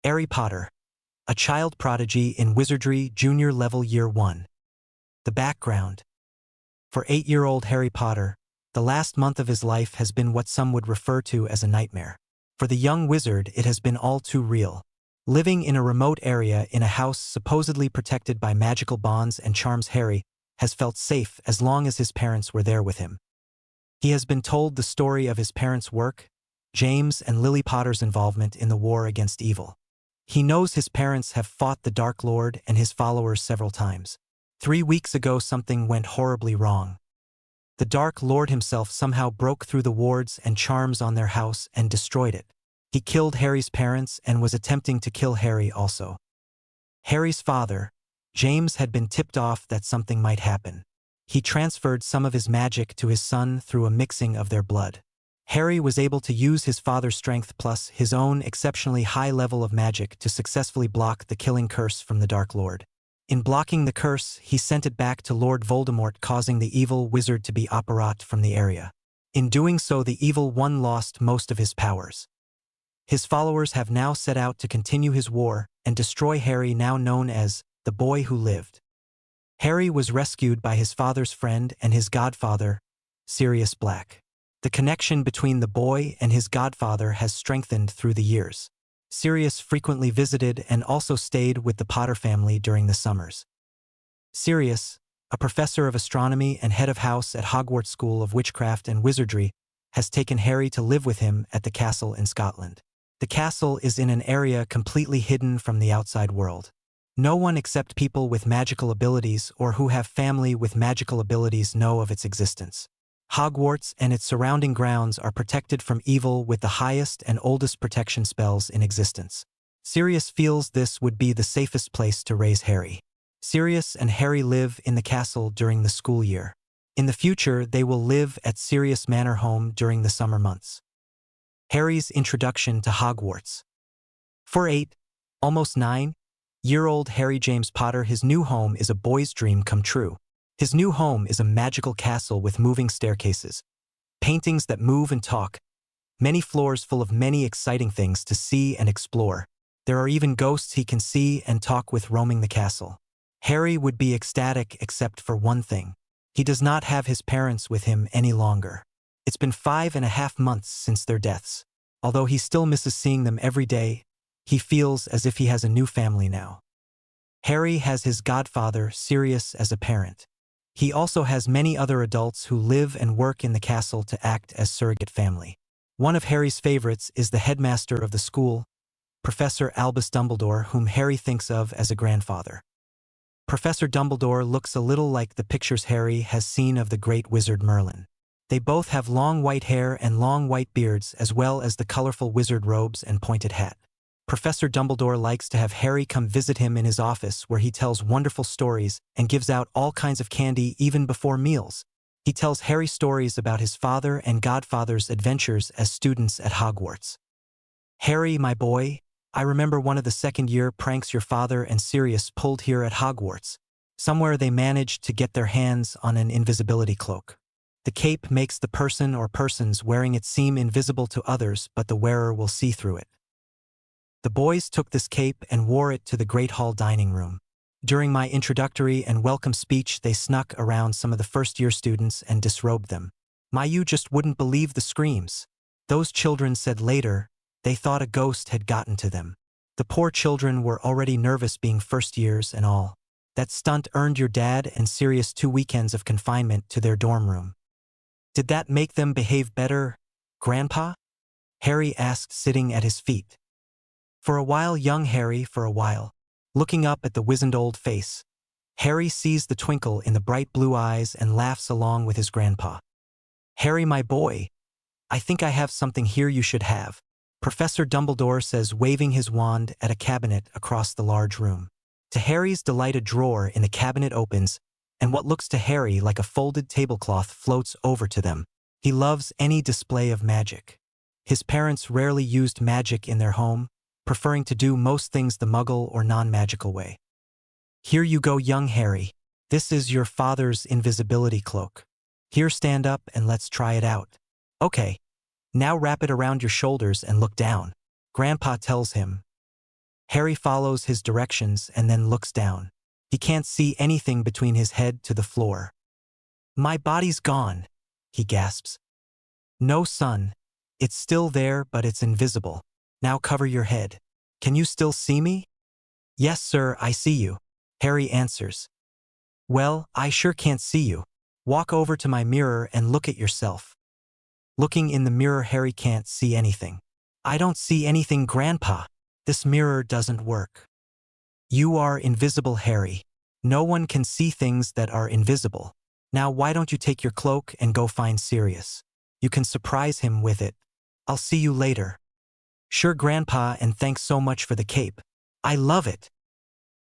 Harry Potter, a child prodigy in Wizardry Junior Level Year 1. The background. For 8-year-old Harry Potter, the last month of his life has been what some would refer to as a nightmare. For the young wizard, it has been all too real. Living in a remote area in a house supposedly protected by magical bonds and charms, Harry has felt safe as long as his parents were there with him. He has been told the story of his parents' work, James and Lily Potter's involvement in the war against evil. He knows his parents have fought the Dark Lord and his followers several times. 3 weeks ago, something went horribly wrong. The Dark Lord himself somehow broke through the wards and charms on their house and destroyed it. He killed Harry's parents and was attempting to kill Harry also. Harry's father, James, had been tipped off that something might happen. He transferred some of his magic to his son through a mixing of their blood. Harry was able to use his father's strength plus his own exceptionally high level of magic to successfully block the killing curse from the Dark Lord. In blocking the curse, he sent it back to Lord Voldemort, causing the evil wizard to be operat from the area. In doing so, the evil one lost most of his powers. His followers have now set out to continue his war and destroy Harry, now known as the boy who lived. Harry was rescued by his father's friend and his godfather, Sirius Black. The connection between the boy and his godfather has strengthened through the years. Sirius frequently visited and also stayed with the Potter family during the summers. Sirius, a professor of astronomy and head of house at Hogwarts School of Witchcraft and Wizardry, has taken Harry to live with him at the castle in Scotland. The castle is in an area completely hidden from the outside world. No one except people with magical abilities or who have family with magical abilities know of its existence. Hogwarts and its surrounding grounds are protected from evil with the highest and oldest protection spells in existence. Sirius feels this would be the safest place to raise Harry. Sirius and Harry live in the castle during the school year. In the future, they will live at Sirius Manor home during the summer months. Harry's introduction to Hogwarts. For 8, almost 9-year-old Harry James Potter, his new home is a boy's dream come true. His new home is a magical castle with moving staircases, paintings that move and talk, many floors full of many exciting things to see and explore. There are even ghosts he can see and talk with roaming the castle. Harry would be ecstatic except for one thing. He does not have his parents with him any longer. It's been 5.5 months since their deaths. Although he still misses seeing them every day, he feels as if he has a new family now. Harry has his godfather, Sirius, as a parent. He also has many other adults who live and work in the castle to act as surrogate family. One of Harry's favorites is the headmaster of the school, Professor Albus Dumbledore, whom Harry thinks of as a grandfather. Professor Dumbledore looks a little like the pictures Harry has seen of the great wizard Merlin. They both have long white hair and long white beards, as well as the colorful wizard robes and pointed hat. Professor Dumbledore likes to have Harry come visit him in his office, where he tells wonderful stories and gives out all kinds of candy even before meals. He tells Harry stories about his father and godfather's adventures as students at Hogwarts. Harry, my boy, I remember one of the second-year pranks your father and Sirius pulled here at Hogwarts. Somewhere they managed to get their hands on an invisibility cloak. The cape makes the person or persons wearing it seem invisible to others, but the wearer will see through it. The boys took this cape and wore it to the Great Hall dining room. During my introductory and welcome speech, they snuck around some of the first-year students and disrobed them. You just wouldn't believe the screams. Those children said later they thought a ghost had gotten to them. The poor children were already nervous being first years and all. That stunt earned your dad and Sirius 2 weekends of confinement to their dorm room. Did that make them behave better, Grandpa? Harry asked, sitting at his feet. For a while, young Harry, for a while. Looking up at the wizened old face, Harry sees the twinkle in the bright blue eyes and laughs along with his grandpa. Harry, my boy, I think I have something here you should have, Professor Dumbledore says, waving his wand at a cabinet across the large room. To Harry's delight, a drawer in the cabinet opens, and what looks to Harry like a folded tablecloth floats over to them. He loves any display of magic. His parents rarely used magic in their home, preferring to do most things the muggle or non-magical way. Here you go, young Harry. This is your father's invisibility cloak. Here, stand up and let's try it out. Okay. Now wrap it around your shoulders and look down, Grandpa tells him. Harry follows his directions and then looks down. He can't see anything between his head to the floor. My body's gone, he gasps. No, son. It's still there, but it's invisible. Now cover your head. Can you still see me? Yes, sir, I see you, Harry answers. Well, I sure can't see you. Walk over to my mirror and look at yourself. Looking in the mirror, Harry can't see anything. I don't see anything, Grandpa. This mirror doesn't work. You are invisible, Harry. No one can see things that are invisible. Now why don't you take your cloak and go find Sirius? You can surprise him with it. I'll see you later. Sure, Grandpa, and thanks so much for the cape. I love it.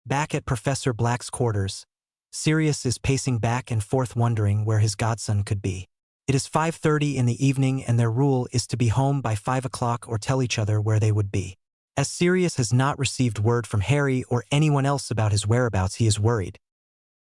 Back at Professor Black's quarters, Sirius is pacing back and forth wondering where his godson could be. It is 5:30 in the evening and their rule is to be home by 5 o'clock or tell each other where they would be. As Sirius has not received word from Harry or anyone else about his whereabouts, he is worried.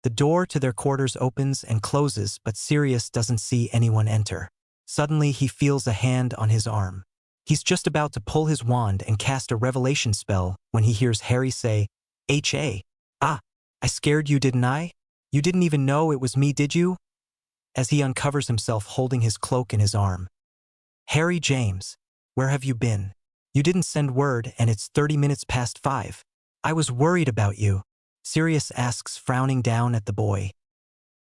The door to their quarters opens and closes, but Sirius doesn't see anyone enter. Suddenly he feels a hand on his arm. He's just about to pull his wand and cast a revelation spell when he hears Harry say, "H.A. Ah, I scared you, didn't I? You didn't even know it was me, did you?" As he uncovers himself holding his cloak in his arm. Harry James, where have you been? You didn't send word and it's 30 minutes past 5. I was worried about you, Sirius asks, frowning down at the boy.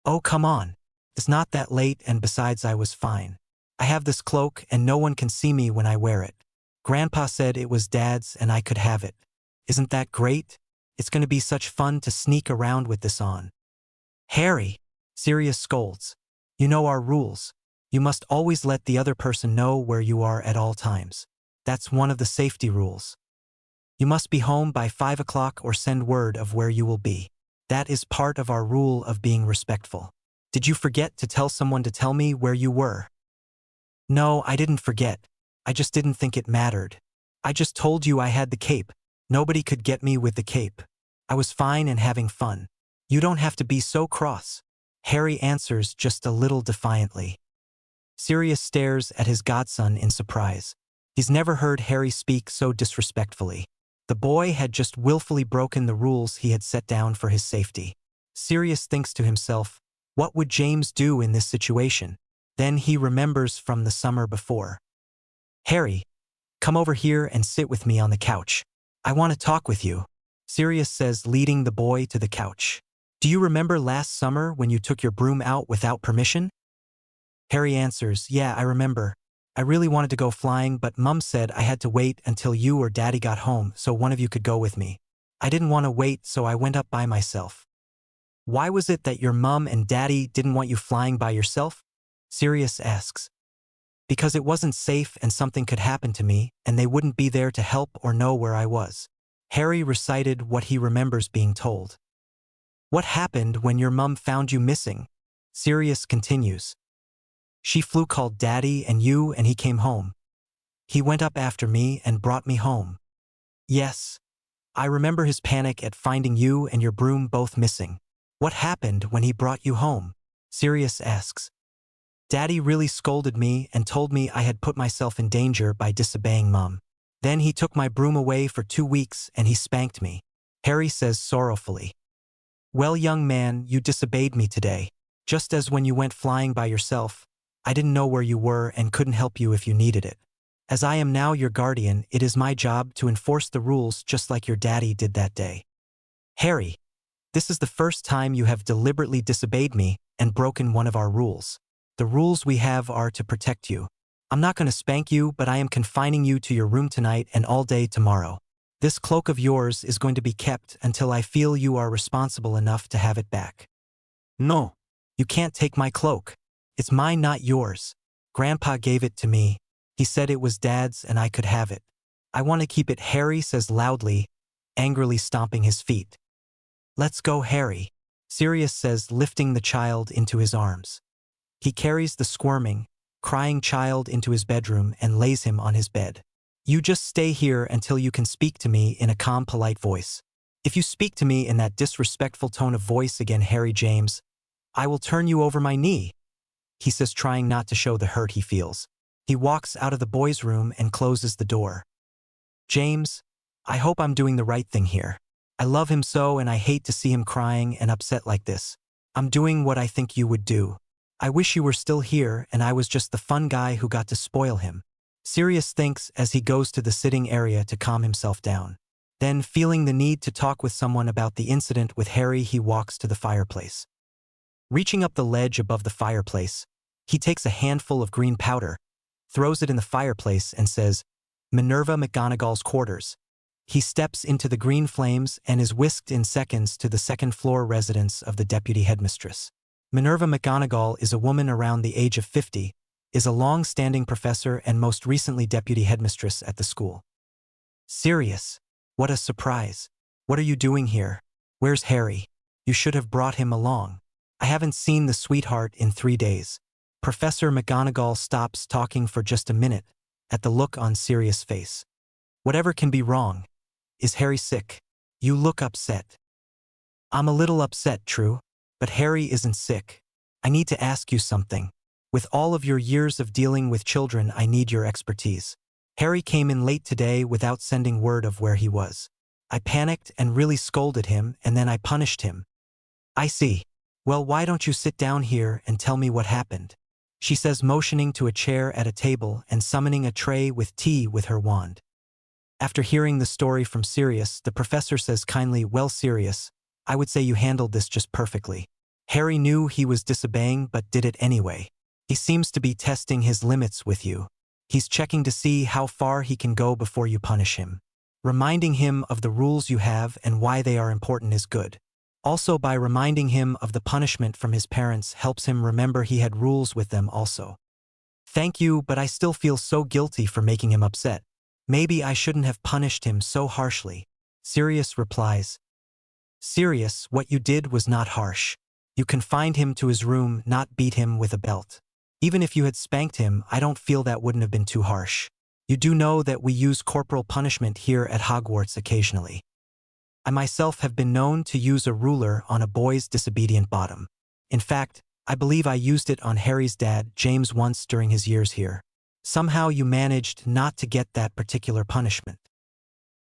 Oh, come on. It's not that late, and besides, I was fine. I have this cloak and no one can see me when I wear it. Grandpa said it was Dad's and I could have it. Isn't that great? It's going to be such fun to sneak around with this on. Harry, Sirius scolds. You know our rules. You must always let the other person know where you are at all times. That's one of the safety rules. You must be home by 5 o'clock or send word of where you will be. That is part of our rule of being respectful. Did you forget to tell someone to tell me where you were? No, I didn't forget. I just didn't think it mattered. I just told you I had the cape. Nobody could get me with the cape. I was fine and having fun. You don't have to be so cross. Harry answers just a little defiantly. Sirius stares at his godson in surprise. He's never heard Harry speak so disrespectfully. The boy had just willfully broken the rules he had set down for his safety. Sirius thinks to himself, what would James do in this situation? Then he remembers from the summer before. Harry, come over here and sit with me on the couch. I want to talk with you, Sirius says, leading the boy to the couch. Do you remember last summer when you took your broom out without permission? Harry answers, yeah, I remember. I really wanted to go flying, but Mum said I had to wait until you or Daddy got home so one of you could go with me. I didn't want to wait, so I went up by myself. Why was it that your Mum and Daddy didn't want you flying by yourself? Sirius asks. Because it wasn't safe and something could happen to me, and they wouldn't be there to help or know where I was. Harry recited what he remembers being told. What happened when your Mum found you missing? Sirius continues. She called Daddy and you, and he came home. He went up after me and brought me home. Yes. I remember his panic at finding you and your broom both missing. What happened when he brought you home? Sirius asks. Daddy really scolded me and told me I had put myself in danger by disobeying Mum. Then he took my broom away for 2 weeks and he spanked me. Harry says sorrowfully. Well, young man, you disobeyed me today. Just as when you went flying by yourself, I didn't know where you were and couldn't help you if you needed it. As I am now your guardian, it is my job to enforce the rules just like your daddy did that day. Harry, this is the first time you have deliberately disobeyed me and broken one of our rules. The rules we have are to protect you. I'm not going to spank you, but I am confining you to your room tonight and all day tomorrow. This cloak of yours is going to be kept until I feel you are responsible enough to have it back. No. You can't take my cloak. It's mine, not yours. Grandpa gave it to me. He said it was Dad's and I could have it. I want to keep it, Harry says loudly, angrily stomping his feet. Let's go, Harry, Sirius says, lifting the child into his arms. He carries the squirming, crying child into his bedroom and lays him on his bed. You just stay here until you can speak to me in a calm, polite voice. If you speak to me in that disrespectful tone of voice again, Harry James, I will turn you over my knee, he says, trying not to show the hurt he feels. He walks out of the boys' room and closes the door. James, I hope I'm doing the right thing here. I love him so and I hate to see him crying and upset like this. I'm doing what I think you would do. I wish you were still here and I was just the fun guy who got to spoil him. Sirius thinks as he goes to the sitting area to calm himself down. Then, feeling the need to talk with someone about the incident with Harry, he walks to the fireplace. Reaching up the ledge above the fireplace, he takes a handful of green powder, throws it in the fireplace and says, "Minerva McGonagall's quarters." He steps into the green flames and is whisked in seconds to the second-floor residence of the deputy headmistress. Minerva McGonagall is a woman around the age of 50, is a long-standing professor and most recently deputy headmistress at the school. Sirius, what a surprise. What are you doing here? Where's Harry? You should have brought him along. I haven't seen the sweetheart in 3 days. Professor McGonagall stops talking for just a minute at the look on Sirius' face. Whatever can be wrong? Is Harry sick? You look upset. I'm a little upset, true, but Harry isn't sick. I need to ask you something. With all of your years of dealing with children, I need your expertise. Harry came in late today without sending word of where he was. I panicked and really scolded him, and then I punished him. I see. Well, why don't you sit down here and tell me what happened? She says, motioning to a chair at a table and summoning a tray with tea with her wand. After hearing the story from Sirius, the professor says kindly, "Well, Sirius, I would say you handled this just perfectly. Harry knew he was disobeying but did it anyway. He seems to be testing his limits with you. He's checking to see how far he can go before you punish him. Reminding him of the rules you have and why they are important is good. Also, by reminding him of the punishment from his parents helps him remember he had rules with them also. Thank you, but I still feel so guilty for making him upset. Maybe I shouldn't have punished him so harshly." Sirius replies, "Sirius, what you did was not harsh. You confined him to his room, not beat him with a belt. Even if you had spanked him, I don't feel that wouldn't have been too harsh. You do know that we use corporal punishment here at Hogwarts occasionally. I myself have been known to use a ruler on a boy's disobedient bottom. In fact, I believe I used it on Harry's dad, James, once during his years here. Somehow you managed not to get that particular punishment."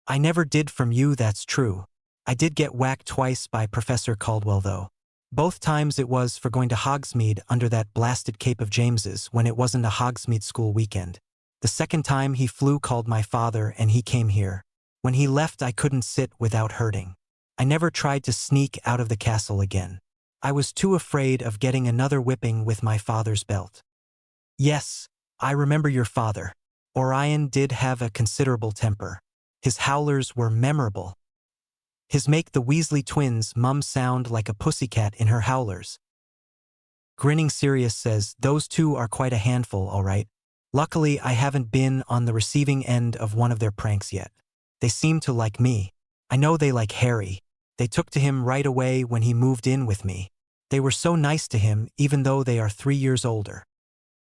"I never did from you, that's true. I did get whacked twice by Professor Caldwell though. Both times it was for going to Hogsmeade under that blasted Cape of James's when it wasn't a Hogsmeade school weekend. The second time he called my father and he came here. When he left I couldn't sit without hurting. I never tried to sneak out of the castle again. I was too afraid of getting another whipping with my father's belt." "Yes, I remember your father. Orion did have a considerable temper. His howlers were memorable. His make the Weasley twins' mum sound like a pussycat in her howlers." Grinning, Sirius says, "Those two are quite a handful, all right. Luckily, I haven't been on the receiving end of one of their pranks yet. They seem to like me. I know they like Harry. They took to him right away when he moved in with me. They were so nice to him even though they are 3 years older.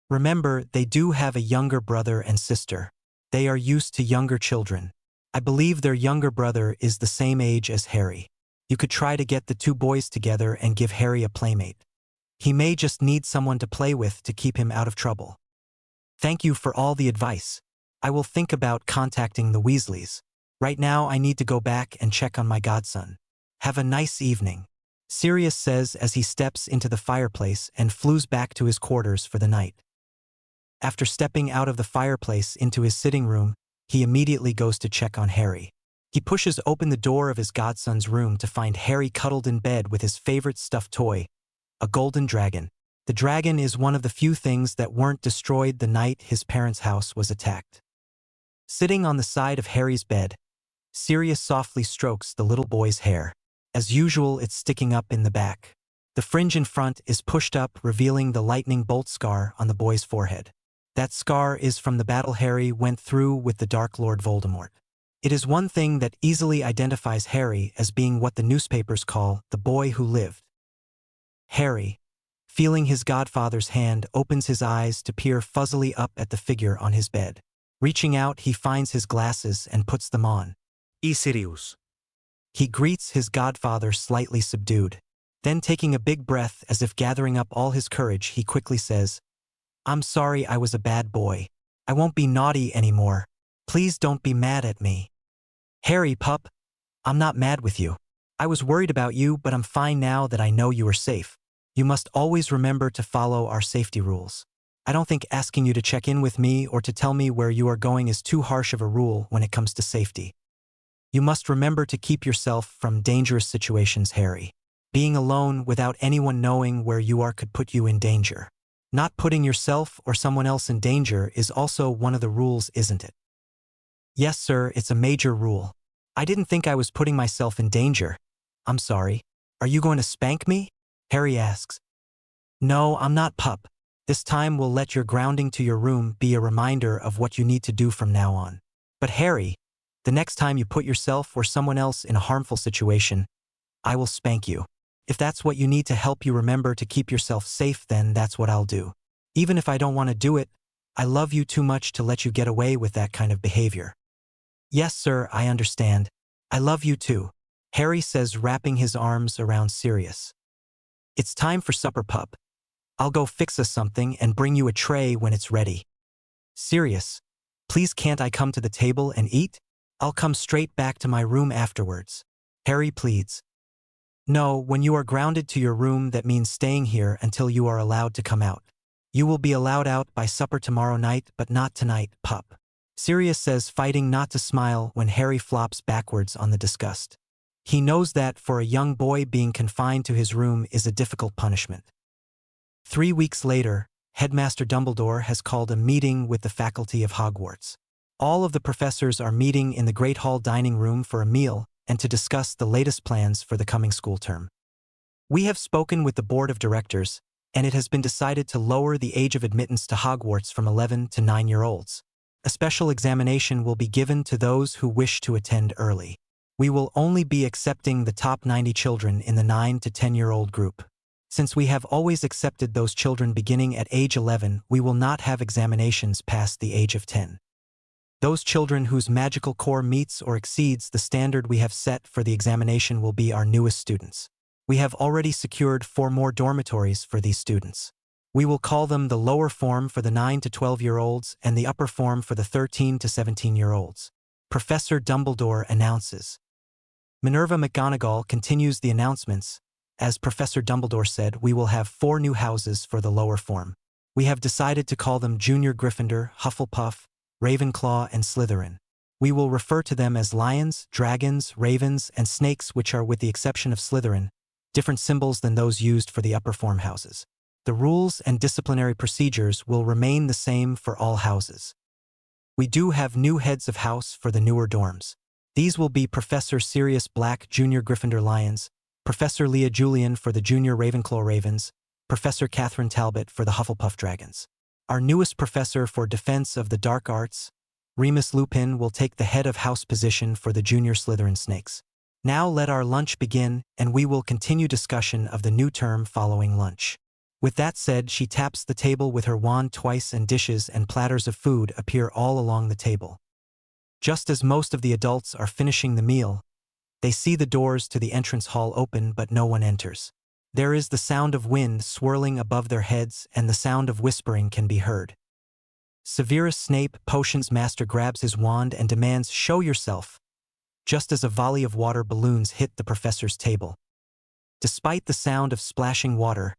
Remember, they do have a younger brother and sister. They are used to younger children. I believe their younger brother is the same age as Harry. You could try to get the two boys together and give Harry a playmate. He may just need someone to play with to keep him out of trouble. Thank you for all the advice. I will think about contacting the Weasleys. Right now I need to go back and check on my godson. Have a nice evening," Sirius says as he steps into the fireplace and flees back to his quarters for the night. After stepping out of the fireplace into his sitting room, he immediately goes to check on Harry. He pushes open the door of his godson's room to find Harry cuddled in bed with his favorite stuffed toy, a golden dragon. The dragon is one of the few things that weren't destroyed the night his parents' house was attacked. Sitting on the side of Harry's bed, Sirius softly strokes the little boy's hair. As usual, it's sticking up in the back. The fringe in front is pushed up, revealing the lightning bolt scar on the boy's forehead. That scar is from the battle Harry went through with the Dark Lord Voldemort. It is one thing that easily identifies Harry as being what the newspapers call the boy who lived. Harry, feeling his godfather's hand, opens his eyes to peer fuzzily up at the figure on his bed. Reaching out, he finds his glasses and puts them on. Sirius. He greets his godfather slightly subdued. Then, taking a big breath as if gathering up all his courage, he quickly says, "I'm sorry I was a bad boy. I won't be naughty anymore. Please don't be mad at me." Harry, pup, I'm not mad with you. I was worried about you, but I'm fine now that I know you are safe. You must always remember to follow our safety rules. I don't think asking you to check in with me or to tell me where you are going is too harsh of a rule when it comes to safety. You must remember to keep yourself from dangerous situations, Harry. Being alone without anyone knowing where you are could put you in danger. Not putting yourself or someone else in danger is also one of the rules, isn't it? Yes, sir, it's a major rule. I didn't think I was putting myself in danger. I'm sorry. Are you going to spank me? Harry asks. No, I'm not, pup. This time we'll let your grounding to your room be a reminder of what you need to do from now on. But Harry, the next time you put yourself or someone else in a harmful situation, I will spank you. If that's what you need to help you remember to keep yourself safe, then that's what I'll do. Even if I don't want to do it, I love you too much to let you get away with that kind of behavior. Yes, sir, I understand. I love you too, Harry says, wrapping his arms around Sirius. It's time for supper, pup. I'll go fix us something and bring you a tray when it's ready. Sirius, please can't I come to the table and eat? I'll come straight back to my room afterwards. Harry pleads. No, when you are grounded to your room, that means staying here until you are allowed to come out. You will be allowed out by supper tomorrow night, but not tonight, pup. Sirius says, fighting not to smile when Harry flops backwards on the disgust. He knows that for a young boy, being confined to his room is a difficult punishment. 3 weeks later, Headmaster Dumbledore has called a meeting with the faculty of Hogwarts. All of the professors are meeting in the Great Hall dining room for a meal and to discuss the latest plans for the coming school term. We have spoken with the board of directors, and it has been decided to lower the age of admittance to Hogwarts from 11 to 9-year-olds. A special examination will be given to those who wish to attend early. We will only be accepting the top 90 children in the 9 to 10-year-old group. Since we have always accepted those children beginning at age 11, we will not have examinations past the age of 10. Those children whose magical core meets or exceeds the standard we have set for the examination will be our newest students. We have already secured 4 more dormitories for these students. We will call them the lower form for the 9 to 12-year-olds and the upper form for the 13 to 17-year-olds. Professor Dumbledore announces. Minerva McGonagall continues the announcements. As Professor Dumbledore said, we will have 4 new houses for the lower form. We have decided to call them Junior Gryffindor, Hufflepuff, Ravenclaw, and Slytherin. We will refer to them as lions, dragons, ravens, and snakes, which are, with the exception of Slytherin, different symbols than those used for the upper form houses. The rules and disciplinary procedures will remain the same for all houses. We do have new heads of house for the newer dorms. These will be Professor Sirius Black, Junior Gryffindor Lions, Professor Leah Julian for the Junior Ravenclaw Ravens, Professor Catherine Talbot for the Hufflepuff Dragons. Our newest professor for Defense of the Dark Arts, Remus Lupin, will take the head of house position for the Junior Slytherin Snakes. Now let our lunch begin, and we will continue discussion of the new term following lunch. With that said, she taps the table with her wand twice and dishes and platters of food appear all along the table. Just as most of the adults are finishing the meal, they see the doors to the entrance hall open, but no one enters. There is the sound of wind swirling above their heads, and the sound of whispering can be heard. Severus Snape, Potions Master, grabs his wand and demands, "Show yourself," just as a volley of water balloons hit the professor's table. Despite the sound of splashing water,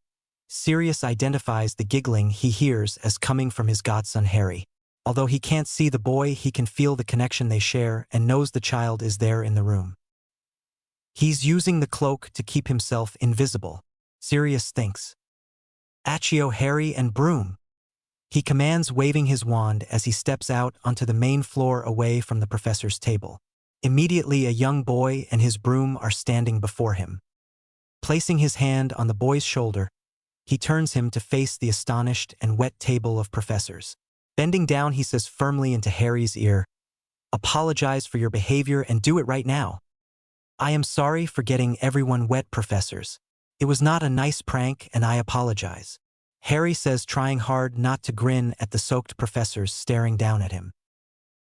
Sirius identifies the giggling he hears as coming from his godson Harry. Although he can't see the boy, he can feel the connection they share and knows the child is there in the room. He's using the cloak to keep himself invisible, Sirius thinks. Accio, Harry, and broom, he commands, waving his wand as he steps out onto the main floor away from the professor's table. Immediately, a young boy and his broom are standing before him. Placing his hand on the boy's shoulder, he turns him to face the astonished and wet table of professors. Bending down, he says firmly into Harry's ear, "Apologize for your behavior and do it right now." "I am sorry for getting everyone wet, professors. It was not a nice prank and I apologize," Harry says, trying hard not to grin at the soaked professors staring down at him.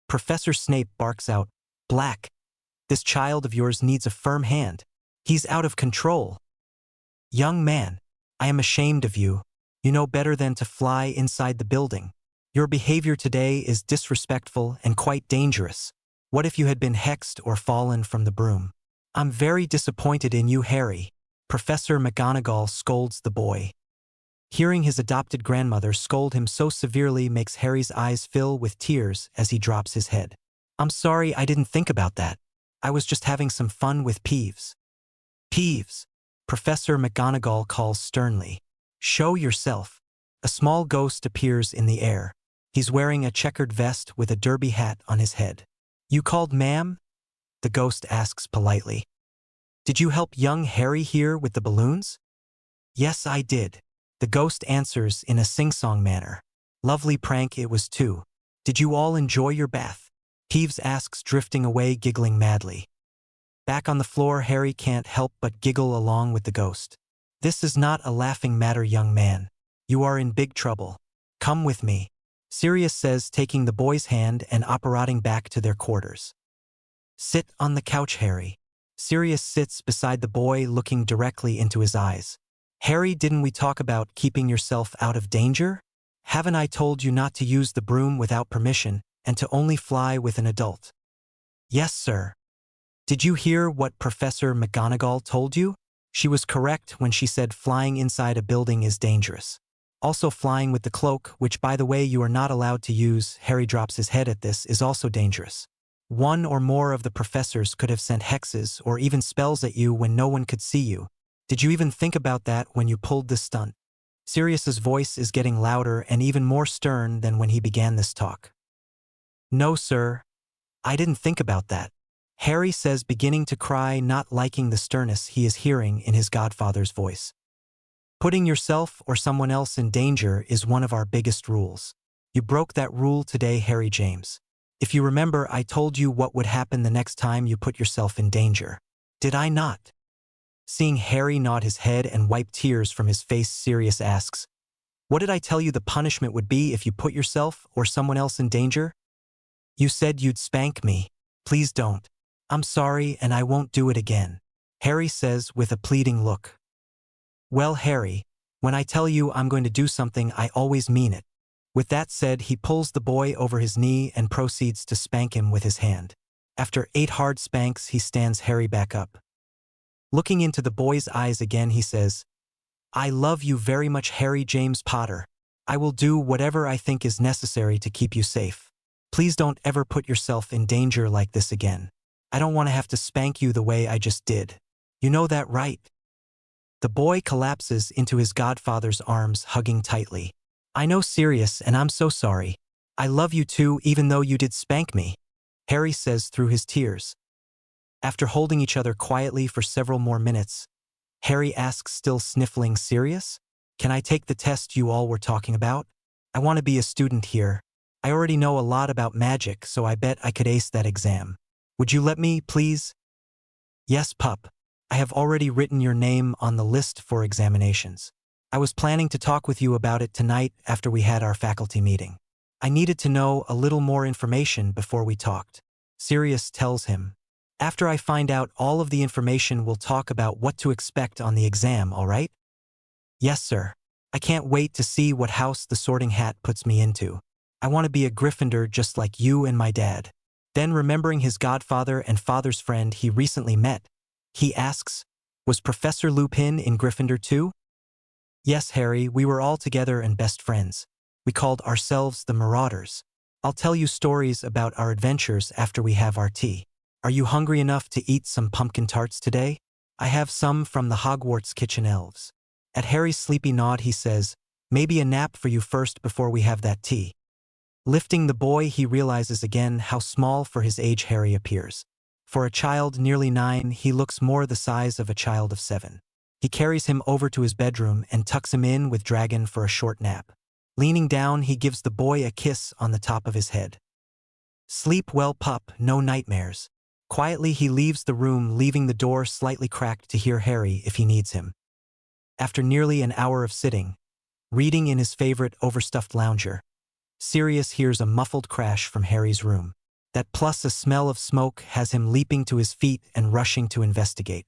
Professor Snape barks out, "Black, this child of yours needs a firm hand. He's out of control. Young man, I am ashamed of you. You know better than to fly inside the building. Your behavior today is disrespectful and quite dangerous." What if you had been hexed or fallen from the broom? I'm very disappointed in you, Harry. Professor McGonagall scolds the boy. Hearing his adopted grandmother scold him so severely makes Harry's eyes fill with tears as he drops his head. I'm sorry, I didn't think about that. I was just having some fun with Peeves. Peeves, Professor McGonagall calls sternly. Show yourself. A small ghost appears in the air. He's wearing a checkered vest with a derby hat on his head. You called, ma'am? The ghost asks politely. Did you help young Harry here with the balloons? Yes, I did. The ghost answers in a sing-song manner. Lovely prank it was too. Did you all enjoy your bath? Peeves asks, drifting away, giggling madly. Back on the floor, Harry can't help but giggle along with the ghost. This is not a laughing matter, young man. You are in big trouble. Come with me, Sirius says, taking the boy's hand and operating back to their quarters. Sit on the couch, Harry. Sirius sits beside the boy, looking directly into his eyes. Harry, didn't we talk about keeping yourself out of danger? Haven't I told you not to use the broom without permission and to only fly with an adult? Yes, sir. Did you hear what Professor McGonagall told you? She was correct when she said flying inside a building is dangerous. Also, flying with the cloak, which by the way you are not allowed to use, Harry drops his head at this, is also dangerous. One or more of the professors could have sent hexes or even spells at you when no one could see you. Did you even think about that when you pulled this stunt? Sirius's voice is getting louder and even more stern than when he began this talk. No, sir. I didn't think about that, Harry says, beginning to cry, not liking the sternness he is hearing in his godfather's voice. Putting yourself or someone else in danger is one of our biggest rules. You broke that rule today, Harry James. If you remember, I told you what would happen the next time you put yourself in danger. Did I not? Seeing Harry nod his head and wipe tears from his face, Sirius asks, what did I tell you the punishment would be if you put yourself or someone else in danger? You said you'd spank me. Please don't. I'm sorry and I won't do it again, Harry says with a pleading look. Well, Harry, when I tell you I'm going to do something, I always mean it. With that said, he pulls the boy over his knee and proceeds to spank him with his hand. After 8 hard spanks, he stands Harry back up. Looking into the boy's eyes again, he says, I love you very much, Harry James Potter. I will do whatever I think is necessary to keep you safe. Please don't ever put yourself in danger like this again. I don't want to have to spank you the way I just did. You know that, right? The boy collapses into his godfather's arms, hugging tightly. I know, Sirius, and I'm so sorry. I love you too, even though you did spank me, Harry says through his tears. After holding each other quietly for several more minutes, Harry asks, still sniffling, Sirius, can I take the test you all were talking about? I want to be a student here. I already know a lot about magic, so I bet I could ace that exam. Would you let me, please? Yes, pup. I have already written your name on the list for examinations. I was planning to talk with you about it tonight after we had our faculty meeting. I needed to know a little more information before we talked. Sirius tells him. After I find out all of the information, we'll talk about what to expect on the exam, all right? Yes, sir. I can't wait to see what house the Sorting Hat puts me into. I want to be a Gryffindor just like you and my dad. Then, remembering his godfather and father's friend he recently met, he asks, was Professor Lupin in Gryffindor too? Yes, Harry, we were all together and best friends. We called ourselves the Marauders. I'll tell you stories about our adventures after we have our tea. Are you hungry enough to eat some pumpkin tarts today? I have some from the Hogwarts kitchen elves. At Harry's sleepy nod, he says, maybe a nap for you first before we have that tea. Lifting the boy, he realizes again how small for his age Harry appears. For a child nearly 9, he looks more the size of a child of 7. He carries him over to his bedroom and tucks him in with Dragon for a short nap. Leaning down, he gives the boy a kiss on the top of his head. Sleep well, pup, no nightmares. Quietly, he leaves the room, leaving the door slightly cracked to hear Harry if he needs him. After nearly an hour of sitting, reading in his favorite overstuffed lounger, Sirius hears a muffled crash from Harry's room. That plus a smell of smoke has him leaping to his feet and rushing to investigate.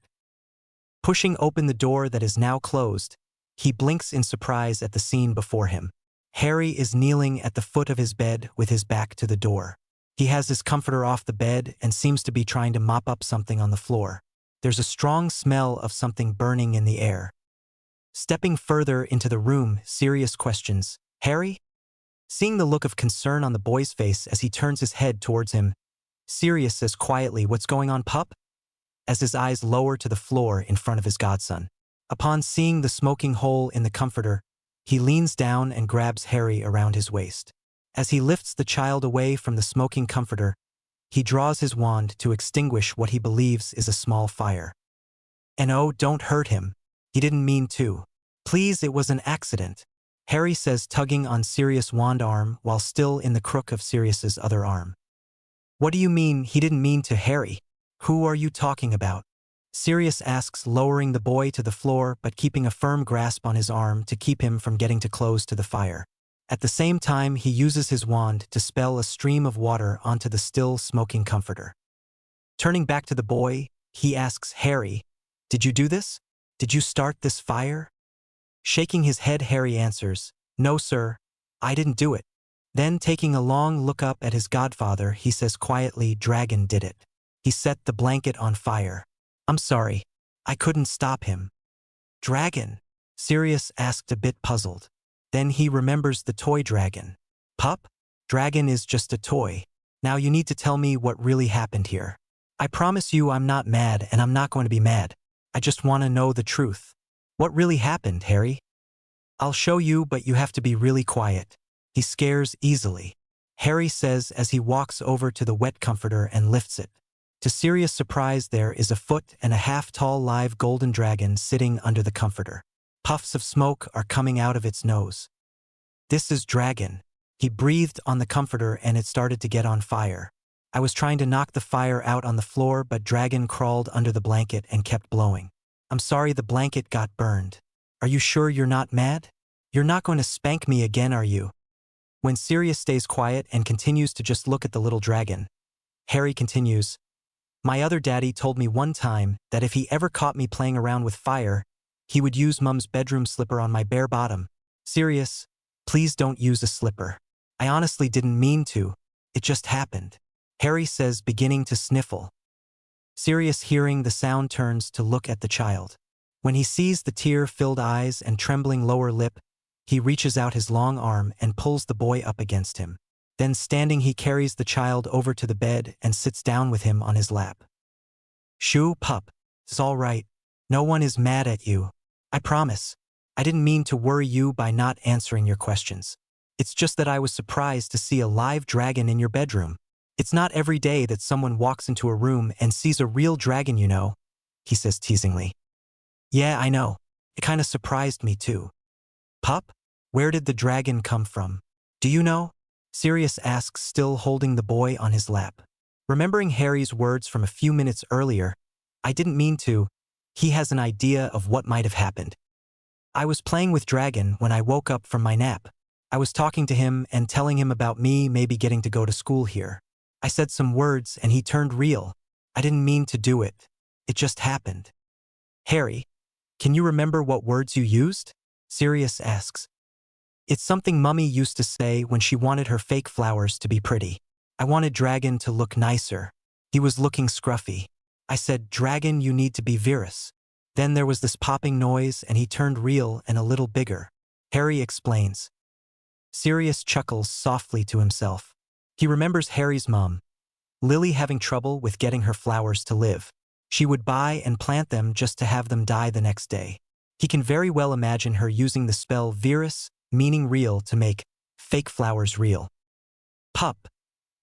Pushing open the door that is now closed, he blinks in surprise at the scene before him. Harry is kneeling at the foot of his bed with his back to the door. He has his comforter off the bed and seems to be trying to mop up something on the floor. There's a strong smell of something burning in the air. Stepping further into the room, Sirius questions, "Harry?" Seeing the look of concern on the boy's face as he turns his head towards him, Sirius says quietly, "What's going on, pup?" as his eyes lower to the floor in front of his godson. Upon seeing the smoking hole in the comforter, he leans down and grabs Harry around his waist. As he lifts the child away from the smoking comforter, he draws his wand to extinguish what he believes is a small fire. "And oh, don't hurt him. He didn't mean to. Please, it was an accident," Harry says, tugging on Sirius' wand arm while still in the crook of Sirius's other arm. "What do you mean, he didn't mean to, Harry? Who are you talking about?" Sirius asks, lowering the boy to the floor but keeping a firm grasp on his arm to keep him from getting too close to the fire. At the same time, he uses his wand to spell a stream of water onto the still smoking comforter. Turning back to the boy, he asks, "Harry, did you do this? Did you start this fire?" Shaking his head, Harry answers, "No, sir, I didn't do it." Then, taking a long look up at his godfather, he says quietly, "Dragon did it. He set the blanket on fire. I'm sorry, I couldn't stop him." "Dragon?" Sirius asked, a bit puzzled. Then he remembers the toy dragon. "Pup? Dragon is just a toy. Now you need to tell me what really happened here. I promise you I'm not mad and I'm not going to be mad. I just want to know the truth. What really happened, Harry?" "I'll show you, but you have to be really quiet." He scares easily, Harry says as he walks over to the wet comforter and lifts it. To Sirius' surprise, there is a 1.5-foot tall live golden dragon sitting under the comforter. Puffs of smoke are coming out of its nose. "This is Dragon." He breathed on the comforter and it started to get on fire. "I was trying to knock the fire out on the floor, but Dragon crawled under the blanket and kept blowing. I'm sorry the blanket got burned. Are you sure you're not mad? You're not going to spank me again, are you?" When Sirius stays quiet and continues to just look at the little dragon, Harry continues, "My other daddy told me one time that if he ever caught me playing around with fire, he would use Mum's bedroom slipper on my bare bottom. Sirius, please don't use a slipper. I honestly didn't mean to. It just happened," Harry says, beginning to sniffle. Sirius, hearing the sound, turns to look at the child. When he sees the tear-filled eyes and trembling lower lip, he reaches out his long arm and pulls the boy up against him. Then, standing, he carries the child over to the bed and sits down with him on his lap. "Shoo, pup. It's all right. No one is mad at you. I promise. I didn't mean to worry you by not answering your questions. It's just that I was surprised to see a live dragon in your bedroom. It's not every day that someone walks into a room and sees a real dragon, you know," he says teasingly. "Yeah, I know. It kind of surprised me too." "Pup, where did the dragon come from? Do you know?" Sirius asks, still holding the boy on his lap. Remembering Harry's words from a few minutes earlier, "I didn't mean to," he has an idea of what might have happened. "I was playing with Dragon when I woke up from my nap. I was talking to him and telling him about me maybe getting to go to school here. I said some words and he turned real. I didn't mean to do it. It just happened." "Harry, can you remember what words you used?" Sirius asks. "It's something Mummy used to say when she wanted her fake flowers to be pretty. I wanted Dragon to look nicer. He was looking scruffy. I said, 'Dragon, you need to be Virus.' Then there was this popping noise and he turned real and a little bigger," Harry explains. Sirius chuckles softly to himself. He remembers Harry's mom, Lily, having trouble with getting her flowers to live. She would buy and plant them just to have them die the next day. He can very well imagine her using the spell Virus, meaning real, to make fake flowers real. "Pup,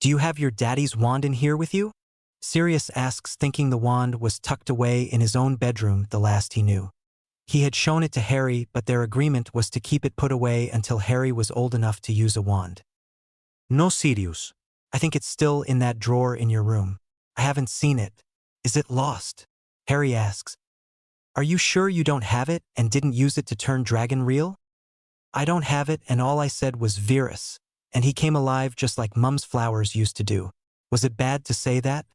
do you have your daddy's wand in here with you?" Sirius asks, thinking the wand was tucked away in his own bedroom the last he knew. He had shown it to Harry, but their agreement was to keep it put away until Harry was old enough to use a wand. "No, Sirius. I think it's still in that drawer in your room. I haven't seen it. Is it lost?" Harry asks. "Are you sure you don't have it and didn't use it to turn Dragon real?" "I don't have it, and all I said was Virus, and he came alive just like Mum's flowers used to do. Was it bad to say that?"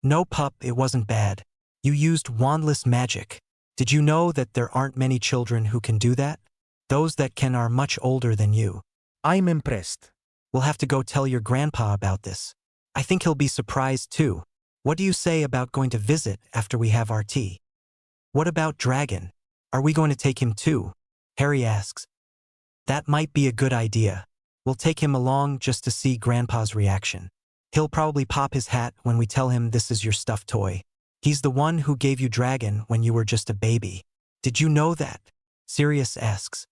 "No, pup, it wasn't bad. You used wandless magic. Did you know that there aren't many children who can do that? Those that can are much older than you." I'm impressed. We'll have to go tell your grandpa about this. I think he'll be surprised too. What do you say about going to visit after we have our tea? What about Dragon? Are we going to take him too? Harry asks. That might be a good idea. We'll take him along just to see Grandpa's reaction. He'll probably pop his hat when we tell him this is your stuffed toy. He's the one who gave you Dragon when you were just a baby. Did you know that? Sirius asks.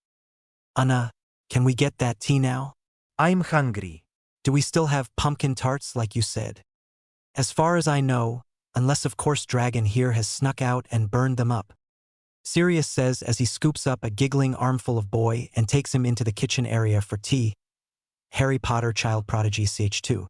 Anna, can we get that tea now? I'm hungry. Do we still have pumpkin tarts like you said? As far as I know, unless of course Dragon here has snuck out and burned them up. Sirius says as he scoops up a giggling armful of boy and takes him into the kitchen area for tea. Harry Potter Child Prodigy Ch2.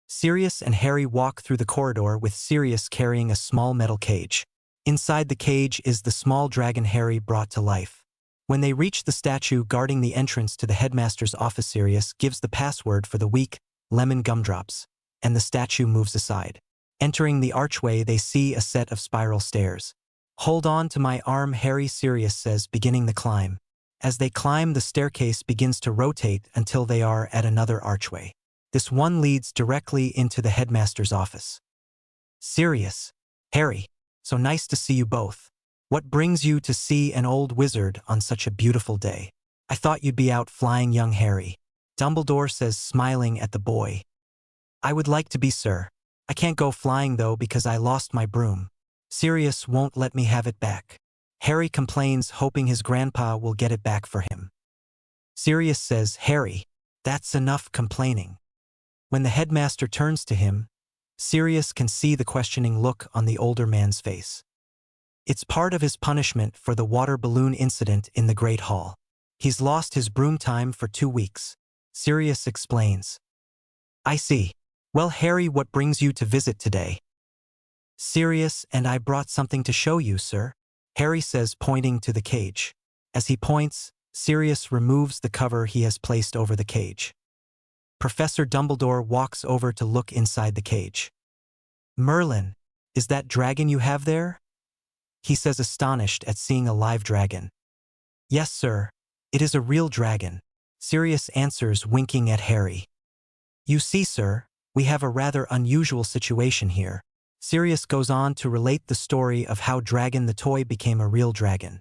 Sirius and Harry walk through the corridor with Sirius carrying a small metal cage. Inside the cage is the small dragon Harry brought to life. When they reach the statue guarding the entrance to the headmaster's office, Sirius gives the password for the week, lemon gumdrops, and the statue moves aside. Entering the archway, they see a set of spiral stairs. Hold on to my arm, Harry, Sirius says, beginning the climb. As they climb, the staircase begins to rotate until they are at another archway. This one leads directly into the headmaster's office. Sirius, Harry, so nice to see you both. What brings you to see an old wizard on such a beautiful day? I thought you'd be out flying, young Harry. Dumbledore says, smiling at the boy. I would like to be, sir. I can't go flying though because I lost my broom. Sirius won't let me have it back. Harry complains, hoping his grandpa will get it back for him. Sirius says, Harry, that's enough complaining. When the headmaster turns to him, Sirius can see the questioning look on the older man's face. It's part of his punishment for the water balloon incident in the Great Hall. He's lost his broom time for 2 weeks. Sirius explains. I see. Well, Harry, what brings you to visit today? Sirius, and I brought something to show you, sir. Harry says, pointing to the cage. As he points, Sirius removes the cover he has placed over the cage. Professor Dumbledore walks over to look inside the cage. Merlin, is that dragon you have there? He says, astonished at seeing a live dragon. Yes, sir. It is a real dragon. Sirius answers, winking at Harry. You see, sir, we have a rather unusual situation here. Sirius goes on to relate the story of how Dragon the toy became a real dragon.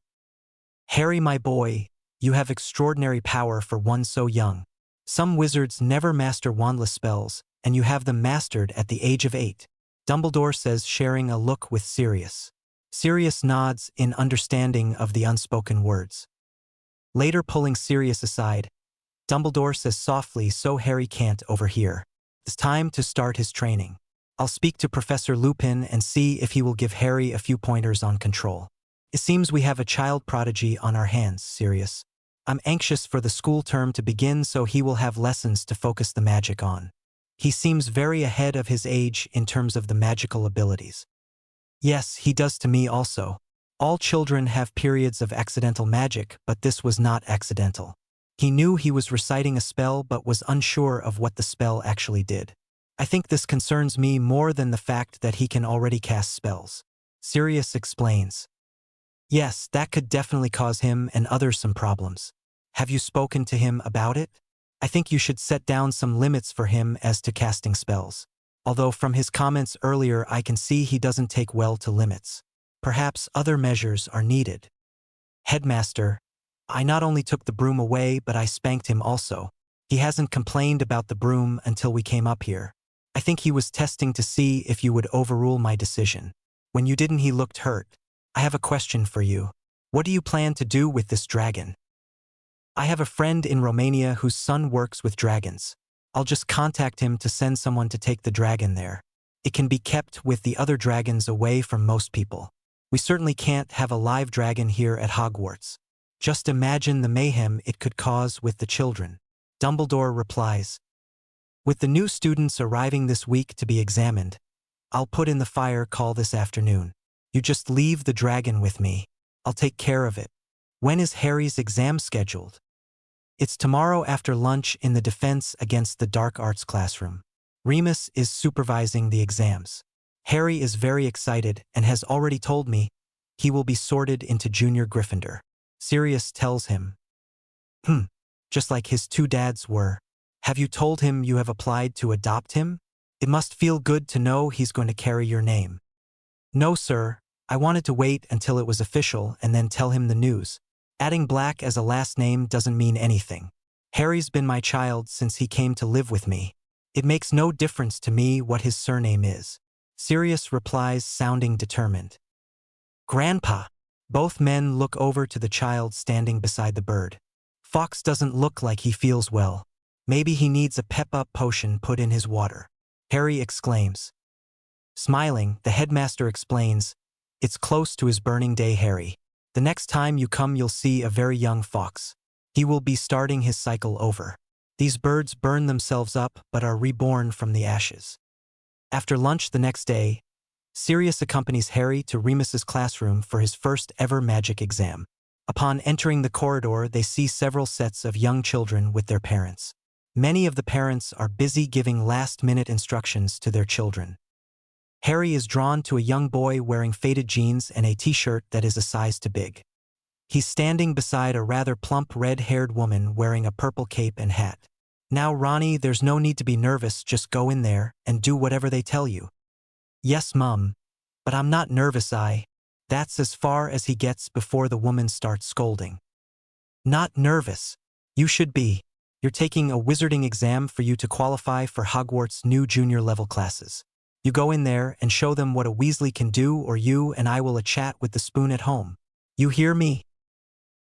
Harry, my boy, you have extraordinary power for one so young. Some wizards never master wandless spells, and you have them mastered at the age of 8. Dumbledore says, sharing a look with Sirius. Sirius nods in understanding of the unspoken words. Later, pulling Sirius aside, Dumbledore says softly so Harry can't overhear. It's time to start his training. I'll speak to Professor Lupin and see if he will give Harry a few pointers on control. It seems we have a child prodigy on our hands, Sirius. I'm anxious for the school term to begin so he will have lessons to focus the magic on. He seems very ahead of his age in terms of the magical abilities. Yes, he does to me also. All children have periods of accidental magic, but this was not accidental. He knew he was reciting a spell but was unsure of what the spell actually did. I think this concerns me more than the fact that he can already cast spells. Sirius explains. Yes, that could definitely cause him and others some problems. Have you spoken to him about it? I think you should set down some limits for him as to casting spells. Although from his comments earlier I can see he doesn't take well to limits. Perhaps other measures are needed. Headmaster, I not only took the broom away but I spanked him also. He hasn't complained about the broom until we came up here. I think he was testing to see if you would overrule my decision. When you didn't, he looked hurt. I have a question for you. What do you plan to do with this dragon? I have a friend in Romania whose son works with dragons. I'll just contact him to send someone to take the dragon there. It can be kept with the other dragons away from most people. We certainly can't have a live dragon here at Hogwarts. Just imagine the mayhem it could cause with the children. Dumbledore replies. With the new students arriving this week to be examined, I'll put in the fire call this afternoon. You just leave the dragon with me. I'll take care of it. When is Harry's exam scheduled? It's tomorrow after lunch in the Defense Against the Dark Arts classroom. Remus is supervising the exams. Harry is very excited and has already told me he will be sorted into Junior Gryffindor. Sirius tells him. Just like his 2 dads were. Have you told him you have applied to adopt him? It must feel good to know he's going to carry your name. No, sir. I wanted to wait until it was official and then tell him the news. Adding Black as a last name doesn't mean anything. Harry's been my child since he came to live with me. It makes no difference to me what his surname is. Sirius replies, sounding determined. Grandpa. Both men look over to the child standing beside the bird. Fox doesn't look like he feels well. Maybe he needs a pep-up potion put in his water. Harry exclaims. Smiling, the headmaster explains, it's close to his burning day, Harry. The next time you come you'll see a very young fox. He will be starting his cycle over. These birds burn themselves up but are reborn from the ashes. After lunch the next day, Sirius accompanies Harry to Remus's classroom for his first ever magic exam. Upon entering the corridor, they see several sets of young children with their parents. Many of the parents are busy giving last-minute instructions to their children. Harry is drawn to a young boy wearing faded jeans and a t-shirt that is a size too big. He's standing beside a rather plump red-haired woman wearing a purple cape and hat. Now, Ronnie, there's no need to be nervous, just go in there and do whatever they tell you. Yes, Mum, but I'm not nervous, That's as far as he gets before the woman starts scolding. Not nervous. You should be. You're taking a wizarding exam for you to qualify for Hogwarts' new junior level classes. You go in there and show them what a Weasley can do, or you and I will chat with the spoon at home. You hear me?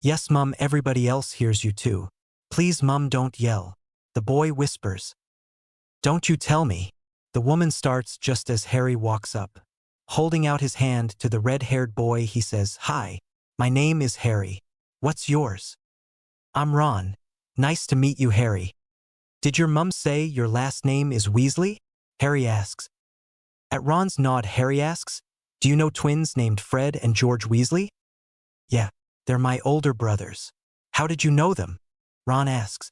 Yes, Mum, everybody else hears you too. Please, Mum, don't yell. The boy whispers. Don't you tell me. The woman starts just as Harry walks up. Holding out his hand to the red-haired boy, he says, Hi, my name is Harry. What's yours? I'm Ron. Nice to meet you, Harry. Did your mum say your last name is Weasley? Harry asks. At Ron's nod, Harry asks, Do you know twins named Fred and George Weasley? Yeah, they're my older brothers. How did you know them? Ron asks.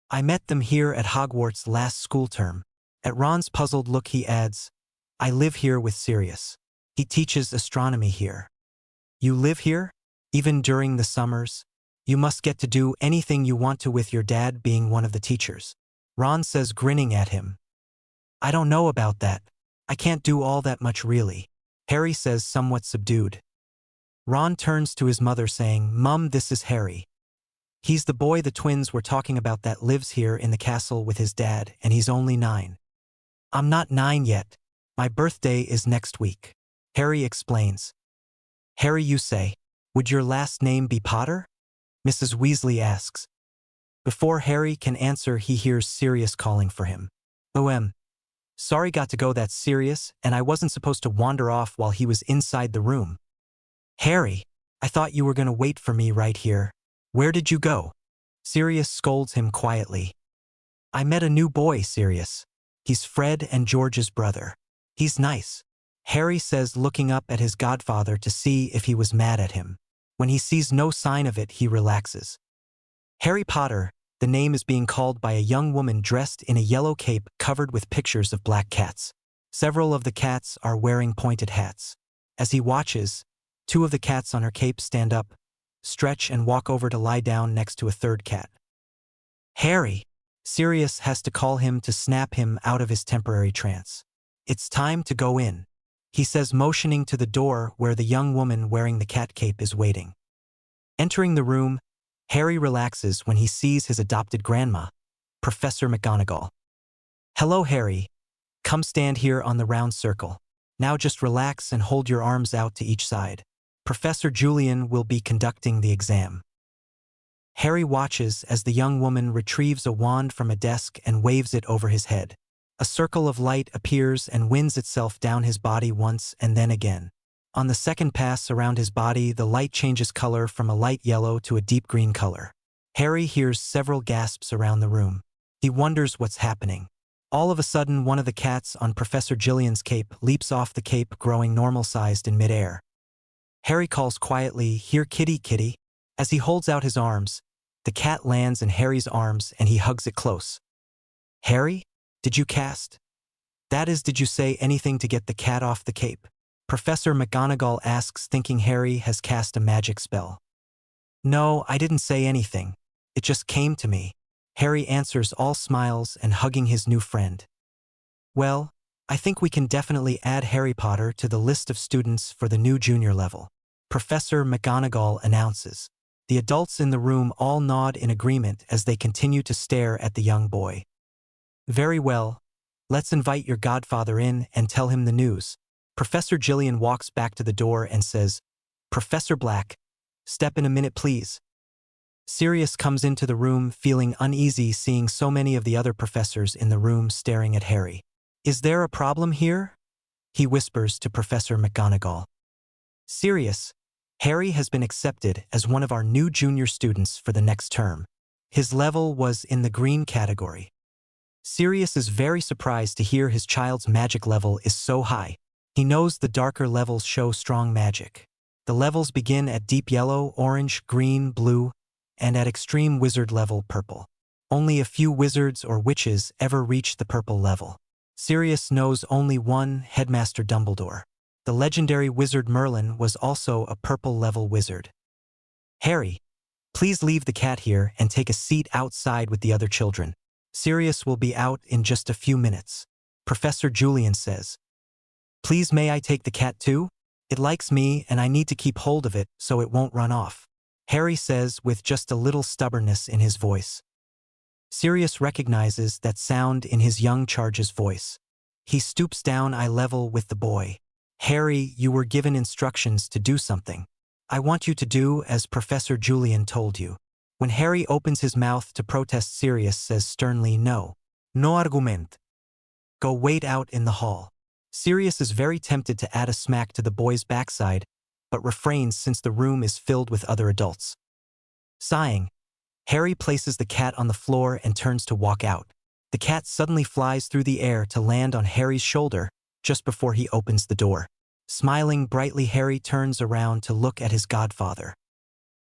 I met them here at Hogwarts last school term. At Ron's puzzled look, he adds, I live here with Sirius. He teaches astronomy here. You live here? Even during the summers? You must get to do anything you want to with your dad being one of the teachers. Ron says, grinning at him. I don't know about that. I can't do all that much really. Harry says, somewhat subdued. Ron turns to his mother saying, Mum, this is Harry. He's the boy the twins were talking about that lives here in the castle with his dad, and he's only 9. I'm not 9 yet. My birthday is next week. Harry explains. Harry, you say, would your last name be Potter? Mrs. Weasley asks. Before Harry can answer, he hears Sirius calling for him. Sorry, got to go, that's Sirius, and I wasn't supposed to wander off while he was inside the room. Harry, I thought you were going to wait for me right here. Where did you go? Sirius scolds him quietly. I met a new boy, Sirius. He's Fred and George's brother. He's nice. Harry says, looking up at his godfather to see if he was mad at him. When he sees no sign of it, he relaxes. Harry Potter, the name is being called by a young woman dressed in a yellow cape covered with pictures of black cats. Several of the cats are wearing pointed hats. As he watches, 2 of the cats on her cape stand up, stretch and walk over to lie down next to a third cat. Harry! Sirius has to call him to snap him out of his temporary trance. It's time to go in, he says, motioning to the door where the young woman wearing the cat cape is waiting. Entering the room, Harry relaxes when he sees his adopted grandma, Professor McGonagall. Hello, Harry. Come stand here on the round circle. Now just relax and hold your arms out to each side. Professor Julian will be conducting the exam. Harry watches as the young woman retrieves a wand from a desk and waves it over his head. A circle of light appears and winds itself down his body once and then again. On the second pass around his body, the light changes color from a light yellow to a deep green color. Harry hears several gasps around the room. He wonders what's happening. All of a sudden, one of the cats on Professor Julian's cape leaps off the cape, growing normal-sized in midair. Harry calls quietly, Here, kitty, kitty. As he holds out his arms, the cat lands in Harry's arms and he hugs it close. Harry? Did you cast? That is, did you say anything to get the cat off the cape? Professor McGonagall asks, thinking Harry has cast a magic spell. No, I didn't say anything. It just came to me. Harry answers, all smiles and hugging his new friend. Well, I think we can definitely add Harry Potter to the list of students for the new junior level, Professor McGonagall announces. The adults in the room all nod in agreement as they continue to stare at the young boy. Very well. Let's invite your godfather in and tell him the news. Professor Gillian walks back to the door and says, Professor Black, step in a minute please. Sirius comes into the room feeling uneasy seeing so many of the other professors in the room staring at Harry. Is there a problem here? He whispers to Professor McGonagall. Sirius, Harry has been accepted as one of our new junior students for the next term. His level was in the green category. Sirius is very surprised to hear his child's magic level is so high. He knows the darker levels show strong magic. The levels begin at deep yellow, orange, green, blue, and at extreme wizard level purple. Only a few wizards or witches ever reach the purple level. Sirius knows only one, Headmaster Dumbledore. The legendary wizard Merlin was also a purple-level wizard. Harry, please leave the cat here and take a seat outside with the other children. Sirius will be out in just a few minutes. Professor Julian says. Please may I take the cat too? It likes me and I need to keep hold of it so it won't run off. Harry says with just a little stubbornness in his voice. Sirius recognizes that sound in his young charge's voice. He stoops down eye level with the boy. Harry, you were given instructions to do something. I want you to do as Professor Julian told you. When Harry opens his mouth to protest, Sirius says sternly, no. No argument. Go wait out in the hall. Sirius is very tempted to add a smack to the boy's backside, but refrains since the room is filled with other adults. Sighing, Harry places the cat on the floor and turns to walk out. The cat suddenly flies through the air to land on Harry's shoulder just before he opens the door. Smiling brightly, Harry turns around to look at his godfather.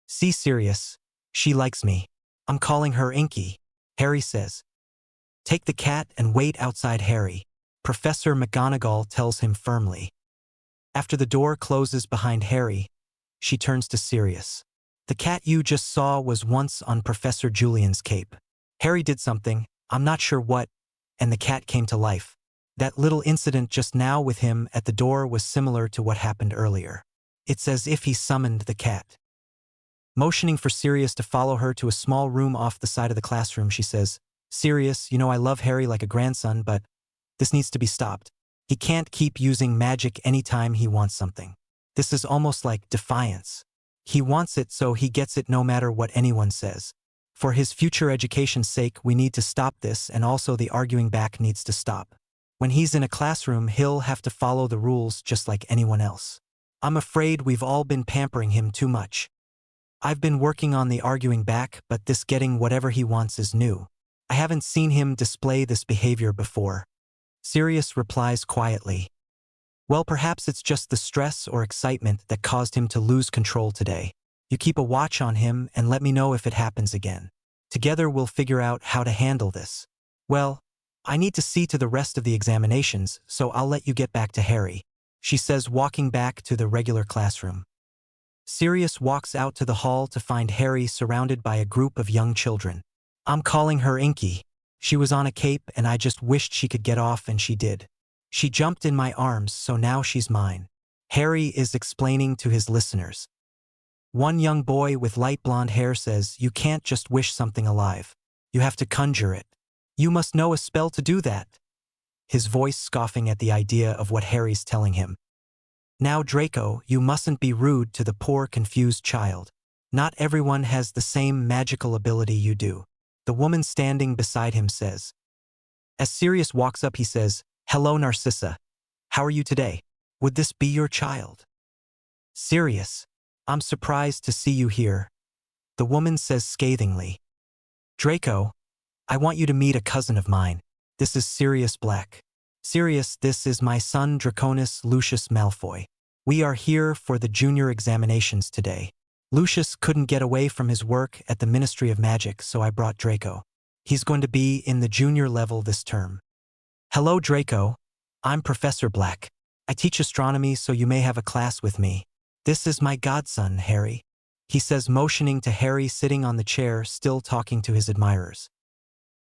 See Sirius, she likes me. I'm calling her Inky, Harry says. Take the cat and wait outside, Harry, Professor McGonagall tells him firmly. After the door closes behind Harry, she turns to Sirius. The cat you just saw was once on Professor Julian's cape. Harry did something, I'm not sure what, and the cat came to life. That little incident just now with him at the door was similar to what happened earlier. It's as if he summoned the cat. Motioning for Sirius to follow her to a small room off the side of the classroom, she says, Sirius, you know I love Harry like a grandson, but this needs to be stopped. He can't keep using magic anytime he wants something. This is almost like defiance. He wants it, so he gets it no matter what anyone says. For his future education's sake, we need to stop this, and also the arguing back needs to stop. When he's in a classroom, he'll have to follow the rules just like anyone else. I'm afraid we've all been pampering him too much. I've been working on the arguing back, but this getting whatever he wants is new. I haven't seen him display this behavior before. Sirius replies quietly. Well, perhaps it's just the stress or excitement that caused him to lose control today. You keep a watch on him and let me know if it happens again. Together we'll figure out how to handle this. Well, I need to see to the rest of the examinations, so I'll let you get back to Harry, she says, walking back to the regular classroom. Sirius walks out to the hall to find Harry surrounded by a group of young children. I'm calling her Inky. She was on a cape and I just wished she could get off, and she did. She jumped in my arms, so now she's mine. Harry is explaining to his listeners. One young boy with light blonde hair says, you can't just wish something alive. You have to conjure it. You must know a spell to do that. His voice scoffing at the idea of what Harry's telling him. Now Draco, you mustn't be rude to the poor confused child. Not everyone has the same magical ability you do. The woman standing beside him says. As Sirius walks up, he says, Hello Narcissa. How are you today? Would this be your child? Sirius, I'm surprised to see you here. The woman says scathingly. Draco, I want you to meet a cousin of mine. This is Sirius Black. Sirius, this is my son Draconis Lucius Malfoy. We are here for the junior examinations today. Lucius couldn't get away from his work at the Ministry of Magic, so I brought Draco. He's going to be in the junior level this term. Hello Draco, I'm Professor Black. I teach astronomy, so you may have a class with me. This is my godson, Harry. He says, motioning to Harry sitting on the chair, still talking to his admirers.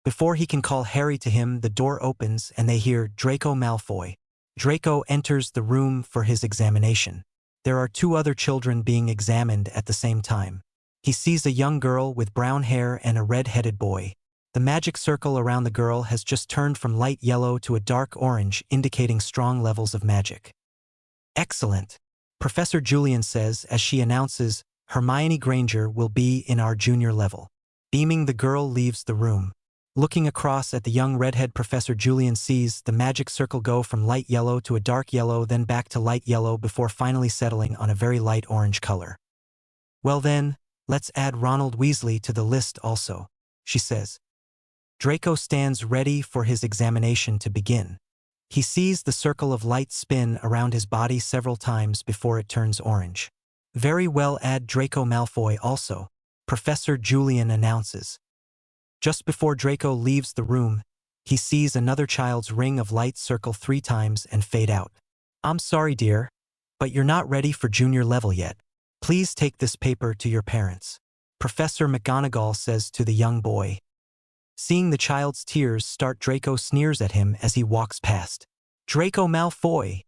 Before he can call Harry to him, the door opens and they hear Draco Malfoy. Draco enters the room for his examination. There are two other children being examined at the same time. He sees a young girl with brown hair and a red-headed boy. The magic circle around the girl has just turned from light yellow to a dark orange, indicating strong levels of magic. Excellent, Professor Julian says as she announces, Hermione Granger will be in our junior level. Beaming, the girl leaves the room. Looking across at the young redhead, Professor Julian sees the magic circle go from light yellow to a dark yellow, then back to light yellow before finally settling on a very light orange color. Well then, let's add Ronald Weasley to the list also, she says. Draco stands ready for his examination to begin. He sees the circle of light spin around his body several times before it turns orange. Very well, add Draco Malfoy also, Professor Julian announces. Just before Draco leaves the room, he sees another child's ring of light circle 3 times and fade out. I'm sorry, dear, but you're not ready for junior level yet. Please take this paper to your parents, Professor McGonagall says to the young boy. Seeing the child's tears start, Draco sneers at him as he walks past. Draco Malfoy!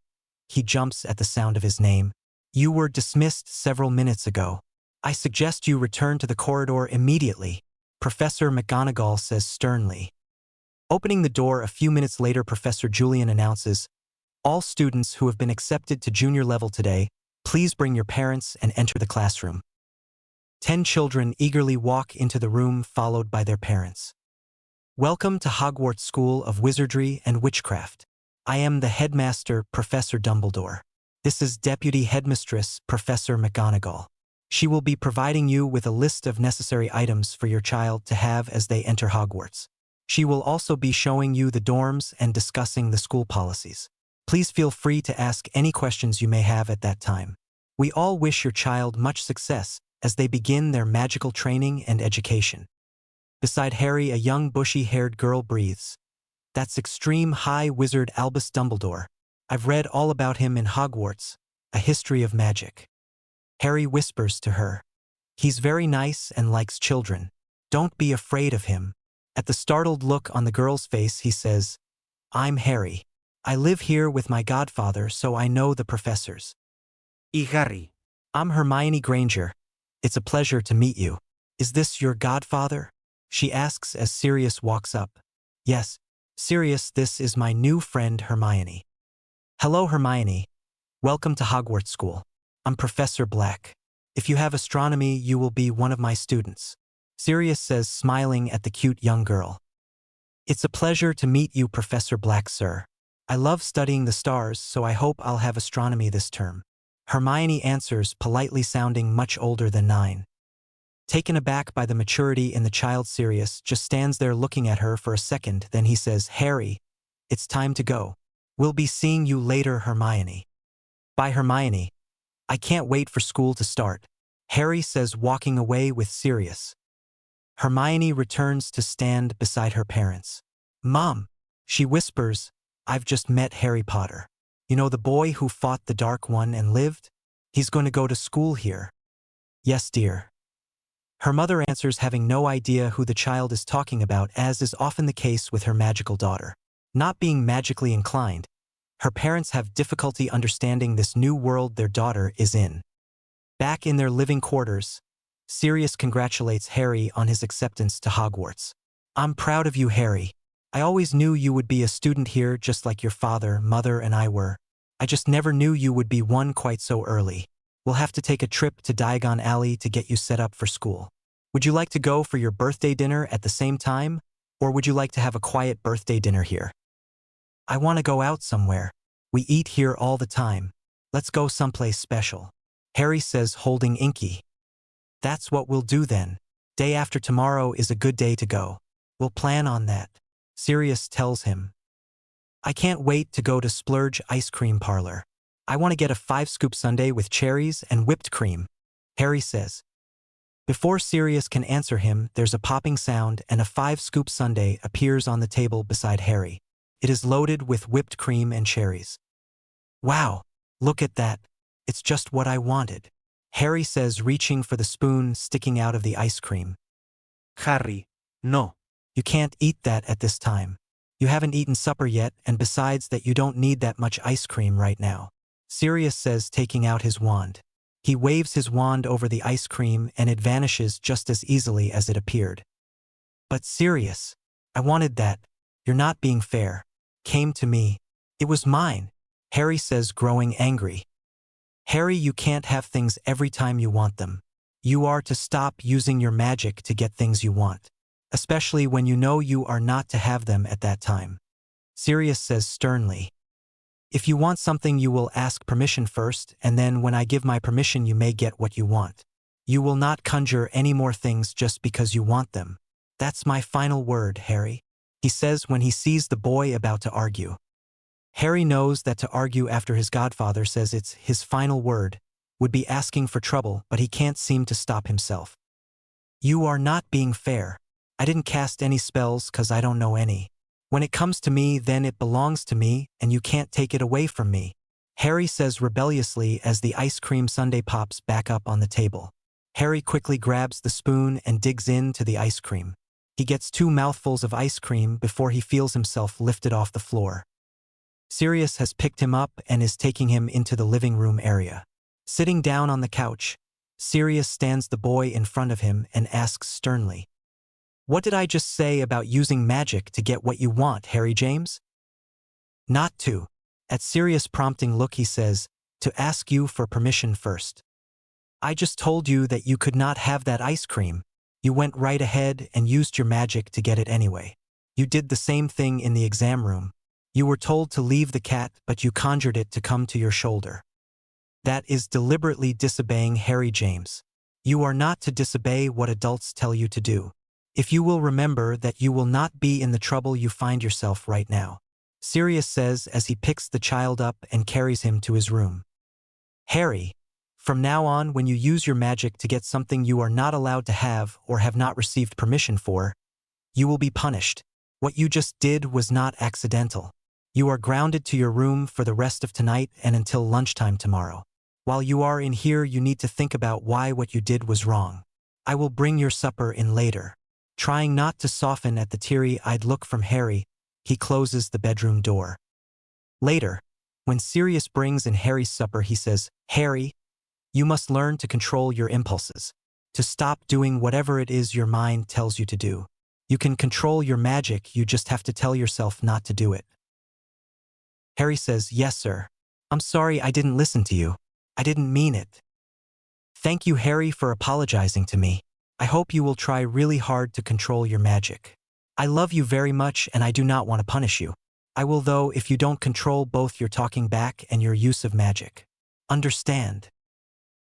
He jumps at the sound of his name. You were dismissed several minutes ago. I suggest you return to the corridor immediately, Professor McGonagall says sternly. Opening the door a few minutes later, Professor Julian announces, all students who have been accepted to junior level today, please bring your parents and enter the classroom. 10 children eagerly walk into the room, followed by their parents. Welcome to Hogwarts School of Wizardry and Witchcraft. I am the headmaster, Professor Dumbledore. This is Deputy Headmistress, Professor McGonagall. She will be providing you with a list of necessary items for your child to have as they enter Hogwarts. She will also be showing you the dorms and discussing the school policies. Please feel free to ask any questions you may have at that time. We all wish your child much success as they begin their magical training and education. Beside Harry, a young bushy-haired girl breathes. That's Extreme High Wizard Albus Dumbledore. I've read all about him in Hogwarts, A History of Magic. Harry whispers to her. He's very nice and likes children. Don't be afraid of him. At the startled look on the girl's face, he says, I'm Harry. I live here with my godfather, so I know the professors. Y Harry. I'm Hermione Granger. It's a pleasure to meet you. Is this your godfather? She asks as Sirius walks up. Yes, Sirius, this is my new friend Hermione. Hello, Hermione. Welcome to Hogwarts School. I'm Professor Black. If you have astronomy, you will be one of my students, Sirius says, smiling at the cute young girl. It's a pleasure to meet you, Professor Black, sir. I love studying the stars, so I hope I'll have astronomy this term. Hermione answers, politely sounding much older than 9. Taken aback by the maturity in the child, Sirius just stands there looking at her for a second, then he says, Harry, it's time to go. We'll be seeing you later, Hermione. Bye, Hermione. I can't wait for school to start, Harry says, walking away with Sirius. Hermione returns to stand beside her parents. Mom, she whispers, I've just met Harry Potter. You know, the boy who fought the Dark One and lived? He's going to go to school here. Yes, dear. Her mother answers, having no idea who the child is talking about, as is often the case with her magical daughter. Not being magically inclined, her parents have difficulty understanding this new world their daughter is in. Back in their living quarters, Sirius congratulates Harry on his acceptance to Hogwarts. I'm proud of you, Harry. I always knew you would be a student here just like your father, mother, and I were. I just never knew you would be one quite so early. We'll have to take a trip to Diagon Alley to get you set up for school. Would you like to go for your birthday dinner at the same time, or would you like to have a quiet birthday dinner here? I want to go out somewhere. We eat here all the time. Let's go someplace special, Harry says, holding Inky. That's what we'll do then. Day after tomorrow is a good day to go. We'll plan on that, Sirius tells him. I can't wait to go to Splurge Ice Cream Parlor. I want to get a 5-scoop sundae with cherries and whipped cream, Harry says. Before Sirius can answer him, there's a popping sound and a 5-scoop sundae appears on the table beside Harry. It is loaded with whipped cream and cherries. Wow, look at that. It's just what I wanted, Harry says, reaching for the spoon sticking out of the ice cream. Harry, no. You can't eat that at this time. You haven't eaten supper yet, and besides that you don't need that much ice cream right now," Sirius says, taking out his wand. He waves his wand over the ice cream and it vanishes just as easily as it appeared. "But Sirius, I wanted that. You're not being fair. Came to me. It was mine," Harry says, growing angry. "Harry, you can't have things every time you want them. You are to stop using your magic to get things you want, especially when you know you are not to have them at that time," Sirius says sternly. "If you want something, you will ask permission first, and then when I give my permission you may get what you want. You will not conjure any more things just because you want them. That's my final word, Harry," he says when he sees the boy about to argue. Harry knows that to argue after his godfather says it's his final word would be asking for trouble, but he can't seem to stop himself. "You are not being fair. I didn't cast any spells 'cause I don't know any. When it comes to me, then it belongs to me, and you can't take it away from me," Harry says rebelliously as the ice cream sundae pops back up on the table. Harry quickly grabs the spoon and digs into the ice cream. He gets 2 mouthfuls of ice cream before he feels himself lifted off the floor. Sirius has picked him up and is taking him into the living room area. Sitting down on the couch, Sirius stands the boy in front of him and asks sternly, "What did I just say about using magic to get what you want, Harry James?" "Not to." At Sirius' prompting look he says, "To ask you for permission first. I just told you that you could not have that ice cream. You went right ahead and used your magic to get it anyway. You did the same thing in the exam room. You were told to leave the cat, but you conjured it to come to your shoulder. That is deliberately disobeying, Harry James. You are not to disobey what adults tell you to do. If you will remember that you will not be in the trouble you find yourself right now," Sirius says as he picks the child up and carries him to his room. "Harry, from now on, when you use your magic to get something you are not allowed to have or have not received permission for, you will be punished. What you just did was not accidental. You are grounded to your room for the rest of tonight and until lunchtime tomorrow. While you are in here, you need to think about why what you did was wrong. I will bring your supper in later." Trying not to soften at the teary-eyed look from Harry, he closes the bedroom door. Later, when Sirius brings in Harry's supper, he says, "Harry, you must learn to control your impulses, to stop doing whatever it is your mind tells you to do. You can control your magic, you just have to tell yourself not to do it." Harry says, "Yes, sir. I'm sorry I didn't listen to you. I didn't mean it." "Thank you, Harry, for apologizing to me. I hope you will try really hard to control your magic. I love you very much and I do not want to punish you. I will though if you don't control both your talking back and your use of magic. Understand?"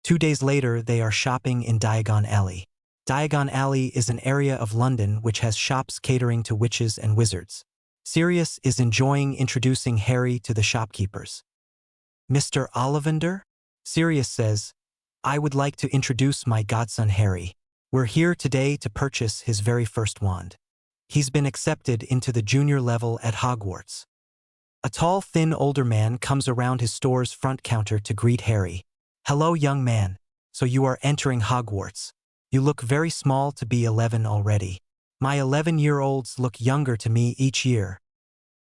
2 days later, they are shopping in Diagon Alley. Diagon Alley is an area of London which has shops catering to witches and wizards. Sirius is enjoying introducing Harry to the shopkeepers. "Mr. Ollivander?" Sirius says, "I would like to introduce my godson Harry. We're here today to purchase his very first wand. He's been accepted into the junior level at Hogwarts." A tall, thin older man comes around his store's front counter to greet Harry. "Hello, young man. So you are entering Hogwarts. You look very small to be 11 already. My 11-year-olds look younger to me each year."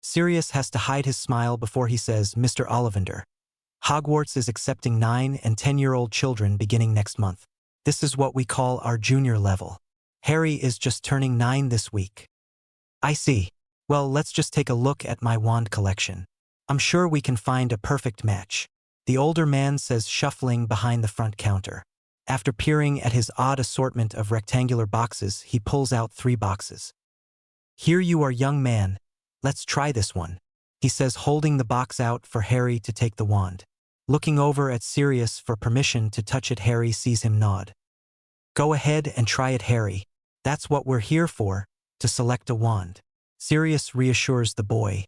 Sirius has to hide his smile before he says, "Mr. Ollivander, Hogwarts is accepting 9 and 10-year-old children beginning next month. This is what we call our junior level. Harry is just turning 9 this week." "I see. Well, let's just take a look at my wand collection. I'm sure we can find a perfect match," the older man says, shuffling behind the front counter. After peering at his odd assortment of rectangular boxes, he pulls out 3 boxes. "Here you are, young man. Let's try this one," he says, holding the box out for Harry to take the wand. Looking over at Sirius for permission to touch it, Harry sees him nod. "Go ahead and try it, Harry. That's what we're here for, to select a wand," Sirius reassures the boy.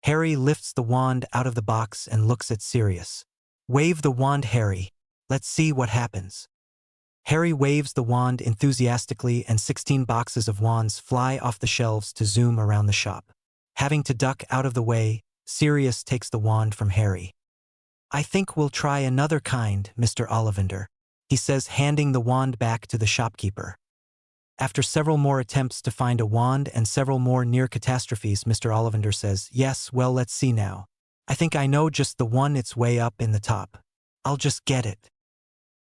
Harry lifts the wand out of the box and looks at Sirius. "Wave the wand, Harry. Let's see what happens." Harry waves the wand enthusiastically and 16 boxes of wands fly off the shelves to zoom around the shop. Having to duck out of the way, Sirius takes the wand from Harry. "I think we'll try another kind, Mr. Ollivander," he says, handing the wand back to the shopkeeper. After several more attempts to find a wand and several more near catastrophes, Mr. Ollivander says, "Yes, well, let's see now. I think I know just the one. It's way up in the top. I'll just get it."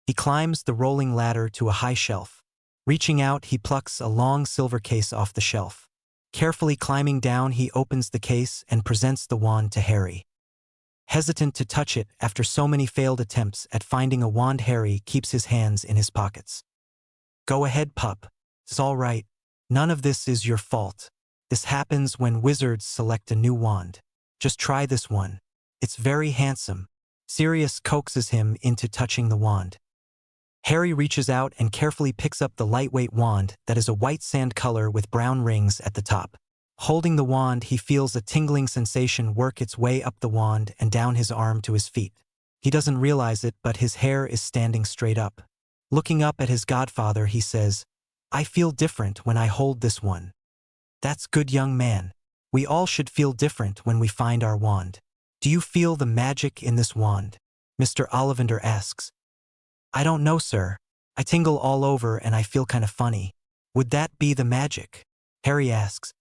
He climbs the rolling ladder to a high shelf. Reaching out, he plucks a long silver case off the shelf. Carefully climbing down, he opens the case and presents the wand to Harry. Hesitant to touch it after so many failed attempts at finding a wand, Harry keeps his hands in his pockets. "Go ahead, pup. It's all right. None of this is your fault. This happens when wizards select a new wand. Just try this one. It's very handsome." Sirius coaxes him into touching the wand. Harry reaches out and carefully picks up the lightweight wand that is a white sand color with brown rings at the top. Holding the wand, he feels a tingling sensation work its way up the wand and down his arm to his feet. He doesn't realize it, but his hair is standing straight up. Looking up at his godfather, he says, "I feel different when I hold this one." "That's good, young man. We all should feel different when we find our wand. Do you feel the magic in this wand?" Mr. Ollivander asks. "I don't know, sir. I tingle all over and I feel kind of funny." "Would that be the magic?" Harry asks.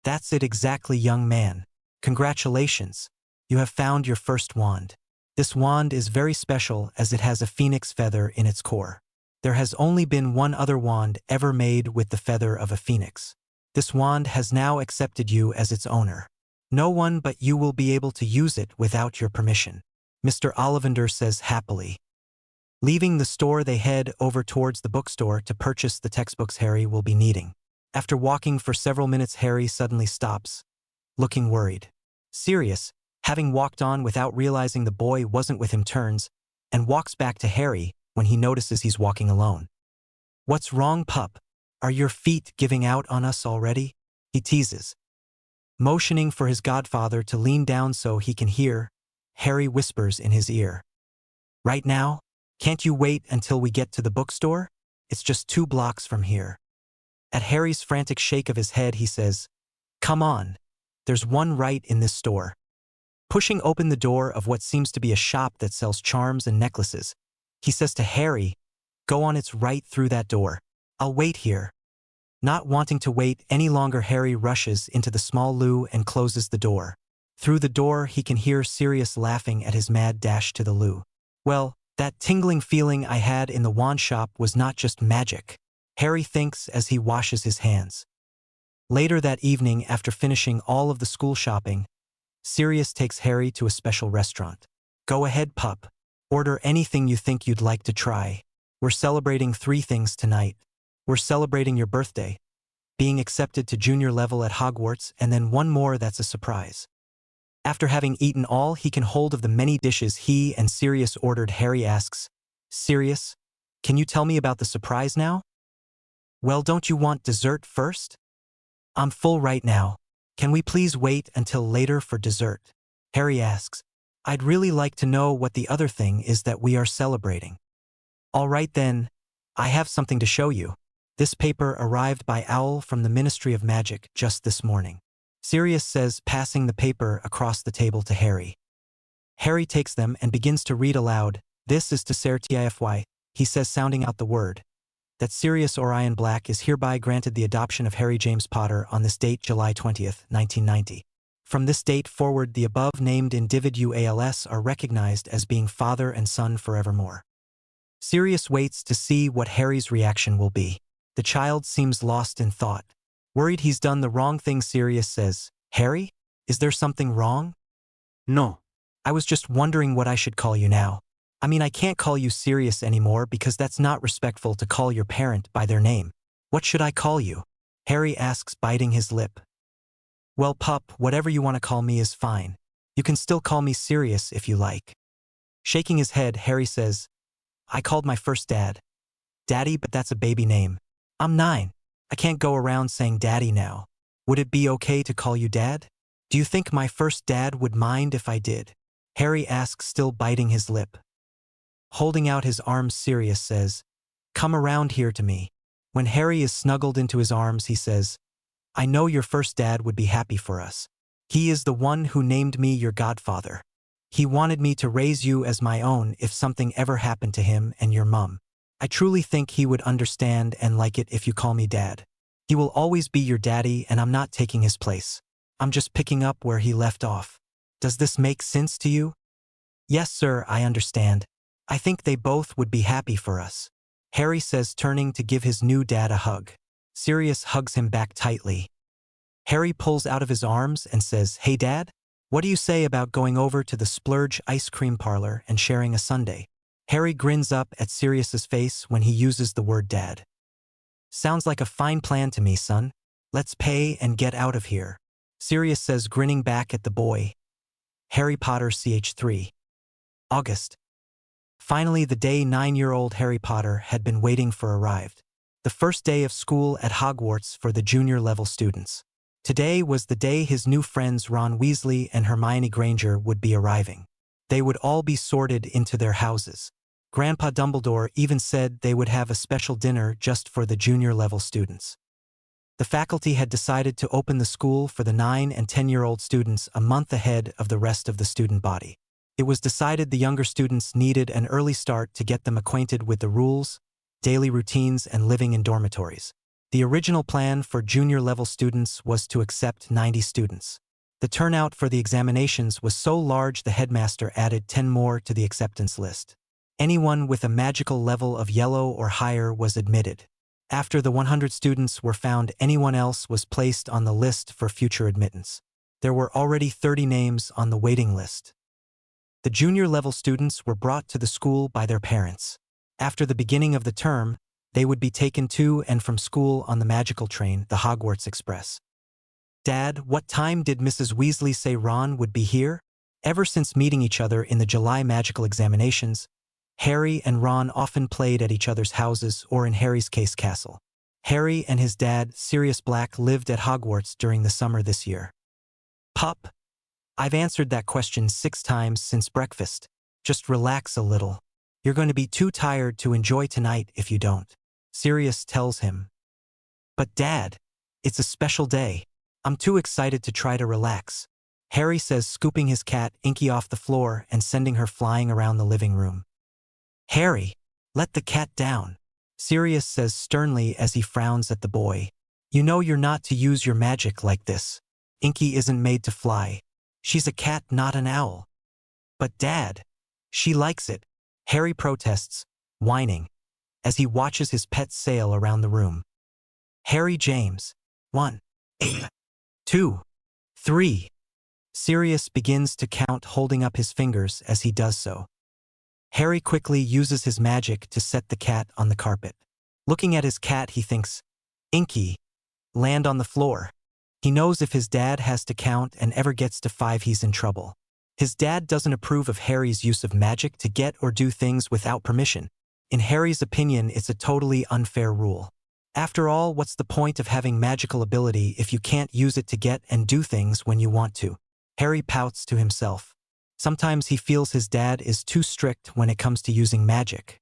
"That's it exactly, young man. Congratulations. You have found your first wand. This wand is very special as it has a phoenix feather in its core. There has only been one other wand ever made with the feather of a phoenix. This wand has now accepted you as its owner. No one but you will be able to use it without your permission," Mr. Ollivander says happily. Leaving the store, they head over towards the bookstore to purchase the textbooks Harry will be needing. After walking for several minutes, Harry suddenly stops, looking worried. Sirius, having walked on without realizing the boy wasn't with him, turns and walks back to Harry when he notices he's walking alone. "What's wrong, pup? Are your feet giving out on us already?" he teases. Motioning for his godfather to lean down so he can hear, Harry whispers in his ear, "Right now? Can't you wait until we get to the bookstore? It's just 2 blocks from here." At Harry's frantic shake of his head, he says, "Come on. There's one right in this store." Pushing open the door of what seems to be a shop that sells charms and necklaces, he says to Harry, "Go on, it's right through that door. I'll wait here." Not wanting to wait any longer, Harry rushes into the small loo and closes the door. Through the door, he can hear Sirius laughing at his mad dash to the loo. "Well, that tingling feeling I had in the wand shop was not just magic," Harry thinks as he washes his hands. Later that evening, after finishing all of the school shopping, Sirius takes Harry to a special restaurant. "Go ahead, pup. Order anything you think you'd like to try. We're celebrating 3 things tonight. We're celebrating your birthday, being accepted to junior level at Hogwarts, and then one more that's a surprise." After having eaten all he can hold of the many dishes he and Sirius ordered, Harry asks, "Sirius, can you tell me about the surprise now?" "Well, don't you want dessert first?" "I'm full right now. Can we please wait until later for dessert?" Harry asks. "I'd really like to know what the other thing is that we are celebrating." "All right then, I have something to show you. This paper arrived by owl from the Ministry of Magic just this morning," Sirius says, passing the paper across the table to Harry. Harry takes them and begins to read aloud. "This is to certify," he says, sounding out the word, "that Sirius Orion Black is hereby granted the adoption of Harry James Potter on this date, July 20th, 1990. From this date forward, the above-named individuals are recognized as being father and son forevermore." Sirius waits to see what Harry's reaction will be. The child seems lost in thought. Worried he's done the wrong thing, Sirius says, "Harry, is there something wrong?" "No. I was just wondering what I should call you now. I mean, I can't call you Sirius anymore because that's not respectful to call your parent by their name. What should I call you?" Harry asks, biting his lip. "Well, pup, whatever you want to call me is fine. You can still call me Sirius if you like." Shaking his head, Harry says, "I called my first dad Daddy, but that's a baby name. I'm 9. I can't go around saying Daddy now. Would it be okay to call you Dad? Do you think my first dad would mind if I did?" Harry asks, still biting his lip. Holding out his arms, Sirius says, "Come around here to me." When Harry is snuggled into his arms, he says, "I know your first dad would be happy for us. He is the one who named me your godfather. He wanted me to raise you as my own if something ever happened to him and your mum." I truly think he would understand and like it if you call me Dad. He will always be your daddy and I'm not taking his place. I'm just picking up where he left off. Does this make sense to you? Yes, sir, I understand. I think they both would be happy for us. Harry says, turning to give his new dad a hug. Sirius hugs him back tightly. Harry pulls out of his arms and says, "Hey Dad, what do you say about going over to the Splurge ice cream parlor and sharing a sundae?" Harry grins up at Sirius's face when he uses the word dad. "Sounds like a fine plan to me, son. Let's pay and get out of here," Sirius says, grinning back at the boy. Harry Potter ch3. August. Finally, the day 9-year-old Harry Potter had been waiting for arrived. The first day of school at Hogwarts for the junior level students. Today was the day his new friends Ron Weasley and Hermione Granger would be arriving. They would all be sorted into their houses. Grandpa Dumbledore even said they would have a special dinner just for the junior level students. The faculty had decided to open the school for the 9 and 10-year-old students a month ahead of the rest of the student body. It was decided the younger students needed an early start to get them acquainted with the rules, daily routines, and living in dormitories. The original plan for junior-level students was to accept 90 students. The turnout for the examinations was so large the headmaster added 10 more to the acceptance list. Anyone with a magical level of yellow or higher was admitted. After the 100 students were found, anyone else was placed on the list for future admittance. There were already 30 names on the waiting list. The junior-level students were brought to the school by their parents. After the beginning of the term, they would be taken to and from school on the magical train, the Hogwarts Express. "Dad, what time did Mrs. Weasley say Ron would be here?" Ever since meeting each other in the July magical examinations, Harry and Ron often played at each other's houses or in Harry's case castle. Harry and his dad, Sirius Black, lived at Hogwarts during the summer this year. "Pup, I've answered that question 6 times since breakfast. Just relax a little. You're going to be too tired to enjoy tonight if you don't," Sirius tells him. "But Dad, it's a special day. I'm too excited to try to relax," Harry says, scooping his cat Inky off the floor and sending her flying around the living room. "Harry, let the cat down," Sirius says sternly as he frowns at the boy. "You know you're not to use your magic like this. Inky isn't made to fly. She's a cat, not an owl." "But Dad, she likes it," Harry protests, whining, as he watches his pet sail around the room. "Harry James. 1, 2, 3. Sirius begins to count, holding up his fingers as he does so. Harry quickly uses his magic to set the cat on the carpet. Looking at his cat, he thinks, "Inky, land on the floor." He knows if his dad has to count and ever gets to 5, he's in trouble. His dad doesn't approve of Harry's use of magic to get or do things without permission. In Harry's opinion, it's a totally unfair rule. After all, what's the point of having magical ability if you can't use it to get and do things when you want to? Harry pouts to himself. Sometimes he feels his dad is too strict when it comes to using magic.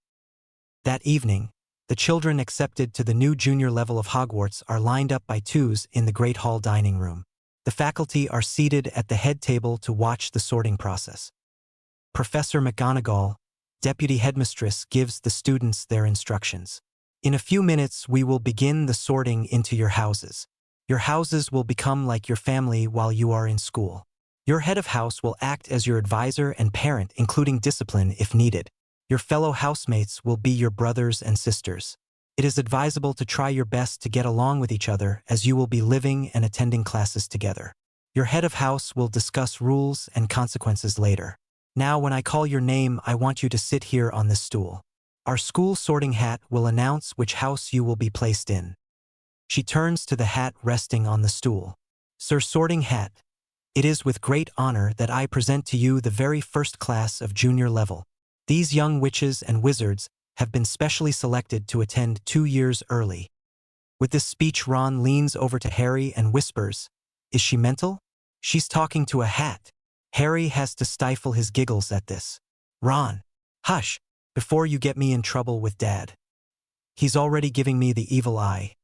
That evening, the children accepted to the new junior level of Hogwarts are lined up by twos in the Great Hall dining room. The faculty are seated at the head table to watch the sorting process. Professor McGonagall, deputy headmistress, gives the students their instructions. "In a few minutes, we will begin the sorting into your houses. Your houses will become like your family while you are in school. Your head of house will act as your advisor and parent, including discipline if needed. Your fellow housemates will be your brothers and sisters. It is advisable to try your best to get along with each other as you will be living and attending classes together. Your head of house will discuss rules and consequences later. Now, when I call your name, I want you to sit here on this stool. Our school sorting hat will announce which house you will be placed in." She turns to the hat resting on the stool. "Sir Sorting Hat, it is with great honor that I present to you the very first class of junior level. These young witches and wizards have been specially selected to attend 2 years early." With this speech, Ron leans over to Harry and whispers, "Is she mental? She's talking to a hat." Harry has to stifle his giggles at this. "Ron, hush, before you get me in trouble with Dad. He's already giving me the evil eye."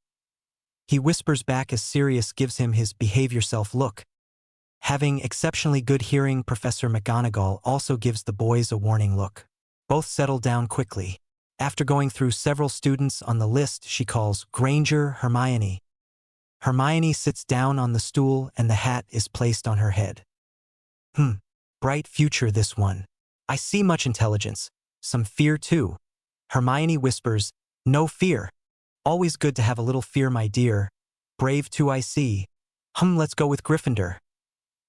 He whispers back as Sirius gives him his behave yourself look. Having exceptionally good hearing, Professor McGonagall also gives the boys a warning look. Both settle down quickly. After going through several students on the list, she calls Granger Hermione. Hermione sits down on the stool and the hat is placed on her head. Bright future this one. I see much intelligence, some fear too. Hermione whispers, no fear. Always good to have a little fear, my dear. Brave too, I see. Let's go with Gryffindor.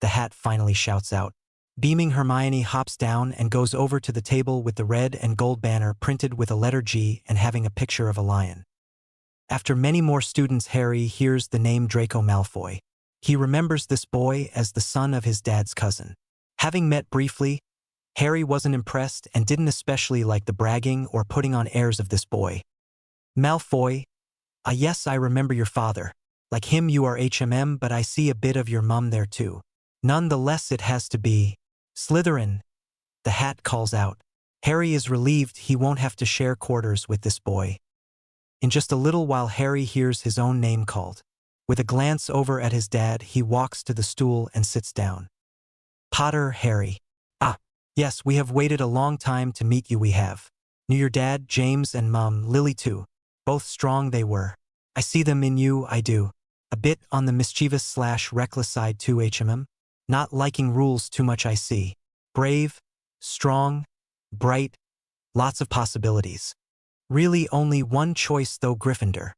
The hat finally shouts out. Beaming, Hermione hops down and goes over to the table with the red and gold banner printed with a letter G and having a picture of a lion. After many more students, Harry hears the name Draco Malfoy. He remembers this boy as the son of his dad's cousin. Having met briefly, Harry wasn't impressed and didn't especially like the bragging or putting on airs of this boy. Malfoy, yes, I remember your father. Like him you are HMM, but I see a bit of your mum there too. Nonetheless it has to be Slytherin. The hat calls out. Harry is relieved he won't have to share quarters with this boy. In just a little while Harry hears his own name called. With a glance over at his dad, he walks to the stool and sits down. Potter, Harry. Yes, we have waited a long time to meet you, we have. Knew your dad, James, and mum, Lily too. Both strong they were. I see them in you, I do. A bit on the mischievous/reckless side too, HMM. Not liking rules too much, I see. Brave, strong, bright, lots of possibilities. Really only one choice though, Gryffindor.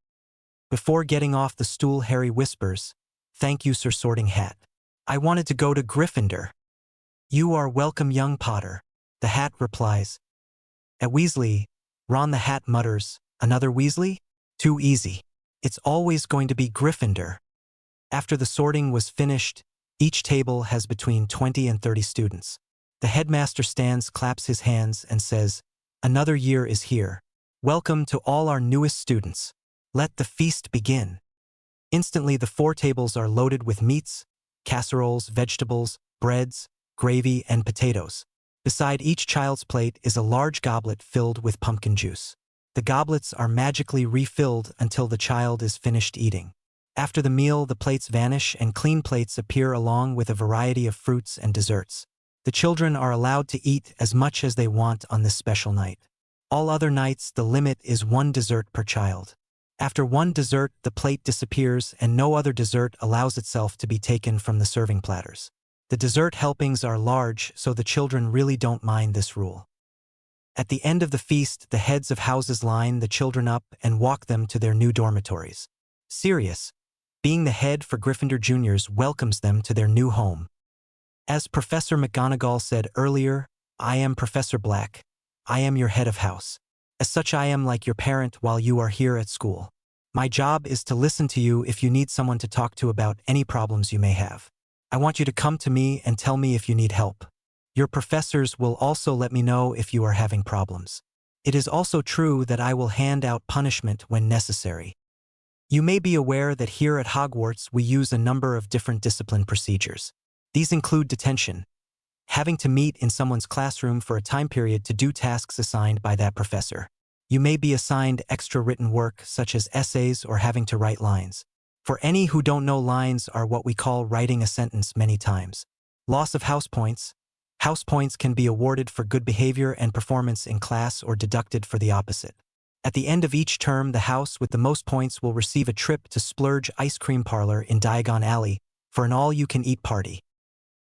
Before getting off the stool, Harry whispers, thank you, Sir Sorting Hat. I wanted to go to Gryffindor. You are welcome, young Potter. The hat replies. At Weasley, Ron the Hat mutters, another Weasley? Too easy. It's always going to be Gryffindor. After the sorting was finished, each table has between 20 and 30 students. The headmaster stands, claps his hands, and says, another year is here. Welcome to all our newest students. Let the feast begin. Instantly the 4 tables are loaded with meats, casseroles, vegetables, breads, gravy, and potatoes. Beside each child's plate is a large goblet filled with pumpkin juice. The goblets are magically refilled until the child is finished eating. After the meal, the plates vanish and clean plates appear along with a variety of fruits and desserts. The children are allowed to eat as much as they want on this special night. All other nights, the limit is 1 dessert per child. After 1 dessert, the plate disappears and no other dessert allows itself to be taken from the serving platters. The dessert helpings are large, so the children really don't mind this rule. At the end of the feast, the heads of houses line the children up and walk them to their new dormitories. Sirius, being the head for Gryffindor Juniors, welcomes them to their new home. As Professor McGonagall said earlier, I am Professor Black. I am your head of house. As such, I am like your parent while you are here at school. My job is to listen to you if you need someone to talk to about any problems you may have. I want you to come to me and tell me if you need help. Your professors will also let me know if you are having problems. It is also true that I will hand out punishment when necessary. You may be aware that here at Hogwarts we use a number of different discipline procedures. These include detention, having to meet in someone's classroom for a time period to do tasks assigned by that professor. You may be assigned extra written work such as essays or having to write lines. For any who don't know, lines are what we call writing a sentence many times. Loss of house points. House points can be awarded for good behavior and performance in class or deducted for the opposite. At the end of each term, the house with the most points will receive a trip to Splurge Ice Cream Parlor in Diagon Alley for an all-you-can-eat party.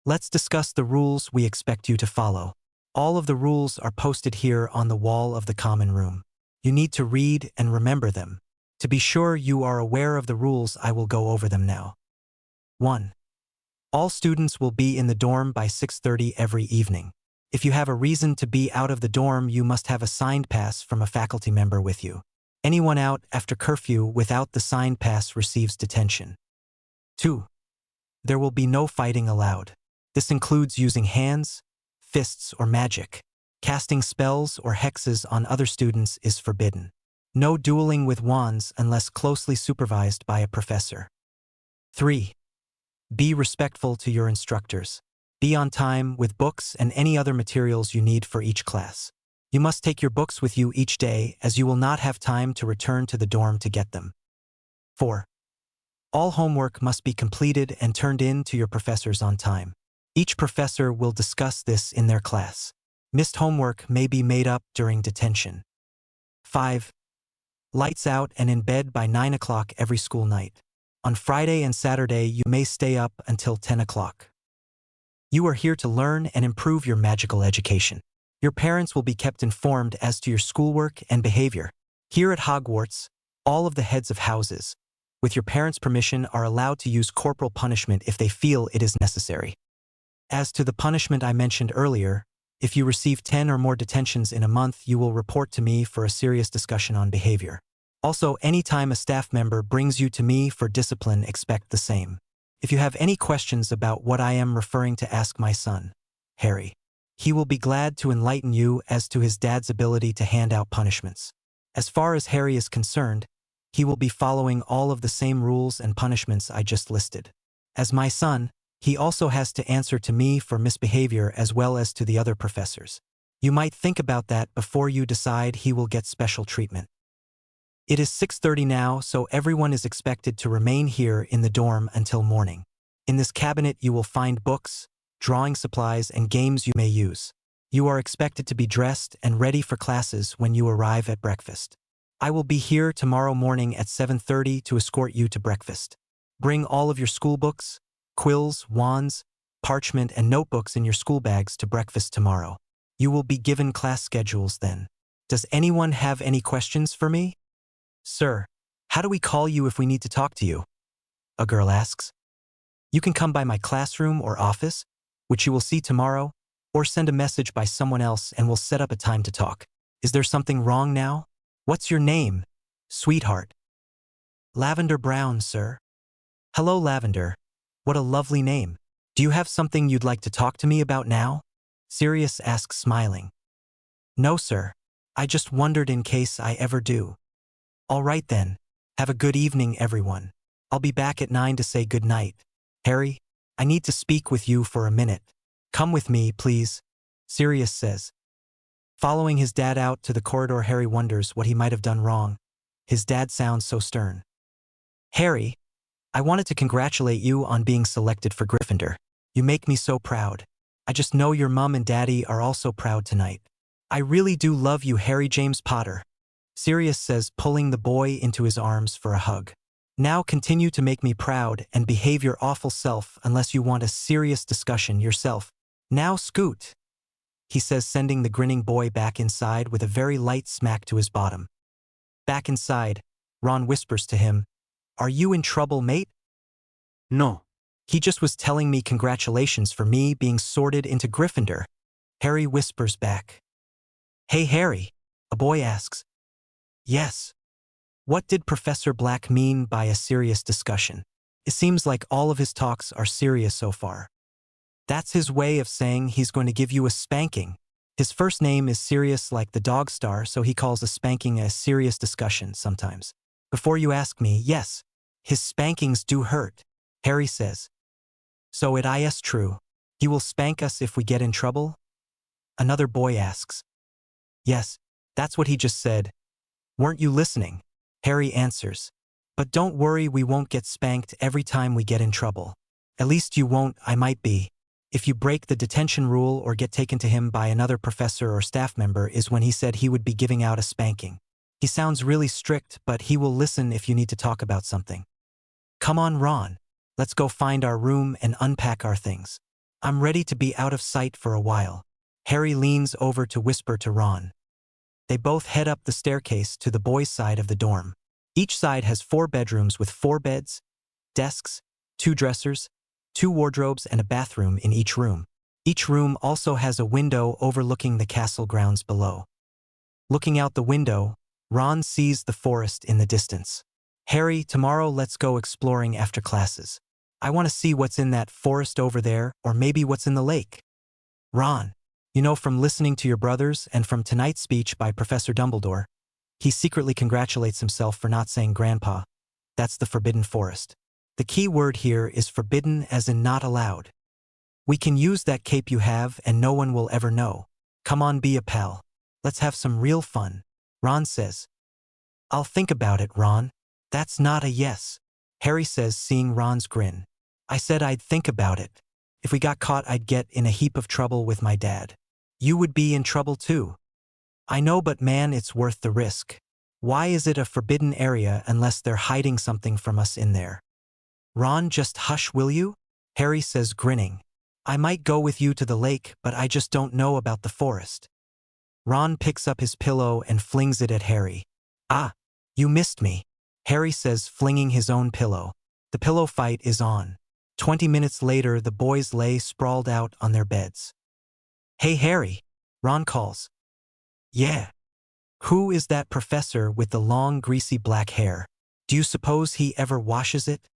Let's discuss the rules we expect you to follow. All of the rules are posted here on the wall of the common room. You need to read and remember them. To be sure you are aware of the rules, I will go over them now. 1. All students will be in the dorm by 6:30 every evening. If you have a reason to be out of the dorm, you must have a signed pass from a faculty member with you. Anyone out after curfew without the signed pass receives detention. 2. There will be no fighting allowed. This includes using hands, fists, or magic. Casting spells or hexes on other students is forbidden. No dueling with wands unless closely supervised by a professor. 3. Be respectful to your instructors. Be on time with books and any other materials you need for each class. You must take your books with you each day, as you will not have time to return to the dorm to get them. 4. All homework must be completed and turned in to your professors on time. Each professor will discuss this in their class. Missed homework may be made up during detention. 5. Lights out and in bed by 9 o'clock every school night. On Friday and Saturday you may stay up until 10 o'clock. You are here to learn and improve your magical education. Your parents will be kept informed as to your schoolwork and behavior. Here at Hogwarts, all of the heads of houses, with your parents' permission, are allowed to use corporal punishment if they feel it is necessary. As to the punishment I mentioned earlier, if you receive 10 or more detentions in a month, you will report to me for a serious discussion on behavior. Also, anytime a staff member brings you to me for discipline, expect the same. If you have any questions about what I am referring to, ask my son, Harry. He will be glad to enlighten you as to his dad's ability to hand out punishments. As far as Harry is concerned, he will be following all of the same rules and punishments I just listed. As my son, he also has to answer to me for misbehavior as well as to the other professors. You might think about that before you decide he will get special treatment. It is 6:30 now, so everyone is expected to remain here in the dorm until morning. In this cabinet you will find books, drawing supplies, and games you may use. You are expected to be dressed and ready for classes when you arrive at breakfast. I will be here tomorrow morning at 7:30 to escort you to breakfast. Bring all of your school books, quills, wands, parchment, and notebooks in your school bags to breakfast tomorrow. You will be given class schedules then. Does anyone have any questions for me? Sir, how do we call you if we need to talk to you? A girl asks. You can come by my classroom or office, which you will see tomorrow, or send a message by someone else and we'll set up a time to talk. Is there something wrong now? What's your name, sweetheart? Lavender Brown, sir. Hello, Lavender. What a lovely name. Do you have something you'd like to talk to me about now? Sirius asks, smiling. No, sir. I just wondered in case I ever do. All right then. Have a good evening, everyone. I'll be back at 9 to say good night. Harry, I need to speak with you for a minute. Come with me, please, Sirius says. Following his dad out to the corridor, Harry wonders what he might have done wrong. His dad sounds so stern. Harry, I wanted to congratulate you on being selected for Gryffindor. You make me so proud. I just know your mum and daddy are also proud tonight. I really do love you, Harry James Potter, Sirius says, pulling the boy into his arms for a hug. Now continue to make me proud and behave your awful self unless you want a serious discussion yourself. Now scoot, he says, sending the grinning boy back inside with a very light smack to his bottom. Back inside, Ron whispers to him, Are you in trouble, mate? No. He just was telling me congratulations for me being sorted into Gryffindor, Harry whispers back. Hey, Harry, a boy asks. Yes. What did Professor Black mean by a serious discussion? It seems like all of his talks are serious so far. That's his way of saying he's going to give you a spanking. His first name is Sirius, like the dog star, so he calls a spanking a serious discussion sometimes. Before you ask me, yes, his spankings do hurt, Harry says. So it is true. He will spank us if we get in trouble? Another boy asks. Yes, that's what he just said. Weren't you listening? Harry answers. But don't worry, we won't get spanked every time we get in trouble. At least you won't, I might be. If you break the detention rule or get taken to him by another professor or staff member is when he said he would be giving out a spanking. He sounds really strict, but he will listen if you need to talk about something. Come on, Ron. Let's go find our room and unpack our things. I'm ready to be out of sight for a while. Harry leans over to whisper to Ron. They both head up the staircase to the boys' side of the dorm. Each side has 4 bedrooms with 4 beds, desks, 2 dressers, 2 wardrobes, and a bathroom in each room. Each room also has a window overlooking the castle grounds below. Looking out the window, Ron sees the forest in the distance. Harry, tomorrow let's go exploring after classes. I want to see what's in that forest over there, or maybe what's in the lake. Ron, you know, from listening to your brothers and from tonight's speech by Professor Dumbledore, he secretly congratulates himself for not saying Grandpa. That's the Forbidden Forest. The key word here is forbidden, as in not allowed. We can use that cape you have and no one will ever know. Come on, be a pal. Let's have some real fun, Ron says. I'll think about it, Ron. That's not a yes, Harry says, seeing Ron's grin. I said I'd think about it. If we got caught, I'd get in a heap of trouble with my dad. You would be in trouble too. I know, but man, it's worth the risk. Why is it a forbidden area unless they're hiding something from us in there? Ron, just hush, will you? Harry says, grinning. I might go with you to the lake, but I just don't know about the forest. Ron picks up his pillow and flings it at Harry. Ah, you missed me, Harry says, flinging his own pillow. The pillow fight is on. 20 minutes later, the boys lay sprawled out on their beds. Hey, Harry, Ron calls. Yeah. Who is that professor with the long, greasy black hair? Do you suppose he ever washes it?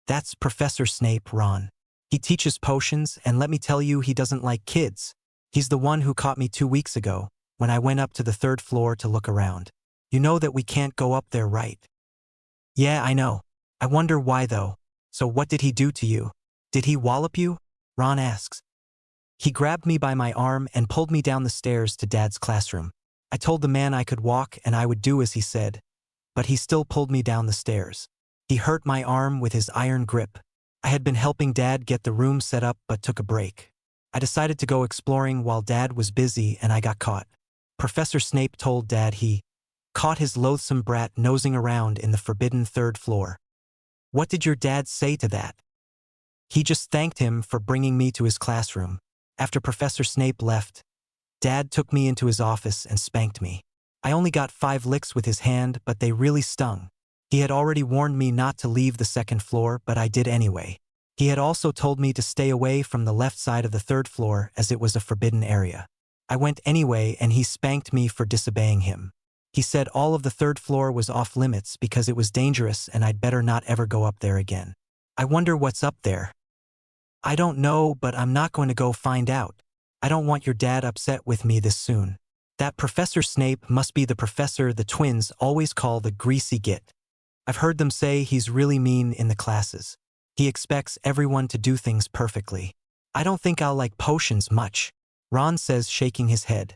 That's Professor Snape, Ron. He teaches potions, and let me tell you, he doesn't like kids. He's the one who caught me 2 weeks ago, when I went up to the 3rd floor to look around. You know that we can't go up there, right? Yeah, I know. I wonder why, though. So what did he do to you? Did he wallop you? Ron asks. He grabbed me by my arm and pulled me down the stairs to Dad's classroom. I told the man I could walk and I would do as he said, but he still pulled me down the stairs. He hurt my arm with his iron grip. I had been helping Dad get the room set up but took a break. I decided to go exploring while Dad was busy and I got caught. Professor Snape told Dad he caught his loathsome brat nosing around in the forbidden 3rd floor. What did your dad say to that? He just thanked him for bringing me to his classroom. After Professor Snape left, Dad took me into his office and spanked me. I only got 5 licks with his hand, but they really stung. He had already warned me not to leave the 2nd floor, but I did anyway. He had also told me to stay away from the left side of the 3rd floor as it was a forbidden area. I went anyway and he spanked me for disobeying him. He said all of the 3rd floor was off limits because it was dangerous and I'd better not ever go up there again. I wonder what's up there. I don't know, but I'm not going to go find out. I don't want your dad upset with me this soon. That Professor Snape must be the professor the twins always call the greasy git. I've heard them say he's really mean in the classes. He expects everyone to do things perfectly. I don't think I'll like potions much, Ron says, shaking his head.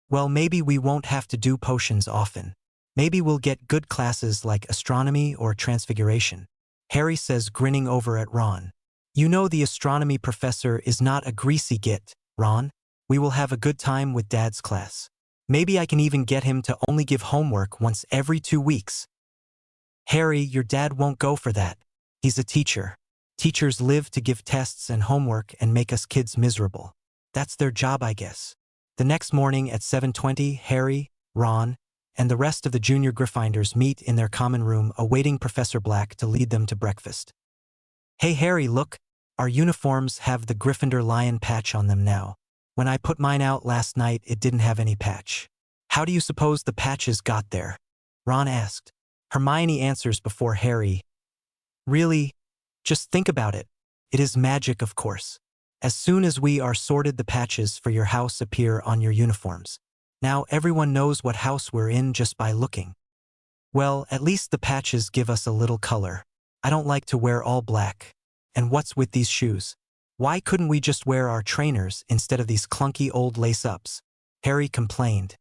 Well, maybe we won't have to do potions often. Maybe we'll get good classes like astronomy or transfiguration, Harry says, grinning over at Ron. You know the astronomy professor is not a greasy git, Ron. We will have a good time with Dad's class. Maybe I can even get him to only give homework once every 2 weeks. Harry, your dad won't go for that. He's a teacher. Teachers live to give tests and homework and make us kids miserable. That's their job, I guess. The next morning at 7:20, Harry, Ron, and the rest of the junior Gryffindors meet in their common room awaiting Professor Black to lead them to breakfast. Hey Harry, look, our uniforms have the Gryffindor lion patch on them now. When I put mine out last night, it didn't have any patch. How do you suppose the patches got there? Ron asked. Hermione answers before Harry. Really? Just think about it. It is magic, of course. As soon as we are sorted, the patches for your house appear on your uniforms. Now everyone knows what house we're in just by looking. Well, at least the patches give us a little color. I don't like to wear all black. And what's with these shoes? Why couldn't we just wear our trainers instead of these clunky old lace-ups? Harry complained.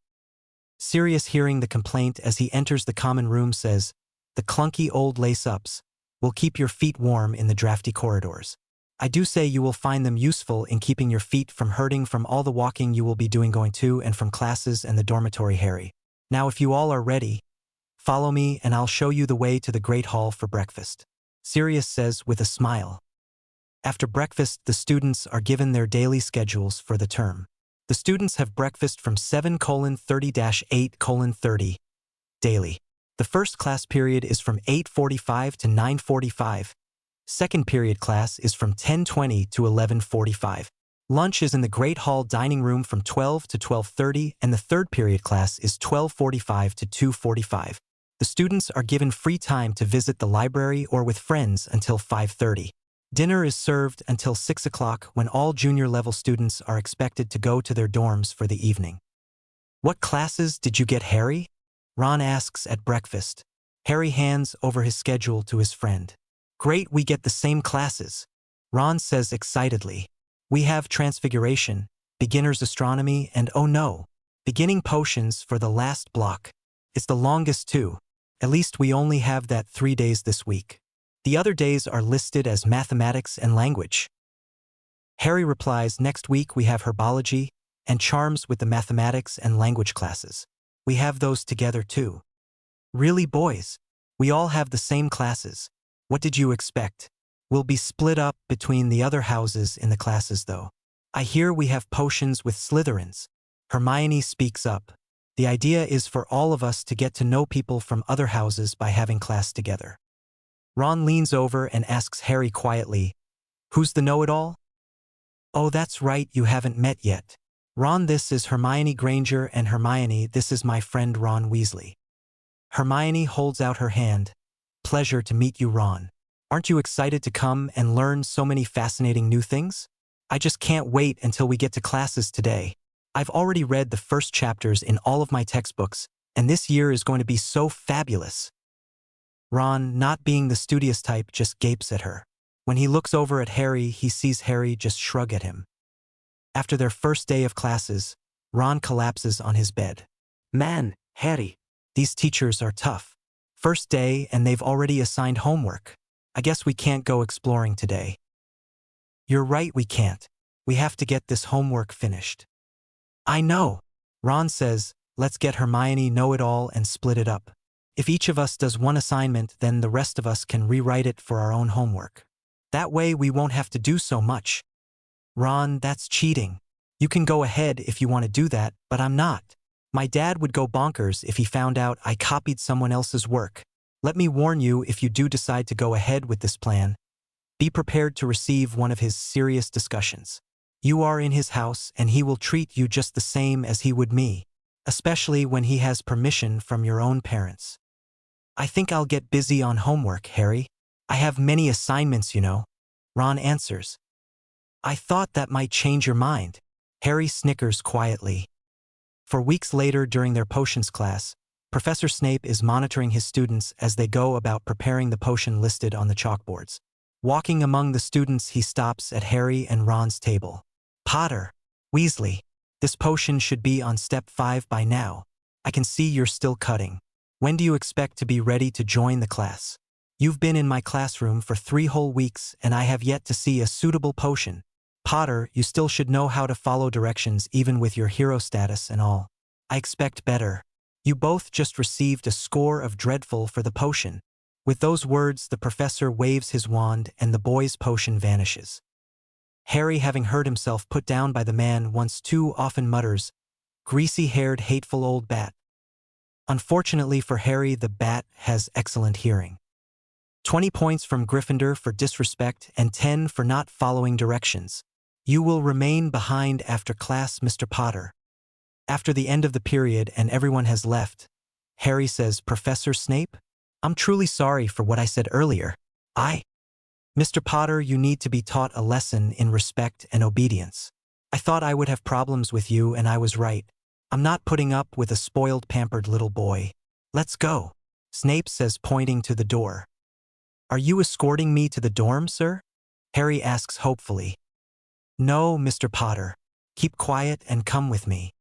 Sirius, hearing the complaint as he enters the common room, says, the clunky old lace-ups will keep your feet warm in the drafty corridors. I do say you will find them useful in keeping your feet from hurting from all the walking you will be doing going to and from classes and the dormitory, Harry. Now if you all are ready, follow me and I'll show you the way to the Great Hall for breakfast, Sirius says with a smile. After breakfast, the students are given their daily schedules for the term. The students have breakfast from 7:30-8:30 daily. The first class period is from 8:45 to 9:45. Second period class is from 10:20 to 11:45. Lunch is in the Great Hall dining room from 12 to 12:30, and the third period class is 12:45 to 2:45. The students are given free time to visit the library or with friends until 5:30. Dinner is served until 6 o'clock, when all junior-level students are expected to go to their dorms for the evening. What classes did you get, Harry? Ron asks at breakfast. Harry hands over his schedule to his friend. Great, we get the same classes, Ron says excitedly. We have transfiguration, beginner's astronomy, and oh no, beginning potions for the last block. It's the longest too. At least we only have that 3 days this week. The other days are listed as mathematics and language. Harry replies, next week we have herbology, and charms with the mathematics and language classes. We have those together too. Really, boys? We all have the same classes. What did you expect? We'll be split up between the other houses in the classes though. I hear we have potions with Slytherins. Hermione speaks up. The idea is for all of us to get to know people from other houses by having class together. Ron leans over and asks Harry quietly, "Who's the know-it-all?" "Oh, that's right, you haven't met yet. Ron, this is Hermione Granger, and Hermione, this is my friend Ron Weasley." Hermione holds out her hand. "Pleasure to meet you, Ron. Aren't you excited to come and learn so many fascinating new things? I just can't wait until we get to classes today. I've already read the first chapters in all of my textbooks, and this year is going to be so fabulous." Ron, not being the studious type, just gapes at her. When he looks over at Harry, he sees Harry just shrug at him. After their first day of classes, Ron collapses on his bed. "Man, Harry, these teachers are tough. First day and they've already assigned homework. I guess we can't go exploring today." "You're right, we can't. We have to get this homework finished." "I know." Ron says, "Let's get Hermione know-it-all and split it up. If each of us does one assignment, then the rest of us can rewrite it for our own homework. That way we won't have to do so much." "Ron, that's cheating. You can go ahead if you want to do that, but I'm not. My dad would go bonkers if he found out I copied someone else's work. Let me warn you, if you do decide to go ahead with this plan, be prepared to receive one of his serious discussions. You are in his house and he will treat you just the same as he would me, especially when he has permission from your own parents." "I think I'll get busy on homework, Harry. I have many assignments, you know," Ron answers. "I thought that might change your mind." Harry snickers quietly. For weeks later, during their potions class, Professor Snape is monitoring his students as they go about preparing the potion listed on the chalkboards. Walking among the students, he stops at Harry and Ron's table. "Potter, Weasley, this potion should be on step 5 by now. I can see you're still cutting. When do you expect to be ready to join the class? You've been in my classroom for 3 whole weeks and I have yet to see a suitable potion. Potter, you still should know how to follow directions even with your hero status and all. I expect better. You both just received a score of dreadful for the potion." With those words, the professor waves his wand and the boy's potion vanishes. Harry, having heard himself put down by the man once too often, mutters, "Greasy-haired, hateful old bat." Unfortunately for Harry, the bat has excellent hearing. 20 points from Gryffindor for disrespect and 10 for not following directions. "You will remain behind after class, Mr. Potter." After the end of the period and everyone has left, Harry says, "Professor Snape, I'm truly sorry for what I said earlier. Mr. Potter, you need to be taught a lesson in respect and obedience. I thought I would have problems with you and I was right. I'm not putting up with a spoiled, pampered little boy. Let's go," Snape says, pointing to the door. "Are you escorting me to the dorm, sir?" Harry asks hopefully. "No, Mr. Potter. Keep quiet and come with me."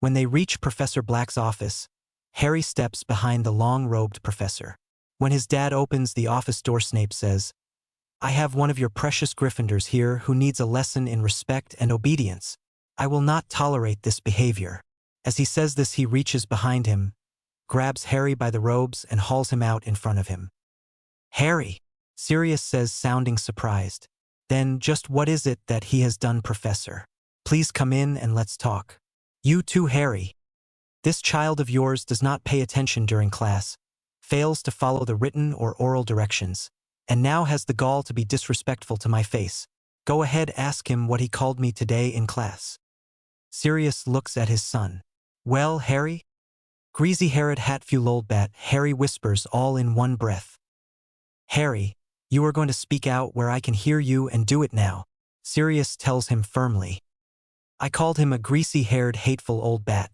When they reach Professor Black's office, Harry steps behind the long-robed professor. When his dad opens the office door, Snape says, "I have one of your precious Gryffindors here who needs a lesson in respect and obedience. I will not tolerate this behavior." As he says this, he reaches behind him, grabs Harry by the robes and hauls him out in front of him. "Harry," Sirius says, sounding surprised. "Then just what is it that he has done, Professor? Please come in and let's talk." "You too, Harry. This child of yours does not pay attention during class, fails to follow the written or oral directions, and now has the gall to be disrespectful to my face. Go ahead, ask him what he called me today in class." Sirius looks at his son. "Well, Harry?" "Greasy-haired, hatful old bat," Harry whispers all in one breath. "Harry, you are going to speak out where I can hear you, and do it now," Sirius tells him firmly. "I called him a greasy-haired, hateful old bat.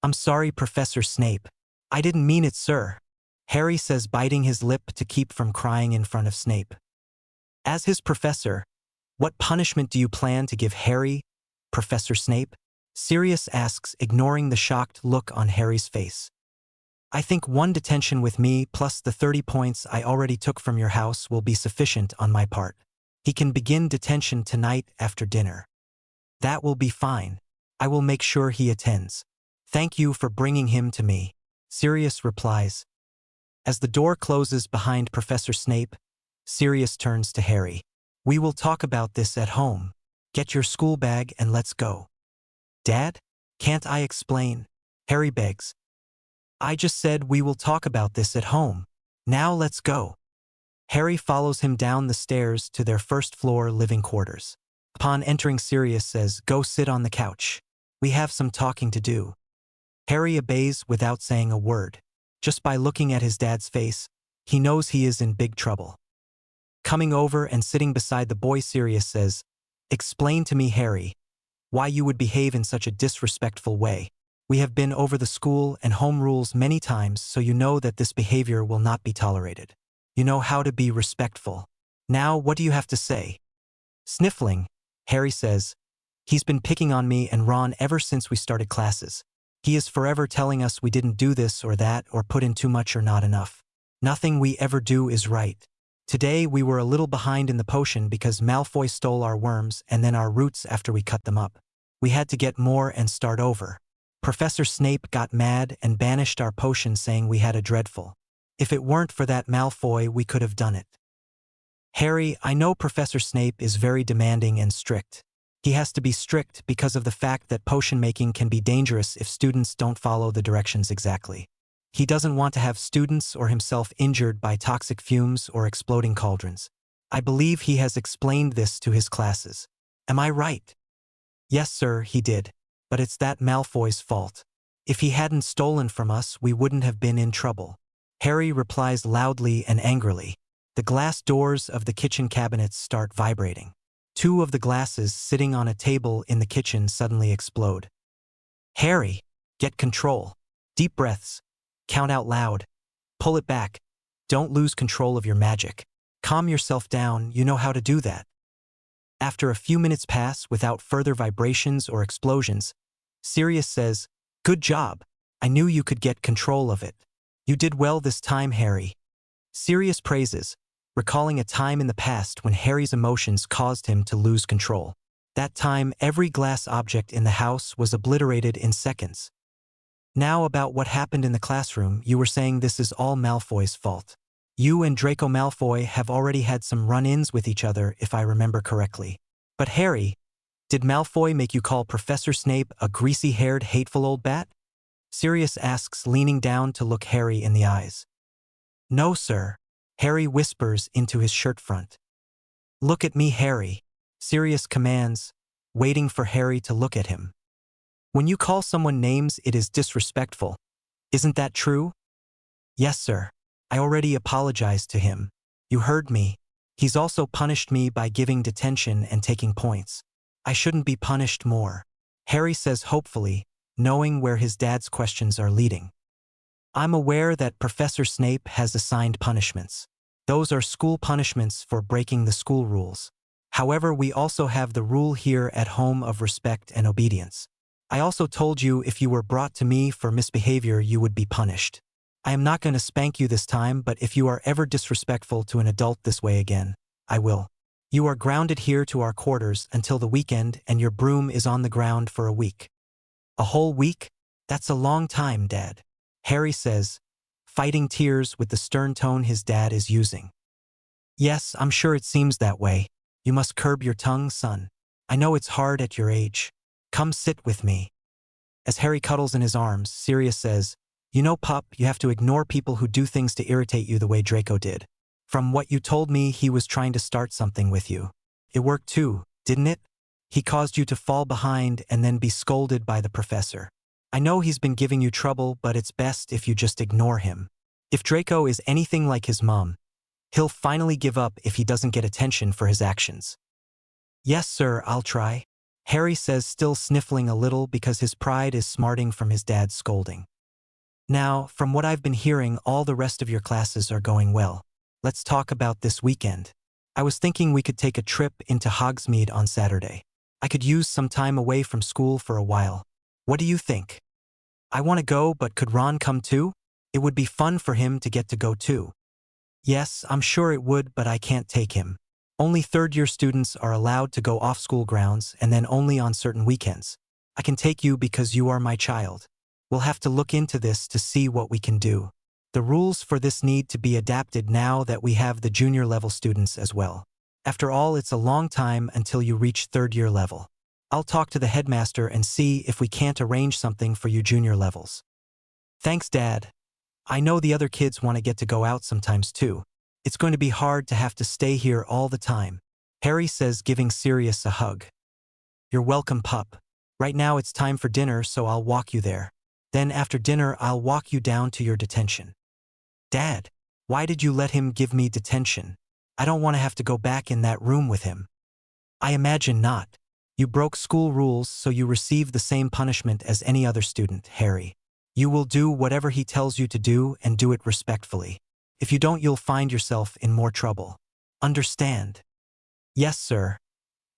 I'm sorry, Professor Snape. I didn't mean it, sir," Harry says, biting his lip to keep from crying in front of Snape. As his professor, what punishment do you plan to give Harry, Professor Snape? Sirius asks, ignoring the shocked look on Harry's face. "I think 1 detention with me plus the 30 points I already took from your house will be sufficient on my part. He can begin detention tonight after dinner." "That will be fine. I will make sure he attends. Thank you for bringing him to me, Sirius replies. As the door closes behind Professor Snape, Sirius turns to Harry. We will talk about this at home. Get your school bag and let's go. Dad? Can't I explain? Harry begs. I just said we will talk about this at home. Now let's go. Harry follows him down the stairs to their first-floor living quarters. Upon entering, Sirius says, "Go sit on the couch. We have some talking to do." Harry obeys without saying a word. Just by looking at his dad's face, he knows he is in big trouble. Coming over and sitting beside the boy, Sirius says, "Explain to me, Harry, why you would behave in such a disrespectful way. We have been over the school and home rules many times, so you know that this behavior will not be tolerated. You know how to be respectful. Now what do you have to say?" Sniffling, Harry says, "He's been picking on me and Ron ever since we started classes. He is forever telling us we didn't do this or that or put in too much or not enough. Nothing we ever do is right. Today we were a little behind in the potion because Malfoy stole our worms and then our roots after we cut them up. We had to get more and start over. Professor Snape got mad and banished our potion, saying we had a dreadful. If it weren't for that Malfoy, we could have done it." Harry, I know Professor Snape is very demanding and strict. He has to be strict because of the fact that potion making can be dangerous if students don't follow the directions exactly. He doesn't want to have students or himself injured by toxic fumes or exploding cauldrons. I believe he has explained this to his classes. Am I right? Yes, sir, he did. But it's that Malfoy's fault. If he hadn't stolen from us, we wouldn't have been in trouble. Harry replies loudly and angrily. The glass doors of the kitchen cabinets start vibrating. Two of the glasses sitting on a table in the kitchen suddenly explode. Harry, get control. Deep breaths. Count out loud. Pull it back. Don't lose control of your magic. Calm yourself down, you know how to do that. After a few minutes pass without further vibrations or explosions, Sirius says, "Good job. I knew you could get control of it. You did well this time, Harry." Sirius praises, recalling a time in the past when Harry's emotions caused him to lose control. That time, every glass object in the house was obliterated in seconds. Now about what happened in the classroom, you were saying this is all Malfoy's fault. You and Draco Malfoy have already had some run-ins with each other, if I remember correctly. But Harry, did Malfoy make you call Professor Snape a greasy-haired, hateful old bat? Sirius asks, leaning down to look Harry in the eyes. No, sir. Harry whispers into his shirt front. Look at me, Harry. Sirius commands, waiting for Harry to look at him. When you call someone names, it is disrespectful. Isn't that true? Yes, sir. I already apologized to him. You heard me. He's also punished me by giving detention and taking points. I shouldn't be punished more. Harry says hopefully, knowing where his dad's questions are leading. I'm aware that Professor Snape has assigned punishments. Those are school punishments for breaking the school rules. However, we also have the rule here at home of respect and obedience. I also told you if you were brought to me for misbehavior, you would be punished. I am not going to spank you this time, but if you are ever disrespectful to an adult this way again, I will. You are grounded here to our quarters until the weekend, and your broom is on the ground for a week. A whole week? That's a long time, Dad. Harry says, fighting tears with the stern tone his dad is using. Yes, I'm sure it seems that way. You must curb your tongue, son. I know it's hard at your age. Come sit with me. As Harry cuddles in his arms, Sirius says, You know, pup, you have to ignore people who do things to irritate you the way Draco did. From what you told me, he was trying to start something with you. It worked too, didn't it? He caused you to fall behind and then be scolded by the professor. I know he's been giving you trouble, but it's best if you just ignore him. If Draco is anything like his mom, he'll finally give up if he doesn't get attention for his actions. Yes, sir, I'll try. Harry says, still sniffling a little because his pride is smarting from his dad's scolding. Now, from what I've been hearing, all the rest of your classes are going well. Let's talk about this weekend. I was thinking we could take a trip into Hogsmeade on Saturday. I could use some time away from school for a while. What do you think? I want to go, but could Ron come too? It would be fun for him to get to go too. Yes, I'm sure it would, but I can't take him. Only third-year students are allowed to go off school grounds, and then only on certain weekends. I can take you because you are my child. We'll have to look into this to see what we can do. The rules for this need to be adapted now that we have the junior level students as well. After all, it's a long time until you reach third-year level. I'll talk to the headmaster and see if we can't arrange something for you junior levels. Thanks, Dad. I know the other kids want to get to go out sometimes too. It's going to be hard to have to stay here all the time. Harry says, giving Sirius a hug. You're welcome, pup. Right now it's time for dinner, so I'll walk you there. Then after dinner, I'll walk you down to your detention. Dad, why did you let him give me detention? I don't want to have to go back in that room with him. I imagine not. You broke school rules, so you receive the same punishment as any other student, Harry. You will do whatever he tells you to do and do it respectfully. If you don't, you'll find yourself in more trouble. Understand? Yes, sir.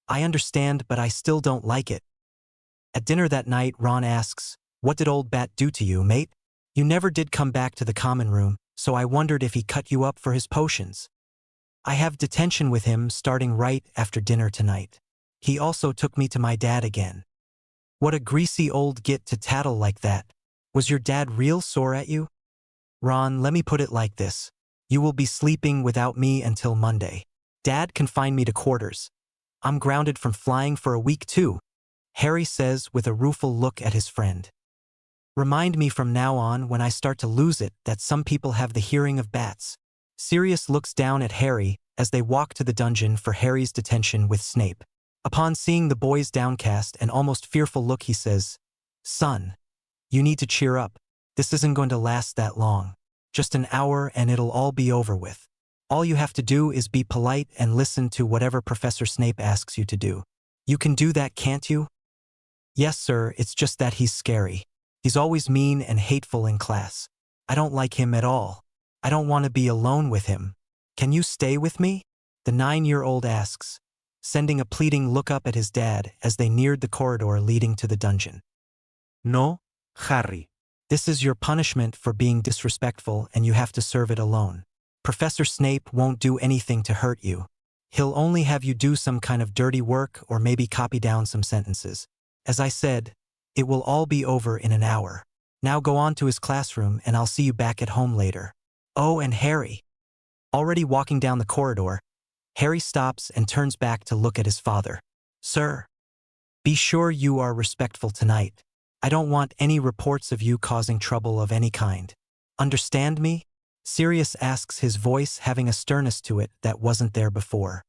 I understand, but I still don't like it. At dinner that night, Ron asks, "What did old Bat do to you, mate? You never did come back to the common room, so I wondered if he cut you up for his potions. I have detention with him starting right after dinner tonight. He also took me to my dad again." What a greasy old git to tattle like that. Was your dad real sore at you? Ron, let me put it like this. You will be sleeping without me until Monday. Dad confined me to quarters. I'm grounded from flying for a week too, Harry says with a rueful look at his friend. Remind me from now on, when I start to lose it, that some people have the hearing of bats. Sirius looks down at Harry as they walk to the dungeon for Harry's detention with Snape. Upon seeing the boy's downcast and almost fearful look, he says, "Son, you need to cheer up. This isn't going to last that long. Just an hour and it'll all be over with. All you have to do is be polite and listen to whatever Professor Snape asks you to do. You can do that, can't you?" "Yes, sir, it's just that he's scary. He's always mean and hateful in class. I don't like him at all. I don't want to be alone with him. Can you stay with me?" the 9-year-old asks, sending a pleading look up at his dad as they neared the corridor leading to the dungeon. "No, Harry. This is your punishment for being disrespectful, and you have to serve it alone. Professor Snape won't do anything to hurt you. He'll only have you do some kind of dirty work or maybe copy down some sentences. As I said, it will all be over in an hour. Now go on to his classroom and I'll see you back at home later." Oh, and Harry. Already walking down the corridor, Harry stops and turns back to look at his father. "Sir, be sure you are respectful tonight. I don't want any reports of you causing trouble of any kind. Understand me?" Sirius asks, his voice having a sternness to it that wasn't there before.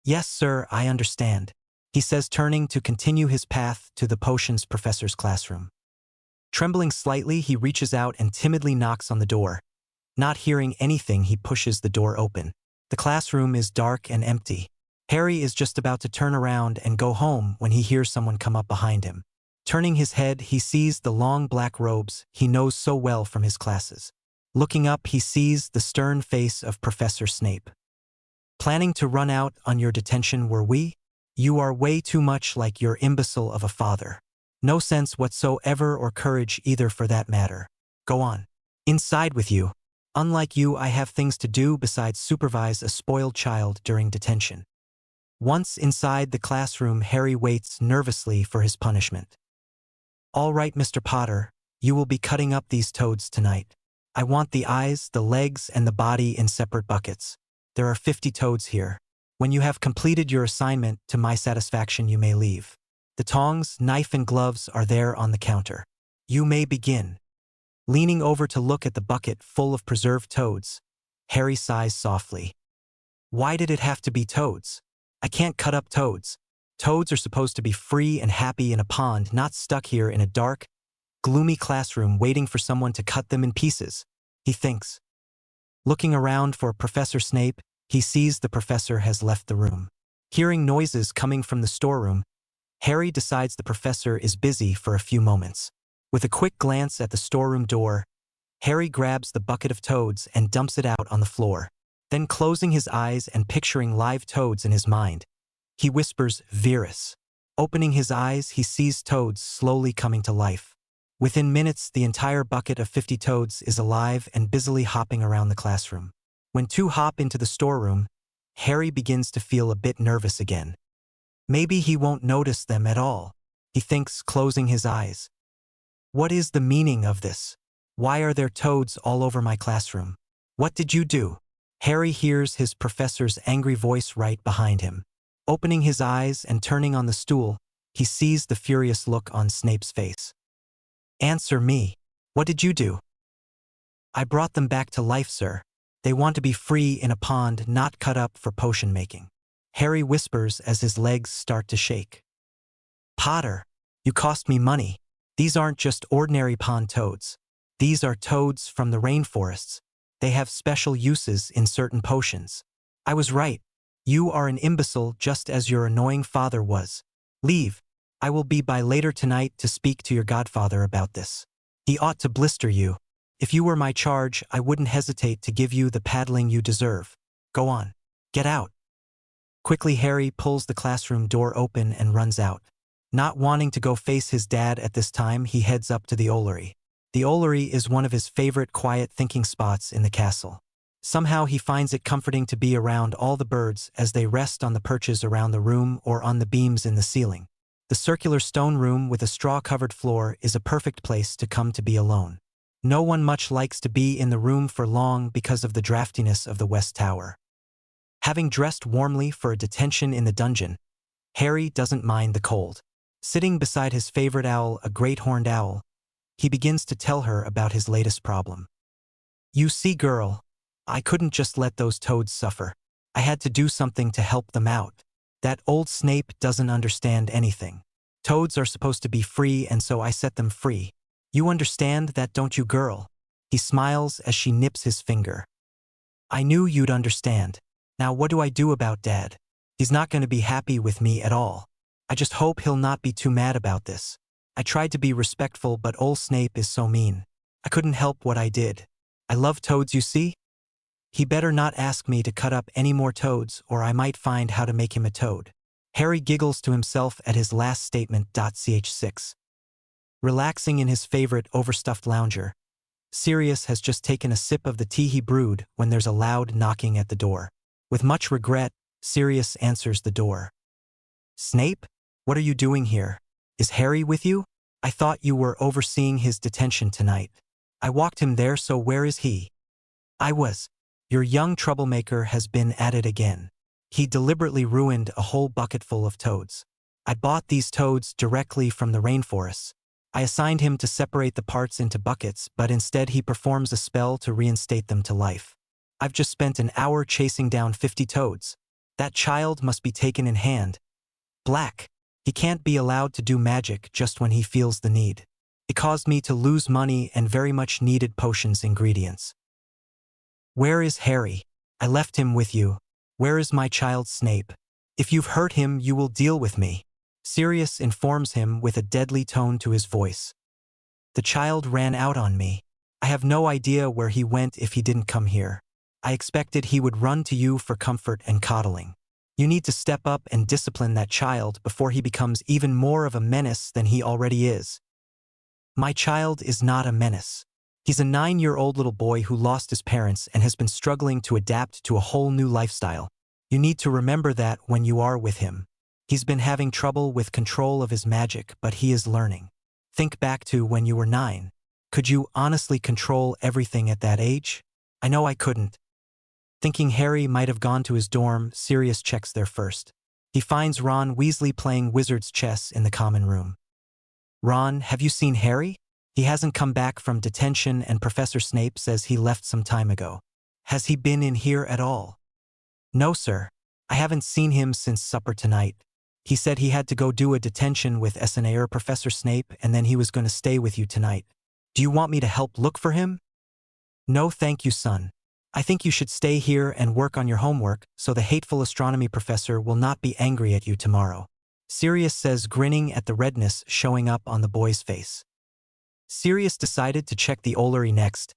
"Yes, sir, I understand," he says, turning to continue his path to the potions professor's classroom. Trembling slightly, he reaches out and timidly knocks on the door. Not hearing anything, he pushes the door open. The classroom is dark and empty. Harry is just about to turn around and go home when he hears someone come up behind him. Turning his head, he sees the long black robes he knows so well from his classes. Looking up, he sees the stern face of Professor Snape. "Planning to run out on your detention, were we? You are way too much like your imbecile of a father. No sense whatsoever, or courage either for that matter. Go on. Inside with you. Unlike you, I have things to do besides supervise a spoiled child during detention." Once inside the classroom, Harry waits nervously for his punishment. "All right, Mr. Potter, you will be cutting up these toads tonight. I want the eyes, the legs, and the body in separate buckets. There are 50 toads here. When you have completed your assignment to my satisfaction, you may leave. The tongs, knife, and gloves are there on the counter. You may begin." Leaning over to look at the bucket full of preserved toads, Harry sighs softly. "Why did it have to be toads? I can't cut up toads. Toads are supposed to be free and happy in a pond, not stuck here in a dark, gloomy classroom waiting for someone to cut them in pieces," he thinks. Looking around for Professor Snape, he sees the professor has left the room. Hearing noises coming from the storeroom, Harry decides the professor is busy for a few moments. With a quick glance at the storeroom door, Harry grabs the bucket of toads and dumps it out on the floor. Then, closing his eyes and picturing live toads in his mind, he whispers, "Virus." Opening his eyes, he sees toads slowly coming to life. Within minutes, the entire bucket of 50 toads is alive and busily hopping around the classroom. When two hop into the storeroom, Harry begins to feel a bit nervous again. Maybe he won't notice them at all. he thinks, closing his eyes. What is the meaning of this? Why are there toads all over my classroom? What did you do? Harry hears his professor's angry voice right behind him. Opening his eyes and turning on the stool, he sees the furious look on Snape's face. Answer me. What did you do? I brought them back to life, sir. They want to be free in a pond not cut up for potion making. Harry whispers as his legs start to shake. Potter, you cost me money. These aren't just ordinary pond toads. These are toads from the rainforests. They have special uses in certain potions. I was right. You are an imbecile just as your annoying father was. Leave. I will be by later tonight to speak to your godfather about this. He ought to blister you. If you were my charge, I wouldn't hesitate to give you the paddling you deserve. Go on. Get out. Quickly, Harry pulls the classroom door open and runs out. Not wanting to go face his dad at this time, he heads up to the Ollery. The Ollery is one of his favorite quiet thinking spots in the castle. Somehow he finds it comforting to be around all the birds as they rest on the perches around the room or on the beams in the ceiling. The circular stone room with a straw-covered floor is a perfect place to come to be alone. No one much likes to be in the room for long because of the draftiness of the West Tower. Having dressed warmly for a detention in the dungeon, Harry doesn't mind the cold. Sitting beside his favorite owl, a great horned owl, he begins to tell her about his latest problem. You see, girl, I couldn't just let those toads suffer. I had to do something to help them out. That old Snape doesn't understand anything. Toads are supposed to be free, and so I set them free. You understand that, don't you, girl? He smiles as she nips his finger. I knew you'd understand. Now what do I do about Dad? He's not going to be happy with me at all. I just hope he'll not be too mad about this. I tried to be respectful, but old Snape is so mean. I couldn't help what I did. I love toads, you see? He better not ask me to cut up any more toads, or I might find how to make him a toad. Harry giggles to himself at his last statement. Ch6. Relaxing in his favorite overstuffed lounger, Sirius has just taken a sip of the tea he brewed when there's a loud knocking at the door. With much regret, Sirius answers the door. Snape? What are you doing here? Is Harry with you? I thought you were overseeing his detention tonight. I walked him there, so where is he? I was. Your young troublemaker has been at it again. He deliberately ruined a whole bucketful of toads. I bought these toads directly from the rainforests. I assigned him to separate the parts into buckets, but instead he performs a spell to reinstate them to life. I've just spent an hour chasing down 50 toads. That child must be taken in hand. Black. He can't be allowed to do magic just when he feels the need. It caused me to lose money and very much needed potions ingredients. Where is Harry? I left him with you. Where is my child Snape? If you've hurt him, you will deal with me. Sirius informs him with a deadly tone to his voice. The child ran out on me. I have no idea where he went if he didn't come here. I expected he would run to you for comfort and coddling. You need to step up and discipline that child before he becomes even more of a menace than he already is. My child is not a menace. He's a 9-year-old little boy who lost his parents and has been struggling to adapt to a whole new lifestyle. You need to remember that when you are with him. He's been having trouble with control of his magic, but he is learning. Think back to when you were 9. Could you honestly control everything at that age? I know I couldn't. Thinking Harry might have gone to his dorm, Sirius checks there first. He finds Ron Weasley playing wizard's chess in the common room. Ron, have you seen Harry? He hasn't come back from detention and Professor Snape says he left some time ago. Has he been in here at all? No, sir. I haven't seen him since supper tonight. He said he had to go do a detention with SNAer Professor Snape and then he was going to stay with you tonight. Do you want me to help look for him? No, thank you, son. I think you should stay here and work on your homework so the hateful astronomy professor will not be angry at you tomorrow. Sirius says, grinning at the redness showing up on the boy's face. Sirius decided to check the Ollery next,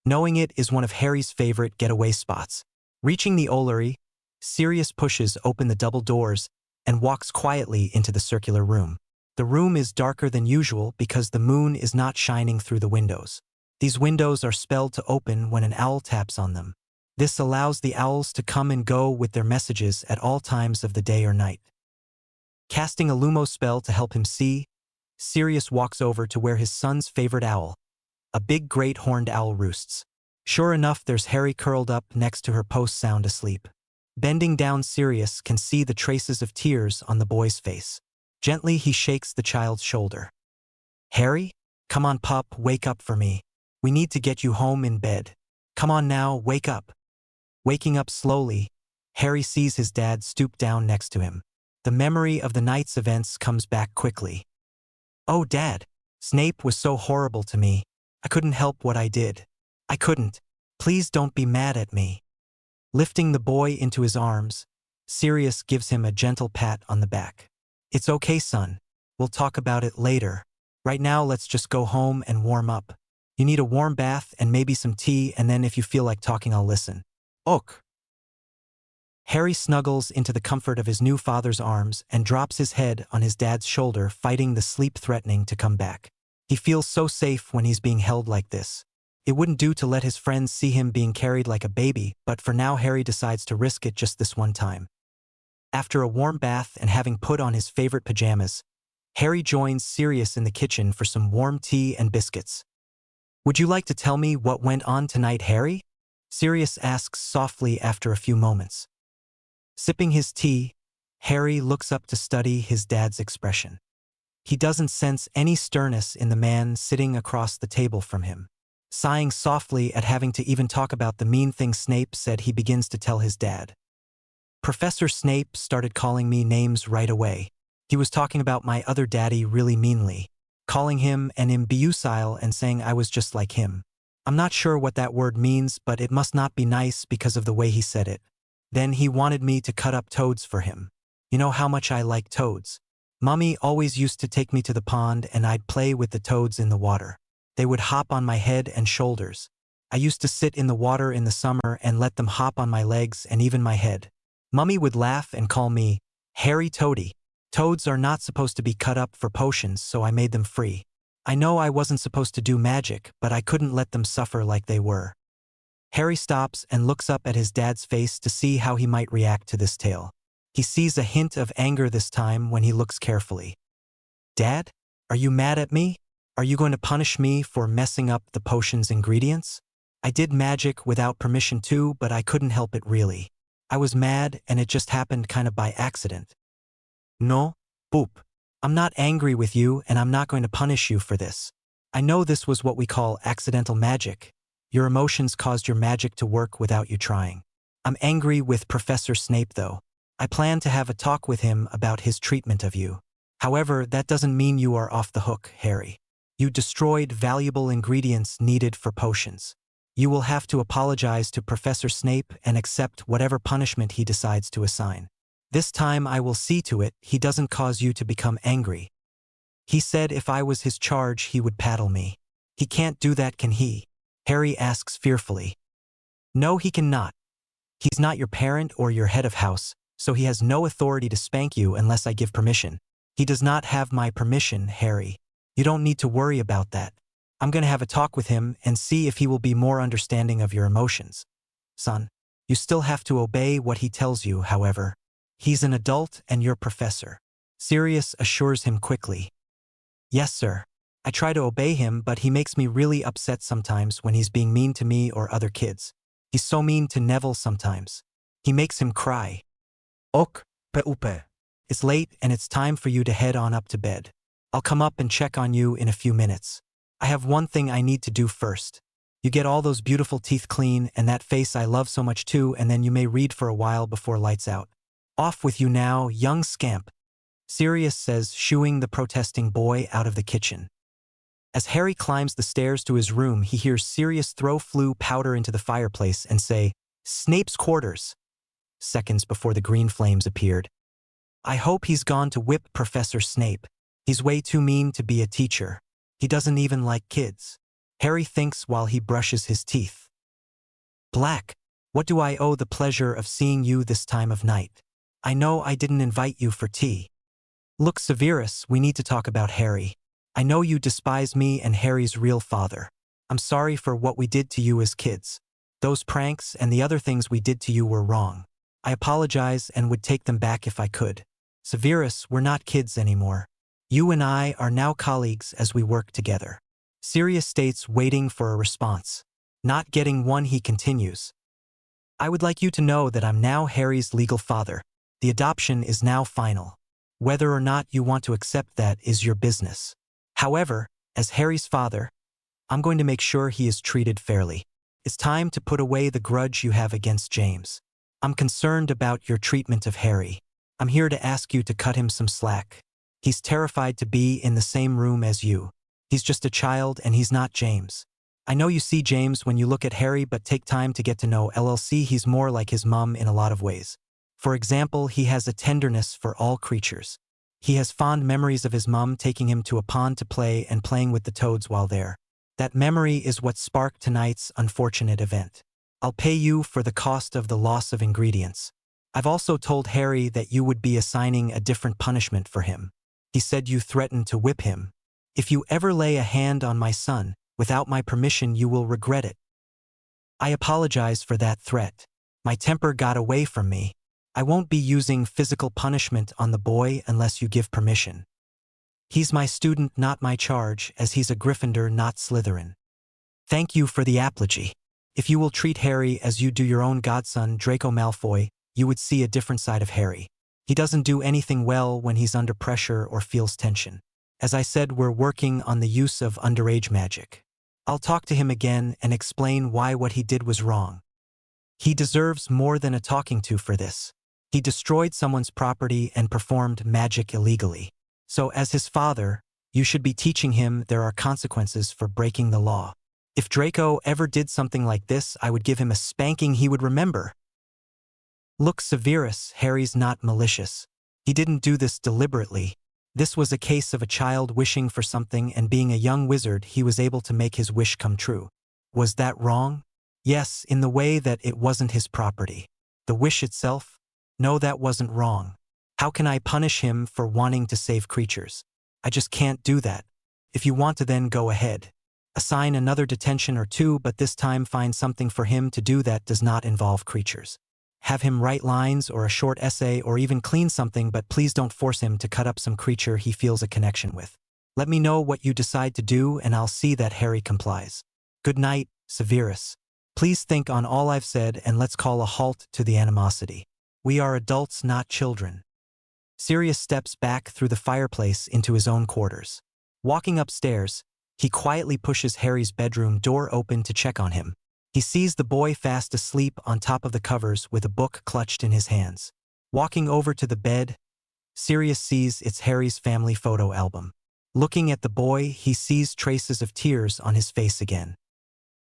knowing it is one of Harry's favorite getaway spots. Reaching the Ollery, Sirius pushes open the double doors and walks quietly into the circular room. The room is darker than usual because the moon is not shining through the windows. These windows are spelled to open when an owl taps on them. This allows the owls to come and go with their messages at all times of the day or night. Casting a Lumos spell to help him see, Sirius walks over to where his son's favorite owl, a big great horned owl, roosts. Sure enough, there's Harry curled up next to her post sound asleep. Bending down, Sirius can see the traces of tears on the boy's face. Gently, he shakes the child's shoulder. Harry? Come on, pup, wake up for me. We need to get you home in bed. Come on now, wake up. Waking up slowly, Harry sees his dad stoop down next to him. The memory of the night's events comes back quickly. Oh, Dad, Snape was so horrible to me. I couldn't help what I did. I couldn't. Please don't be mad at me. Lifting the boy into his arms, Sirius gives him a gentle pat on the back. It's okay, son. We'll talk about it later. Right now, let's just go home and warm up. You need a warm bath and maybe some tea, and then if you feel like talking, I'll listen. Ok. Harry snuggles into the comfort of his new father's arms and drops his head on his dad's shoulder, fighting the sleep threatening to come back. He feels so safe when he's being held like this. It wouldn't do to let his friends see him being carried like a baby, but for now Harry decides to risk it just this one time. After a warm bath and having put on his favorite pajamas, Harry joins Sirius in the kitchen for some warm tea and biscuits. Would you like to tell me what went on tonight, Harry? Sirius asks softly after a few moments. Sipping his tea, Harry looks up to study his dad's expression. He doesn't sense any sternness in the man sitting across the table from him. Sighing softly at having to even talk about the mean thing Snape said, he begins to tell his dad. Professor Snape started calling me names right away. He was talking about my other daddy really meanly, calling him an imbecile and saying I was just like him. I'm not sure what that word means, but it must not be nice because of the way he said it. Then he wanted me to cut up toads for him. You know how much I like toads. Mummy always used to take me to the pond and I'd play with the toads in the water. They would hop on my head and shoulders. I used to sit in the water in the summer and let them hop on my legs and even my head. Mummy would laugh and call me Harry Toady. Toads are not supposed to be cut up for potions, so I made them free. I know I wasn't supposed to do magic, but I couldn't let them suffer like they were. Harry stops and looks up at his dad's face to see how he might react to this tale. He sees a hint of anger this time when he looks carefully. Dad, are you mad at me? Are you going to punish me for messing up the potion's ingredients? I did magic without permission too, but I couldn't help it really. I was mad and it just happened kind of by accident. No, Boop. I'm not angry with you and I'm not going to punish you for this. I know this was what we call accidental magic. Your emotions caused your magic to work without you trying. I'm angry with Professor Snape though. I plan to have a talk with him about his treatment of you. However, that doesn't mean you are off the hook, Harry. You destroyed valuable ingredients needed for potions. You will have to apologize to Professor Snape and accept whatever punishment he decides to assign. This time I will see to it he doesn't cause you to become angry. He said if I was his charge he would paddle me. He can't do that, can he? Harry asks fearfully. No, he cannot. He's not your parent or your head of house, so he has no authority to spank you unless I give permission. He does not have my permission, Harry. You don't need to worry about that. I'm going to have a talk with him and see if he will be more understanding of your emotions. Son, you still have to obey what he tells you, however. He's an adult and your professor. Sirius assures him quickly. Yes, sir. I try to obey him, but he makes me really upset sometimes when he's being mean to me or other kids. He's so mean to Neville sometimes. He makes him cry. Ok, Peupe. It's late and it's time for you to head on up to bed. I'll come up and check on you in a few minutes. I have one thing I need to do first. You get all those beautiful teeth clean and that face I love so much too, and then you may read for a while before lights out. Off with you now, young scamp, Sirius says, shooing the protesting boy out of the kitchen. As Harry climbs the stairs to his room, he hears Sirius throw flue powder into the fireplace and say, Snape's quarters, seconds before the green flames appeared. I hope he's gone to whip Professor Snape. He's way too mean to be a teacher. He doesn't even like kids. Harry thinks while he brushes his teeth. Black, what do I owe the pleasure of seeing you this time of night? I know I didn't invite you for tea. Look, Severus, we need to talk about Harry. I know you despise me and Harry's real father. I'm sorry for what we did to you as kids. Those pranks and the other things we did to you were wrong. I apologize and would take them back if I could. Severus, we're not kids anymore. You and I are now colleagues as we work together. Sirius states, waiting for a response. Not getting one, he continues. I would like you to know that I'm now Harry's legal father. The adoption is now final. Whether or not you want to accept that is your business. However, as Harry's father, I'm going to make sure he is treated fairly. It's time to put away the grudge you have against James. I'm concerned about your treatment of Harry. I'm here to ask you to cut him some slack. He's terrified to be in the same room as you. He's just a child and he's not James. I know you see James when you look at Harry, but take time to get to know LLC. He's more like his mum in a lot of ways. For example, he has a tenderness for all creatures. He has fond memories of his mum taking him to a pond to play and playing with the toads while there. That memory is what sparked tonight's unfortunate event. I'll pay you for the cost of the loss of ingredients. I've also told Harry that you would be assigning a different punishment for him. He said you threatened to whip him. If you ever lay a hand on my son, without my permission, you will regret it. I apologize for that threat. My temper got away from me. I won't be using physical punishment on the boy unless you give permission. He's my student, not my charge, as he's a Gryffindor, not Slytherin. Thank you for the apology. If you will treat Harry as you do your own godson, Draco Malfoy, you would see a different side of Harry. He doesn't do anything well when he's under pressure or feels tension. As I said, we're working on the use of underage magic. I'll talk to him again and explain why what he did was wrong. He deserves more than a talking to for this. He destroyed someone's property and performed magic illegally. So as his father, you should be teaching him there are consequences for breaking the law. If Draco ever did something like this, I would give him a spanking he would remember. Look, Severus, Harry's not malicious. He didn't do this deliberately. This was a case of a child wishing for something, and being a young wizard, he was able to make his wish come true. Was that wrong? Yes, in the way that it wasn't his property. The wish itself? No, that wasn't wrong. How can I punish him for wanting to save creatures? I just can't do that. If you want to, then go ahead. Assign another detention or two, but this time find something for him to do that does not involve creatures. Have him write lines or a short essay or even clean something, but please don't force him to cut up some creature he feels a connection with. Let me know what you decide to do and I'll see that Harry complies. Good night, Severus. Please think on all I've said and let's call a halt to the animosity. We are adults, not children. Sirius steps back through the fireplace into his own quarters. Walking upstairs, he quietly pushes Harry's bedroom door open to check on him. He sees the boy fast asleep on top of the covers with a book clutched in his hands. Walking over to the bed, Sirius sees it's Harry's family photo album. Looking at the boy, he sees traces of tears on his face again.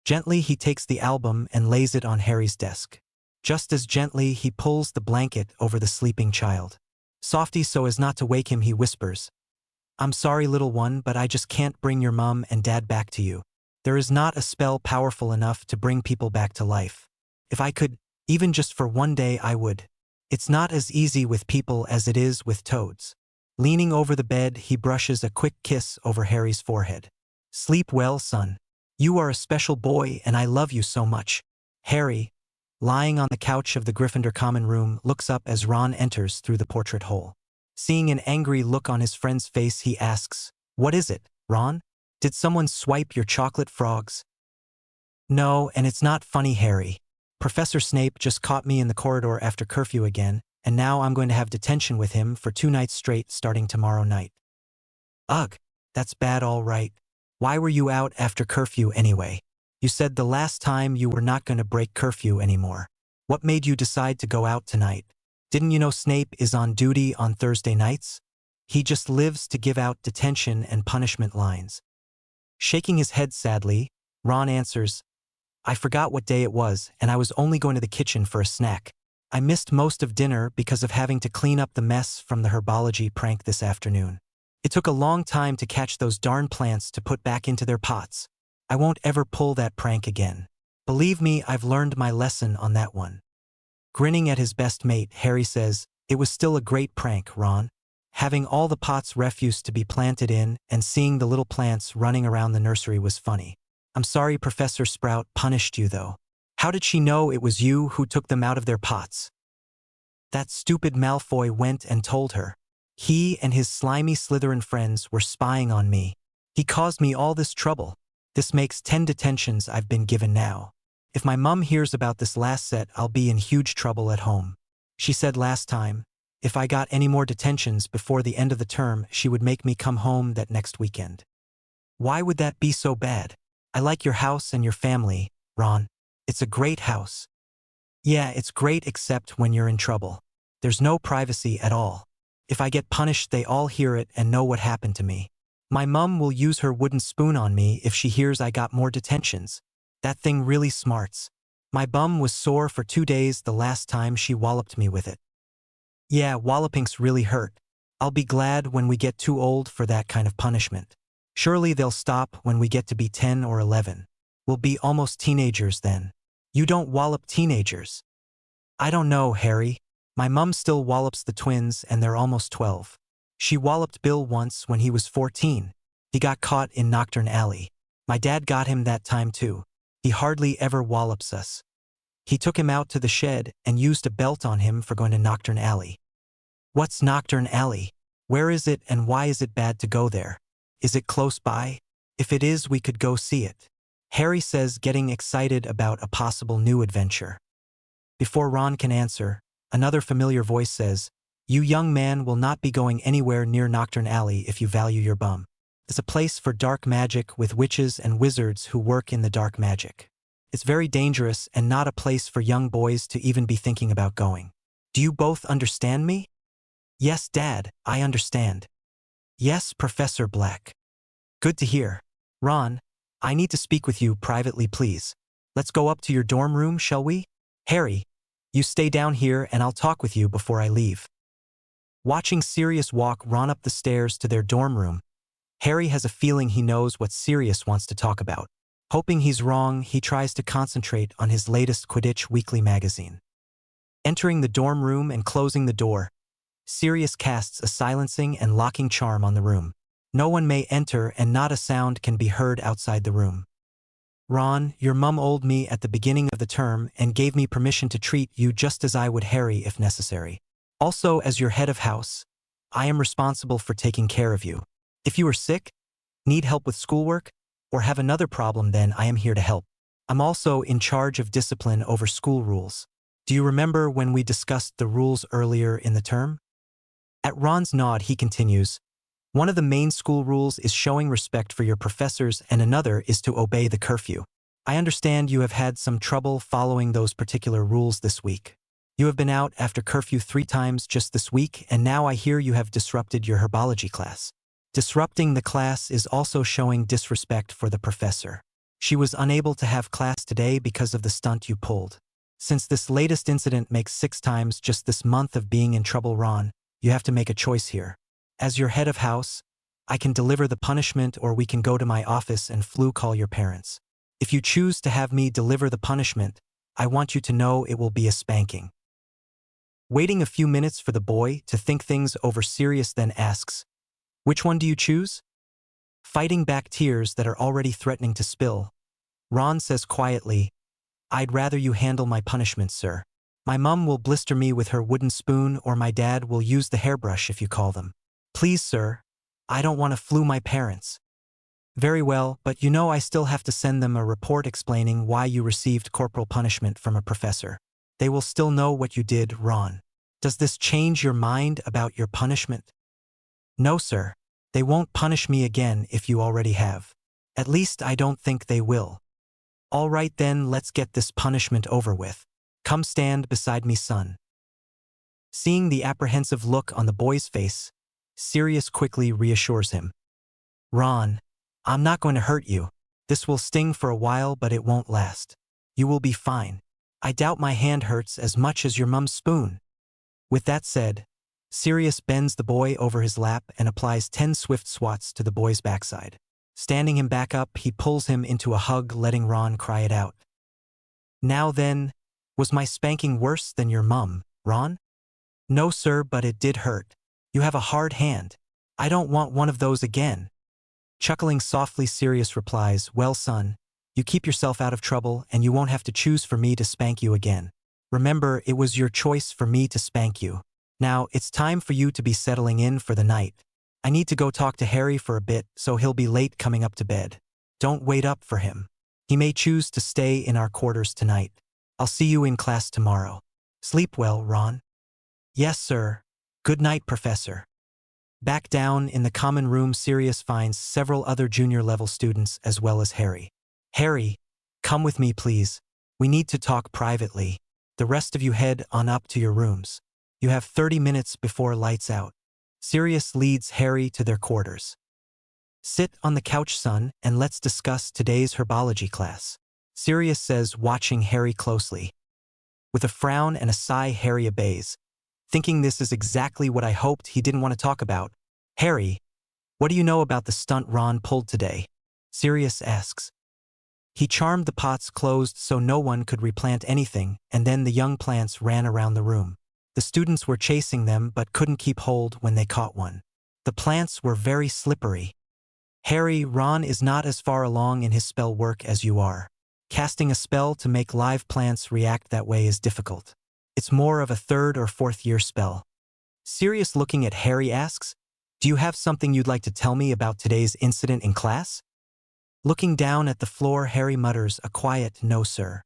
Gently, he takes the album and lays it on Harry's desk. Just as gently, he pulls the blanket over the sleeping child. Softly, so as not to wake him, he whispers, "I'm sorry, little one, but I just can't bring your mom and dad back to you. There is not a spell powerful enough to bring people back to life. If I could, even just for one day, I would. It's not as easy with people as it is with toads." Leaning over the bed, he brushes a quick kiss over Harry's forehead. "Sleep well, son. You are a special boy and I love you so much." Harry, lying on the couch of the Gryffindor common room, looks up as Ron enters through the portrait hole. Seeing an angry look on his friend's face, he asks, "What is it, Ron? Did someone swipe your chocolate frogs?" "No, and it's not funny, Harry. Professor Snape just caught me in the corridor after curfew again, and now I'm going to have detention with him for 2 nights straight starting tomorrow night." "Ugh, that's bad, all right. Why were you out after curfew anyway? You said the last time you were not going to break curfew anymore. What made you decide to go out tonight? Didn't you know Snape is on duty on Thursday nights? He just lives to give out detention and punishment lines." Shaking his head sadly, Ron answers, "I forgot what day it was, and I was only going to the kitchen for a snack. I missed most of dinner because of having to clean up the mess from the herbology prank this afternoon. It took a long time to catch those darn plants to put back into their pots. I won't ever pull that prank again. Believe me, I've learned my lesson on that one." Grinning at his best mate, Harry says, "It was still a great prank, Ron. Having all the pots refuse to be planted in and seeing the little plants running around the nursery was funny. I'm sorry Professor Sprout punished you though. How did she know it was you who took them out of their pots?" "That stupid Malfoy went and told her. He and his slimy Slytherin friends were spying on me. He caused me all this trouble. This makes 10 detentions I've been given now. If my mum hears about this last set, I'll be in huge trouble at home. She said last time, if I got any more detentions before the end of the term, she would make me come home that next weekend. Why would that be so bad? I like your house and your family, Ron. It's a great house. Yeah, it's great except when you're in trouble. There's no privacy at all. If I get punished, they all hear it and know what happened to me. My mum will use her wooden spoon on me if she hears I got more detentions. That thing really smarts. My bum was sore for 2 days the last time she walloped me with it. Yeah, wallopings really hurt. I'll be glad when we get too old for that kind of punishment. Surely they'll stop when we get to be 10 or 11. We'll be almost teenagers then. You don't wallop teenagers. I don't know, Harry. My mum still wallops the twins and they're almost 12. She walloped Bill once when he was 14. He got caught in Knockturn Alley. My dad got him that time too. He hardly ever wallops us. He took him out to the shed and used a belt on him for going to Knockturn Alley. What's Knockturn Alley? Where is it and why is it bad to go there? Is it close by? If it is, we could go see it. Harry says, getting excited about a possible new adventure. Before Ron can answer, another familiar voice says, "You young man will not be going anywhere near Knockturn Alley if you value your bum. It's a place for dark magic with witches and wizards who work in the dark magic. It's very dangerous and not a place for young boys to even be thinking about going. Do you both understand me?" "Yes, Dad, I understand." "Yes, Professor Black." "Good to hear. Ron, I need to speak with you privately, please. Let's go up to your dorm room, shall we? Harry, you stay down here and I'll talk with you before I leave." Watching Sirius walk Ron up the stairs to their dorm room, Harry has a feeling he knows what Sirius wants to talk about. Hoping he's wrong, he tries to concentrate on his latest Quidditch weekly magazine. Entering the dorm room and closing the door, Sirius casts a silencing and locking charm on the room. No one may enter and not a sound can be heard outside the room. "Ron, your mum owed me at the beginning of the term and gave me permission to treat you just as I would Harry if necessary. Also, as your head of house, I am responsible for taking care of you. If you are sick, need help with schoolwork, or have another problem, then I am here to help. I'm also in charge of discipline over school rules. Do you remember when we discussed the rules earlier in the term?" At Ron's nod, he continues, "One of the main school rules is showing respect for your professors and another is to obey the curfew. I understand you have had some trouble following those particular rules this week. You have been out after curfew 3 times just this week, and now I hear you have disrupted your herbology class. Disrupting the class is also showing disrespect for the professor. She was unable to have class today because of the stunt you pulled. Since this latest incident makes 6 times just this month of being in trouble, Ron, you have to make a choice here. As your head of house, I can deliver the punishment or we can go to my office and call your parents. If you choose to have me deliver the punishment, I want you to know it will be a spanking." Waiting a few minutes for the boy to think things over, Sirius then asks, "Which one do you choose?" Fighting back tears that are already threatening to spill, Ron says quietly, "I'd rather you handle my punishment, sir. My mum will blister me with her wooden spoon or my dad will use the hairbrush if you call them. Please, sir, I don't want to flu my parents." "Very well, but you know I still have to send them a report explaining why you received corporal punishment from a professor. They will still know what you did, Ron. Does this change your mind about your punishment?" "No, sir. They won't punish me again if you already have. At least I don't think they will." "All right then, let's get this punishment over with. Come stand beside me, son." Seeing the apprehensive look on the boy's face, Sirius quickly reassures him. "Ron, I'm not going to hurt you. This will sting for a while, but it won't last. You will be fine. I doubt my hand hurts as much as your mum's spoon." With that said, Sirius bends the boy over his lap and applies 10 swift swats to the boy's backside. Standing him back up, he pulls him into a hug, letting Ron cry it out. "Now then, was my spanking worse than your mum, Ron?" "No, sir, but it did hurt. You have a hard hand. I don't want one of those again." Chuckling softly, Sirius replies, "Well, son, you keep yourself out of trouble and you won't have to choose for me to spank you again. Remember, it was your choice for me to spank you. Now, it's time for you to be settling in for the night. I need to go talk to Harry for a bit, so he'll be late coming up to bed. Don't wait up for him. He may choose to stay in our quarters tonight. I'll see you in class tomorrow. Sleep well, Ron. Yes, sir. Good night, Professor. Back down in the common room, Sirius finds several other junior-level students as well as Harry. Harry, come with me, please. We need to talk privately. The rest of you head on up to your rooms. You have 30 minutes before lights out. Sirius leads Harry to their quarters. Sit on the couch, son, and let's discuss today's herbology class, Sirius says, watching Harry closely. With a frown and a sigh, Harry obeys, thinking this is exactly what I hoped he didn't want to talk about. Harry, what do you know about the stunt Ron pulled today? Sirius asks. He charmed the pots closed so no one could replant anything, and then the young plants ran around the room. The students were chasing them but couldn't keep hold when they caught one. The plants were very slippery. Harry, Ron is not as far along in his spell work as you are. Casting a spell to make live plants react that way is difficult. It's more of a 3rd or 4th year spell. Sirius, looking at Harry, asks, do you have something you'd like to tell me about today's incident in class? Looking down at the floor, Harry mutters a quiet no, sir.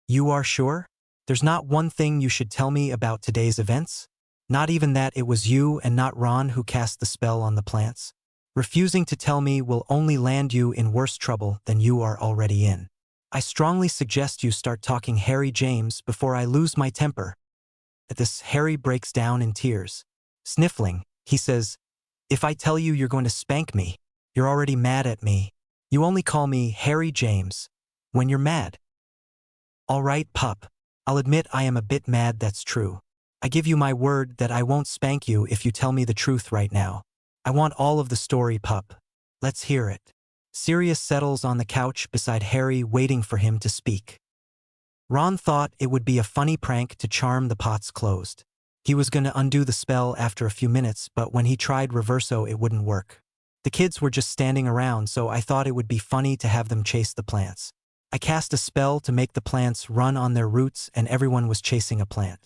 You are sure? There's not one thing you should tell me about today's events? Not even that it was you and not Ron who cast the spell on the plants? Refusing to tell me will only land you in worse trouble than you are already in. I strongly suggest you start talking, Harry James, before I lose my temper. At this, Harry breaks down in tears. Sniffling, he says, if I tell you you're going to spank me, you're already mad at me. You only call me Harry James when you're mad. All right, pup. I'll admit I am a bit mad, that's true. I give you my word that I won't spank you if you tell me the truth right now. I want all of the story, pup. Let's hear it. Sirius settles on the couch beside Harry, waiting for him to speak. Ron thought it would be a funny prank to charm the pots closed. He was going to undo the spell after a few minutes, but when he tried reverso, it wouldn't work. The kids were just standing around, so I thought it would be funny to have them chase the plants. I cast a spell to make the plants run on their roots, and everyone was chasing a plant.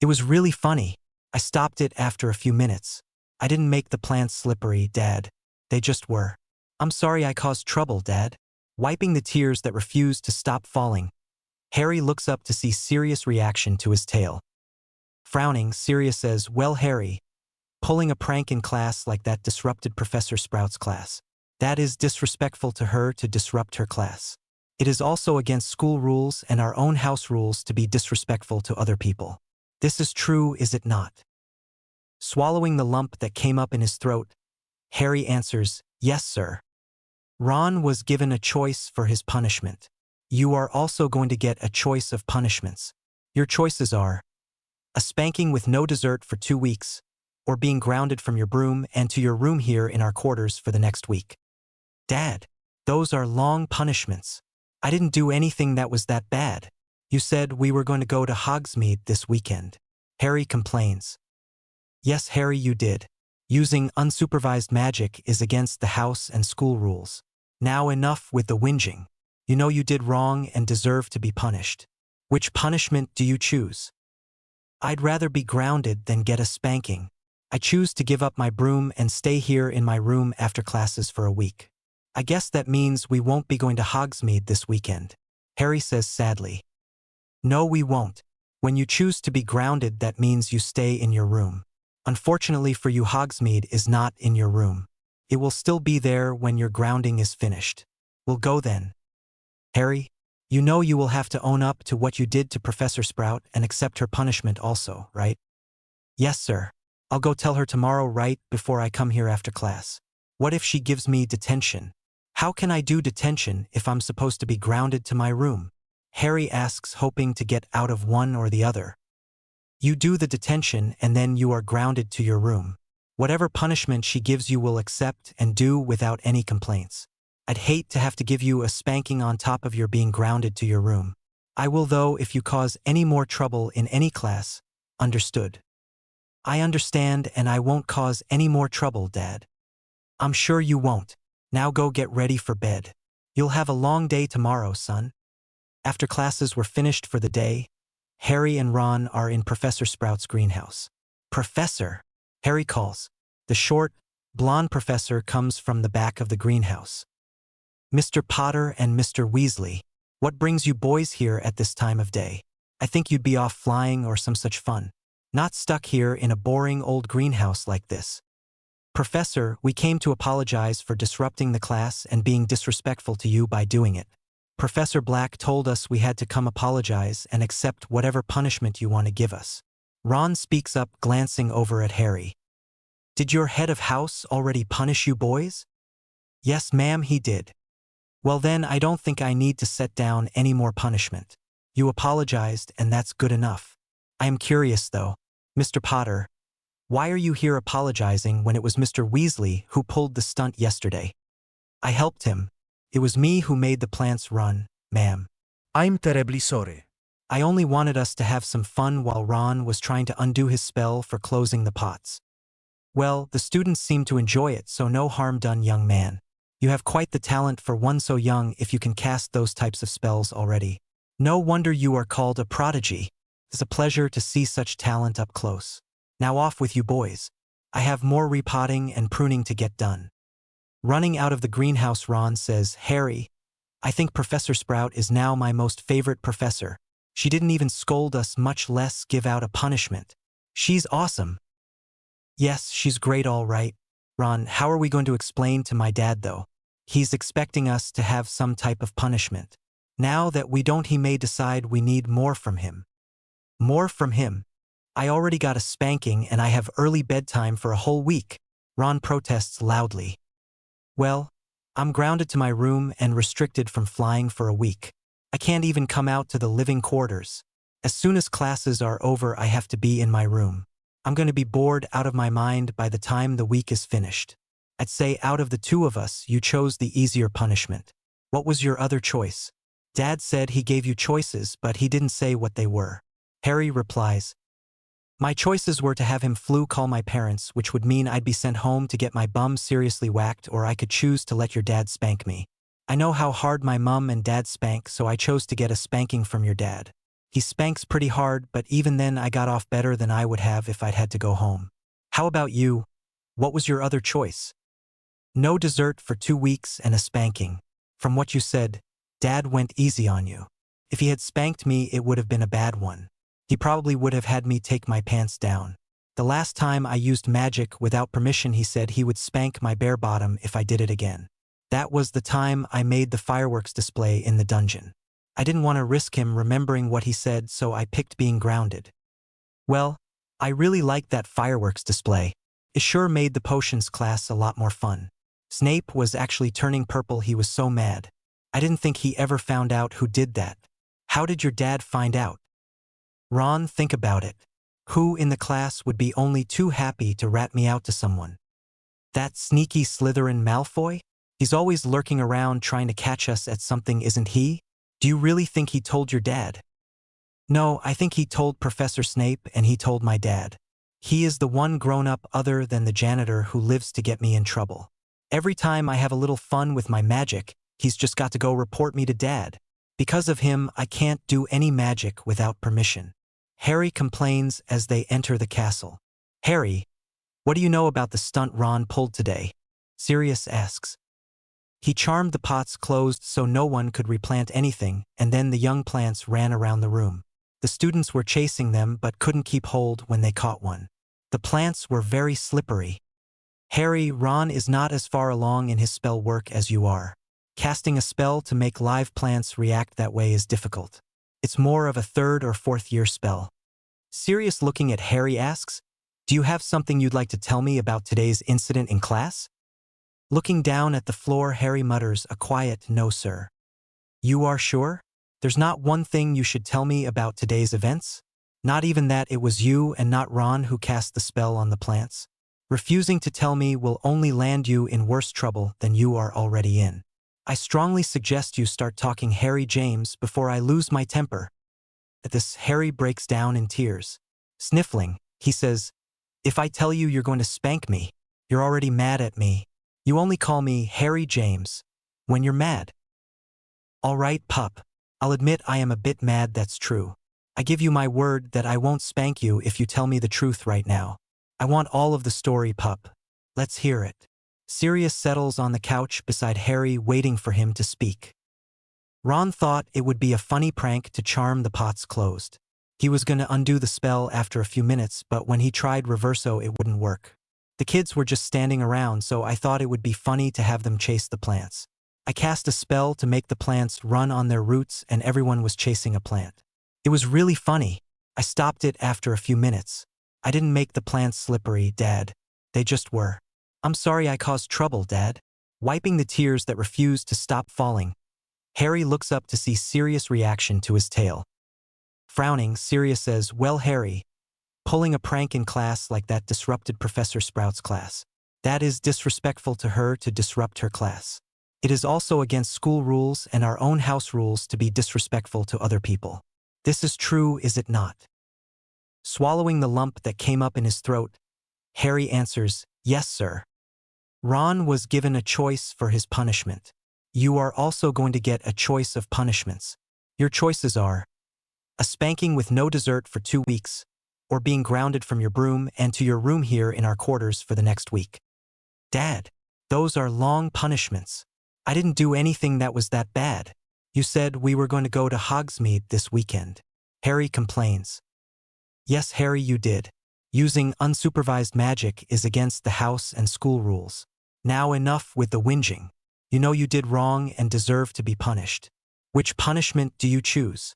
It was really funny. I stopped it after a few minutes. I didn't make the plants slippery, Dad. They just were. I'm sorry I caused trouble, Dad. Wiping the tears that refused to stop falling, Harry looks up to see Sirius' reaction to his tale. Frowning, Sirius says, well, Harry, pulling a prank in class like that disrupted Professor Sprout's class. That is disrespectful to her to disrupt her class. It is also against school rules and our own house rules to be disrespectful to other people. This is true, is it not? Swallowing the lump that came up in his throat, Harry answers, yes, sir. Ron was given a choice for his punishment. You are also going to get a choice of punishments. Your choices are a spanking with no dessert for 2 weeks, or being grounded from your broom and to your room here in our quarters for the next week. Dad, those are long punishments. I didn't do anything that was that bad. You said we were going to go to Hogsmeade this weekend. Harry complains. Yes, Harry, you did. Using unsupervised magic is against the house and school rules. Now enough with the whinging. You know you did wrong and deserve to be punished. Which punishment do you choose? I'd rather be grounded than get a spanking. I choose to give up my broom and stay here in my room after classes for a week. I guess that means we won't be going to Hogsmeade this weekend, Harry says sadly. No, we won't. When you choose to be grounded, that means you stay in your room. Unfortunately for you, Hogsmeade is not in your room. It will still be there when your grounding is finished. We'll go then. Harry, you know you will have to own up to what you did to Professor Sprout and accept her punishment also, right? Yes, sir. I'll go tell her tomorrow right before I come here after class. What if she gives me detention? How can I do detention if I'm supposed to be grounded to my room? Harry asks, hoping to get out of one or the other. You do the detention and then you are grounded to your room. Whatever punishment she gives you will accept and do without any complaints. I'd hate to have to give you a spanking on top of your being grounded to your room. I will though if you cause any more trouble in any class. Understood? I understand, and I won't cause any more trouble, Dad. I'm sure you won't. Now go get ready for bed. You'll have a long day tomorrow, son. After classes were finished for the day, Harry and Ron are in Professor Sprout's greenhouse. Professor, Harry calls. The short, blonde professor comes from the back of the greenhouse. Mr. Potter and Mr. Weasley, what brings you boys here at this time of day? I think you'd be off flying or some such fun. Not stuck here in a boring old greenhouse like this. Professor, we came to apologize for disrupting the class and being disrespectful to you by doing it. Professor Black told us we had to come apologize and accept whatever punishment you want to give us. Ron speaks up, glancing over at Harry. Did your head of house already punish you boys? Yes, ma'am, he did. Well then, I don't think I need to set down any more punishment. You apologized, and that's good enough. I am curious, though. Mr. Potter, why are you here apologizing when it was Mr. Weasley who pulled the stunt yesterday? I helped him. It was me who made the plants run, ma'am. I'm terribly sorry. I only wanted us to have some fun while Ron was trying to undo his spell for closing the pots. Well, the students seem to enjoy it, so no harm done, young man. You have quite the talent for one so young if you can cast those types of spells already. No wonder you are called a prodigy. It's a pleasure to see such talent up close. Now off with you boys. I have more repotting and pruning to get done. Running out of the greenhouse, Ron says, Harry, I think Professor Sprout is now my most favorite professor. She didn't even scold us, much less give out a punishment. She's awesome. Yes, she's great, all right. Ron, how are we going to explain to my dad, though? He's expecting us to have some type of punishment. Now that we don't, he may decide we need more from him. More from him? I already got a spanking and I have early bedtime for a whole week. Ron protests loudly. Well, I'm grounded to my room and restricted from flying for a week. I can't even come out to the living quarters. As soon as classes are over, I have to be in my room. I'm going to be bored out of my mind by the time the week is finished. I'd say out of the two of us, you chose the easier punishment. What was your other choice? Dad said he gave you choices, but he didn't say what they were. Harry replies, my choices were to have him call my parents, which would mean I'd be sent home to get my bum seriously whacked, or I could choose to let your dad spank me. I know how hard my mum and dad spank, so I chose to get a spanking from your dad. He spanks pretty hard, but even then I got off better than I would have if I'd had to go home. How about you? What was your other choice? No dessert for 2 weeks and a spanking. From what you said, Dad went easy on you. If he had spanked me, it would have been a bad one. He probably would have had me take my pants down. The last time I used magic without permission, he said he would spank my bare bottom if I did it again. That was the time I made the fireworks display in the dungeon. I didn't want to risk him remembering what he said, so I picked being grounded. Well, I really liked that fireworks display. It sure made the potions class a lot more fun. Snape was actually turning purple, he was so mad. I didn't think he ever found out who did that. How did your dad find out? Ron, think about it. Who in the class would be only too happy to rat me out to someone? That sneaky Slytherin Malfoy? He's always lurking around trying to catch us at something, isn't he? Do you really think he told your dad? No, I think he told Professor Snape and he told my dad. He is the one grown-up other than the janitor who lives to get me in trouble. Every time I have a little fun with my magic, he's just got to go report me to Dad. Because of him, I can't do any magic without permission. Harry complains as they enter the castle. Harry, what do you know about the stunt Ron pulled today? Sirius asks. He charmed the pots closed so no one could replant anything, and then the young plants ran around the room. The students were chasing them but couldn't keep hold when they caught one. The plants were very slippery. Harry, Ron is not as far along in his spell work as you are. Casting a spell to make live plants react that way is difficult. It's more of a 3rd or 4th year spell. Sirius, looking at Harry, asks, do you have something you'd like to tell me about today's incident in class? Looking down at the floor, Harry mutters a quiet no, sir. You are sure? There's not one thing you should tell me about today's events? Not even that it was you and not Ron who cast the spell on the plants? Refusing to tell me will only land you in worse trouble than you are already in. I strongly suggest you start talking Harry James before I lose my temper. At this, Harry breaks down in tears. Sniffling, he says, if I tell you you're going to spank me, you're already mad at me. You only call me Harry James when you're mad. All right, pup. I'll admit I am a bit mad, that's true. I give you my word that I won't spank you if you tell me the truth right now. I want all of the story, pup. Let's hear it. Sirius settles on the couch beside Harry, waiting for him to speak. Ron thought it would be a funny prank to charm the pots closed. He was going to undo the spell after a few minutes, but when he tried reverso, it wouldn't work. The kids were just standing around, so I thought it would be funny to have them chase the plants. I cast a spell to make the plants run on their roots, and everyone was chasing a plant. It was really funny. I stopped it after a few minutes. I didn't make the plants slippery, Dad. They just were. I'm sorry I caused trouble, Dad. Wiping the tears that refused to stop falling, Harry looks up to see Sirius' reaction to his tale. Frowning, Sirius says, "Well, Harry, pulling a prank in class like that disrupted Professor Sprout's class. That is disrespectful to her to disrupt her class. It is also against school rules and our own house rules to be disrespectful to other people. This is true, is it not?" Swallowing the lump that came up in his throat, Harry answers, "Yes, sir." Ron was given a choice for his punishment. You are also going to get a choice of punishments. Your choices are a spanking with no dessert for 2 weeks, or being grounded from your broom and to your room here in our quarters for the next week. Dad, those are long punishments. I didn't do anything that was that bad. You said we were going to go to Hogsmeade this weekend. Harry complains. Yes, Harry, you did. Using unsupervised magic is against the house and school rules. Now enough with the whinging. You know you did wrong and deserve to be punished. Which punishment do you choose?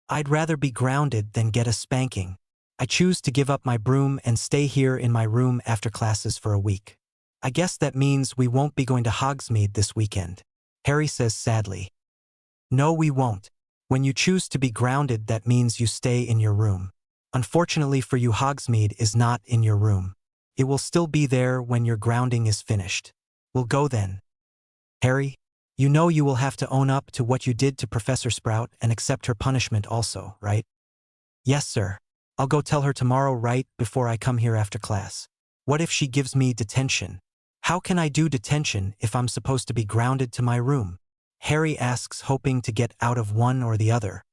I'd rather be grounded than get a spanking. I choose to give up my broom and stay here in my room after classes for a week. I guess that means we won't be going to Hogsmeade this weekend, Harry says sadly. No, we won't. When you choose to be grounded, that means you stay in your room. Unfortunately for you, Hogsmeade is not in your room. It will still be there when your grounding is finished. We'll go then. Harry, you know you will have to own up to what you did to Professor Sprout and accept her punishment also, right? Yes, sir. I'll go tell her tomorrow right before I come here after class. What if she gives me detention? How can I do detention if I'm supposed to be grounded to my room? Harry asks, hoping to get out of one or the other.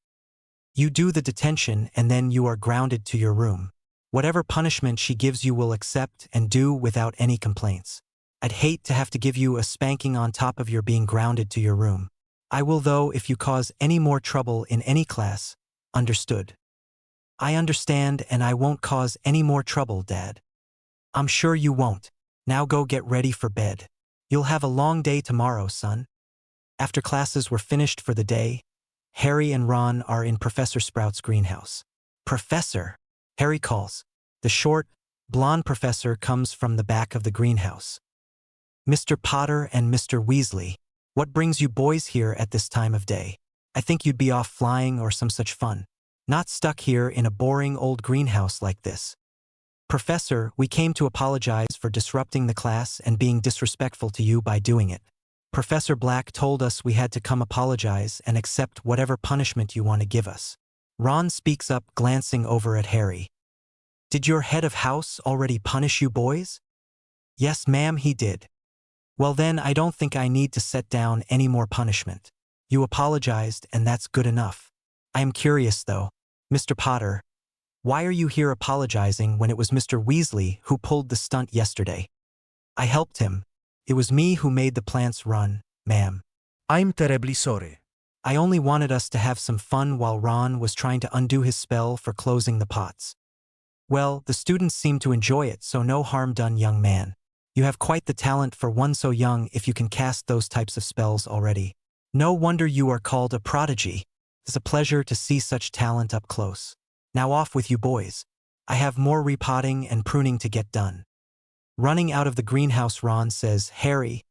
You do the detention and then you are grounded to your room. Whatever punishment she gives you will accept and do without any complaints. I'd hate to have to give you a spanking on top of your being grounded to your room. I will though if you cause any more trouble in any class. Understood? I understand, and I won't cause any more trouble, Dad. I'm sure you won't. Now go get ready for bed. You'll have a long day tomorrow, son. After classes were finished for the day, Harry and Ron are in Professor Sprout's greenhouse. Professor, Harry calls. The short, blonde professor comes from the back of the greenhouse. Mr. Potter and Mr. Weasley, what brings you boys here at this time of day? I think you'd be off flying or some such fun. Not stuck here in a boring old greenhouse like this. Professor, we came to apologize for disrupting the class and being disrespectful to you by doing it. Professor Black told us we had to come apologize and accept whatever punishment you want to give us. Ron speaks up, glancing over at Harry. Did your head of house already punish you boys? Yes, ma'am, he did. Well then, I don't think I need to set down any more punishment. You apologized, and that's good enough. I am curious though, Mr. Potter, why are you here apologizing when it was Mr. Weasley who pulled the stunt yesterday? I helped him. It was me who made the plants run, ma'am. I'm terribly sorry. I only wanted us to have some fun while Ron was trying to undo his spell for closing the pots. Well, the students seem to enjoy it, so no harm done, young man. You have quite the talent for one so young if you can cast those types of spells already. No wonder you are called a prodigy. It's a pleasure to see such talent up close. Now off with you boys. I have more repotting and pruning to get done. Running out of the greenhouse, Ron says, Harry,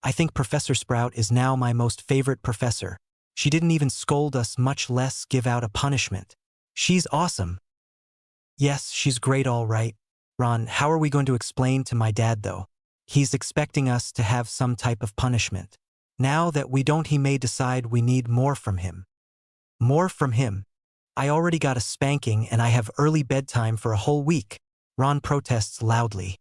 I think Professor Sprout is now my most favorite professor. She didn't even scold us, much less give out a punishment. She's awesome. Yes, she's great all right. Ron, how are we going to explain to my dad though? He's expecting us to have some type of punishment. Now that we don't, he may decide we need more from him. More from him? I already got a spanking and I have early bedtime for a whole week. Ron protests loudly.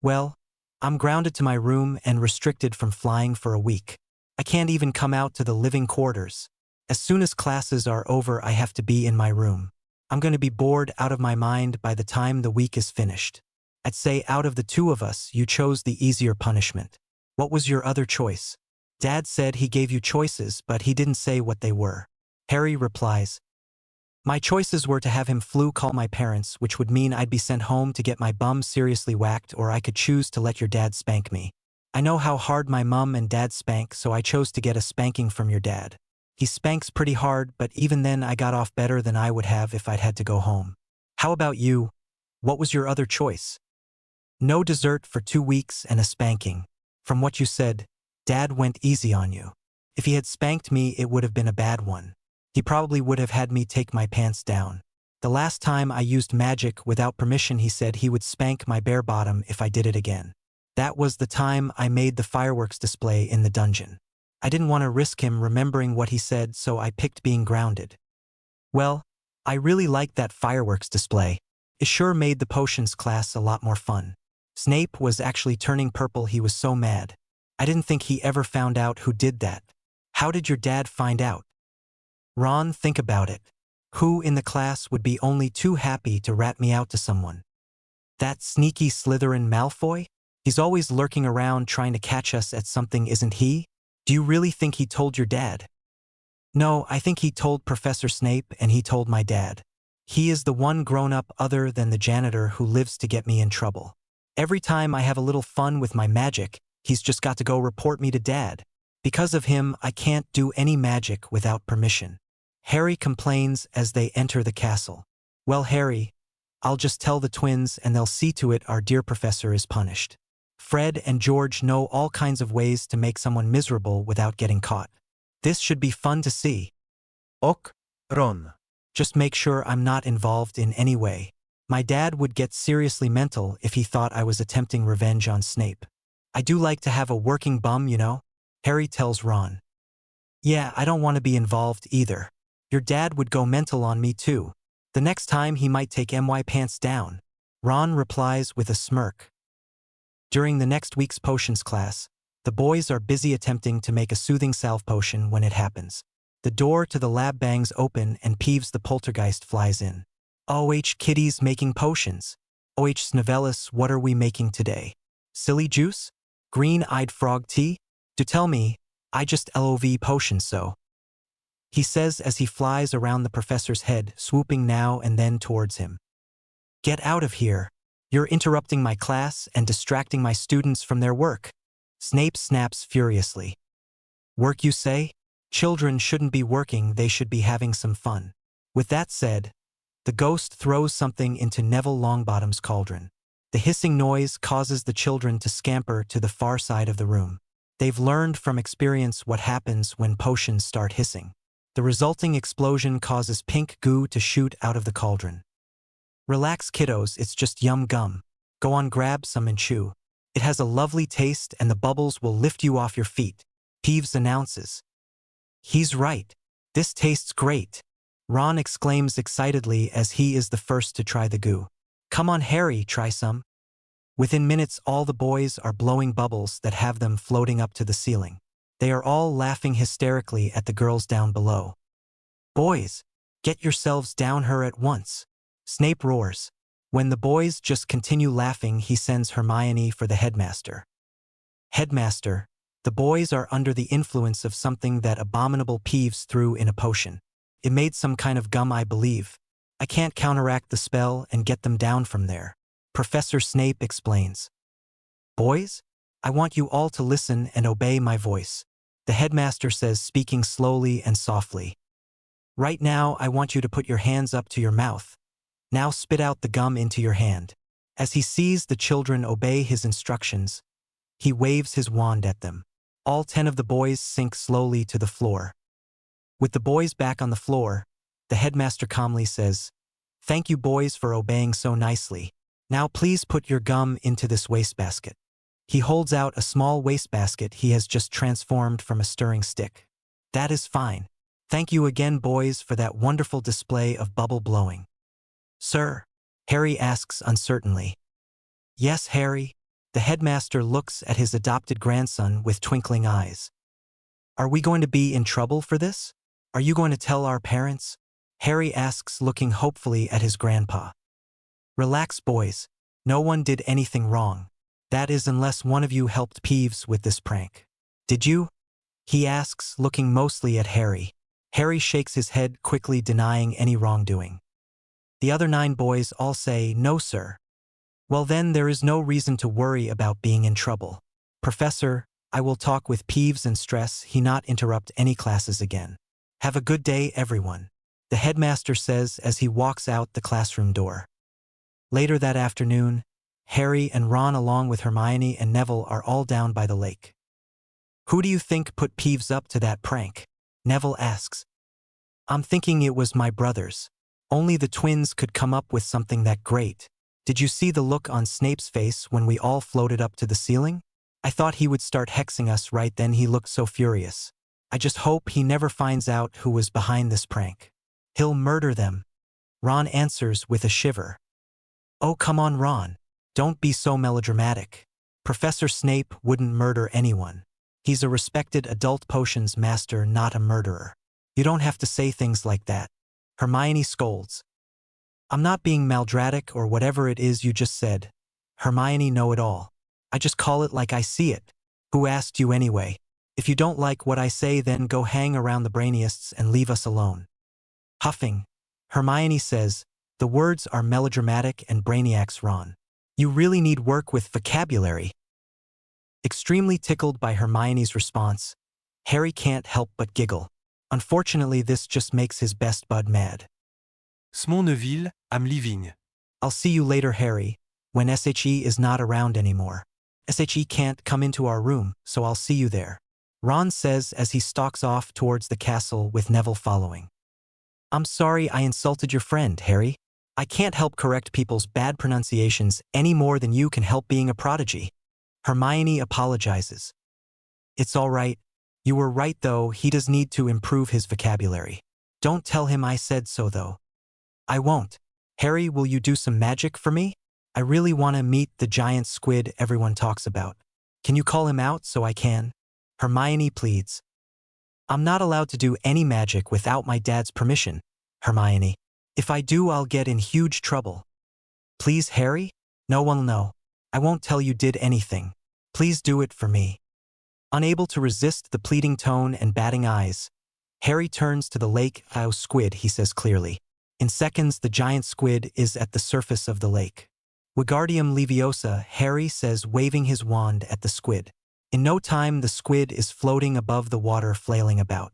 Well, I'm grounded to my room and restricted from flying for a week. I can't even come out to the living quarters. As soon as classes are over, I have to be in my room. I'm going to be bored out of my mind by the time the week is finished. I'd say out of the two of us, you chose the easier punishment. What was your other choice? Dad said he gave you choices, but he didn't say what they were. Harry replies, my choices were to have him flu call my parents, which would mean I'd be sent home to get my bum seriously whacked, or I could choose to let your dad spank me. I know how hard my mum and dad spank, so I chose to get a spanking from your dad. He spanks pretty hard, but even then I got off better than I would have if I'd had to go home. How about you? What was your other choice? No dessert for 2 weeks and a spanking. From what you said, Dad went easy on you. If he had spanked me, it would have been a bad one. He probably would have had me take my pants down. The last time I used magic without permission, he said he would spank my bare bottom if I did it again. That was the time I made the fireworks display in the dungeon. I didn't want to risk him remembering what he said, so I picked being grounded. Well, I really liked that fireworks display. It sure made the potions class a lot more fun. Snape was actually turning purple. He was so mad. I didn't think he ever found out who did that. How did your dad find out? Ron, think about it. Who in the class would be only too happy to rat me out to someone? That sneaky Slytherin Malfoy? He's always lurking around trying to catch us at something, isn't he? Do you really think he told your dad? No, I think he told Professor Snape, and he told my dad. He is the one grown-up other than the janitor who lives to get me in trouble. Every time I have a little fun with my magic, he's just got to go report me to Dad. Because of him, I can't do any magic without permission. Harry complains as they enter the castle. Well, Harry, I'll just tell the twins and they'll see to it our dear professor is punished. Fred and George know all kinds of ways to make someone miserable without getting caught. This should be fun to see. Ok, Ron. Just make sure I'm not involved in any way. My dad would get seriously mental if he thought I was attempting revenge on Snape. I do like to have a working bum, you know? Harry tells Ron. Yeah, I don't want to be involved either. Your dad would go mental on me too. The next time he might take my pants down. Ron replies with a smirk. During the next week's potions class, the boys are busy attempting to make a soothing salve potion when it happens. The door to the lab bangs open and Peeves the poltergeist flies in. OH kitties making potions. OH Snevellis, what are we making today? Silly juice? Green-eyed frog tea? Do tell me, I just LOV potions so. He says as he flies around the professor's head, swooping now and then towards him. Get out of here. You're interrupting my class and distracting my students from their work. Snape snaps furiously. Work, you say? Children shouldn't be working, they should be having some fun. With that said, the ghost throws something into Neville Longbottom's cauldron. The hissing noise causes the children to scamper to the far side of the room. They've learned from experience what happens when potions start hissing. The resulting explosion causes pink goo to shoot out of the cauldron. Relax, kiddos, it's just yum gum. Go on, grab some and chew. It has a lovely taste and the bubbles will lift you off your feet, Peeves announces. He's right. This tastes great. Ron exclaims excitedly as he is the first to try the goo. Come on, Harry, try some. Within minutes, all the boys are blowing bubbles that have them floating up to the ceiling. They are all laughing hysterically at the girls down below. Boys, get yourselves down her at once. Snape roars. When the boys just continue laughing, he sends Hermione for the headmaster. Headmaster, the boys are under the influence of something that abominable Peeves threw in a potion. It made some kind of gum, I believe. I can't counteract the spell and get them down from there. Professor Snape explains. Boys, I want you all to listen and obey my voice. The headmaster says, speaking slowly and softly. Right now, I want you to put your hands up to your mouth. Now spit out the gum into your hand. As he sees the children obey his instructions, he waves his wand at them. All 10 of the boys sink slowly to the floor. With the boys back on the floor, the headmaster calmly says, Thank you, boys, for obeying so nicely. Now please put your gum into this wastebasket. He holds out a small wastebasket he has just transformed from a stirring stick. That is fine. Thank you again, boys, for that wonderful display of bubble blowing. Sir? Harry asks uncertainly. Yes, Harry. The headmaster looks at his adopted grandson with twinkling eyes. Are we going to be in trouble for this? Are you going to tell our parents? Harry asks, looking hopefully at his grandpa. Relax, boys. No one did anything wrong. That is, unless one of you helped Peeves with this prank. Did you? He asks, looking mostly at Harry. Harry shakes his head, quickly denying any wrongdoing. The other 9 boys all say, no sir. Well then there is no reason to worry about being in trouble. Professor, I will talk with Peeves and stress he not interrupt any classes again. Have a good day everyone, the headmaster says as he walks out the classroom door. Later that afternoon, Harry and Ron along with Hermione and Neville are all down by the lake. Who do you think put Peeves up to that prank? Neville asks. I'm thinking it was my brothers. Only the twins could come up with something that great. Did you see the look on Snape's face when we all floated up to the ceiling? I thought he would start hexing us right then, he looked so furious. I just hope he never finds out who was behind this prank. He'll murder them. Ron answers with a shiver. Oh come on Ron, don't be so melodramatic. Professor Snape wouldn't murder anyone. He's a respected adult potions master, not a murderer. You don't have to say things like that. Hermione scolds. I'm not being melodramatic or whatever it is you just said. Hermione know-it-all. I just call it like I see it. Who asked you anyway? If you don't like what I say then go hang around the brainiasts and leave us alone. Huffing, Hermione says, the words are melodramatic and brainiacs Ron. You really need work with vocabulary. Extremely tickled by Hermione's response, Harry can't help but giggle. Unfortunately this just makes his best bud mad. Smonneville, I'm leaving. I'll see you later Harry, when SHE is not around anymore. SHE can't come into our room, so I'll see you there. Ron says as he stalks off towards the castle with Neville following. I'm sorry I insulted your friend, Harry. I can't help correct people's bad pronunciations any more than you can help being a prodigy. Hermione apologizes. It's all right. You were right though, he does need to improve his vocabulary. Don't tell him I said so though. I won't. Harry, will you do some magic for me? I really want to meet the giant squid everyone talks about. Can you call him out so I can? Hermione pleads. I'm not allowed to do any magic without my dad's permission, Hermione. If I do, I'll get in huge trouble. Please, Harry? No one will know. I won't tell you did anything. Please do it for me. Unable to resist the pleading tone and batting eyes, Harry turns to the lake. Oh, squid, he says clearly. In seconds, the giant squid is at the surface of the lake. Wingardium Leviosa, Harry says, waving his wand at the squid. In no time, the squid is floating above the water, flailing about.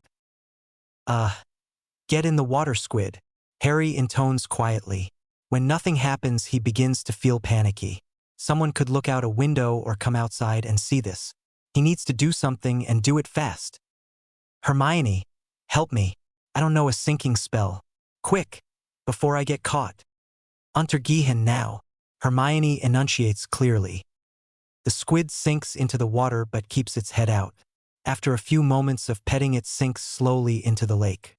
Get in the water, squid, Harry intones quietly. When nothing happens, he begins to feel panicky. Someone could look out a window or come outside and see this. He needs to do something and do it fast. Hermione, help me. I don't know a sinking spell. Quick, before I get caught. Untergehen now, Hermione enunciates clearly. The squid sinks into the water but keeps its head out. After a few moments of petting it sinks slowly into the lake.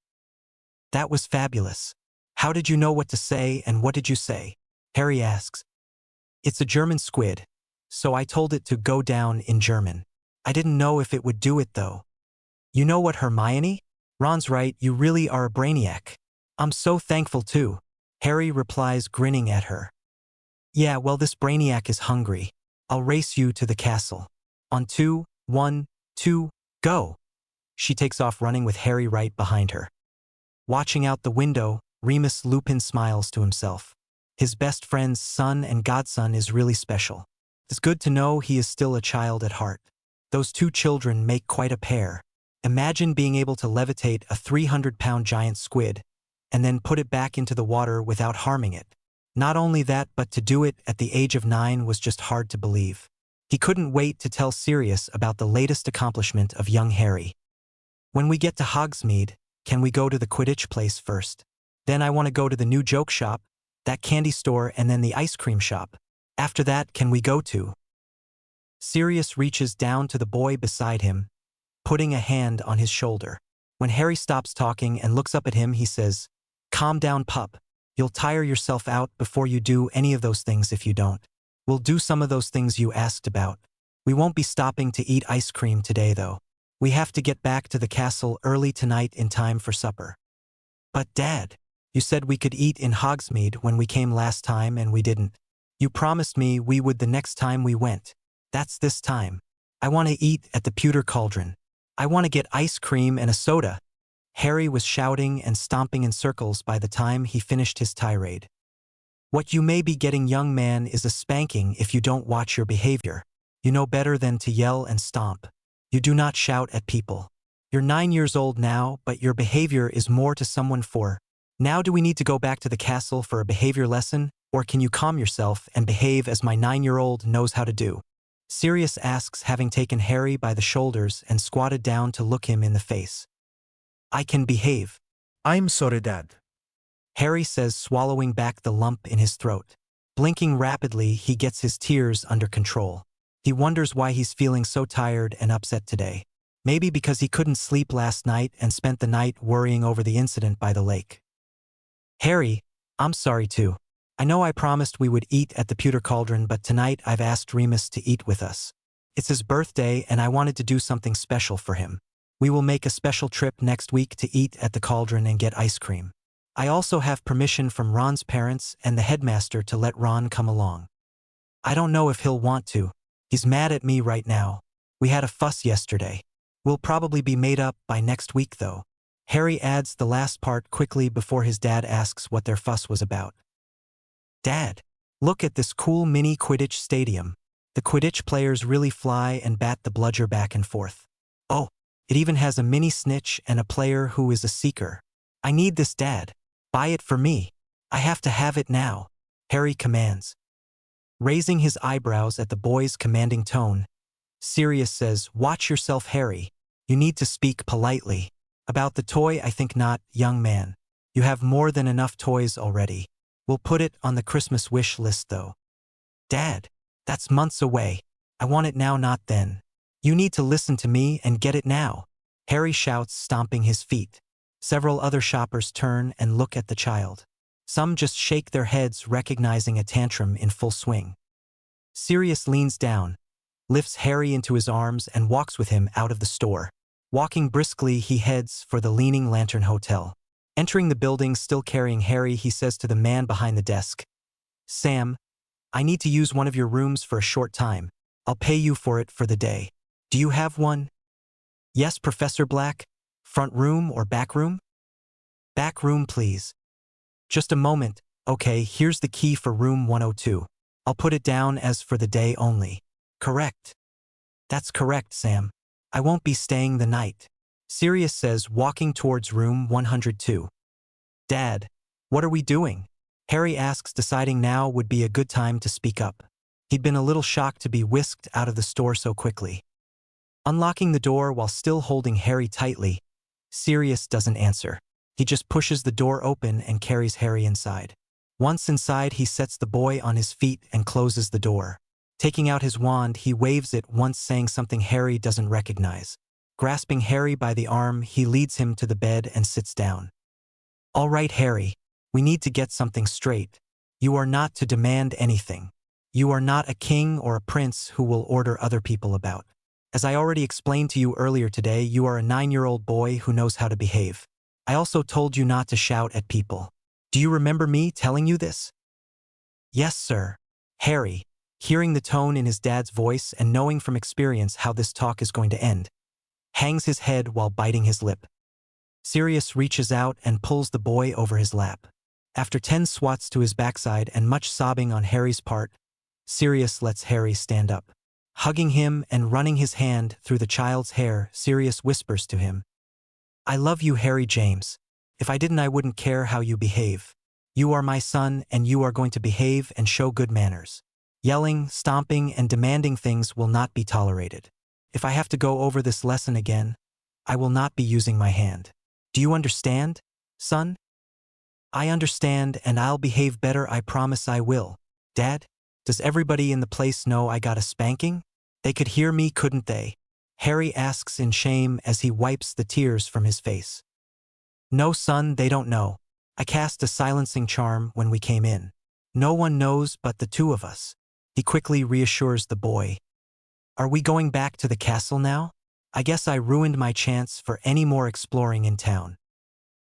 That was fabulous. How did you know what to say and what did you say? Harry asks. It's a German squid, so I told it to go down in German. I didn't know if it would do it though. You know what, Hermione? Ron's right, you really are a brainiac. I'm so thankful too, Harry replies, grinning at her. Yeah, well, this brainiac is hungry. I'll race you to the castle. On 2, 1, 2, go. She takes off running with Harry right behind her. Watching out the window, Remus Lupin smiles to himself. His best friend's son and godson is really special. It's good to know he is still a child at heart. Those two children make quite a pair. Imagine being able to levitate a 300-pound giant squid and then put it back into the water without harming it. Not only that, but to do it at the age of 9 was just hard to believe. He couldn't wait to tell Sirius about the latest accomplishment of young Harry. When we get to Hogsmeade, can we go to the Quidditch place first? Then I want to go to the new joke shop, that candy store, and then the ice cream shop. After that, can we go to? Sirius reaches down to the boy beside him, putting a hand on his shoulder. When Harry stops talking and looks up at him, he says, "Calm down, pup. You'll tire yourself out before you do any of those things if you don't. We'll do some of those things you asked about. We won't be stopping to eat ice cream today, though. We have to get back to the castle early tonight in time for supper." "But Dad, you said we could eat in Hogsmeade when we came last time and we didn't." You promised me we would the next time we went. That's this time. I want to eat at the pewter cauldron. I want to get ice cream and a soda. Harry was shouting and stomping in circles by the time he finished his tirade. What you may be getting, young man, is a spanking if you don't watch your behavior. You know better than to yell and stomp. You do not shout at people. You're 9 years old now, but your behavior is more to someone for. Now do we need to go back to the castle for a behavior lesson, or can you calm yourself and behave as my 9-year-old knows how to do? Sirius asks, having taken Harry by the shoulders and squatted down to look him in the face. I can behave. I'm sorry, Dad. Harry says, swallowing back the lump in his throat. Blinking rapidly, he gets his tears under control. He wonders why he's feeling so tired and upset today. Maybe because he couldn't sleep last night and spent the night worrying over the incident by the lake. Harry, I'm sorry too. I know I promised we would eat at the pewter cauldron, but tonight I've asked Remus to eat with us. It's his birthday and I wanted to do something special for him. We will make a special trip next week to eat at the cauldron and get ice cream. I also have permission from Ron's parents and the headmaster to let Ron come along. I don't know if he'll want to. He's mad at me right now. We had a fuss yesterday. We'll probably be made up by next week though. Harry adds the last part quickly before his dad asks what their fuss was about. Dad, look at this cool mini Quidditch stadium. The Quidditch players really fly and bat the bludger back and forth. Oh, it even has a mini snitch and a player who is a seeker. I need this, Dad. Buy it for me. I have to have it now, Harry commands. Raising his eyebrows at the boy's commanding tone, Sirius says, watch yourself, Harry. You need to speak politely. About the toy, I think not, young man. You have more than enough toys already. We'll put it on the Christmas wish list though. Dad, that's months away. I want it now, not then. You need to listen to me and get it now, Harry shouts, stomping his feet. Several other shoppers turn and look at the child. Some just shake their heads, recognizing a tantrum in full swing. Sirius leans down, lifts Harry into his arms and walks with him out of the store. Walking briskly, he heads for the Leaning Lantern Hotel. Entering the building, still carrying Harry, he says to the man behind the desk, Sam, I need to use one of your rooms for a short time. I'll pay you for it for the day. Do you have one? Yes, Professor Black. Front room or back room? Back room, please. Just a moment. Okay, here's the key for room 102. I'll put it down as for the day only. Correct. That's correct, Sam. I won't be staying the night, Sirius says, walking towards room 102. Dad, what are we doing? Harry asks, deciding now would be a good time to speak up. He'd been a little shocked to be whisked out of the store so quickly. Unlocking the door while still holding Harry tightly, Sirius doesn't answer. He just pushes the door open and carries Harry inside. Once inside, he sets the boy on his feet and closes the door. Taking out his wand, he waves it once, saying something Harry doesn't recognize. Grasping Harry by the arm, he leads him to the bed and sits down. All right, Harry, we need to get something straight. You are not to demand anything. You are not a king or a prince who will order other people about. As I already explained to you earlier today, you are a 9-year-old boy who knows how to behave. I also told you not to shout at people. Do you remember me telling you this? Yes, sir. Harry, hearing the tone in his dad's voice and knowing from experience how this talk is going to end, hangs his head while biting his lip. Sirius reaches out and pulls the boy over his lap. After 10 swats to his backside and much sobbing on Harry's part, Sirius lets Harry stand up. Hugging him and running his hand through the child's hair, Sirius whispers to him, I love you, Harry James. If I didn't, I wouldn't care how you behave. You are my son, and you are going to behave and show good manners. Yelling, stomping, and demanding things will not be tolerated. If I have to go over this lesson again, I will not be using my hand. Do you understand, son? I understand, and I'll behave better, I promise I will. Dad, does everybody in the place know I got a spanking? They could hear me, couldn't they? Harry asks in shame as he wipes the tears from his face. No, son, they don't know. I cast a silencing charm when we came in. No one knows but the two of us. He quickly reassures the boy. Are we going back to the castle now? I guess I ruined my chance for any more exploring in town.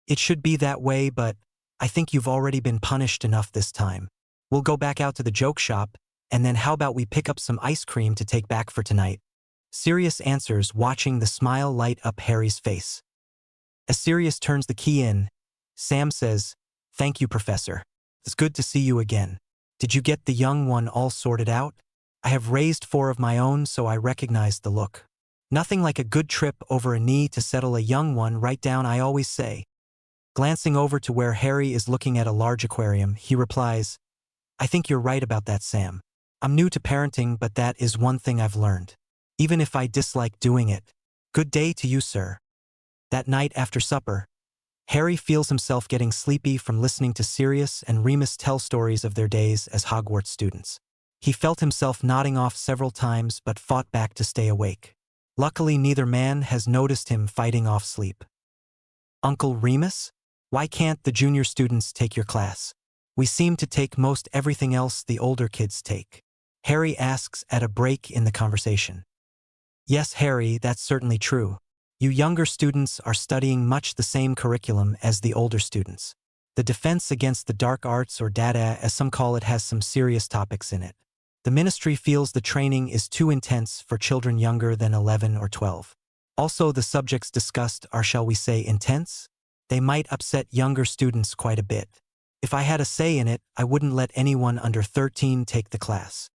It should be that way, but I think you've already been punished enough this time. We'll go back out to the joke shop, and then how about we pick up some ice cream to take back for tonight? Sirius answers, watching the smile light up Harry's face. As Sirius turns the key in, Sam says, "Thank you, Professor. It's good to see you again. Did you get the young one all sorted out? I have raised 4 of my own, so I recognized the look. Nothing like a good trip over a knee to settle a young one right down, I always say." Glancing over to where Harry is looking at a large aquarium, he replies, "I think you're right about that, Sam. I'm new to parenting, but that is one thing I've learned. Even if I dislike doing it. Good day to you, sir." That night after supper, Harry feels himself getting sleepy from listening to Sirius and Remus tell stories of their days as Hogwarts students. He felt himself nodding off several times but fought back to stay awake. Luckily, neither man has noticed him fighting off sleep. "Uncle Remus? Why can't the junior students take your class? We seem to take most everything else the older kids take," Harry asks at a break in the conversation. "Yes, Harry, that's certainly true. You younger students are studying much the same curriculum as the older students. The defense against the dark arts, or dada as some call it, has some serious topics in it. The ministry feels the training is too intense for children younger than 11 or 12. Also, the subjects discussed are, shall we say, intense? They might upset younger students quite a bit. If I had a say in it, I wouldn't let anyone under 13 take the class."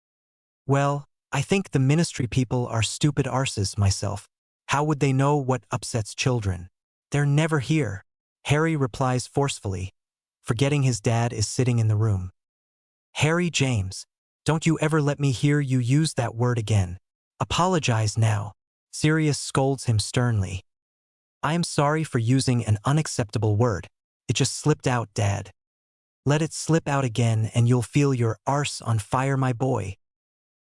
"Well, I think the ministry people are stupid arses myself. How would they know what upsets children? They're never here," Harry replies forcefully, forgetting his dad is sitting in the room. "Harry James, don't you ever let me hear you use that word again. Apologize now," Sirius scolds him sternly. "I am sorry for using an unacceptable word. It just slipped out, Dad. Let it slip out again and you'll feel your arse on fire, my boy."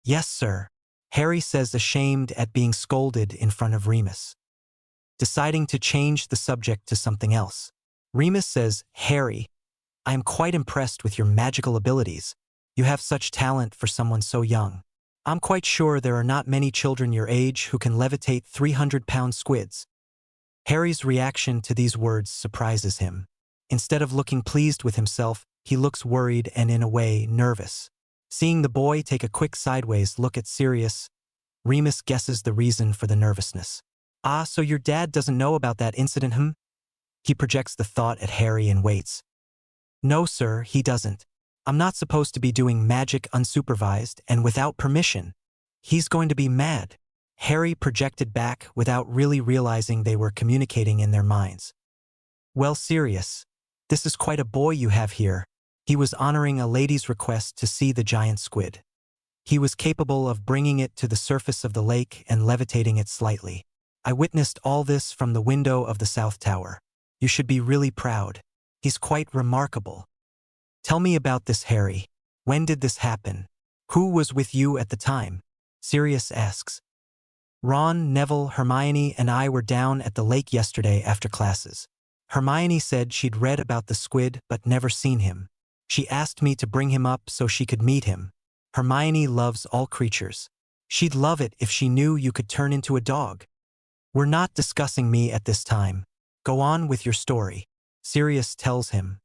"Yes, sir," Harry says, ashamed at being scolded in front of Remus. Deciding to change the subject to something else, Remus says, "Harry, I am quite impressed with your magical abilities. You have such talent for someone so young. I'm quite sure there are not many children your age who can levitate 300-pound squids." Harry's reaction to these words surprises him. Instead of looking pleased with himself, he looks worried and, in a way, nervous. Seeing the boy take a quick sideways look at Sirius, Remus guesses the reason for the nervousness. "Ah, so your dad doesn't know about that incident, He projects the thought at Harry and waits. "No, sir, he doesn't. I'm not supposed to be doing magic unsupervised and without permission. He's going to be mad," Harry projected back without really realizing they were communicating in their minds. "Well, Sirius, this is quite a boy you have here." He was honoring a lady's request to see the giant squid. He was capable of bringing it to the surface of the lake and levitating it slightly. "I witnessed all this from the window of the South Tower. You should be really proud. He's quite remarkable." "Tell me about this, Harry. When did this happen? Who was with you at the time?" Sirius asks. "Ron, Neville, Hermione, and I were down at the lake yesterday after classes. Hermione said she'd read about the squid but never seen him. She asked me to bring him up so she could meet him. Hermione loves all creatures. She'd love it if she knew you could turn into a dog." "We're not discussing me at this time. Go on with your story," Sirius tells him.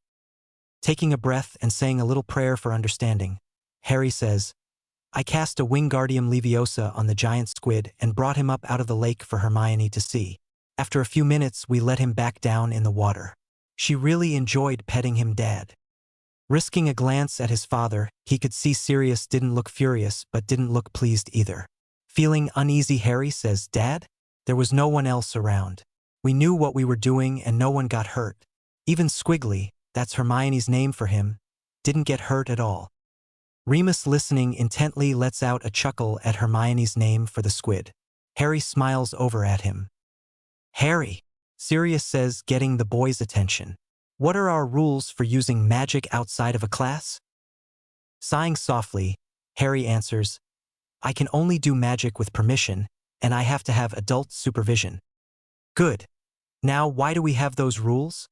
Taking a breath and saying a little prayer for understanding, Harry says, "I cast a Wingardium Leviosa on the giant squid and brought him up out of the lake for Hermione to see. After a few minutes, we let him back down in the water. She really enjoyed petting him, Dad." Risking a glance at his father, he could see Sirius didn't look furious but didn't look pleased either. Feeling uneasy, Harry says, "Dad, there was no one else around. We knew what we were doing and no one got hurt. Even Squiggly, that's Hermione's name for him, didn't get hurt at all." Remus, listening intently, lets out a chuckle at Hermione's name for the squid. Harry smiles over at him. "Harry," Sirius says, getting the boy's attention, "what are our rules for using magic outside of a class?" Sighing softly, Harry answers, "I can only do magic with permission, and I have to have adult supervision." "Good. Now, why do we have those rules?"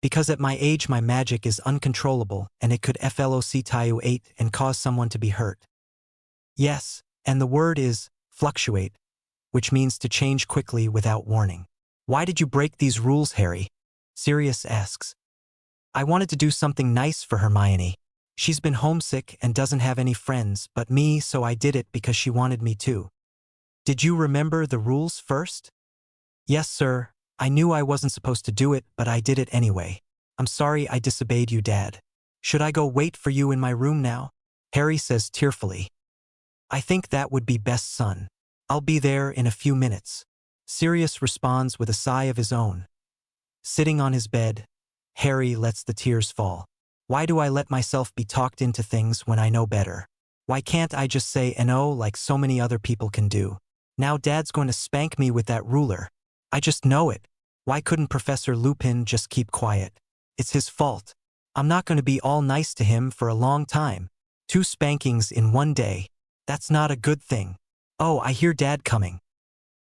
"Because at my age my magic is uncontrollable and it could fluctuate and cause someone to be hurt." "Yes, and the word is fluctuate, which means to change quickly without warning." "Why did you break these rules, Harry?" Sirius asks. "I wanted to do something nice for Hermione. She's been homesick and doesn't have any friends but me, so I did it because she wanted me to. Did you remember the rules first? Yes, sir. I knew I wasn't supposed to do it, but I did it anyway. I'm sorry I disobeyed you, Dad. Should I go wait for you in my room now? Harry says tearfully. I think that would be best, son. I'll be there in a few minutes. Sirius responds with a sigh of his own. Sitting on his bed, Harry lets the tears fall. Why do I let myself be talked into things when I know better? Why can't I just say no like so many other people can do? Now Dad's going to spank me with that ruler. I just know it. Why couldn't Professor Lupin just keep quiet? It's his fault. I'm not going to be all nice to him for a long time. 2 spankings in one day. That's not a good thing. Oh, I hear Dad coming.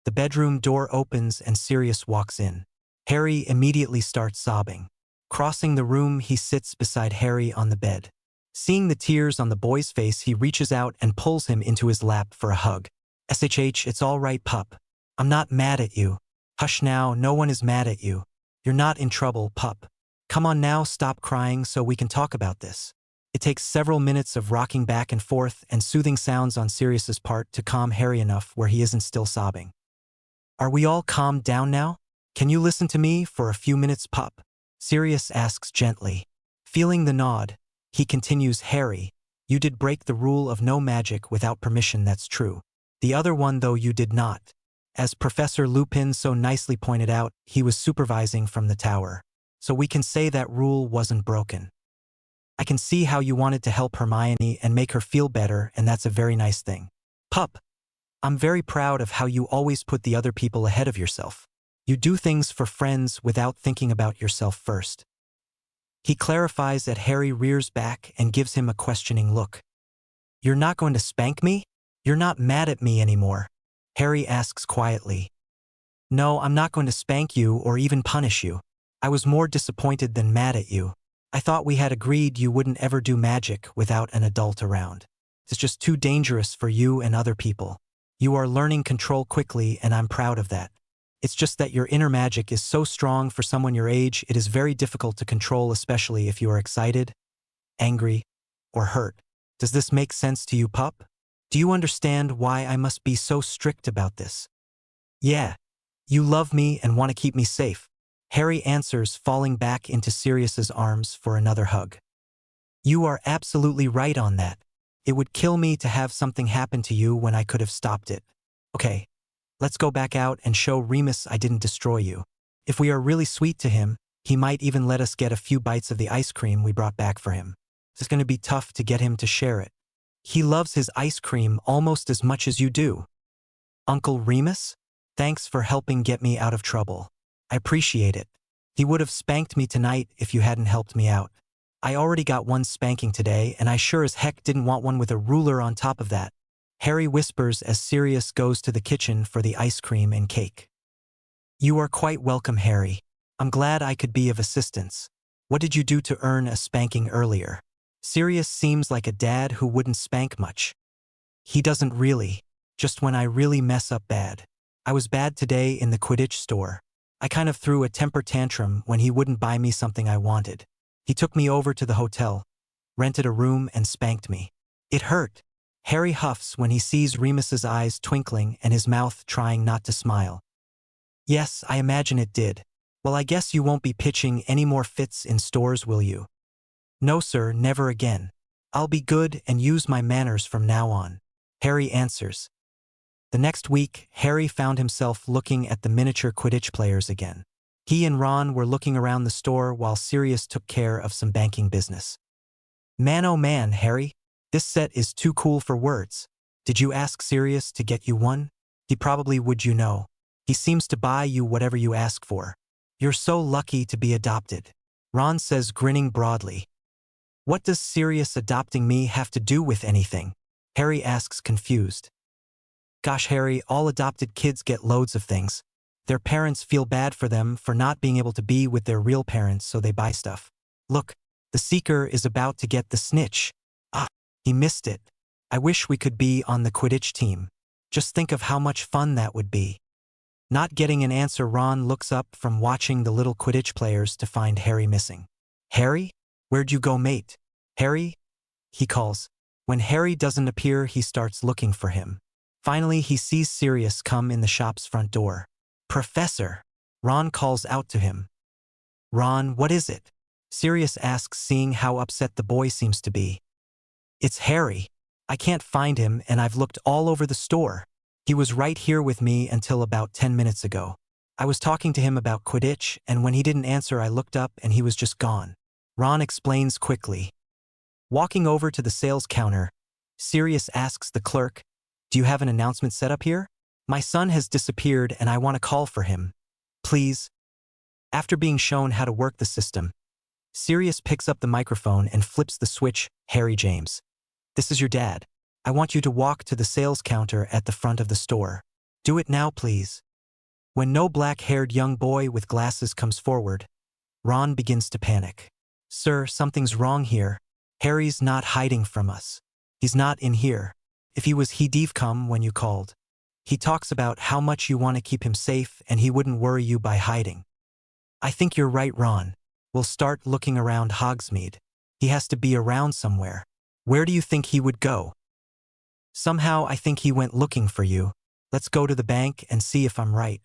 The bedroom door opens and Sirius walks in. Harry immediately starts sobbing. Crossing the room, he sits beside Harry on the bed. Seeing the tears on the boy's face, he reaches out and pulls him into his lap for a hug. SHH, it's all right, pup. I'm not mad at you. Hush now, no one is mad at you. You're not in trouble, pup. Come on now, stop crying so we can talk about this. It takes several minutes of rocking back and forth and soothing sounds on Sirius's part to calm Harry enough where he isn't still sobbing. Are we all calmed down now? Can you listen to me for a few minutes, pup? Sirius asks gently. Feeling the nod, he continues, Harry, you did break the rule of no magic without permission, that's true. The other one, though, you did not. As Professor Lupin so nicely pointed out, he was supervising from the tower. So we can say that rule wasn't broken. I can see how you wanted to help Hermione and make her feel better, and that's a very nice thing. Pup, I'm very proud of how you always put the other people ahead of yourself. You do things for friends without thinking about yourself first. He clarifies that Harry rears back and gives him a questioning look. You're not going to spank me? You're not mad at me anymore? Harry asks quietly. No, I'm not going to spank you or even punish you. I was more disappointed than mad at you. I thought we had agreed you wouldn't ever do magic without an adult around. It's just too dangerous for you and other people. You are learning control quickly, and I'm proud of that. It's just that your inner magic is so strong for someone your age, it is very difficult to control, especially if you are excited, angry, or hurt. Does this make sense to you, pup? Do you understand why I must be so strict about this? Yeah. You love me and want to keep me safe. Harry answers, falling back into Sirius's arms for another hug. You are absolutely right on that. It would kill me to have something happen to you when I could have stopped it. Okay, let's go back out and show Remus I didn't destroy you. If we are really sweet to him, he might even let us get a few bites of the ice cream we brought back for him. It's going to be tough to get him to share it. He loves his ice cream almost as much as you do. Uncle Remus? Thanks for helping get me out of trouble. I appreciate it. He would have spanked me tonight if you hadn't helped me out. I already got one spanking today, and I sure as heck didn't want one with a ruler on top of that. Harry whispers as Sirius goes to the kitchen for the ice cream and cake. You are quite welcome, Harry. I'm glad I could be of assistance. What did you do to earn a spanking earlier? Sirius seems like a dad who wouldn't spank much. He doesn't really, just when I really mess up bad. I was bad today in the Quidditch store. I kind of threw a temper tantrum when he wouldn't buy me something I wanted. He took me over to the hotel, rented a room, and spanked me. It hurt. Harry huffs when he sees Remus's eyes twinkling and his mouth trying not to smile. Yes, I imagine it did. Well, I guess you won't be pitching any more fits in stores, will you? No, sir, never again. I'll be good and use my manners from now on, Harry answers. The next week, Harry found himself looking at the miniature Quidditch players again. He and Ron were looking around the store while Sirius took care of some banking business. Man, oh man, Harry, this set is too cool for words. Did you ask Sirius to get you one? He probably would, you know. He seems to buy you whatever you ask for. You're so lucky to be adopted, Ron says, grinning broadly. What does Sirius adopting me have to do with anything? Harry asks, confused. Gosh, Harry, all adopted kids get loads of things. Their parents feel bad for them for not being able to be with their real parents, so they buy stuff. Look, the Seeker is about to get the snitch. Ah, he missed it. I wish we could be on the Quidditch team. Just think of how much fun that would be. Not getting an answer, Ron looks up from watching the little Quidditch players to find Harry missing. Harry? Where'd you go, mate? Harry? he calls. When Harry doesn't appear, he starts looking for him. Finally, he sees Sirius come in the shop's front door. Professor! Ron calls out to him. Ron, what is it? Sirius asks, seeing how upset the boy seems to be. It's Harry. I can't find him, and I've looked all over the store. He was right here with me until about 10 minutes ago. I was talking to him about Quidditch, and when he didn't answer, I looked up and he was just gone. Ron explains quickly. Walking over to the sales counter, Sirius asks the clerk, "Do you have an announcement set up here? My son has disappeared and I want to call for him. Please." After being shown how to work the system, Sirius picks up the microphone and flips the switch. Harry James. This is your dad. I want you to walk to the sales counter at the front of the store. Do it now, please. When no black-haired young boy with glasses comes forward, Ron begins to panic. Sir, something's wrong here. Harry's not hiding from us. He's not in here. If he was, he'd come when you called. He talks about how much you want to keep him safe and he wouldn't worry you by hiding. I think you're right, Ron. We'll start looking around Hogsmeade. He has to be around somewhere. Where do you think he would go? Somehow I think he went looking for you. Let's go to the bank and see if I'm right.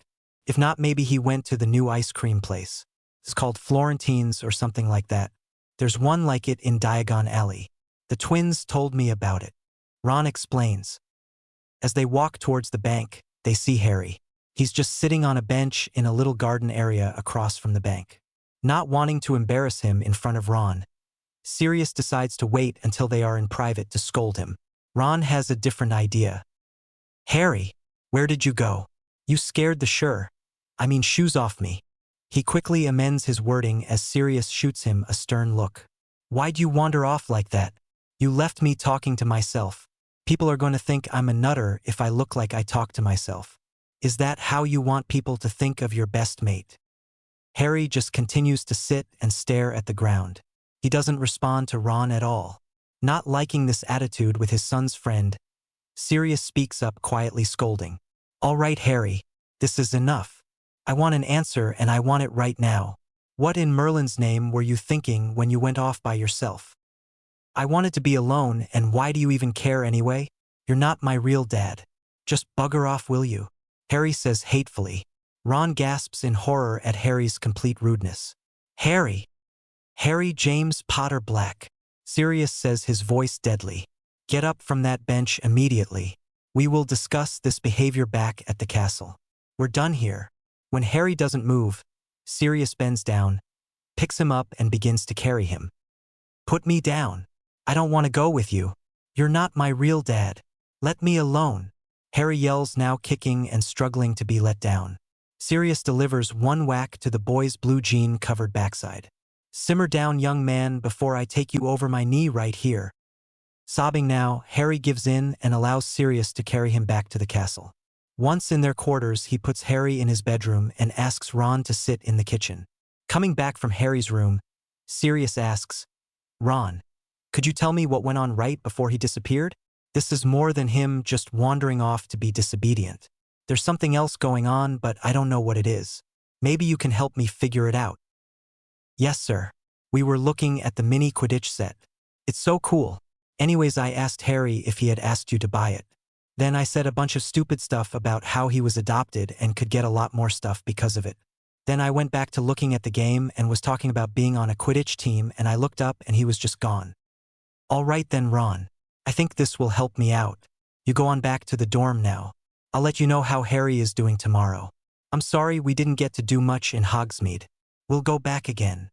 If not, maybe he went to the new ice cream place. It's called Florentine's or something like that. There's one like it in Diagon Alley. The twins told me about it. Ron explains. As they walk towards the bank, they see Harry. He's just sitting on a bench in a little garden area across from the bank. Not wanting to embarrass him in front of Ron, Sirius decides to wait until they are in private to scold him. Ron has a different idea. Harry, where did you go? You scared the shoes off me. He quickly amends his wording as Sirius shoots him a stern look. Why'd you wander off like that? You left me talking to myself. People are going to think I'm a nutter if I look like I talk to myself. Is that how you want people to think of your best mate? Harry just continues to sit and stare at the ground. He doesn't respond to Ron at all. Not liking this attitude with his son's friend, Sirius speaks up, quietly scolding. All right, Harry, this is enough. I want an answer and I want it right now. What in Merlin's name were you thinking when you went off by yourself? I wanted to be alone, and why do you even care anyway? You're not my real dad. Just bugger off, will you? Harry says hatefully. Ron gasps in horror at Harry's complete rudeness. Harry! Harry James Potter Black. Sirius says, his voice deadly. Get up from that bench immediately. We will discuss this behavior back at the castle. We're done here. When Harry doesn't move, Sirius bends down, picks him up and begins to carry him. Put me down. I don't want to go with you. You're not my real dad. Let me alone. Harry yells, now kicking and struggling to be let down. Sirius delivers one whack to the boy's blue jean-covered backside. Simmer down, young man, before I take you over my knee right here. Sobbing now, Harry gives in and allows Sirius to carry him back to the castle. Once in their quarters, he puts Harry in his bedroom and asks Ron to sit in the kitchen. Coming back from Harry's room, Sirius asks, Ron, could you tell me what went on right before he disappeared? This is more than him just wandering off to be disobedient. There's something else going on, but I don't know what it is. Maybe you can help me figure it out. Yes, sir. We were looking at the mini Quidditch set. It's so cool. Anyways, I asked Harry if he had asked you to buy it. Then I said a bunch of stupid stuff about how he was adopted and could get a lot more stuff because of it. Then I went back to looking at the game and was talking about being on a Quidditch team, and I looked up and he was just gone. All right then, Ron. I think this will help me out. You go on back to the dorm now. I'll let you know how Harry is doing tomorrow. I'm sorry we didn't get to do much in Hogsmeade. We'll go back again.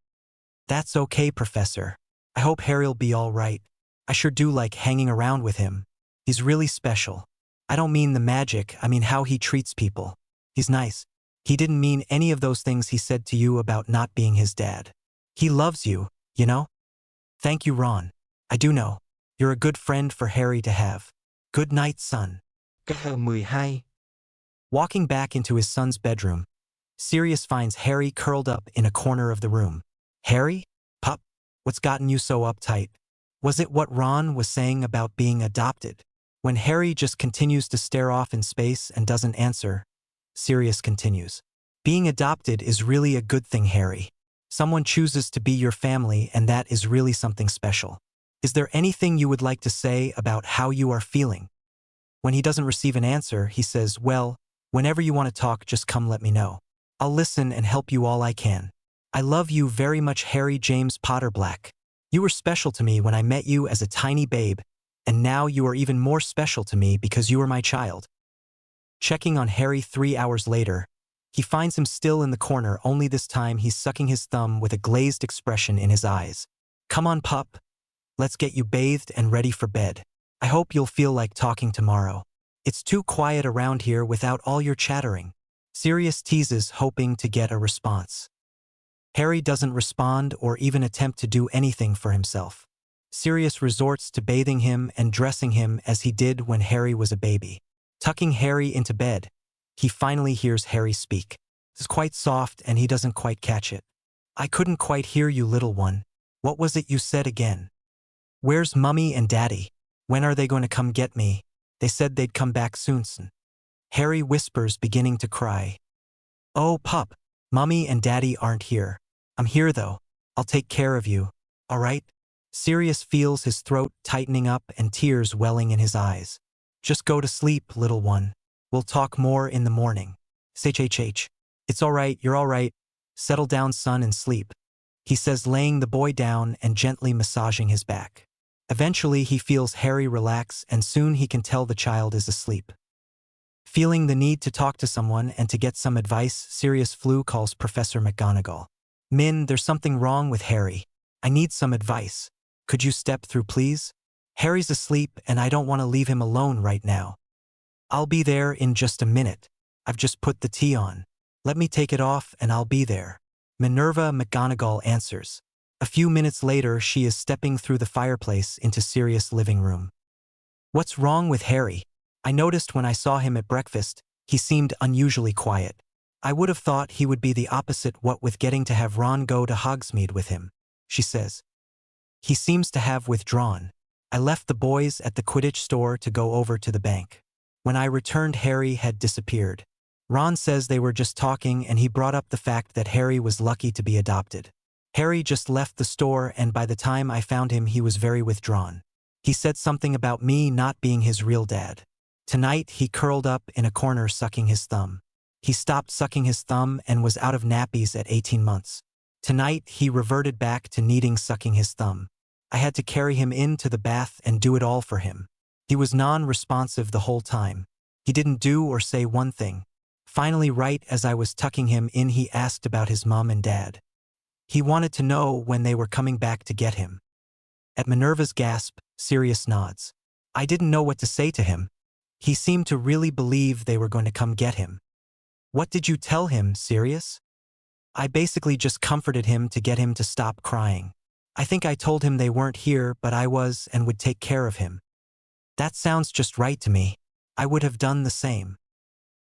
That's okay, Professor. I hope Harry'll be all right. I sure do like hanging around with him. He's really special. I don't mean the magic, I mean how he treats people. He's nice. He didn't mean any of those things he said to you about not being his dad. He loves you, you know? Thank you, Ron. I do know. You're a good friend for Harry to have. Good night, son. 12. Walking back into his son's bedroom, Sirius finds Harry curled up in a corner of the room. Harry? Pup? What's gotten you so uptight? Was it what Ron was saying about being adopted? When Harry just continues to stare off in space and doesn't answer, Sirius continues. Being adopted is really a good thing, Harry. Someone chooses to be your family, and that is really something special. Is there anything you would like to say about how you are feeling? When he doesn't receive an answer, he says, well, whenever you want to talk, just come let me know. I'll listen and help you all I can. I love you very much, Harry James Potter Black. You were special to me when I met you as a tiny babe, and now you are even more special to me because you are my child. Checking on Harry 3 hours later, he finds him still in the corner, only this time he's sucking his thumb with a glazed expression in his eyes. Come on, pup. Let's get you bathed and ready for bed. I hope you'll feel like talking tomorrow. It's too quiet around here without all your chattering. Sirius teases, hoping to get a response. Harry doesn't respond or even attempt to do anything for himself. Sirius resorts to bathing him and dressing him as he did when Harry was a baby. Tucking Harry into bed, he finally hears Harry speak. It's quite soft and he doesn't quite catch it. I couldn't quite hear you, little one. What was it you said again? Where's Mummy and Daddy? When are they going to come get me? They said they'd come back soon. Harry whispers, beginning to cry. Oh, pup, Mummy and Daddy aren't here. I'm here though. I'll take care of you. All right? Sirius feels his throat tightening up and tears welling in his eyes. Just go to sleep, little one. We'll talk more in the morning. H. It's all right, you're all right. Settle down, son, and sleep, he says, laying the boy down and gently massaging his back. Eventually, he feels Harry relax, and soon he can tell the child is asleep. Feeling the need to talk to someone and to get some advice, Sirius calls Professor McGonagall. Min, there's something wrong with Harry. I need some advice. Could you step through, please? Harry's asleep and I don't want to leave him alone right now. I'll be there in just a minute. I've just put the tea on. Let me take it off and I'll be there. Minerva McGonagall answers. A few minutes later, she is stepping through the fireplace into Sirius' living room. What's wrong with Harry? I noticed when I saw him at breakfast, he seemed unusually quiet. I would have thought he would be the opposite, what with getting to have Ron go to Hogsmeade with him, she says. He seems to have withdrawn. I left the boys at the Quidditch store to go over to the bank. When I returned, Harry had disappeared. Ron says they were just talking and he brought up the fact that Harry was lucky to be adopted. Harry just left the store and by the time I found him he was very withdrawn. He said something about me not being his real dad. Tonight he curled up in a corner sucking his thumb. He stopped sucking his thumb and was out of nappies at 18 months. Tonight he reverted back to needing sucking his thumb. I had to carry him into the bath and do it all for him. He was non-responsive the whole time. He didn't do or say one thing. Finally, right as I was tucking him in, he asked about his mom and dad. He wanted to know when they were coming back to get him. At Minerva's gasp, Sirius nods. I didn't know what to say to him. He seemed to really believe they were going to come get him. What did you tell him, Sirius? I basically just comforted him to get him to stop crying. I think I told him they weren't here, but I was and would take care of him. That sounds just right to me. I would have done the same.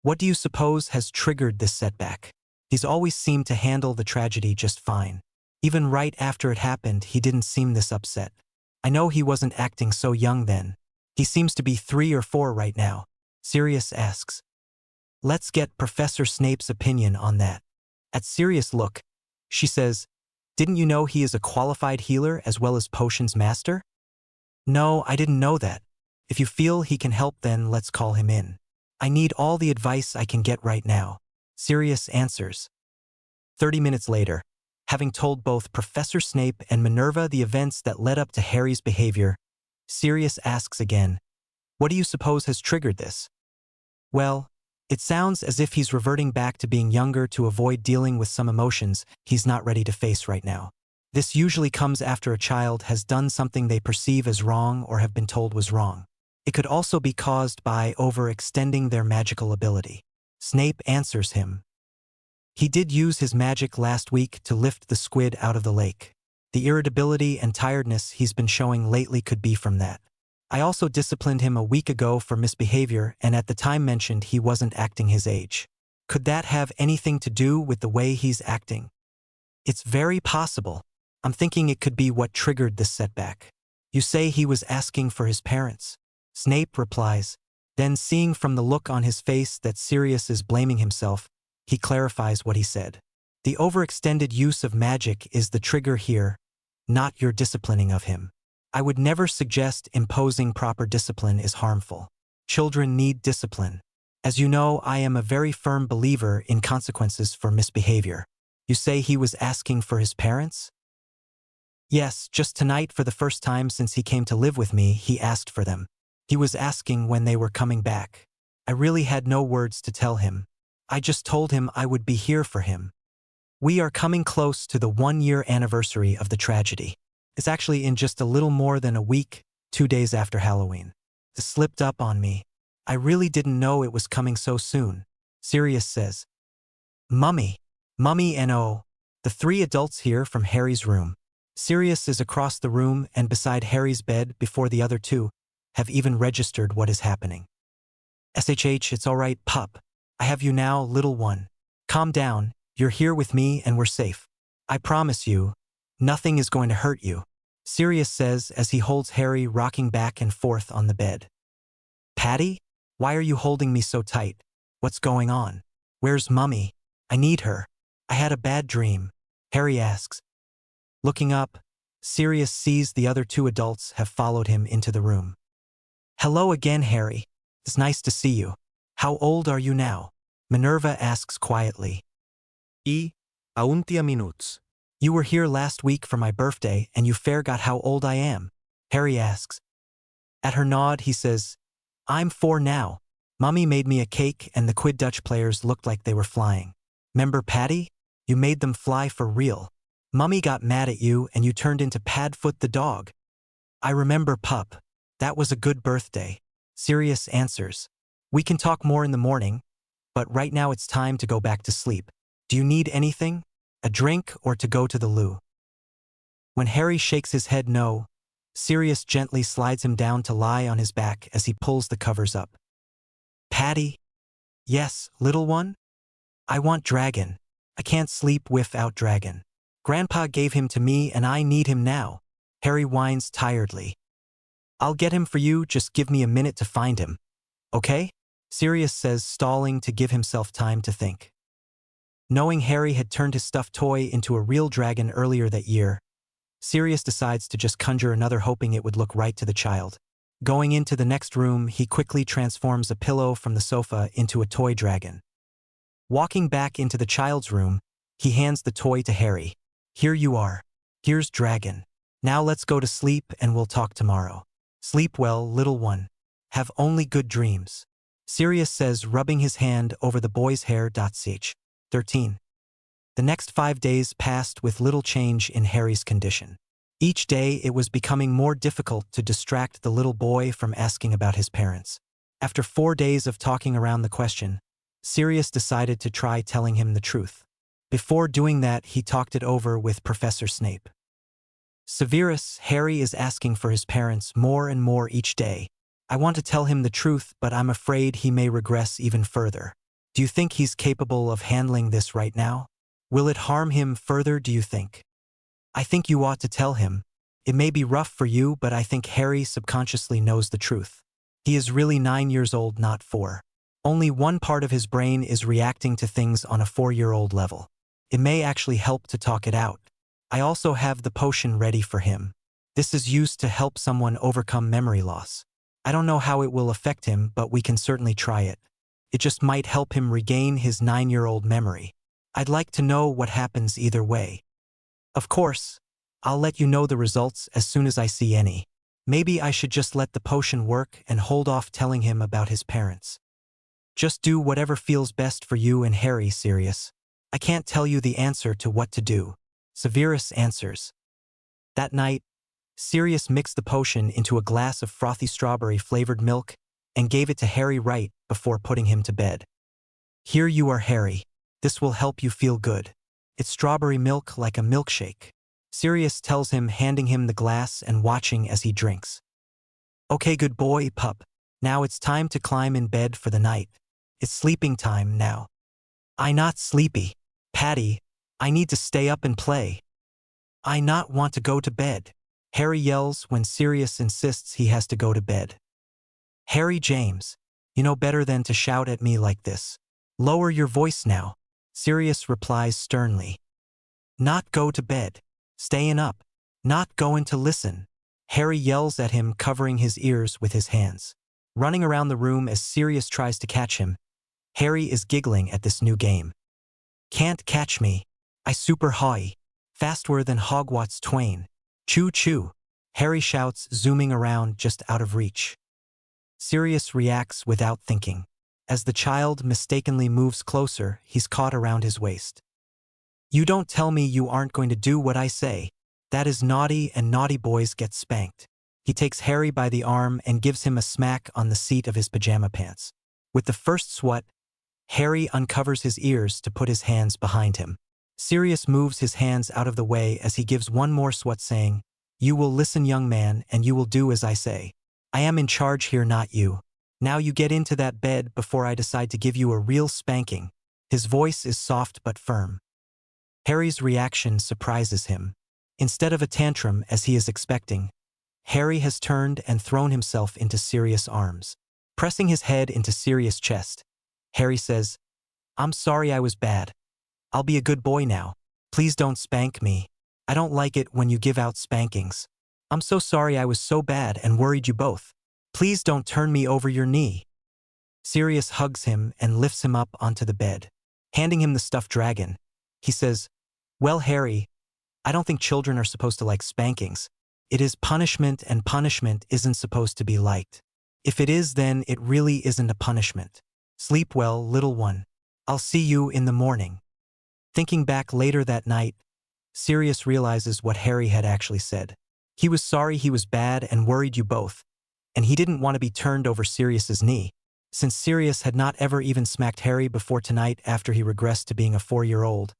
What do you suppose has triggered this setback? He's always seemed to handle the tragedy just fine. Even right after it happened, he didn't seem this upset. I know he wasn't acting so young then. He seems to be 3 or 4 right now. Sirius asks. Let's get Professor Snape's opinion on that. At Sirius' look, she says, didn't you know he is a qualified healer as well as potions master? No, I didn't know that. If you feel he can help, then let's call him in. I need all the advice I can get right now, Sirius answers. 30 minutes later, having told both Professor Snape and Minerva the events that led up to Harry's behavior, Sirius asks again, what do you suppose has triggered this? Well, it sounds as if he's reverting back to being younger to avoid dealing with some emotions he's not ready to face right now. This usually comes after a child has done something they perceive as wrong or have been told was wrong. It could also be caused by overextending their magical ability. Snape answers him. He did use his magic last week to lift the squid out of the lake. The irritability and tiredness he's been showing lately could be from that. I also disciplined him a week ago for misbehavior and at the time mentioned he wasn't acting his age. Could that have anything to do with the way he's acting? It's very possible. I'm thinking it could be what triggered this setback. You say he was asking for his parents? Snape replies. Then, seeing from the look on his face that Sirius is blaming himself, he clarifies what he said. The overextended use of magic is the trigger here, not your disciplining of him. I would never suggest imposing proper discipline is harmful. Children need discipline. As you know, I am a very firm believer in consequences for misbehavior. You say he was asking for his parents? Yes, just tonight for the first time since he came to live with me, he asked for them. He was asking when they were coming back. I really had no words to tell him. I just told him I would be here for him. We are coming close to the 1-year anniversary of the tragedy. It's actually in just a little more than a week, 2 days after Halloween. This slipped up on me. I really didn't know it was coming so soon. Sirius says, Mummy, Mummy and the 3 adults here from Harry's room. Sirius is across the room and beside Harry's bed before the other 2 have even registered what is happening. SHH, it's all right, pup. I have you now, little one. Calm down, you're here with me and we're safe. I promise you, nothing is going to hurt you, Sirius says as he holds Harry rocking back and forth on the bed. Patty? Why are you holding me so tight? What's going on? Where's Mummy? I need her. I had a bad dream, Harry asks. Looking up, Sirius sees the other 2 adults have followed him into the room. Hello again, Harry. It's nice to see you. How old are you now? Minerva asks quietly. Aún tia minuts. You were here last week for my birthday and you forgot how old I am, Harry asks. At her nod, he says, I'm 4 now. Mummy made me a cake and the Quidditch players looked like they were flying. 'Member Patty? You made them fly for real. Mummy got mad at you and you turned into Padfoot the dog. I remember, pup. That was a good birthday, Sirius answers. We can talk more in the morning, but right now it's time to go back to sleep. Do you need anything? A drink or to go to the loo? When Harry shakes his head no, Sirius gently slides him down to lie on his back as he pulls the covers up. Patty? Yes, little one? I want Dragon. I can't sleep without Dragon. Grandpa gave him to me and I need him now, Harry whines tiredly. I'll get him for you, just give me a minute to find him. Okay? Sirius says, stalling to give himself time to think. Knowing Harry had turned his stuffed toy into a real dragon earlier that year, Sirius decides to just conjure another, hoping it would look right to the child. Going into the next room, he quickly transforms a pillow from the sofa into a toy dragon. Walking back into the child's room, he hands the toy to Harry. Here you are. Here's Dragon. Now let's go to sleep and we'll talk tomorrow. Sleep well, little one. Have only good dreams, Sirius says, rubbing his hand over the boy's hair. 13. The next 5 days passed with little change in Harry's condition. Each day it was becoming more difficult to distract the little boy from asking about his parents. After 4 days of talking around the question, Sirius decided to try telling him the truth. Before doing that, he talked it over with Professor Snape. Severus, Harry is asking for his parents more and more each day. I want to tell him the truth, but I'm afraid he may regress even further. Do you think he's capable of handling this right now? Will it harm him further, do you think? I think you ought to tell him. It may be rough for you, but I think Harry subconsciously knows the truth. He is really 9 years old, not 4. Only one part of his brain is reacting to things on a 4-year-old level. It may actually help to talk it out. I also have the potion ready for him. This is used to help someone overcome memory loss. I don't know how it will affect him, but we can certainly try it. It just might help him regain his 9-year-old memory. I'd like to know what happens either way. Of course, I'll let you know the results as soon as I see any. Maybe I should just let the potion work and hold off telling him about his parents. Just do whatever feels best for you and Harry, Sirius. I can't tell you the answer to what to do, Severus answers. That night, Sirius mixed the potion into a glass of frothy strawberry-flavored milk and gave it to Harry right before putting him to bed. Here you are, Harry. This will help you feel good. It's strawberry milk like a milkshake, Sirius tells him, handing him the glass and watching as he drinks. Okay, good boy, pup. Now it's time to climb in bed for the night. It's sleeping time now. I not sleepy. Patty, I need to stay up and play. I not want to go to bed, Harry yells when Sirius insists he has to go to bed. Harry James, you know better than to shout at me like this. Lower your voice now, Sirius replies sternly. Not go to bed. Stayin' up. Not goin' to listen. Harry yells at him, covering his ears with his hands. Running around the room as Sirius tries to catch him, Harry is giggling at this new game. Can't catch me. I super high. Faster than Hogwarts Twain. Choo choo. Harry shouts, zooming around just out of reach. Sirius reacts without thinking. As the child mistakenly moves closer, he's caught around his waist. You don't tell me you aren't going to do what I say. That is naughty, and naughty boys get spanked. He takes Harry by the arm and gives him a smack on the seat of his pajama pants. With the first swat, Harry uncovers his ears to put his hands behind him. Sirius moves his hands out of the way as he gives one more swat, saying, "You will listen, young man, and you will do as I say. I am in charge here, not you. Now you get into that bed before I decide to give you a real spanking." His voice is soft but firm. Harry's reaction surprises him. Instead of a tantrum as he is expecting, Harry has turned and thrown himself into Sirius' arms. Pressing his head into Sirius' chest, Harry says, "I'm sorry I was bad. I'll be a good boy now. Please don't spank me. I don't like it when you give out spankings. I'm so sorry I was so bad and worried you both. Please don't turn me over your knee." Sirius hugs him and lifts him up onto the bed. Handing him the stuffed dragon, he says, "Well, Harry, I don't think children are supposed to like spankings. It is punishment, and punishment isn't supposed to be liked. If it is, then it really isn't a punishment. Sleep well, little one. I'll see you in the morning." Thinking back later that night, Sirius realizes what Harry had actually said. He was sorry he was bad and worried you both, and he didn't want to be turned over Sirius's knee. Since Sirius had not ever even smacked Harry before tonight after he regressed to being a 4-year-old,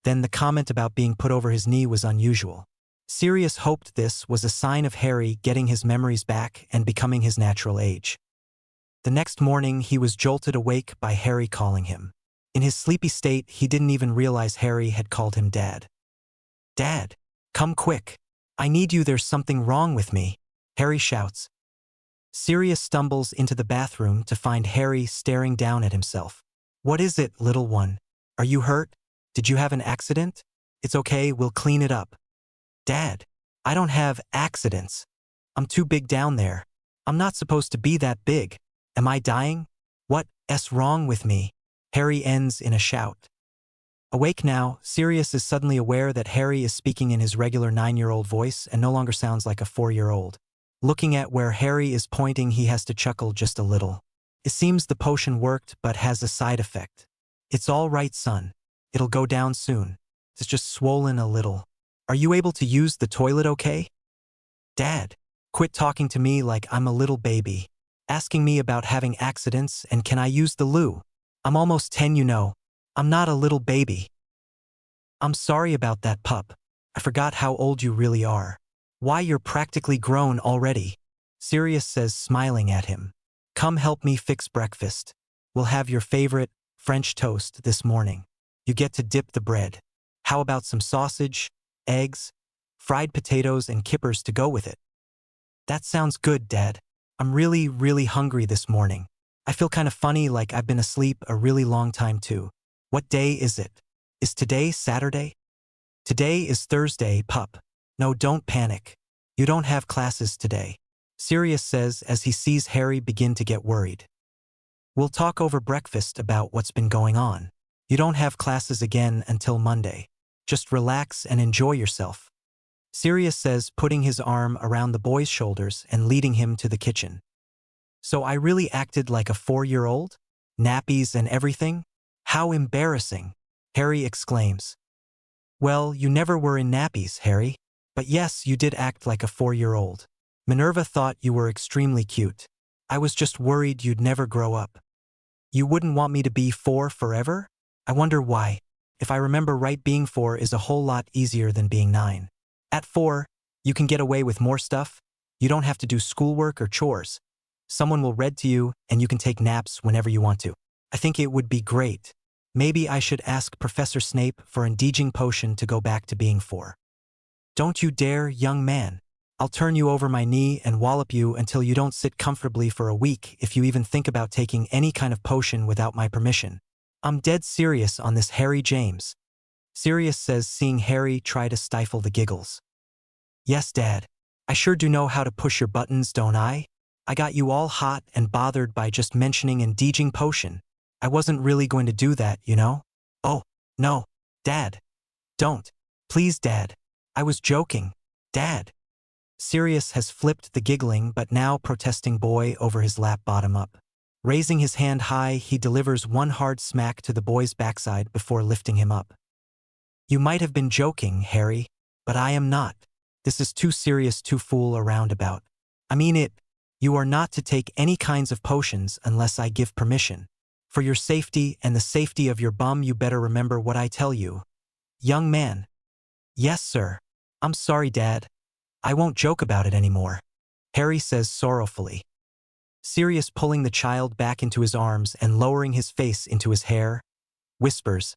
then the comment about being put over his knee was unusual. Sirius hoped this was a sign of Harry getting his memories back and becoming his natural age. The next morning, he was jolted awake by Harry calling him. In his sleepy state, he didn't even realize Harry had called him Dad. "Dad, come quick. I need you, there's something wrong with me," Harry shouts. Sirius stumbles into the bathroom to find Harry staring down at himself. "What is it, little one? Are you hurt? Did you have an accident? It's okay, we'll clean it up." "Dad, I don't have accidents. I'm too big down there. I'm not supposed to be that big. Am I dying? What's wrong with me?" Harry ends in a shout. Awake now, Sirius is suddenly aware that Harry is speaking in his regular 9-year-old voice and no longer sounds like a 4-year-old. Looking at where Harry is pointing, he has to chuckle just a little. It seems the potion worked but has a side effect. "It's all right, son. It'll go down soon. It's just swollen a little. Are you able to use the toilet okay?" "Dad, quit talking to me like I'm a little baby. Asking me about having accidents and can I use the loo? I'm almost 10, you know. I'm not a little baby." "I'm sorry about that, pup. I forgot how old you really are. Why, you're practically grown already," Sirius says, smiling at him. "Come help me fix breakfast. We'll have your favorite French toast this morning. You get to dip the bread. How about some sausage, eggs, fried potatoes, and kippers to go with it?" "That sounds good, Dad. I'm really, really hungry this morning. I feel kind of funny, like I've been asleep a really long time too. What day is it? Is today Saturday?" "Today is Thursday, pup. No, don't panic. You don't have classes today," Sirius says as he sees Harry begin to get worried. "We'll talk over breakfast about what's been going on. You don't have classes again until Monday. Just relax and enjoy yourself," Sirius says, putting his arm around the boy's shoulders and leading him to the kitchen. "So I really acted like a 4-year-old? Nappies and everything? How embarrassing," Harry exclaims. "Well, you never were in nappies, Harry. But yes, you did act like a 4-year-old. Minerva thought you were extremely cute. I was just worried you'd never grow up. You wouldn't want me to be 4 forever? I wonder why. If I remember right, being 4 is a whole lot easier than being 9. At 4, you can get away with more stuff. You don't have to do schoolwork or chores. Someone will read to you, and you can take naps whenever you want to. I think it would be great. Maybe I should ask Professor Snape for an de-aging potion to go back to being 4. Don't you dare, young man. I'll turn you over my knee and wallop you until you don't sit comfortably for a week if you even think about taking any kind of potion without my permission. I'm dead serious on this, Harry James," Sirius says, seeing Harry try to stifle the giggles. "Yes, Dad. I sure do know how to push your buttons, don't I? I got you all hot and bothered by just mentioning an engaging potion. I wasn't really going to do that, you know? Oh, no. Dad. Don't. Please, Dad. I was joking. Dad. Sirius has flipped the giggling but now protesting boy over his lap bottom up. Raising his hand high, he delivers one hard smack to the boy's backside before lifting him up. You might have been joking, Harry, but I am not. This is too serious to fool around about. I mean it. You are not to take any kinds of potions unless I give permission. For your safety and the safety of your bum, you better remember what I tell you. Young man. Yes, sir. I'm sorry, Dad. I won't joke about it anymore, Harry says sorrowfully. Sirius, pulling the child back into his arms and lowering his face into his hair, whispers,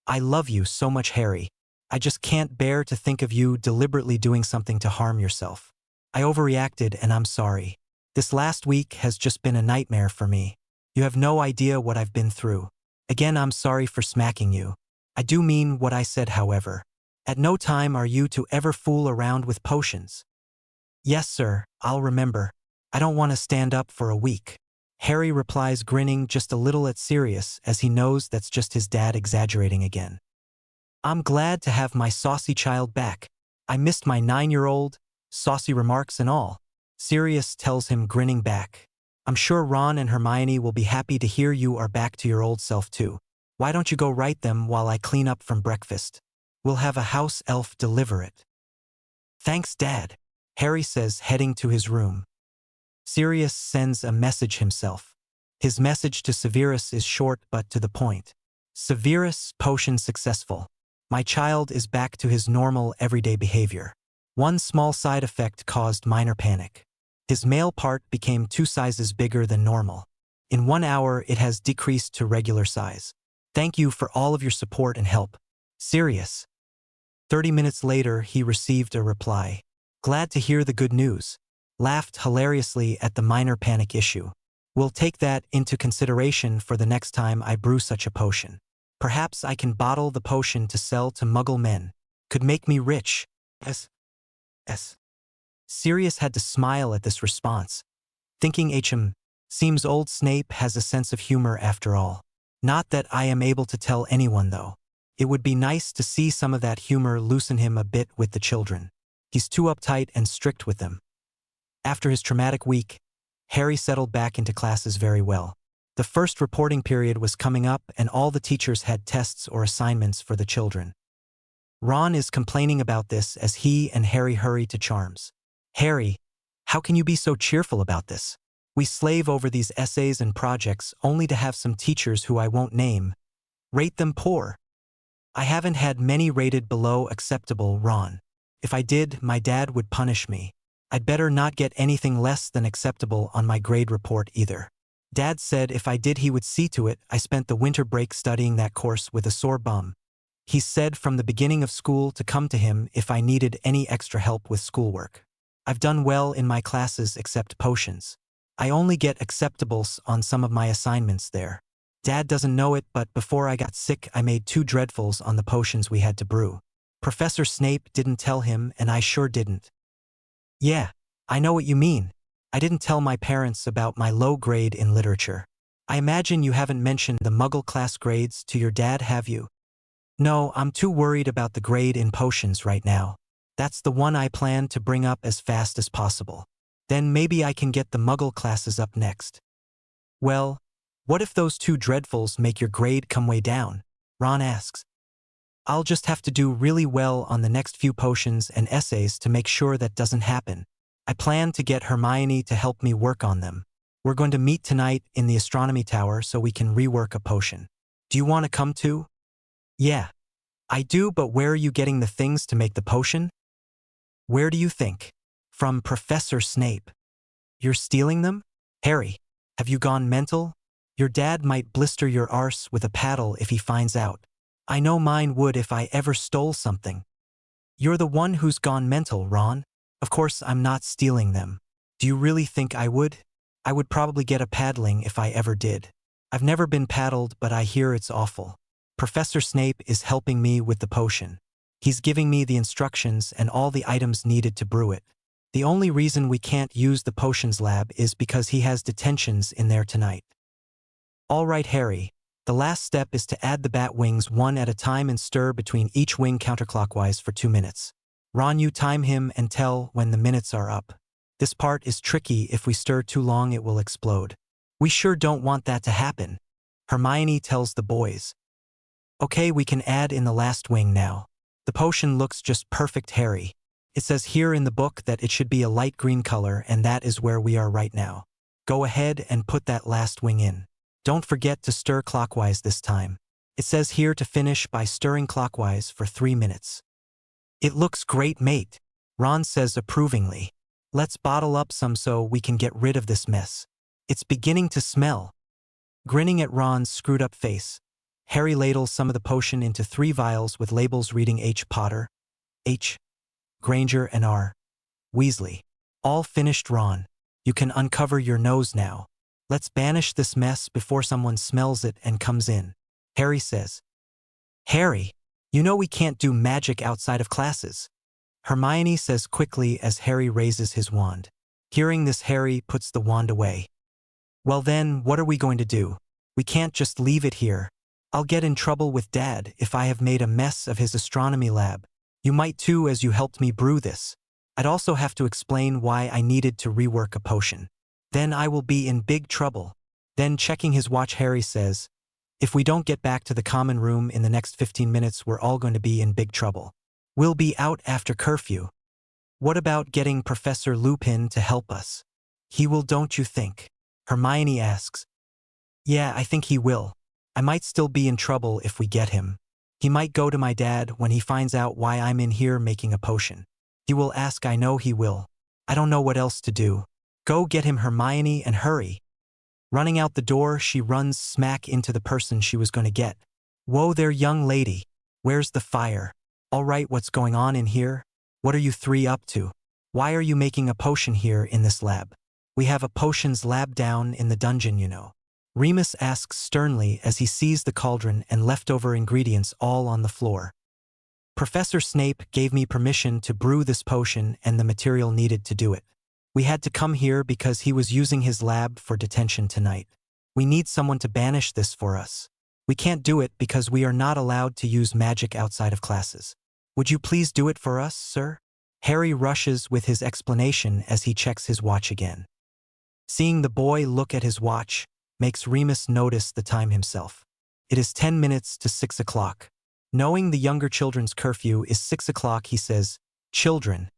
I love you so much, Harry. I just can't bear to think of you deliberately doing something to harm yourself. I overreacted and I'm sorry. This last week has just been a nightmare for me. You have no idea what I've been through. Again, I'm sorry for smacking you. I do mean what I said, however. At no time are you to ever fool around with potions. Yes, sir, I'll remember. I don't want to stand up for a week. Harry replies, grinning just a little at Sirius as he knows that's just his dad exaggerating again. I'm glad to have my saucy child back. I missed my 9-year-old, saucy remarks and all. Sirius tells him, grinning back. I'm sure Ron and Hermione will be happy to hear you are back to your old self too. Why don't you go write them while I clean up from breakfast? We'll have a house elf deliver it. Thanks, Dad, Harry says, heading to his room. Sirius sends a message himself. His message to Severus is short but to the point. Severus, potion successful. My child is back to his normal everyday behavior. One small side effect caused minor panic. His male part became 2 sizes bigger than normal. In 1 hour, it has decreased to regular size. Thank you for all of your support and help. Sirius. 30 minutes later, he received a reply. Glad to hear the good news. Laughed hilariously at the minor panic issue. We'll take that into consideration for the next time I brew such a potion. Perhaps I can bottle the potion to sell to Muggle men. Could make me rich. S. Sirius had to smile at this response, thinking seems old Snape has a sense of humor after all. Not that I am able to tell anyone, though. It would be nice to see some of that humor loosen him a bit with the children. He's too uptight and strict with them. After his traumatic week, Harry settled back into classes very well. The first reporting period was coming up and all the teachers had tests or assignments for the children. Ron is complaining about this as he and Harry hurry to Charms. Harry, how can you be so cheerful about this? We slave over these essays and projects only to have some teachers who I won't name rate them poor. I haven't had many rated below acceptable, Ron. If I did, my dad would punish me. I'd better not get anything less than acceptable on my grade report either. Dad said if I did he would see to it. I spent the winter break studying that course with a sore bum. He said from the beginning of school to come to him if I needed any extra help with schoolwork. I've done well in my classes except potions. I only get acceptables on some of my assignments there. Dad doesn't know it, but before I got sick I made 2 dreadfuls on the potions we had to brew. Professor Snape didn't tell him and I sure didn't. Yeah, I know what you mean. I didn't tell my parents about my low grade in literature. I imagine you haven't mentioned the Muggle class grades to your dad, have you? No, I'm too worried about the grade in potions right now. That's the one I plan to bring up as fast as possible. Then maybe I can get the Muggle classes up next. Well, what if those 2 dreadfuls make your grade come way down? Ron asks. I'll just have to do really well on the next few potions and essays to make sure that doesn't happen. I plan to get Hermione to help me work on them. We're going to meet tonight in the astronomy tower so we can rework a potion. Do you want to come too? Yeah, I do, but where are you getting the things to make the potion? Where do you think? From Professor Snape. You're stealing them? Harry, have you gone mental? Your dad might blister your arse with a paddle if he finds out. I know mine would if I ever stole something. You're the one who's gone mental, Ron. Of course I'm not stealing them. Do you really think I would? I would probably get a paddling if I ever did. I've never been paddled, but I hear it's awful. Professor Snape is helping me with the potion. He's giving me the instructions and all the items needed to brew it. The only reason we can't use the potions lab is because he has detentions in there tonight. All right, Harry. The last step is to add the bat wings one at a time and stir between each wing counterclockwise for 2 minutes. Ron, you time him and tell when the minutes are up. This part is tricky. If we stir too long it will explode. We sure don't want that to happen. Hermione tells the boys. Okay, we can add in the last wing now. The potion looks just perfect, Harry. It says here in the book that it should be a light green color, and that is where we are right now. Go ahead and put that last wing in. Don't forget to stir clockwise this time. It says here to finish by stirring clockwise for 3 minutes. It looks great, mate. Ron says approvingly. Let's bottle up some so we can get rid of this mess. It's beginning to smell. Grinning at Ron's screwed-up face, Harry ladles some of the potion into 3 vials with labels reading H. Potter, H. Granger, and R. Weasley. All finished, Ron. You can uncover your nose now. Let's banish this mess before someone smells it and comes in. Harry says. Harry, you know we can't do magic outside of classes. Hermione says quickly as Harry raises his wand. Hearing this, Harry puts the wand away. Well then, what are we going to do? We can't just leave it here. I'll get in trouble with Dad if I have made a mess of his astronomy lab. You might too, as you helped me brew this. I'd also have to explain why I needed to rework a potion. Then I will be in big trouble. Then, checking his watch, Harry says, if we don't get back to the common room in the next 15 minutes, we're all going to be in big trouble. We'll be out after curfew. What about getting Professor Lupin to help us? He will, don't you think? Hermione asks. Yeah, I think he will. I might still be in trouble if we get him. He might go to my dad when he finds out why I'm in here making a potion. He will ask, I know he will. I don't know what else to do. Go get him, Hermione, and hurry. Running out the door, she runs smack into the person she was going to get. Whoa there, young lady. Where's the fire? All right, what's going on in here? What are you 3 up to? Why are you making a potion here in this lab? We have a potions lab down in the dungeon, you know. Remus asks sternly as he sees the cauldron and leftover ingredients all on the floor. Professor Snape gave me permission to brew this potion and the material needed to do it. We had to come here because he was using his lab for detention tonight. We need someone to banish this for us. We can't do it because we are not allowed to use magic outside of classes. Would you please do it for us, sir? Harry rushes with his explanation as he checks his watch again. Seeing the boy look at his watch makes Remus notice the time himself. It is 10 minutes to 6 o'clock. Knowing the younger children's curfew is 6 o'clock, he says, Children,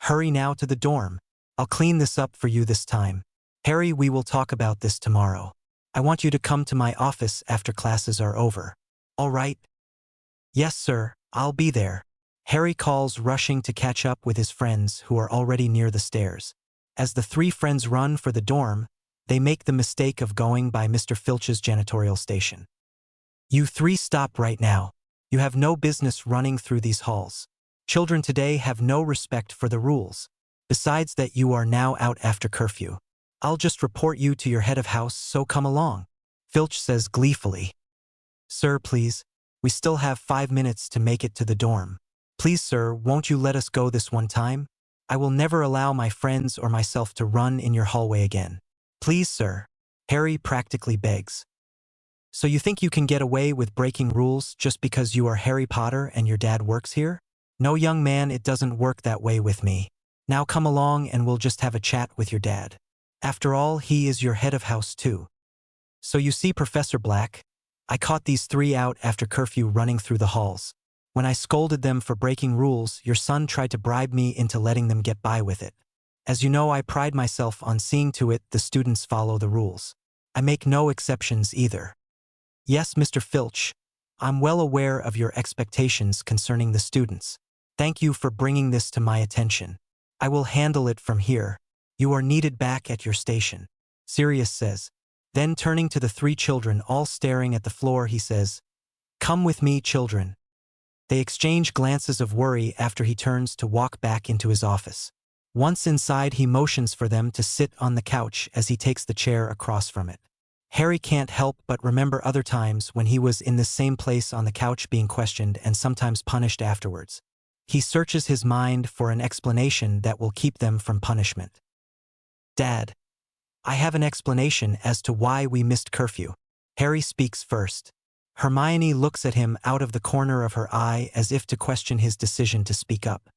hurry now to the dorm. I'll clean this up for you this time. Harry, we will talk about this tomorrow. I want you to come to my office after classes are over. All right? Yes, sir, I'll be there. Harry calls, rushing to catch up with his friends who are already near the stairs. As the 3 friends run for the dorm, they make the mistake of going by Mr. Filch's janitorial station. You 3 stop right now. You have no business running through these halls. Children today have no respect for the rules. Besides that, you are now out after curfew. I'll just report you to your head of house, so come along. Filch says gleefully. Sir, please. We still have 5 minutes to make it to the dorm. Please, sir, won't you let us go this one time? I will never allow my friends or myself to run in your hallway again. Please, sir. Harry practically begs. So you think you can get away with breaking rules just because you are Harry Potter and your dad works here? No, young man, it doesn't work that way with me. Now come along and we'll just have a chat with your dad. After all, he is your head of house too. So you see, Professor Black, I caught these 3 out after curfew running through the halls. When I scolded them for breaking rules, your son tried to bribe me into letting them get by with it. As you know, I pride myself on seeing to it the students follow the rules. I make no exceptions either. Yes, Mr. Filch, I'm well aware of your expectations concerning the students. Thank you for bringing this to my attention. I will handle it from here. You are needed back at your station, Sirius says. Then turning to the 3 children all staring at the floor, he says, Come with me, children. They exchange glances of worry after he turns to walk back into his office. Once inside, he motions for them to sit on the couch as he takes the chair across from it. Harry can't help but remember other times when he was in this same place on the couch being questioned and sometimes punished afterwards. He searches his mind for an explanation that will keep them from punishment. Dad, I have an explanation as to why we missed curfew. Harry speaks first. Hermione looks at him out of the corner of her eye as if to question his decision to speak up.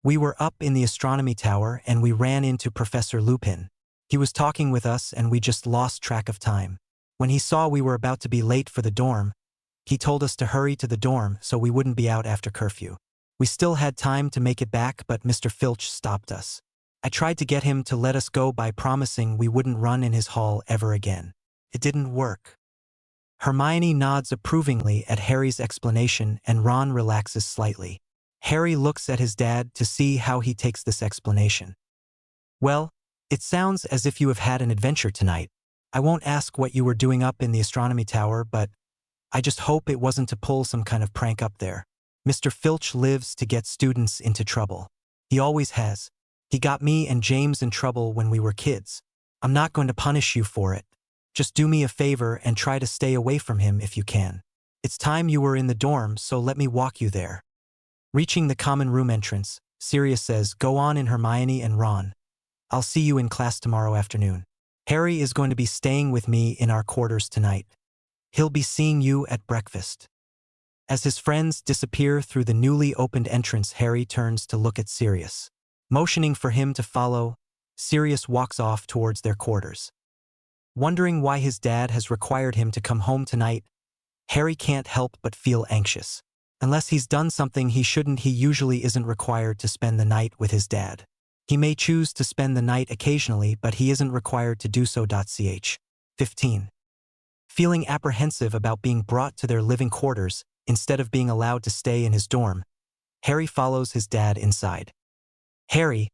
We were up in the astronomy tower and we ran into Professor Lupin. He was talking with us and we just lost track of time. When he saw we were about to be late for the dorm, he told us to hurry to the dorm so we wouldn't be out after curfew. We still had time to make it back, but Mr. Filch stopped us. I tried to get him to let us go by promising we wouldn't run in his hall ever again. It didn't work. Hermione nods approvingly at Harry's explanation and Ron relaxes slightly. Harry looks at his dad to see how he takes this explanation. Well, it sounds as if you have had an adventure tonight. I won't ask what you were doing up in the astronomy tower, but I just hope it wasn't to pull some kind of prank up there. Mr. Filch lives to get students into trouble. He always has. He got me and James in trouble when we were kids. I'm not going to punish you for it. Just do me a favor and try to stay away from him if you can. It's time you were in the dorm, so let me walk you there. Reaching the common room entrance, Sirius says, "Go on in, Hermione and Ron. I'll see you in class tomorrow afternoon. Harry is going to be staying with me in our quarters tonight. He'll be seeing you at breakfast." As his friends disappear through the newly opened entrance, Harry turns to look at Sirius. Motioning for him to follow, Sirius walks off towards their quarters. Wondering why his dad has required him to come home tonight, Harry can't help but feel anxious. Unless he's done something he shouldn't, he usually isn't required to spend the night with his dad. He may choose to spend the night occasionally, but he isn't required to do so. 15. Feeling apprehensive about being brought to their living quarters instead of being allowed to stay in his dorm, Harry follows his dad inside. "Harry,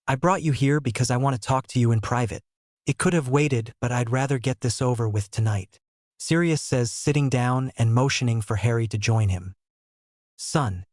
I brought you here because I want to talk to you in private. It could have waited, but I'd rather get this over with tonight," Sirius says, sitting down and motioning for Harry to join him. "Son,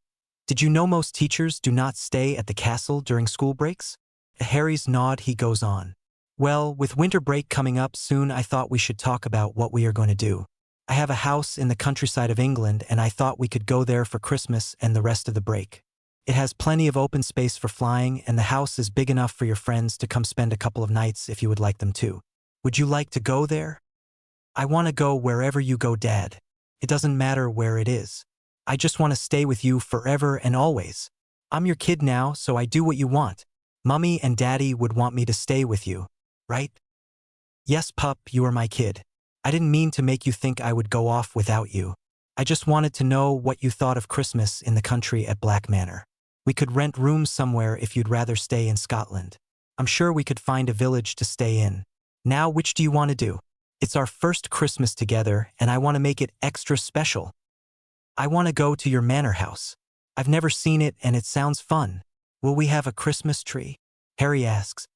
did you know most teachers do not stay at the castle during school breaks?" Harry's nod, he goes on. "Well, with winter break coming up soon, I thought we should talk about what we are going to do. I have a house in the countryside of England and I thought we could go there for Christmas and the rest of the break. It has plenty of open space for flying and the house is big enough for your friends to come spend a couple of nights if you would like them to. Would you like to go there?" "I want to go wherever you go, Dad. It doesn't matter where it is. I just want to stay with you forever and always. I'm your kid now, so I do what you want. Mummy and Daddy would want me to stay with you, right?" "Yes, pup, you are my kid. I didn't mean to make you think I would go off without you. I just wanted to know what you thought of Christmas in the country at Black Manor. We could rent rooms somewhere if you'd rather stay in Scotland. I'm sure we could find a village to stay in. Now, which do you want to do? It's our first Christmas together and I want to make it extra special. I want to go to your manor house. I've never seen it and it sounds fun. Will we have a Christmas tree?" Harry asks.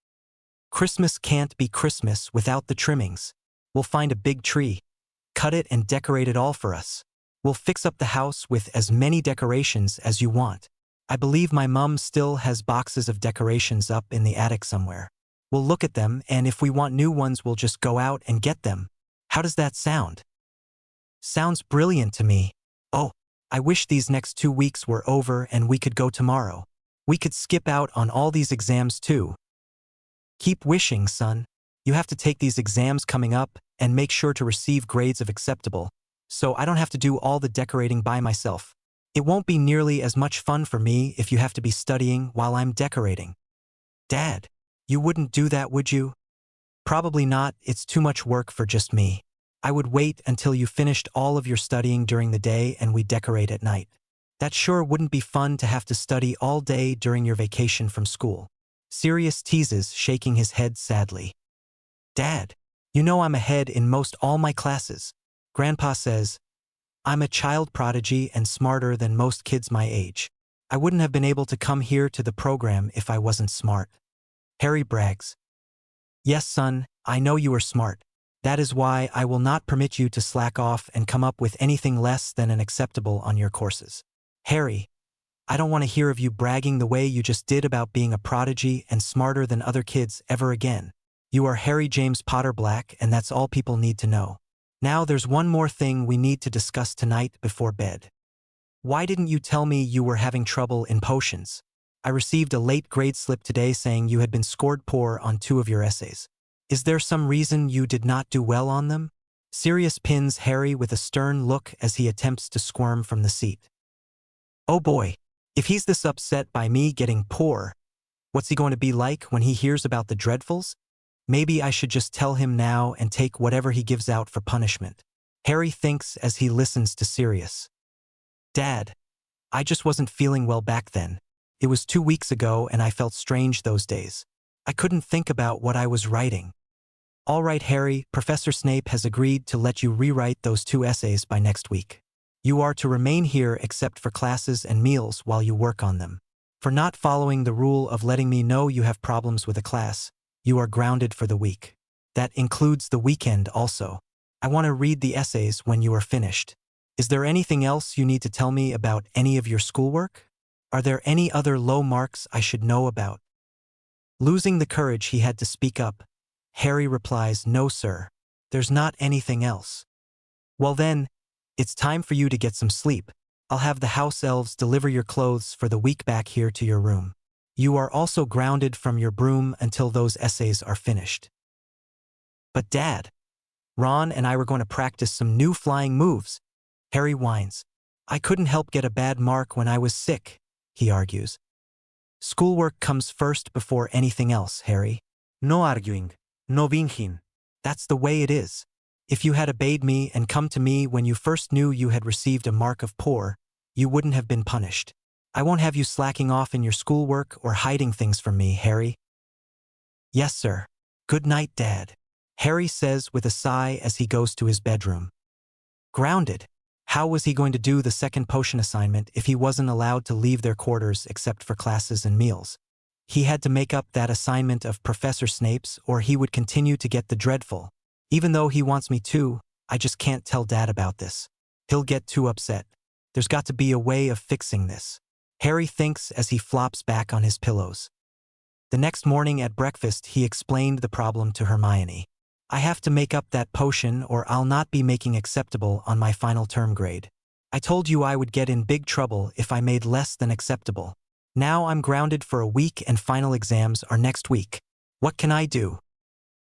"Christmas can't be Christmas without the trimmings. We'll find a big tree, cut it and decorate it all for us. We'll fix up the house with as many decorations as you want. I believe my mum still has boxes of decorations up in the attic somewhere. We'll look at them and if we want new ones we'll just go out and get them. How does that sound?" "Sounds brilliant to me. Oh, I wish these next 2 weeks were over and we could go tomorrow. We could skip out on all these exams too." "Keep wishing, son. You have to take these exams coming up and make sure to receive grades of acceptable, so I don't have to do all the decorating by myself. It won't be nearly as much fun for me if you have to be studying while I'm decorating." "Dad, you wouldn't do that, would you?" "Probably not. It's too much work for just me. I would wait until you finished all of your studying during the day and we decorate at night. That sure wouldn't be fun to have to study all day during your vacation from school," Sirius teases, shaking his head sadly. "Dad, you know I'm ahead in most all my classes," Grandpa says. "I'm a child prodigy and smarter than most kids my age. I wouldn't have been able to come here to the program if I wasn't smart." Harry brags. "Yes, son, I know you are smart. That is why I will not permit you to slack off and come up with anything less than an acceptable on your courses." "Harry, I don't want to hear of you bragging the way you just did about being a prodigy and smarter than other kids ever again. You are Harry James Potter Black and that's all people need to know. Now there's one more thing we need to discuss tonight before bed." Why didn't you tell me you were having trouble in potions? I received a late grade slip today saying you had been scored poor on 2 of your essays. Is there some reason you did not do well on them? Sirius pins Harry with a stern look as he attempts to squirm from the seat. Oh boy, if he's this upset by me getting poor, what's he going to be like when he hears about the dreadfuls? Maybe I should just tell him now and take whatever he gives out for punishment. Harry thinks as he listens to Sirius. Dad, I just wasn't feeling well back then. It was 2 weeks ago and I felt strange those days. I couldn't think about what I was writing. All right, Harry, Professor Snape has agreed to let you rewrite those 2 essays by next week. You are to remain here except for classes and meals while you work on them. For not following the rule of letting me know you have problems with a class, you are grounded for the week. That includes the weekend also. I want to read the essays when you are finished. Is there anything else you need to tell me about any of your schoolwork? Are there any other low marks I should know about? Losing the courage he had to speak up, Harry replies, No, sir. There's not anything else. Well then, it's time for you to get some sleep. I'll have the house elves deliver your clothes for the week back here to your room. You are also grounded from your broom until those essays are finished. But Dad, Ron and I were going to practice some new flying moves. Harry whines. I couldn't help get a bad mark when I was sick, he argues. Schoolwork comes first before anything else, Harry. No arguing, no whinging. That's the way it is. If you had obeyed me and come to me when you first knew you had received a mark of poor, you wouldn't have been punished. I won't have you slacking off in your schoolwork or hiding things from me, Harry. Yes, sir. Good night, Dad, Harry says with a sigh as he goes to his bedroom. Grounded. How was he going to do the second potion assignment if he wasn't allowed to leave their quarters except for classes and meals? He had to make up that assignment of Professor Snape's or he would continue to get the dreadful. Even though he wants me to, I just can't tell Dad about this. He'll get too upset. There's got to be a way of fixing this. Harry thinks as he flops back on his pillows. The next morning at breakfast he explained the problem to Hermione. I have to make up that potion or I'll not be making acceptable on my final term grade. I told you I would get in big trouble if I made less than acceptable. Now I'm grounded for a week and final exams are next week. What can I do?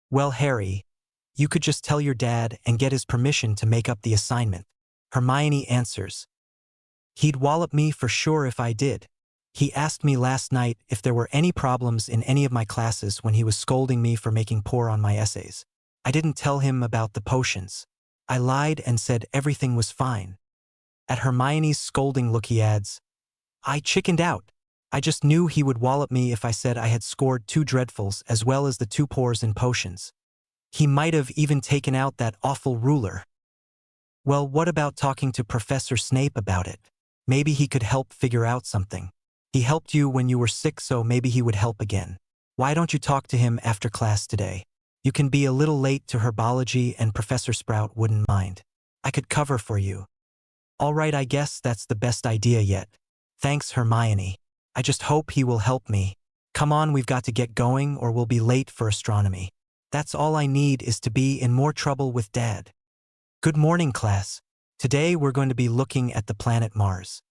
Well, Harry, you could just tell your dad and get his permission to make up the assignment. Hermione answers. He'd wallop me for sure if I did. He asked me last night if there were any problems in any of my classes when he was scolding me for making poor on my essays. I didn't tell him about the potions. I lied and said everything was fine. At Hermione's scolding look he adds, I chickened out. I just knew he would wallop me if I said I had scored 2 dreadfuls as well as the 2 pours in potions. He might have even taken out that awful ruler. Well, what about talking to Professor Snape about it? Maybe he could help figure out something. He helped you when you were sick, so maybe he would help again. Why don't you talk to him after class today? You can be a little late to herbology and Professor Sprout wouldn't mind. I could cover for you. All right, I guess that's the best idea yet. Thanks, Hermione. I just hope he will help me. Come on, we've got to get going or we'll be late for astronomy. That's all I need is to be in more trouble with Dad. Good morning, class. Today we're going to be looking at the planet Mars.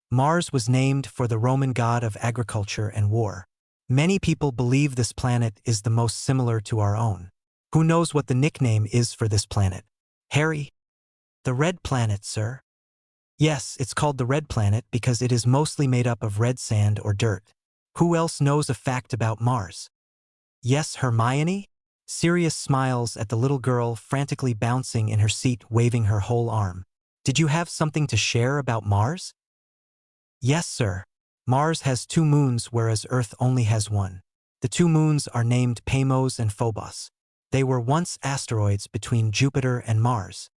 Mars was named for the Roman god of agriculture and war. Many people believe this planet is the most similar to our own. Who knows what the nickname is for this planet? Harry? The red planet, sir. Yes, it's called the red planet because it is mostly made up of red sand or dirt. Who else knows a fact about Mars? Yes, Hermione? Sirius smiles at the little girl frantically bouncing in her seat, waving her whole arm. Did you have something to share about Mars? Yes, sir. Mars has 2 moons whereas Earth only has 1. The 2 moons are named Deimos and Phobos. They were once asteroids between Jupiter and Mars.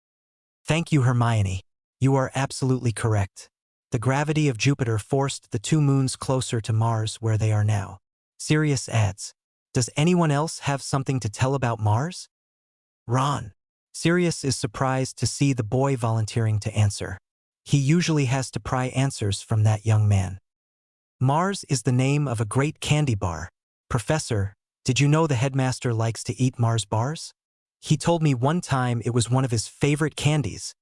Thank you, Hermione. You are absolutely correct. The gravity of Jupiter forced the 2 moons closer to Mars where they are now. Sirius adds, does anyone else have something to tell about Mars? Ron. Sirius is surprised to see the boy volunteering to answer. He usually has to pry answers from that young man. Mars is the name of a great candy bar. Professor, did you know the headmaster likes to eat Mars bars? He told me one time it was one of his favorite candies.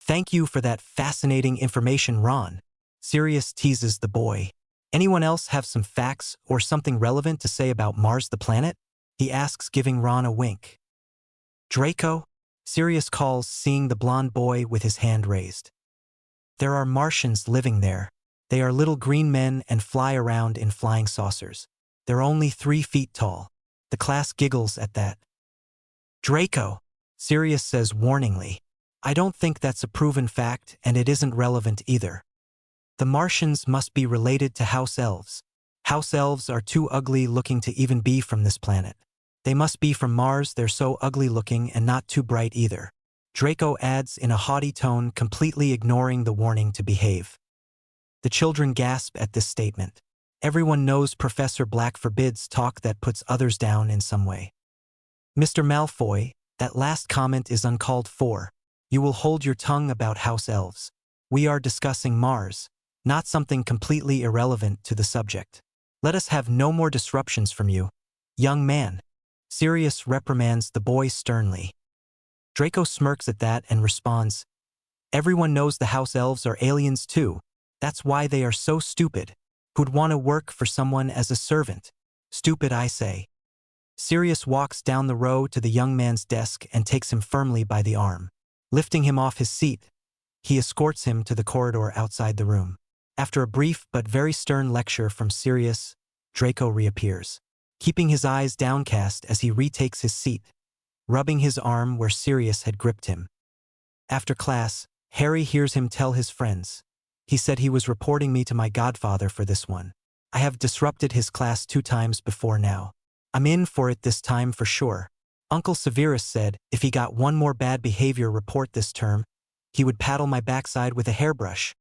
Thank you for that fascinating information, Ron. Sirius teases the boy. Anyone else have some facts or something relevant to say about Mars the planet? He asks, giving Ron a wink. Draco? Sirius calls, seeing the blond boy with his hand raised. There are Martians living there. They are little green men and fly around in flying saucers. They're only 3 feet tall. The class giggles at that. Draco, Sirius says warningly. I don't think that's a proven fact, and it isn't relevant either. The Martians must be related to house elves. House elves are too ugly looking to even be from this planet. They must be from Mars. They're so ugly looking and not too bright either. Draco adds in a haughty tone, completely ignoring the warning to behave. The children gasp at this statement. Everyone knows Professor Black forbids talk that puts others down in some way. Mr. Malfoy, that last comment is uncalled for. You will hold your tongue about house elves. We are discussing Mars, not something completely irrelevant to the subject. Let us have no more disruptions from you, young man. Sirius reprimands the boy sternly. Draco smirks at that and responds, everyone knows the house elves are aliens too. That's why they are so stupid. Who'd want to work for someone as a servant? Stupid, I say. Sirius walks down the row to the young man's desk and takes him firmly by the arm. Lifting him off his seat, he escorts him to the corridor outside the room. After a brief but very stern lecture from Sirius, Draco reappears, keeping his eyes downcast as he retakes his seat, rubbing his arm where Sirius had gripped him. After class, Harry hears him tell his friends. He said he was reporting me to my godfather for this one. I have disrupted his class 2 times before now. I'm in for it this time for sure. Uncle Severus said if he got one more bad behavior report this term, he would paddle my backside with a hairbrush.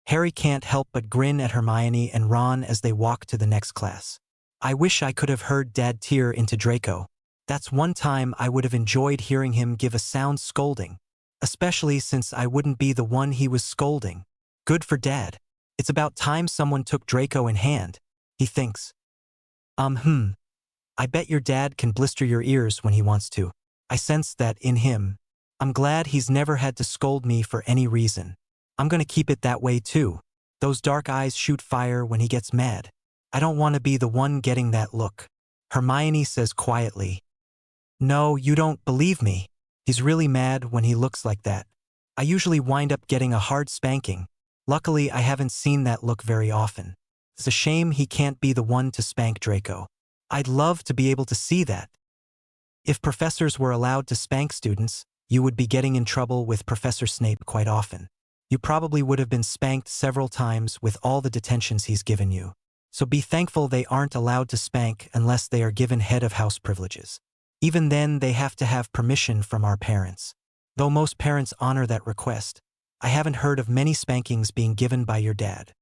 Harry can't help but grin at Hermione and Ron as they walk to the next class. I wish I could have heard Dad tear into Draco. That's one time I would have enjoyed hearing him give a sound scolding, especially since I wouldn't be the one he was scolding. Good for Dad. It's about time someone took Draco in hand, he thinks. I bet your dad can blister your ears when he wants to. I sense that in him. I'm glad he's never had to scold me for any reason. I'm gonna keep it that way too. Those dark eyes shoot fire when he gets mad. I don't want to be the one getting that look. Hermione says quietly. No, you don't believe me. He's really mad when he looks like that. I usually wind up getting a hard spanking. Luckily, I haven't seen that look very often. It's a shame he can't be the one to spank Draco. I'd love to be able to see that. If professors were allowed to spank students, you would be getting in trouble with Professor Snape quite often. You probably would have been spanked several times with all the detentions he's given you. So be thankful they aren't allowed to spank unless they are given head of house privileges. Even then, they have to have permission from our parents. Though most parents honor that request, I haven't heard of many spankings being given by your dad.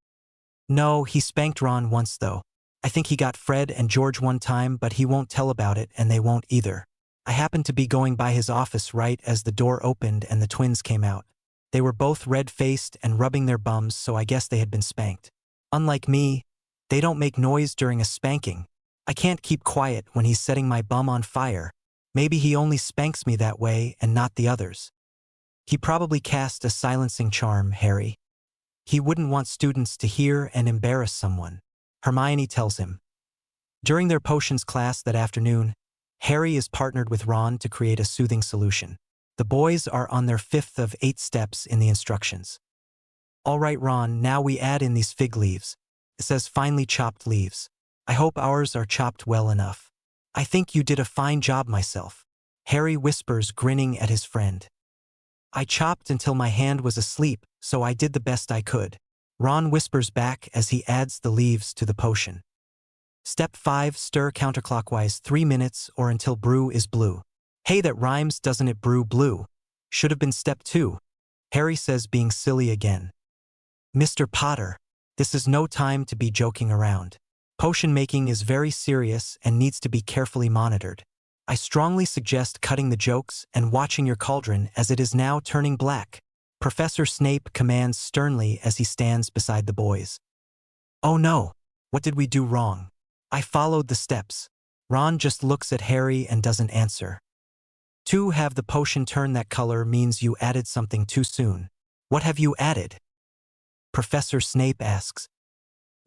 No, he spanked Ron once though. I think he got Fred and George one time, but he won't tell about it and they won't either. I happened to be going by his office right as the door opened and the twins came out. They were both red-faced and rubbing their bums, so I guess they had been spanked. Unlike me, they don't make noise during a spanking. I can't keep quiet when he's setting my bum on fire. Maybe he only spanks me that way and not the others. He probably cast a silencing charm, Harry. He wouldn't want students to hear and embarrass someone, Hermione tells him. During their potions class that afternoon, Harry is partnered with Ron to create a soothing solution. The boys are on their 5th of 8 steps in the instructions. All right, Ron, now we add in these fig leaves. It says finely chopped leaves. I hope ours are chopped well enough. I think you did a fine job myself, Harry whispers, grinning at his friend. I chopped until my hand was asleep, so I did the best I could, Ron whispers back as he adds the leaves to the potion. Step 5, stir counterclockwise 3 minutes or until brew is blue. Hey, that rhymes, doesn't it? Brew blue. Should have been step 2, Harry says, being silly again. Mr. Potter, this is no time to be joking around. Potion making is very serious and needs to be carefully monitored. I strongly suggest cutting the jokes and watching your cauldron as it is now turning black, Professor Snape commands sternly as he stands beside the boys. Oh no, what did we do wrong? I followed the steps. Ron just looks at Harry and doesn't answer. To have the potion turn that color means you added something too soon. What have you added? Professor Snape asks.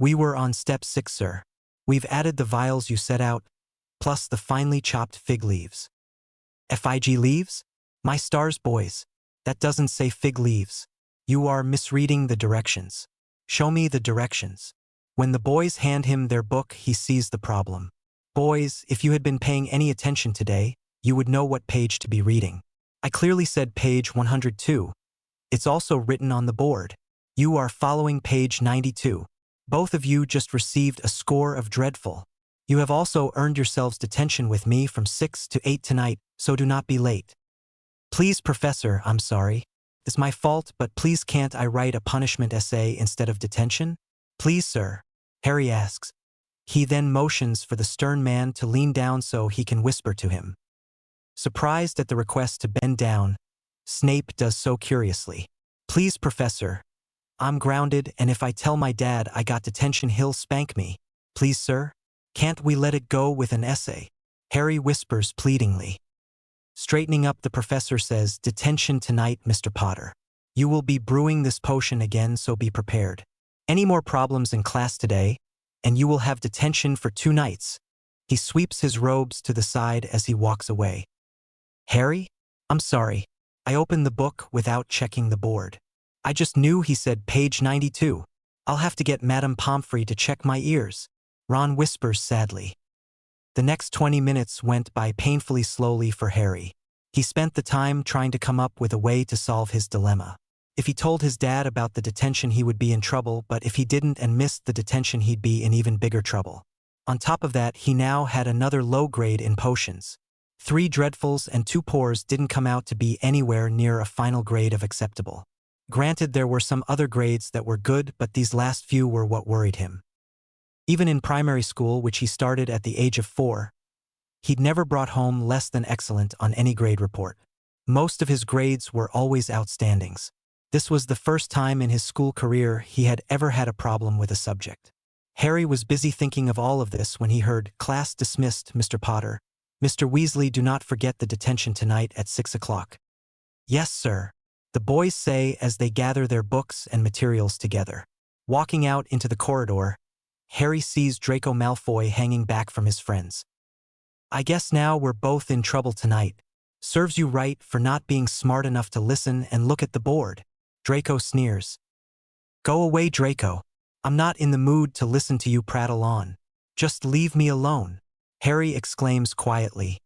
We were on step 6, sir. We've added the vials you set out, plus the finely chopped fig leaves. Fig leaves? My stars, boys. That doesn't say fig leaves. You are misreading the directions. Show me the directions. When the boys hand him their book, he sees the problem. Boys, if you had been paying any attention today, you would know what page to be reading. I clearly said page 102. It's also written on the board. You are following page 92. Both of you just received a score of dreadful. You have also earned yourselves detention with me from 6 to 8 tonight, so do not be late. Please, Professor, I'm sorry. It's my fault, but please can't I write a punishment essay instead of detention? Please, sir, Harry asks. He then motions for the stern man to lean down so he can whisper to him. Surprised at the request to bend down, Snape does so curiously. Please, Professor. I'm grounded, and if I tell my dad I got detention, he'll spank me. Please, sir? Can't we let it go with an essay? Harry whispers pleadingly. Straightening up, the professor says, Detention tonight, Mr. Potter. You will be brewing this potion again, so be prepared. Any more problems in class today, and you will have detention for 2 nights. He sweeps his robes to the side as he walks away. Harry? I'm sorry. I opened the book without checking the board. I just knew he said page 92. I'll have to get Madame Pomfrey to check my ears. Ron whispers sadly. The next 20 minutes went by painfully slowly for Harry. He spent the time trying to come up with a way to solve his dilemma. If he told his dad about the detention, he would be in trouble, but if he didn't and missed the detention, he'd be in even bigger trouble. On top of that, he now had another low grade in potions. 3 dreadfuls and 2 poors didn't come out to be anywhere near a final grade of acceptable. Granted, there were some other grades that were good, but these last few were what worried him. Even in primary school, which he started at the age of 4, he'd never brought home less than excellent on any grade report. Most of his grades were always outstandings. This was the first time in his school career he had ever had a problem with a subject. Harry was busy thinking of all of this when he heard, Class dismissed, Mr. Potter. Mr. Weasley, do not forget the detention tonight at 6 o'clock. Yes, sir. The boys say as they gather their books and materials together. Walking out into the corridor, Harry sees Draco Malfoy hanging back from his friends. I guess now we're both in trouble tonight. Serves you right for not being smart enough to listen and look at the board. Draco sneers. Go away, Draco. I'm not in the mood to listen to you prattle on. Just leave me alone. Harry exclaims quietly.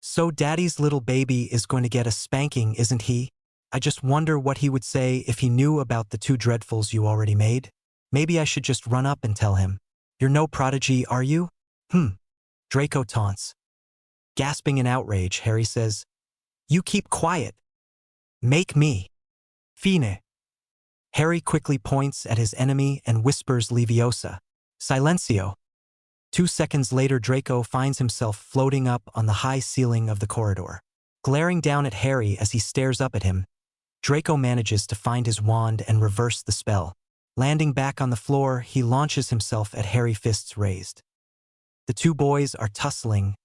So Daddy's little baby is going to get a spanking, isn't he? I just wonder what he would say if he knew about the 2 dreadfuls you already made. Maybe I should just run up and tell him. You're no prodigy, are you? Draco taunts. Gasping in outrage, Harry says, You keep quiet. Make me. Fine. Harry quickly points at his enemy and whispers Leviosa. Silencio. 2 seconds later, Draco finds himself floating up on the high ceiling of the corridor. Glaring down at Harry as he stares up at him, Draco manages to find his wand and reverse the spell. Landing back on the floor, he launches himself at Harry, fists raised. The 2 boys are tussling,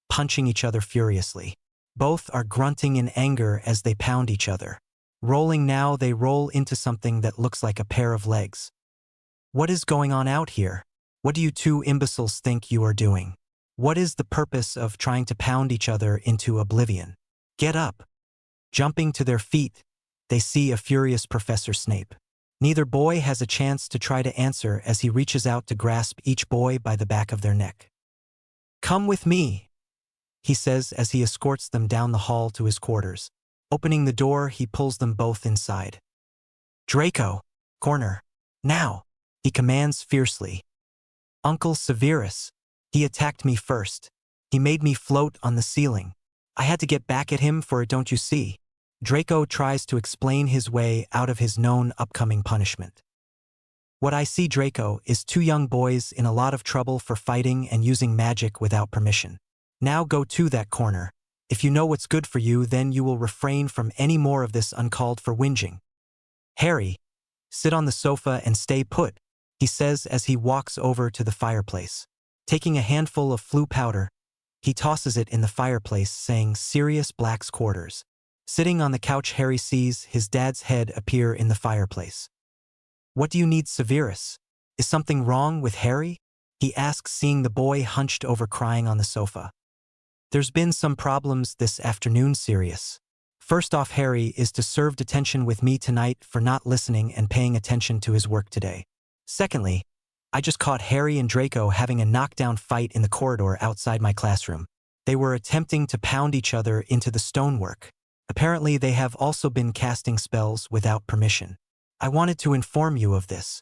punching each other furiously. Both are grunting in anger as they pound each other. Rolling now, they roll into something that looks like a pair of legs. What is going on out here? What do you 2 imbeciles think you are doing? What is the purpose of trying to pound each other into oblivion? Get up. Jumping to their feet, they see a furious Professor Snape. Neither boy has a chance to try to answer as he reaches out to grasp each boy by the back of their neck. Come with me, he says as he escorts them down the hall to his quarters. Opening the door, he pulls them both inside. Draco, corner, now, he commands fiercely. Uncle Severus, he attacked me first. He made me float on the ceiling. I had to get back at him for it, don't you see? Draco tries to explain his way out of his known upcoming punishment. What I see, Draco, is 2 young boys in a lot of trouble for fighting and using magic without permission. Now go to that corner. If you know what's good for you, then you will refrain from any more of this uncalled for whinging. Harry, sit on the sofa and stay put, he says as he walks over to the fireplace. Taking a handful of flue powder, he tosses it in the fireplace, saying Sirius Black's quarters. Sitting on the couch, Harry sees his dad's head appear in the fireplace. "What do you need, Sirius? Is something wrong with Harry?" he asks, seeing the boy hunched over crying on the sofa. "There's been some problems this afternoon, Sirius. First off, Harry is to serve detention with me tonight for not listening and paying attention to his work today. Secondly, I just caught Harry and Draco having a knockdown fight in the corridor outside my classroom. They were attempting to pound each other into the stonework. Apparently, they have also been casting spells without permission. I wanted to inform you of this.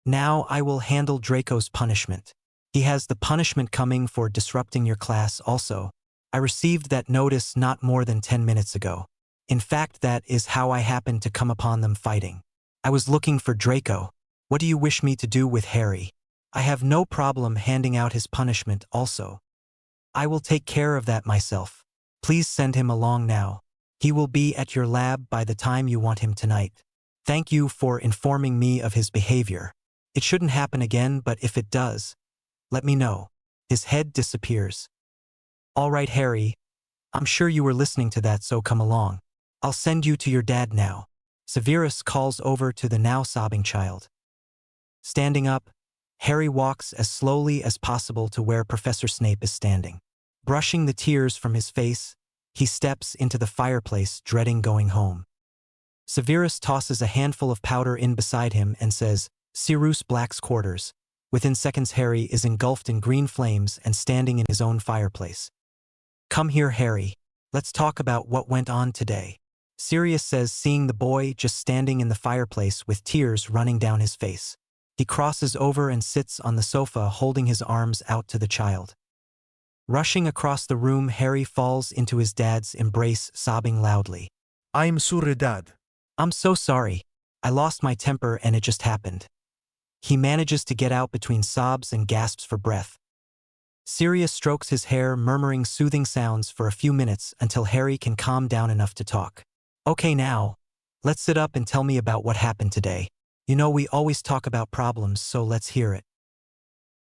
Now I will handle Draco's punishment. He has the punishment coming for disrupting your class also. I received that notice not more than 10 minutes ago. In fact, that is how I happened to come upon them fighting. I was looking for Draco. What do you wish me to do with Harry? I have no problem handing out his punishment also. I will take care of that myself. Please send him along now. He will be at your lab by the time you want him tonight. Thank you for informing me of his behavior. It shouldn't happen again, but if it does, let me know." His head disappears. "All right, Harry. I'm sure you were listening to that, so come along. I'll send you to your dad now." Sirius calls over to the now sobbing child. Standing up, Harry walks as slowly as possible to where Professor Snape is standing. Brushing the tears from his face, he steps into the fireplace, dreading going home. Sirius tosses a handful of powder in beside him and says, "Sirius Black's quarters." Within seconds, Harry is engulfed in green flames and standing in his own fireplace. "Come here, Harry. Let's talk about what went on today," Sirius says, seeing the boy just standing in the fireplace with tears running down his face. He crosses over and sits on the sofa, holding his arms out to the child. Rushing across the room, Harry falls into his dad's embrace, sobbing loudly. I'm sorry, Dad. "I'm so sorry. I lost my temper and it just happened." He manages to get out between sobs and gasps for breath. Sirius strokes his hair, murmuring soothing sounds for a few minutes until Harry can calm down enough to talk. "Okay, now, let's sit up and tell me about what happened today. You know we always talk about problems, so let's hear it."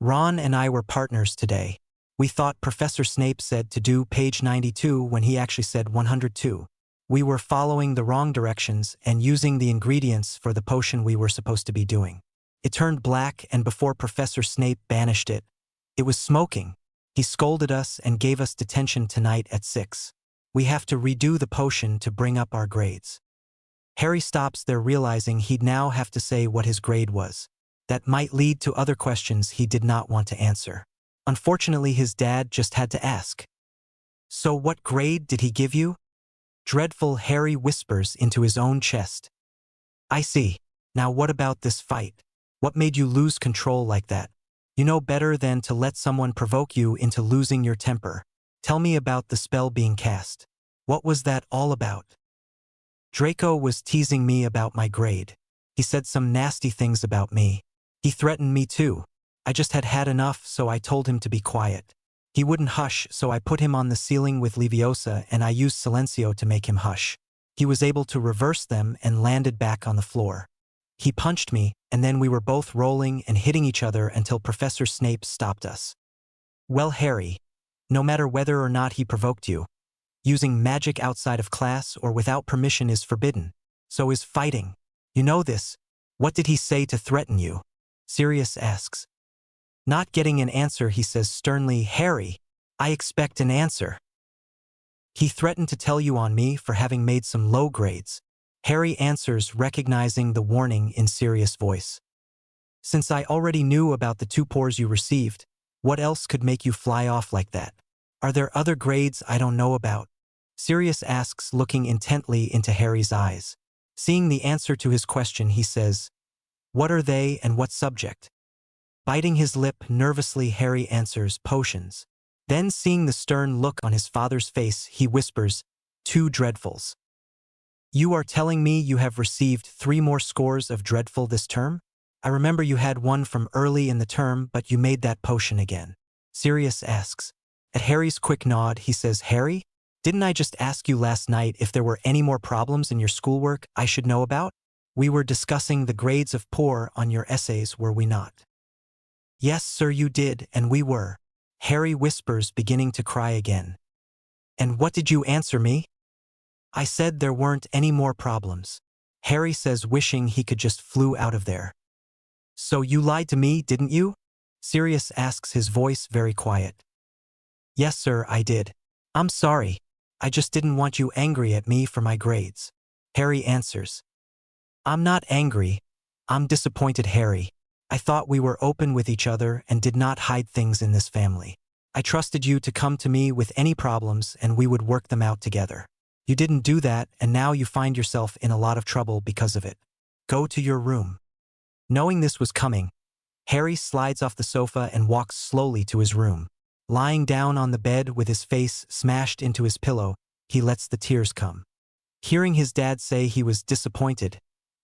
"Ron and I were partners today. We thought Professor Snape said to do page 92 when he actually said 102. We were following the wrong directions and using the ingredients for the potion we were supposed to be doing. It turned black, and before Professor Snape banished it, it was smoking. He scolded us and gave us detention tonight at 6. We have to redo the potion to bring up our grades." Harry stops there, realizing he'd now have to say what his grade was. That might lead to other questions he did not want to answer. Unfortunately, his dad just had to ask. "So what grade did he give you?" Dreadful, Harry whispers into his own chest. "I see. Now what about this fight? What made you lose control like that? You know better than to let someone provoke you into losing your temper. Tell me about the spell being cast. What was that all about?" "Draco was teasing me about my grade. He said some nasty things about me. He threatened me too. I just had had enough, so I told him to be quiet. He wouldn't hush, so I put him on the ceiling with Leviosa and I used Silencio to make him hush. He was able to reverse them and landed back on the floor. He punched me, and then we were both rolling and hitting each other until Professor Snape stopped us." "Well, Harry, no matter whether or not he provoked you, using magic outside of class or without permission is forbidden. So is fighting. You know this. What did he say to threaten you?" Sirius asks. Not getting an answer, he says sternly, "Harry, I expect an answer." "He threatened to tell you on me for having made some low grades." Harry answers, recognizing the warning in Sirius' voice. "Since I already knew about the 2 pours you received, what else could make you fly off like that? Are there other grades I don't know about?" Sirius asks, looking intently into Harry's eyes. Seeing the answer to his question, he says, "What are they and what subject?" Biting his lip nervously, Harry answers, "Potions." Then, seeing the stern look on his father's face, he whispers, "2 dreadfuls." "You are telling me you have received 3 more scores of dreadful this term? I remember you had one from early in the term, but you made that potion again." Sirius asks. At Harry's quick nod, he says, "Harry, didn't I just ask you last night if there were any more problems in your schoolwork I should know about? We were discussing the grades of poor on your essays, were we not?" "Yes, sir, you did, and we were," Harry whispers, beginning to cry again. "And what did you answer me?" I said there weren't any more problems. Harry says, wishing he could just flew out of there. So you lied to me, didn't you? Sirius asks, his voice very quiet. Yes, sir, I did. I'm sorry. I just didn't want you angry at me for my grades. Harry answers. I'm not angry. I'm disappointed, Harry. I thought we were open with each other and did not hide things in this family. I trusted you to come to me with any problems and we would work them out together. You didn't do that, and now you find yourself in a lot of trouble because of it. Go to your room. Knowing this was coming, Harry slides off the sofa and walks slowly to his room. Lying down on the bed with his face smashed into his pillow, he lets the tears come. Hearing his dad say he was disappointed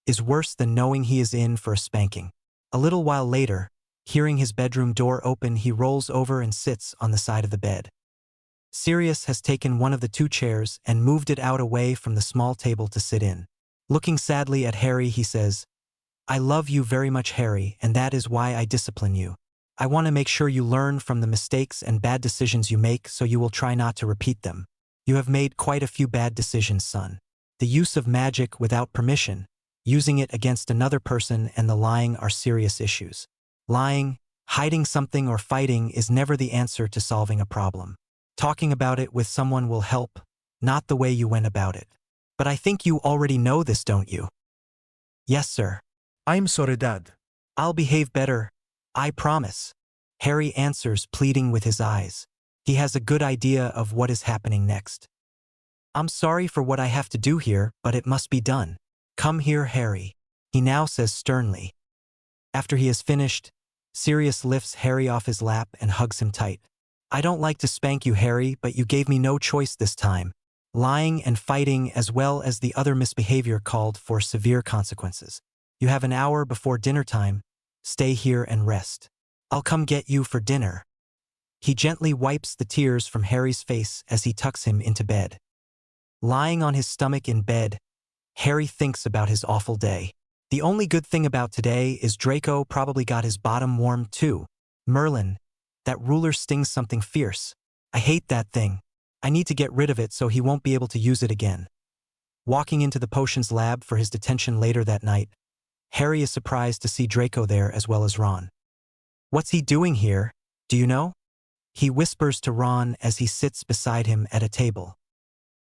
is worse than knowing he is in for a spanking. A little while later, hearing his bedroom door open, he rolls over and sits on the side of the bed. Sirius has taken one of the two chairs and moved it out away from the small table to sit in. Looking sadly at Harry, he says, I love you very much, Harry, and that is why I discipline you. I want to make sure you learn from the mistakes and bad decisions you make, so you will try not to repeat them. You have made quite a few bad decisions, son. The use of magic without permission, using it against another person, and the lying are serious issues. Lying, hiding something, or fighting is never the answer to solving a problem. Talking about it with someone will help, not the way you went about it. But I think you already know this, don't you? Yes, sir. I'm sorry, Dad. I'll behave better. I promise. Harry answers, pleading with his eyes. He has a good idea of what is happening next. I'm sorry for what I have to do here, but it must be done. Come here, Harry. He now says sternly. After he has finished, Sirius lifts Harry off his lap and hugs him tight. I don't like to spank you, Harry, but you gave me no choice this time. Lying and fighting, as well as the other misbehavior, called for severe consequences. You have an hour before dinner time. Stay here and rest. I'll come get you for dinner. He gently wipes the tears from Harry's face as he tucks him into bed. Lying on his stomach in bed, Harry thinks about his awful day. The only good thing about today is Draco probably got his bottom warm too. Merlin, that ruler stings something fierce. I hate that thing. I need to get rid of it so he won't be able to use it again. Walking into the potions lab for his detention later that night, Harry is surprised to see Draco there as well as Ron. What's he doing here, do you know? He whispers to Ron as he sits beside him at a table.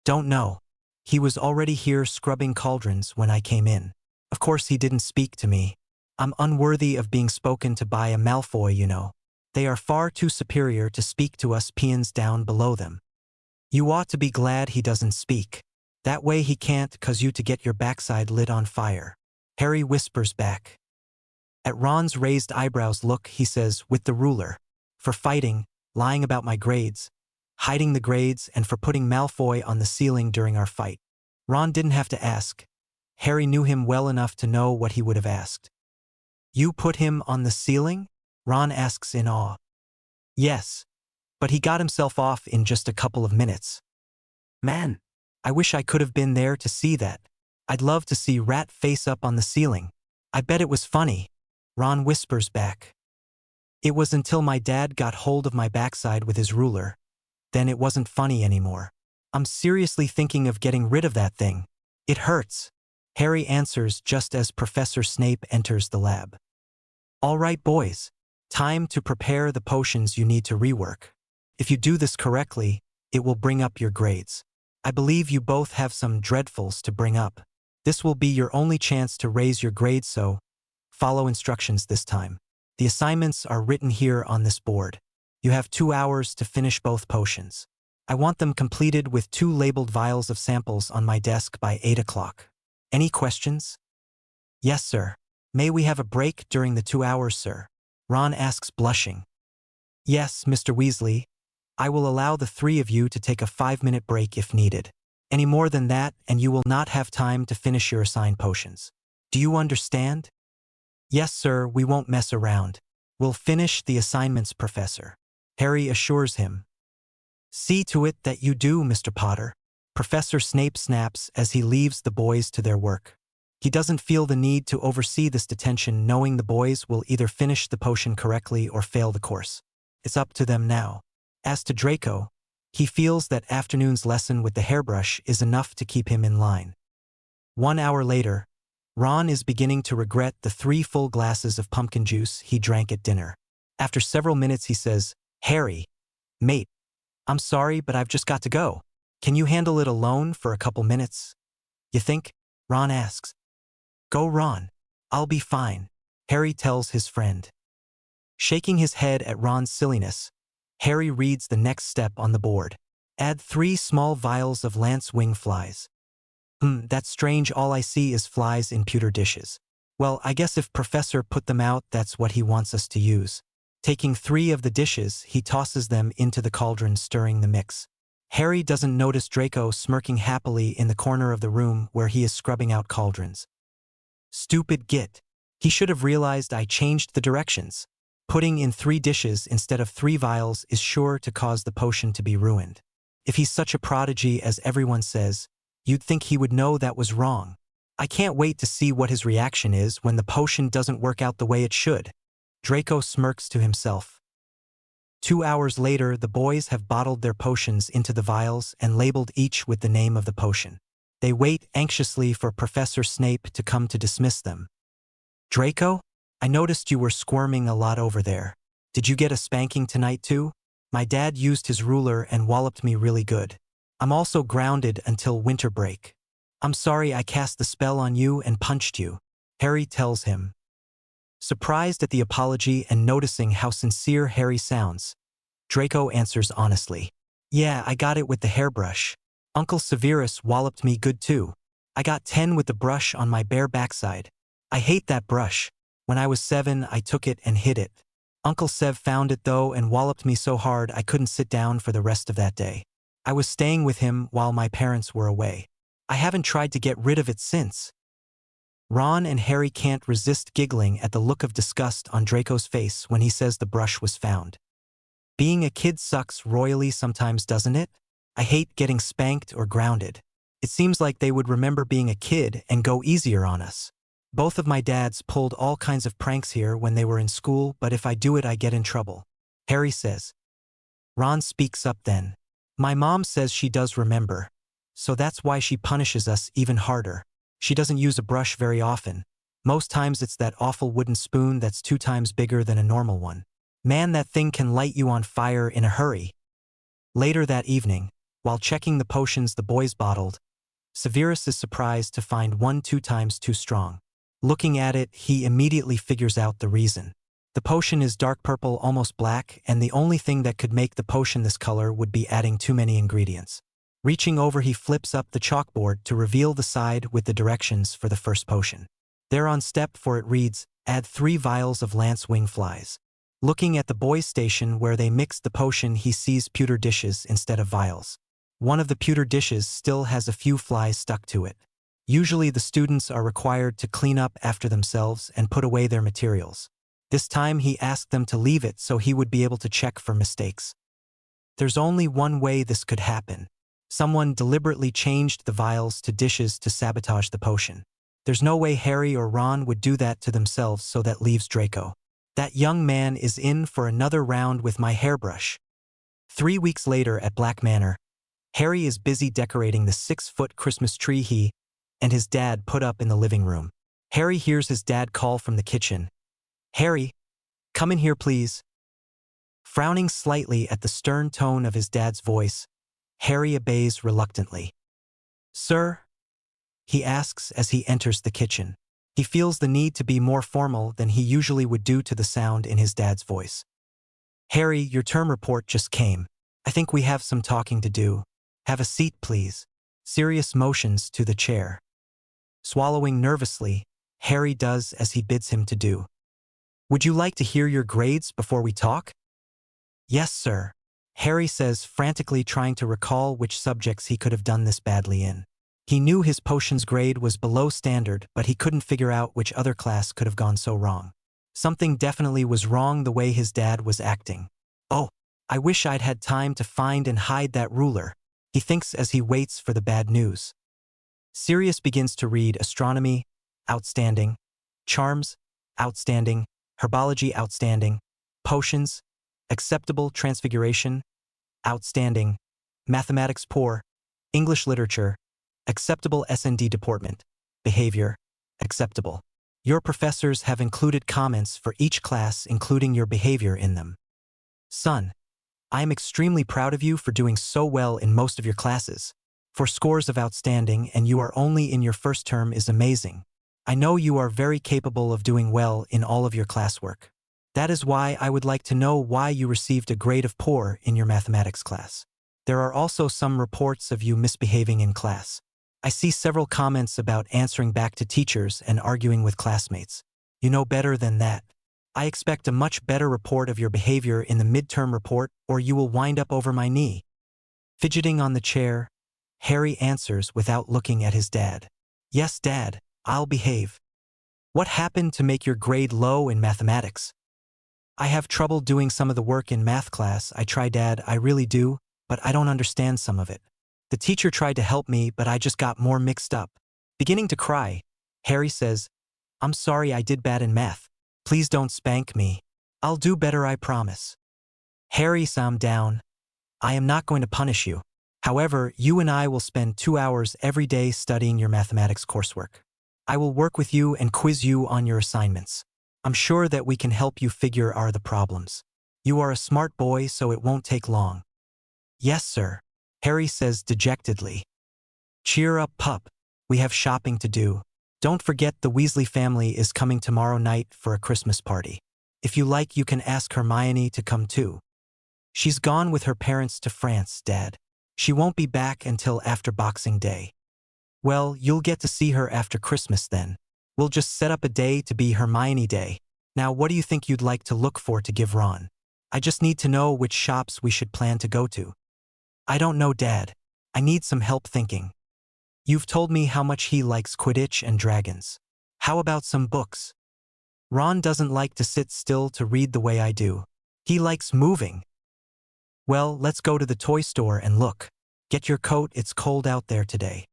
Don't know. He was already here scrubbing cauldrons when I came in. Of course he didn't speak to me. I'm unworthy of being spoken to by a Malfoy, you know. They are far too superior to speak to us peons down below them. You ought to be glad he doesn't speak. That way he can't cause you to get your backside lit on fire. Harry whispers back. At Ron's raised eyebrows look, he says, with the ruler. For fighting, lying about my grades, hiding the grades, and for putting Malfoy on the ceiling during our fight. Ron didn't have to ask. Harry knew him well enough to know what he would have asked. You put him on the ceiling? Ron asks in awe. Yes, but he got himself off in just a couple of minutes. Man, I wish I could have been there to see that. I'd love to see Rat face up on the ceiling. I bet it was funny. Ron whispers back. It was until my dad got hold of my backside with his ruler. Then it wasn't funny anymore. I'm seriously thinking of getting rid of that thing. It hurts. Harry answers just as Professor Snape enters the lab. All right, boys. Time to prepare the potions you need to rework. If you do this correctly, it will bring up your grades. I believe you both have some dreadfuls to bring up. This will be your only chance to raise your grades, so follow instructions this time. The assignments are written here on this board. You have 2 hours to finish both potions. I want them completed with 2 labeled vials of samples on my desk by 8 o'clock. Any questions? Yes, sir. May we have a break during the 2 hours, sir? Ron asks, blushing. Yes, Mr. Weasley. I will allow the 3 of you to take a 5-minute break if needed. Any more than that, and you will not have time to finish your assigned potions. Do you understand? Yes, sir, we won't mess around. We'll finish the assignments, Professor. Harry assures him. See to it that you do, Mr. Potter. Professor Snape snaps as he leaves the boys to their work. He doesn't feel the need to oversee this detention, knowing the boys will either finish the potion correctly or fail the course. It's up to them now. As to Draco, He feels that afternoon's lesson with the hairbrush is enough to keep him in line. 1 hour later, Ron is beginning to regret the 3 full glasses of pumpkin juice he drank at dinner. After several minutes he says, "Harry, mate, I'm sorry but I've just got to go. Can you handle it alone for a couple minutes?" "You think?" Ron asks. "Go, Ron. I'll be fine," Harry tells his friend. Shaking his head at Ron's silliness, Harry reads the next step on the board. Add 3 small vials of lance wing flies. That's strange, all I see is flies in pewter dishes. Well, I guess if Professor put them out, that's what he wants us to use. Taking 3 of the dishes, he tosses them into the cauldron, stirring the mix. Harry doesn't notice Draco smirking happily in the corner of the room where he is scrubbing out cauldrons. Stupid git. He should have realized I changed the directions. Putting in 3 dishes instead of 3 vials is sure to cause the potion to be ruined. If he's such a prodigy as everyone says, you'd think he would know that was wrong. I can't wait to see what his reaction is when the potion doesn't work out the way it should. Draco smirks to himself. 2 hours later, the boys have bottled their potions into the vials and labeled each with the name of the potion. They wait anxiously for Professor Snape to come to dismiss them. "Draco, I noticed you were squirming a lot over there. Did you get a spanking tonight too? My dad used his ruler and walloped me really good. I'm also grounded until winter break. I'm sorry I cast the spell on you and punched you," Harry tells him. Surprised at the apology and noticing how sincere Harry sounds, Draco answers honestly. "Yeah, I got it with the hairbrush. Uncle Sirius walloped me good too. I got 10 with the brush on my bare backside. I hate that brush. When I was 7, I took it and hid it. Uncle Sev found it though and walloped me so hard I couldn't sit down for the rest of that day. I was staying with him while my parents were away. I haven't tried to get rid of it since." Ron and Harry can't resist giggling at the look of disgust on Draco's face when he says the brush was found. Being a kid sucks royally sometimes, doesn't it? I hate getting spanked or grounded. It seems like they would remember being a kid and go easier on us. Both of my dads pulled all kinds of pranks here when they were in school, but if I do it I get in trouble, Harry says. Ron speaks up then. "My mom says she does remember. So that's why she punishes us even harder. She doesn't use a brush very often. Most times it's that awful wooden spoon that's 2 times bigger than a normal one. Man, that thing can light you on fire in a hurry." Later that evening, while checking the potions the boys bottled, Severus is surprised to find one 2 times too strong. Looking at it, he immediately figures out the reason. The potion is dark purple, almost black, and the only thing that could make the potion this color would be adding too many ingredients. Reaching over, he flips up the chalkboard to reveal the side with the directions for the first potion. There on step 4 it reads, "Add 3 vials of lance wing flies." Looking at the boys' station where they mixed the potion, he sees pewter dishes instead of vials. One of the pewter dishes still has a few flies stuck to it. Usually the students are required to clean up after themselves and put away their materials. This time he asked them to leave it so he would be able to check for mistakes. There's only one way this could happen. Someone deliberately changed the vials to dishes to sabotage the potion. There's no way Harry or Ron would do that to themselves, so that leaves Draco. That young man is in for another round with my hairbrush. 3 weeks later at Black Manor, Harry is busy decorating the 6-foot Christmas tree he and his dad put up in the living room. Harry hears his dad call from the kitchen. "Harry, come in here please." Frowning slightly at the stern tone of his dad's voice, Harry obeys reluctantly. "Sir?" he asks as he enters the kitchen. He feels the need to be more formal than he usually would due to the sound in his dad's voice. "Harry, your term report just came. I think we have some talking to do. Have a seat, please." Sirius motions to the chair. Swallowing nervously, Harry does as he bids him to do. "Would you like to hear your grades before we talk?" "Yes, sir," Harry says, frantically trying to recall which subjects he could have done this badly in. He knew his potions grade was below standard, but he couldn't figure out which other class could have gone so wrong. Something definitely was wrong the way his dad was acting. "Oh, I wish I'd had time to find and hide that ruler," he thinks as he waits for the bad news. Sirius begins to read astronomy, outstanding, charms, outstanding, herbology, outstanding, potions, acceptable, transfiguration, outstanding, Mathematics poor, English literature, acceptable S&D deportment, behavior, acceptable. Your professors have included comments for each class including your behavior in them. Son, I am extremely proud of you for doing so well in most of your classes. For scores of outstanding and you are only in your first term is amazing. I know you are very capable of doing well in all of your classwork. That is why I would like to know why you received a grade of poor in your mathematics class. There are also some reports of you misbehaving in class. I see several comments about answering back to teachers and arguing with classmates. You know better than that. I expect a much better report of your behavior in the midterm report or you will wind up over my knee. Fidgeting on the chair, Harry answers without looking at his dad. Yes, Dad, I'll behave. What happened to make your grade low in mathematics? I have trouble doing some of the work in math class. I try, Dad, I really do, but I don't understand some of it. The teacher tried to help me, but I just got more mixed up. Beginning to cry, Harry says, I'm sorry I did bad in math. Please don't spank me. I'll do better, I promise. Harry, calm down. I am not going to punish you. However, you and I will spend 2 hours every day studying your mathematics coursework. I will work with you and quiz you on your assignments. I'm sure that we can help you figure out the problems. You are a smart boy, so it won't take long. Yes, sir, Harry says dejectedly. Cheer up, pup. We have shopping to do. Don't forget the Weasley family is coming tomorrow night for a Christmas party. If you like, you can ask Hermione to come too. She's gone with her parents to France, Dad. She won't be back until after Boxing Day. Well, you'll get to see her after Christmas then. We'll just set up a day to be Hermione Day. Now, what do you think you'd like to look for to give Ron? I just need to know which shops we should plan to go to. I don't know, Dad. I need some help thinking. You've told me how much he likes Quidditch and dragons. How about some books? Ron doesn't like to sit still to read the way I do. He likes moving. Well, let's go to the toy store and look. Get your coat, it's cold out there today.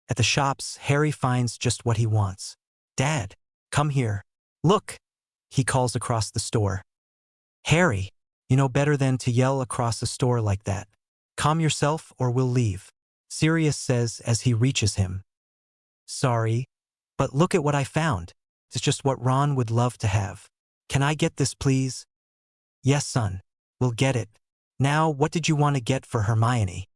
At the shops, Harry finds just what he wants. Dad, come here. Look, he calls across the store. Harry, you know better than to yell across a store like that. Calm yourself or we'll leave, Sirius says as he reaches him. Sorry, but look at what I found. It's just what Ron would love to have. Can I get this, please? Yes, son, we'll get it. Now, what did you want to get for Hermione?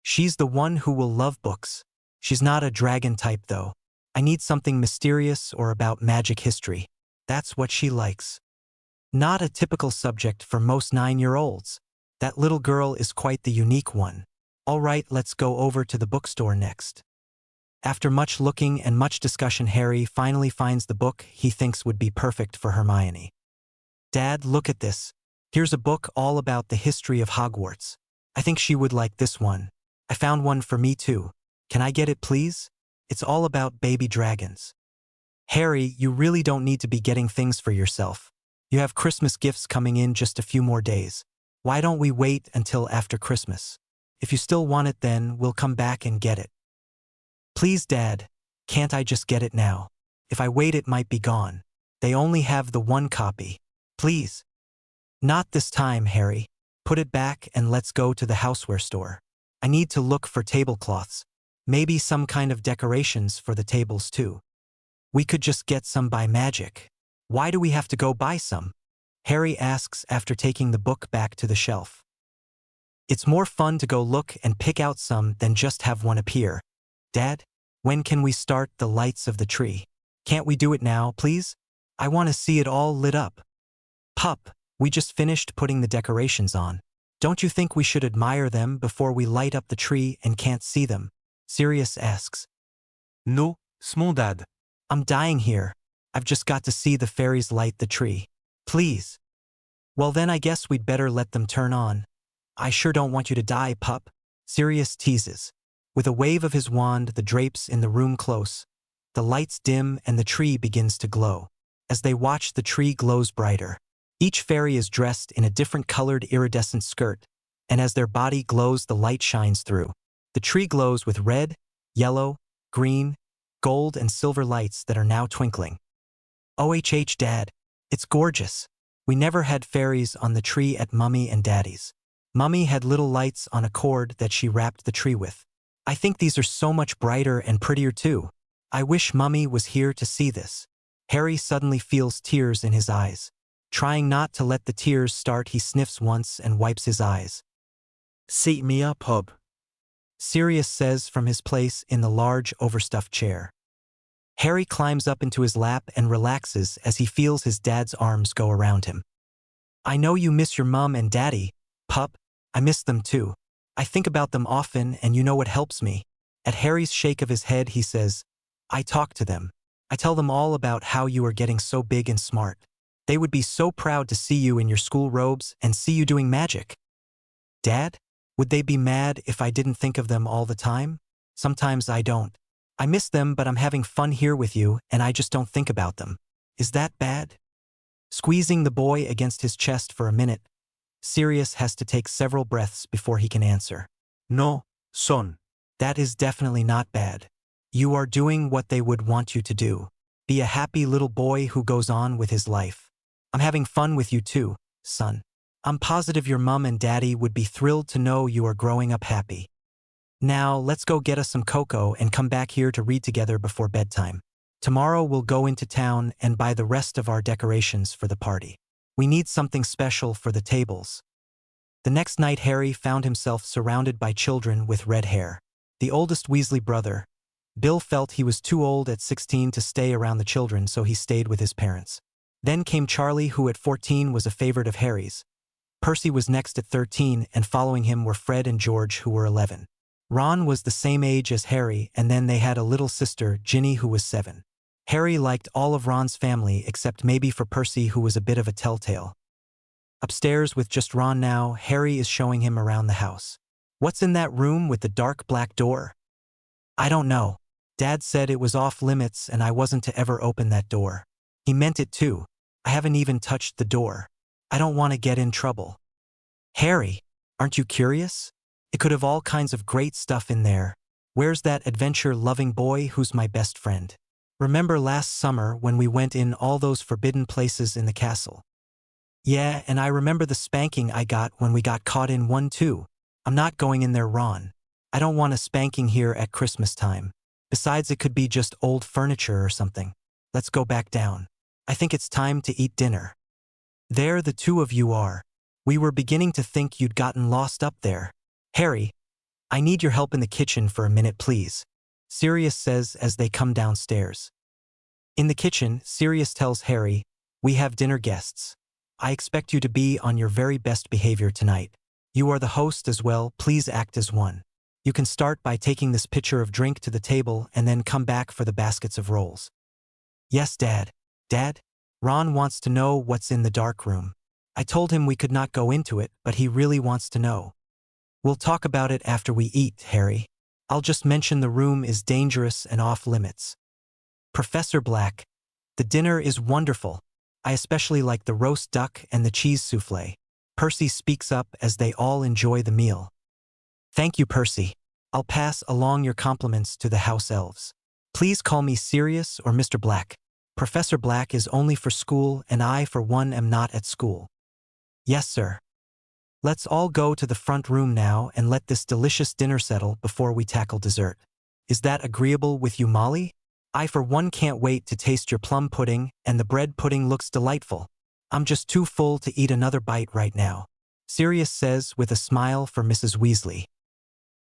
She's the one who will love books. She's not a dragon type, though. I need something mysterious or about magic history. That's what she likes. Not a typical subject for most 9-year-olds. That little girl is quite the unique one. All right, let's go over to the bookstore next. After much looking and much discussion, Harry finally finds the book he thinks would be perfect for Hermione. Dad, look at this. Here's a book all about the history of Hogwarts. I think she would like this one. I found one for me too. Can I get it, please? It's all about baby dragons. Harry, you really don't need to be getting things for yourself. You have Christmas gifts coming in just a few more days. Why don't we wait until after Christmas? If you still want it, then we'll come back and get it. Please, Dad, can't I just get it now? If I wait, it might be gone. They only have the one copy. Please. Not this time, Harry. Put it back and let's go to the houseware store. I need to look for tablecloths. Maybe some kind of decorations for the tables too. We could just get some by magic. Why do we have to go buy some? Harry asks after taking the book back to the shelf. It's more fun to go look and pick out some than just have one appear. Dad, when can we start the lights of the tree? Can't we do it now, please? I want to see it all lit up. Pup, we just finished putting the decorations on. Don't you think we should admire them before we light up the tree and can't see them? Sirius asks. No, small dad. I'm dying here. I've just got to see the fairies light the tree. Please. Well, then I guess we'd better let them turn on. I sure don't want you to die, pup, Sirius teases. With a wave of his wand, the drapes in the room close. The lights dim and the tree begins to glow. As they watch, the tree glows brighter. Each fairy is dressed in a different colored iridescent skirt, and as their body glows, the light shines through. The tree glows with red, yellow, green, gold, and silver lights that are now twinkling. OHH, Dad, it's gorgeous. We never had fairies on the tree at Mummy and Daddy's. Mummy had little lights on a cord that she wrapped the tree with. I think these are so much brighter and prettier too. I wish Mummy was here to see this. Harry suddenly feels tears in his eyes. Trying not to let the tears start, he sniffs once and wipes his eyes. Seat me up, hub. Sirius says from his place in the large overstuffed chair. Harry climbs up into his lap and relaxes as he feels his dad's arms go around him. I know you miss your mum and daddy, pup. I miss them too. I think about them often, and you know what helps me? At Harry's shake of his head, he says, I talk to them. I tell them all about how you are getting so big and smart. They would be so proud to see you in your school robes and see you doing magic. Dad? Would they be mad if I didn't think of them all the time? Sometimes I don't. I miss them, but I'm having fun here with you, and I just don't think about them. Is that bad? Squeezing the boy against his chest for a minute, Sirius has to take several breaths before he can answer. No, son. That is definitely not bad. You are doing what they would want you to do. Be a happy little boy who goes on with his life. I'm having fun with you too, son. I'm positive your mum and daddy would be thrilled to know you are growing up happy. Now, let's go get us some cocoa and come back here to read together before bedtime. Tomorrow we'll go into town and buy the rest of our decorations for the party. We need something special for the tables. The next night, Harry found himself surrounded by children with red hair. The oldest Weasley brother, Bill, felt he was too old at 16 to stay around the children, so he stayed with his parents. Then came Charlie, who at 14 was a favorite of Harry's. Percy was next at 13, and following him were Fred and George, who were 11. Ron was the same age as Harry, and then they had a little sister, Ginny, who was 7. Harry liked all of Ron's family except maybe for Percy, who was a bit of a telltale. Upstairs with just Ron now, Harry is showing him around the house. What's in that room with the dark black door? I don't know. Dad said it was off limits and I wasn't to ever open that door. He meant it too. I haven't even touched the door. I don't want to get in trouble. Harry, aren't you curious? It could have all kinds of great stuff in there. Where's that adventure-loving boy who's my best friend? Remember last summer when we went in all those forbidden places in the castle? Yeah, and I remember the spanking I got when we got caught in one too. I'm not going in there, Ron. I don't want a spanking here at Christmas time. Besides, it could be just old furniture or something. Let's go back down. I think it's time to eat dinner. There the two of you are. We were beginning to think you'd gotten lost up there. Harry, I need your help in the kitchen for a minute, please, Sirius says as they come downstairs. In the kitchen, Sirius tells Harry, we have dinner guests. I expect you to be on your very best behavior tonight. You are the host as well, please act as one. You can start by taking this pitcher of drink to the table and then come back for the baskets of rolls. Yes, Dad. Dad? Ron wants to know what's in the dark room. I told him we could not go into it, but he really wants to know. We'll talk about it after we eat, Harry. I'll just mention the room is dangerous and off limits. Professor Black, the dinner is wonderful. I especially like the roast duck and the cheese souffle. Percy speaks up as they all enjoy the meal. Thank you, Percy. I'll pass along your compliments to the house elves. Please call me Sirius or Mr. Black. Professor Black is only for school, and I, for one, am not at school. Yes, sir. Let's all go to the front room now and let this delicious dinner settle before we tackle dessert. Is that agreeable with you, Molly? I, for one, can't wait to taste your plum pudding, and the bread pudding looks delightful. I'm just too full to eat another bite right now, Sirius says with a smile for Mrs. Weasley.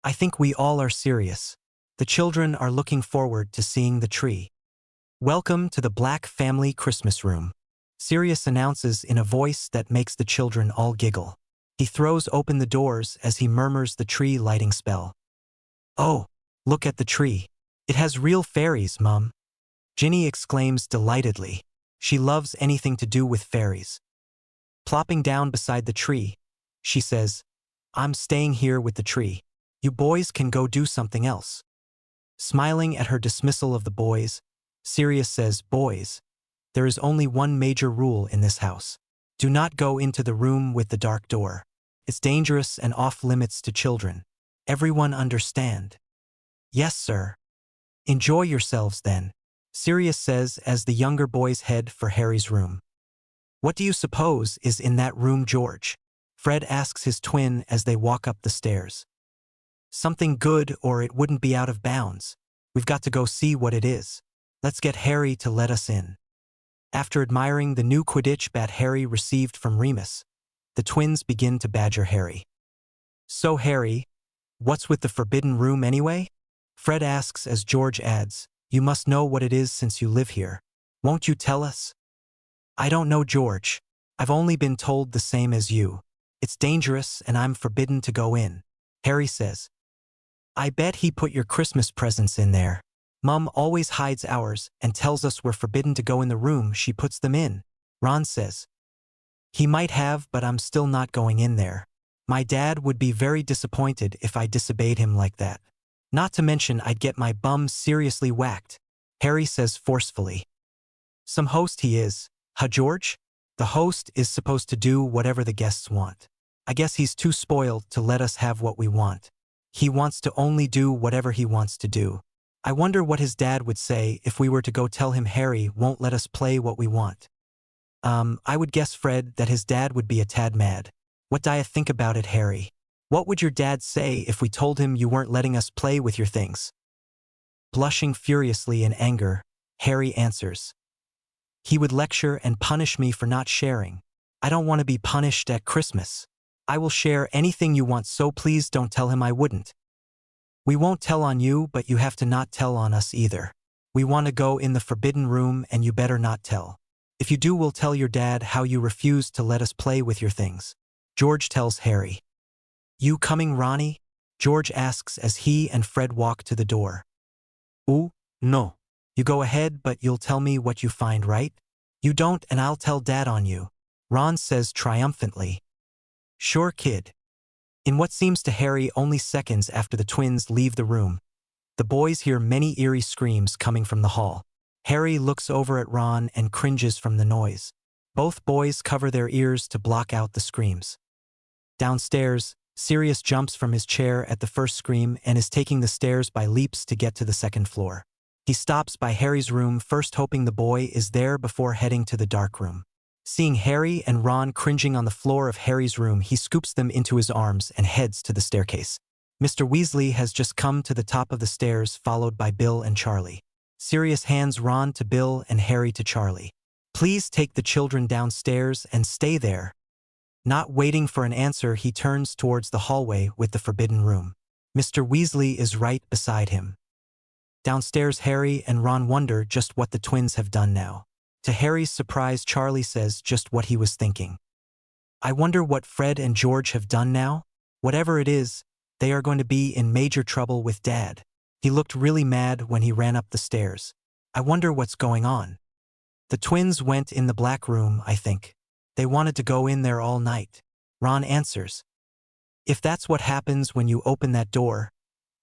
I think we all are serious. The children are looking forward to seeing the tree. Welcome to the Black family Christmas room, Sirius announces in a voice that makes the children all giggle. He throws open the doors as he murmurs the tree lighting spell. Oh, look at the tree. It has real fairies, Mum. Ginny exclaims delightedly. She loves anything to do with fairies. Plopping down beside the tree, she says, I'm staying here with the tree. You boys can go do something else. Smiling at her dismissal of the boys, Sirius says, Boys, there is only one major rule in this house. Do not go into the room with the dark door. It's dangerous and off limits to children. Everyone understand? Yes, sir. Enjoy yourselves then, Sirius says as the younger boys head for Harry's room. What do you suppose is in that room, George? Fred asks his twin as they walk up the stairs. Something good or it wouldn't be out of bounds. We've got to go see what it is. Let's get Harry to let us in. After admiring the new Quidditch bat Harry received from Remus, the twins begin to badger Harry. So Harry, what's with the forbidden room anyway? Fred asks as George adds, you must know what it is since you live here. Won't you tell us? I don't know, George. I've only been told the same as you. It's dangerous and I'm forbidden to go in. Harry says. I bet he put your Christmas presents in there. Mum always hides ours and tells us we're forbidden to go in the room she puts them in. Ron says. He might have, but I'm still not going in there. My dad would be very disappointed if I disobeyed him like that. Not to mention I'd get my bum seriously whacked. Harry says forcefully. Some host he is, huh, George? The host is supposed to do whatever the guests want. I guess he's too spoiled to let us have what we want. He wants to only do whatever he wants to do. I wonder what his dad would say if we were to go tell him Harry won't let us play what we want. I would guess, Fred, that his dad would be a tad mad. What do you think about it, Harry? What would your dad say if we told him you weren't letting us play with your things? Blushing furiously in anger, Harry answers. He would lecture and punish me for not sharing. I don't want to be punished at Christmas. I will share anything you want, so please don't tell him I wouldn't. We won't tell on you, but you have to not tell on us either. We want to go in the forbidden room and you better not tell. If you do, we'll tell your dad how you refused to let us play with your things. George tells Harry. You coming, Ronnie? George asks as he and Fred walk to the door. Ooh, no. You go ahead, but you'll tell me what you find, right? You don't and I'll tell Dad on you. Ron says triumphantly. Sure, kid. In what seems to Harry only seconds after the twins leave the room, the boys hear many eerie screams coming from the hall. Harry looks over at Ron and cringes from the noise. Both boys cover their ears to block out the screams. Downstairs, Sirius jumps from his chair at the first scream and is taking the stairs by leaps to get to the second floor. He stops by Harry's room first, hoping the boy is there before heading to the dark room. Seeing Harry and Ron cringing on the floor of Harry's room, he scoops them into his arms and heads to the staircase. Mr. Weasley has just come to the top of the stairs, followed by Bill and Charlie. Sirius hands Ron to Bill and Harry to Charlie. Please take the children downstairs and stay there. Not waiting for an answer, he turns towards the hallway with the forbidden room. Mr. Weasley is right beside him. Downstairs, Harry and Ron wonder just what the twins have done now. To Harry's surprise, Charlie says just what he was thinking. I wonder what Fred and George have done now? Whatever it is, they are going to be in major trouble with Dad. He looked really mad when he ran up the stairs. I wonder what's going on. The twins went in the black room, I think. They wanted to go in there all night. Ron answers. If that's what happens when you open that door,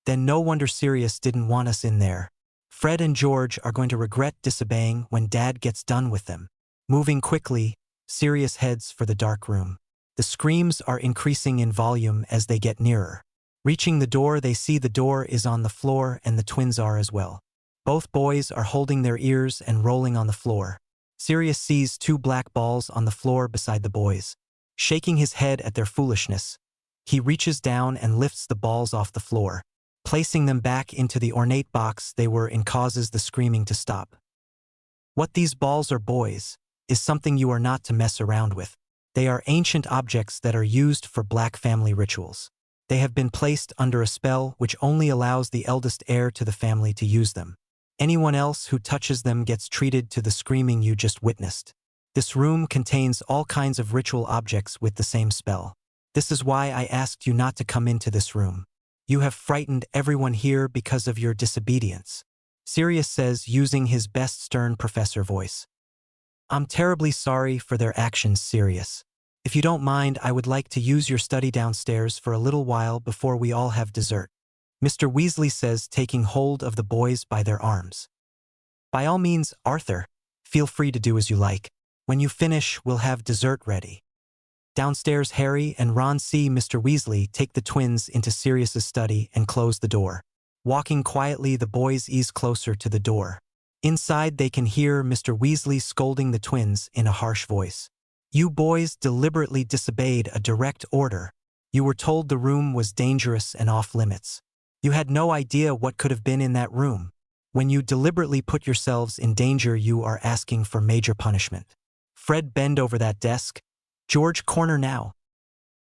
then no wonder Sirius didn't want us in there. Fred and George are going to regret disobeying when Dad gets done with them. Moving quickly, Sirius heads for the dark room. The screams are increasing in volume as they get nearer. Reaching the door, they see the door is on the floor and the twins are as well. Both boys are holding their ears and rolling on the floor. Sirius sees two black balls on the floor beside the boys. Shaking his head at their foolishness, he reaches down and lifts the balls off the floor. Placing them back into the ornate box they were in causes the screaming to stop. What these balls are, boys, is something you are not to mess around with. They are ancient objects that are used for black family rituals. They have been placed under a spell which only allows the eldest heir to the family to use them. Anyone else who touches them gets treated to the screaming you just witnessed. This room contains all kinds of ritual objects with the same spell. This is why I asked you not to come into this room. You have frightened everyone here because of your disobedience. Sirius says, using his best stern professor voice. I'm terribly sorry for their actions, Sirius. If you don't mind, I would like to use your study downstairs for a little while before we all have dessert. Mr. Weasley says, taking hold of the boys by their arms. By all means, Arthur, feel free to do as you like. When you finish, we'll have dessert ready. Downstairs, Harry and Ron see Mr. Weasley take the twins into Sirius's study and close the door. Walking quietly, the boys ease closer to the door. Inside, they can hear Mr. Weasley scolding the twins in a harsh voice. You boys deliberately disobeyed a direct order. You were told the room was dangerous and off limits. You had no idea what could have been in that room. When you deliberately put yourselves in danger, you are asking for major punishment. Fred, bend over that desk. George, corner now.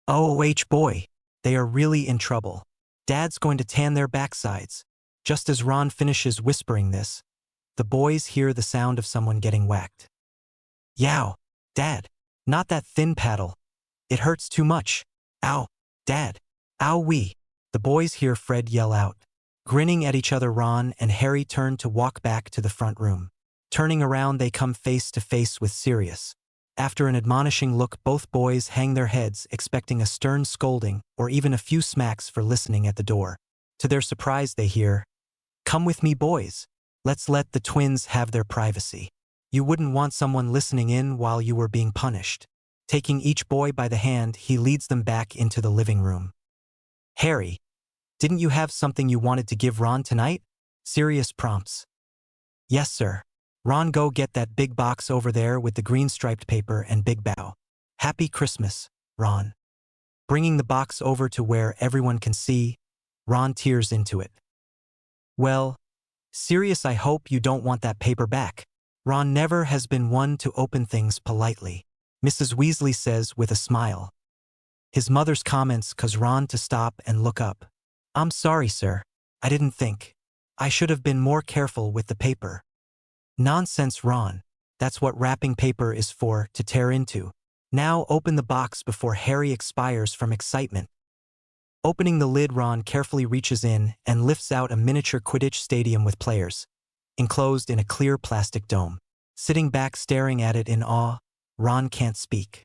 Oh, boy. They are really in trouble. Dad's going to tan their backsides. Just as Ron finishes whispering this, the boys hear the sound of someone getting whacked. Yow, Dad. Not that thin paddle. It hurts too much. Ow, Dad. Ow-wee. The boys hear Fred yell out. Grinning at each other, Ron and Harry turn to walk back to the front room. Turning around, they come face to face with Sirius. After an admonishing look, both boys hang their heads, expecting a stern scolding or even a few smacks for listening at the door. To their surprise, they hear, "Come with me, boys. Let's let the twins have their privacy." You wouldn't want someone listening in while you were being punished. Taking each boy by the hand, he leads them back into the living room. Harry, didn't you have something you wanted to give Ron tonight? Sirius prompts. Yes, sir. Ron, go get that big box over there with the green striped paper and big bow. Happy Christmas, Ron. Bringing the box over to where everyone can see, Ron tears into it. Well, Sirius, I hope you don't want that paper back. Ron never has been one to open things politely, Mrs. Weasley says with a smile. His mother's comments cause Ron to stop and look up. I'm sorry, sir. I didn't think. I should have been more careful with the paper. Nonsense, Ron. That's what wrapping paper is for, to tear into. Now open the box before Harry expires from excitement. Opening the lid, Ron carefully reaches in and lifts out a miniature Quidditch stadium with players, enclosed in a clear plastic dome. Sitting back staring at it in awe, Ron can't speak.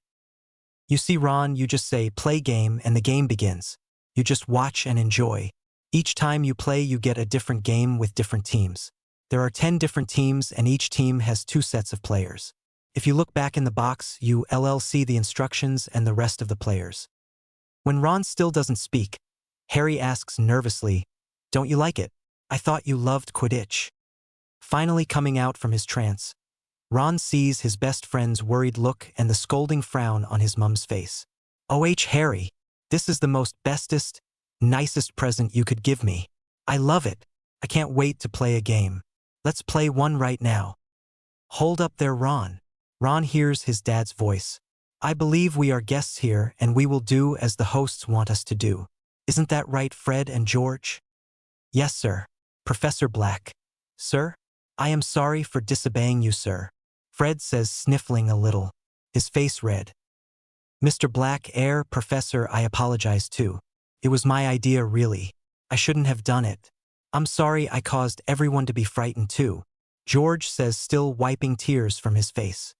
You see, Ron, you just say, play game, and the game begins. You just watch and enjoy. Each time you play, you get a different game with different teams. There are 10 different teams, and each team has 2 sets of players. If you look back in the box, you see the instructions and the rest of the players. When Ron still doesn't speak, Harry asks nervously, "Don't you like it? I thought you loved Quidditch." Finally coming out from his trance, Ron sees his best friend's worried look and the scolding frown on his mum's face. Harry, this is the most bestest, nicest present you could give me. I love it. I can't wait to play a game. Let's play one right now. Hold up there, Ron. Ron hears his dad's voice. I believe we are guests here and we will do as the hosts want us to do. Isn't that right, Fred and George? Yes, sir. Professor Black. Sir? I am sorry for disobeying you, sir. Fred says, sniffling a little, his face red. Mr. Black, Professor, I apologize too. It was my idea, really. I shouldn't have done it. I'm sorry I caused everyone to be frightened too. George says, still wiping tears from his face.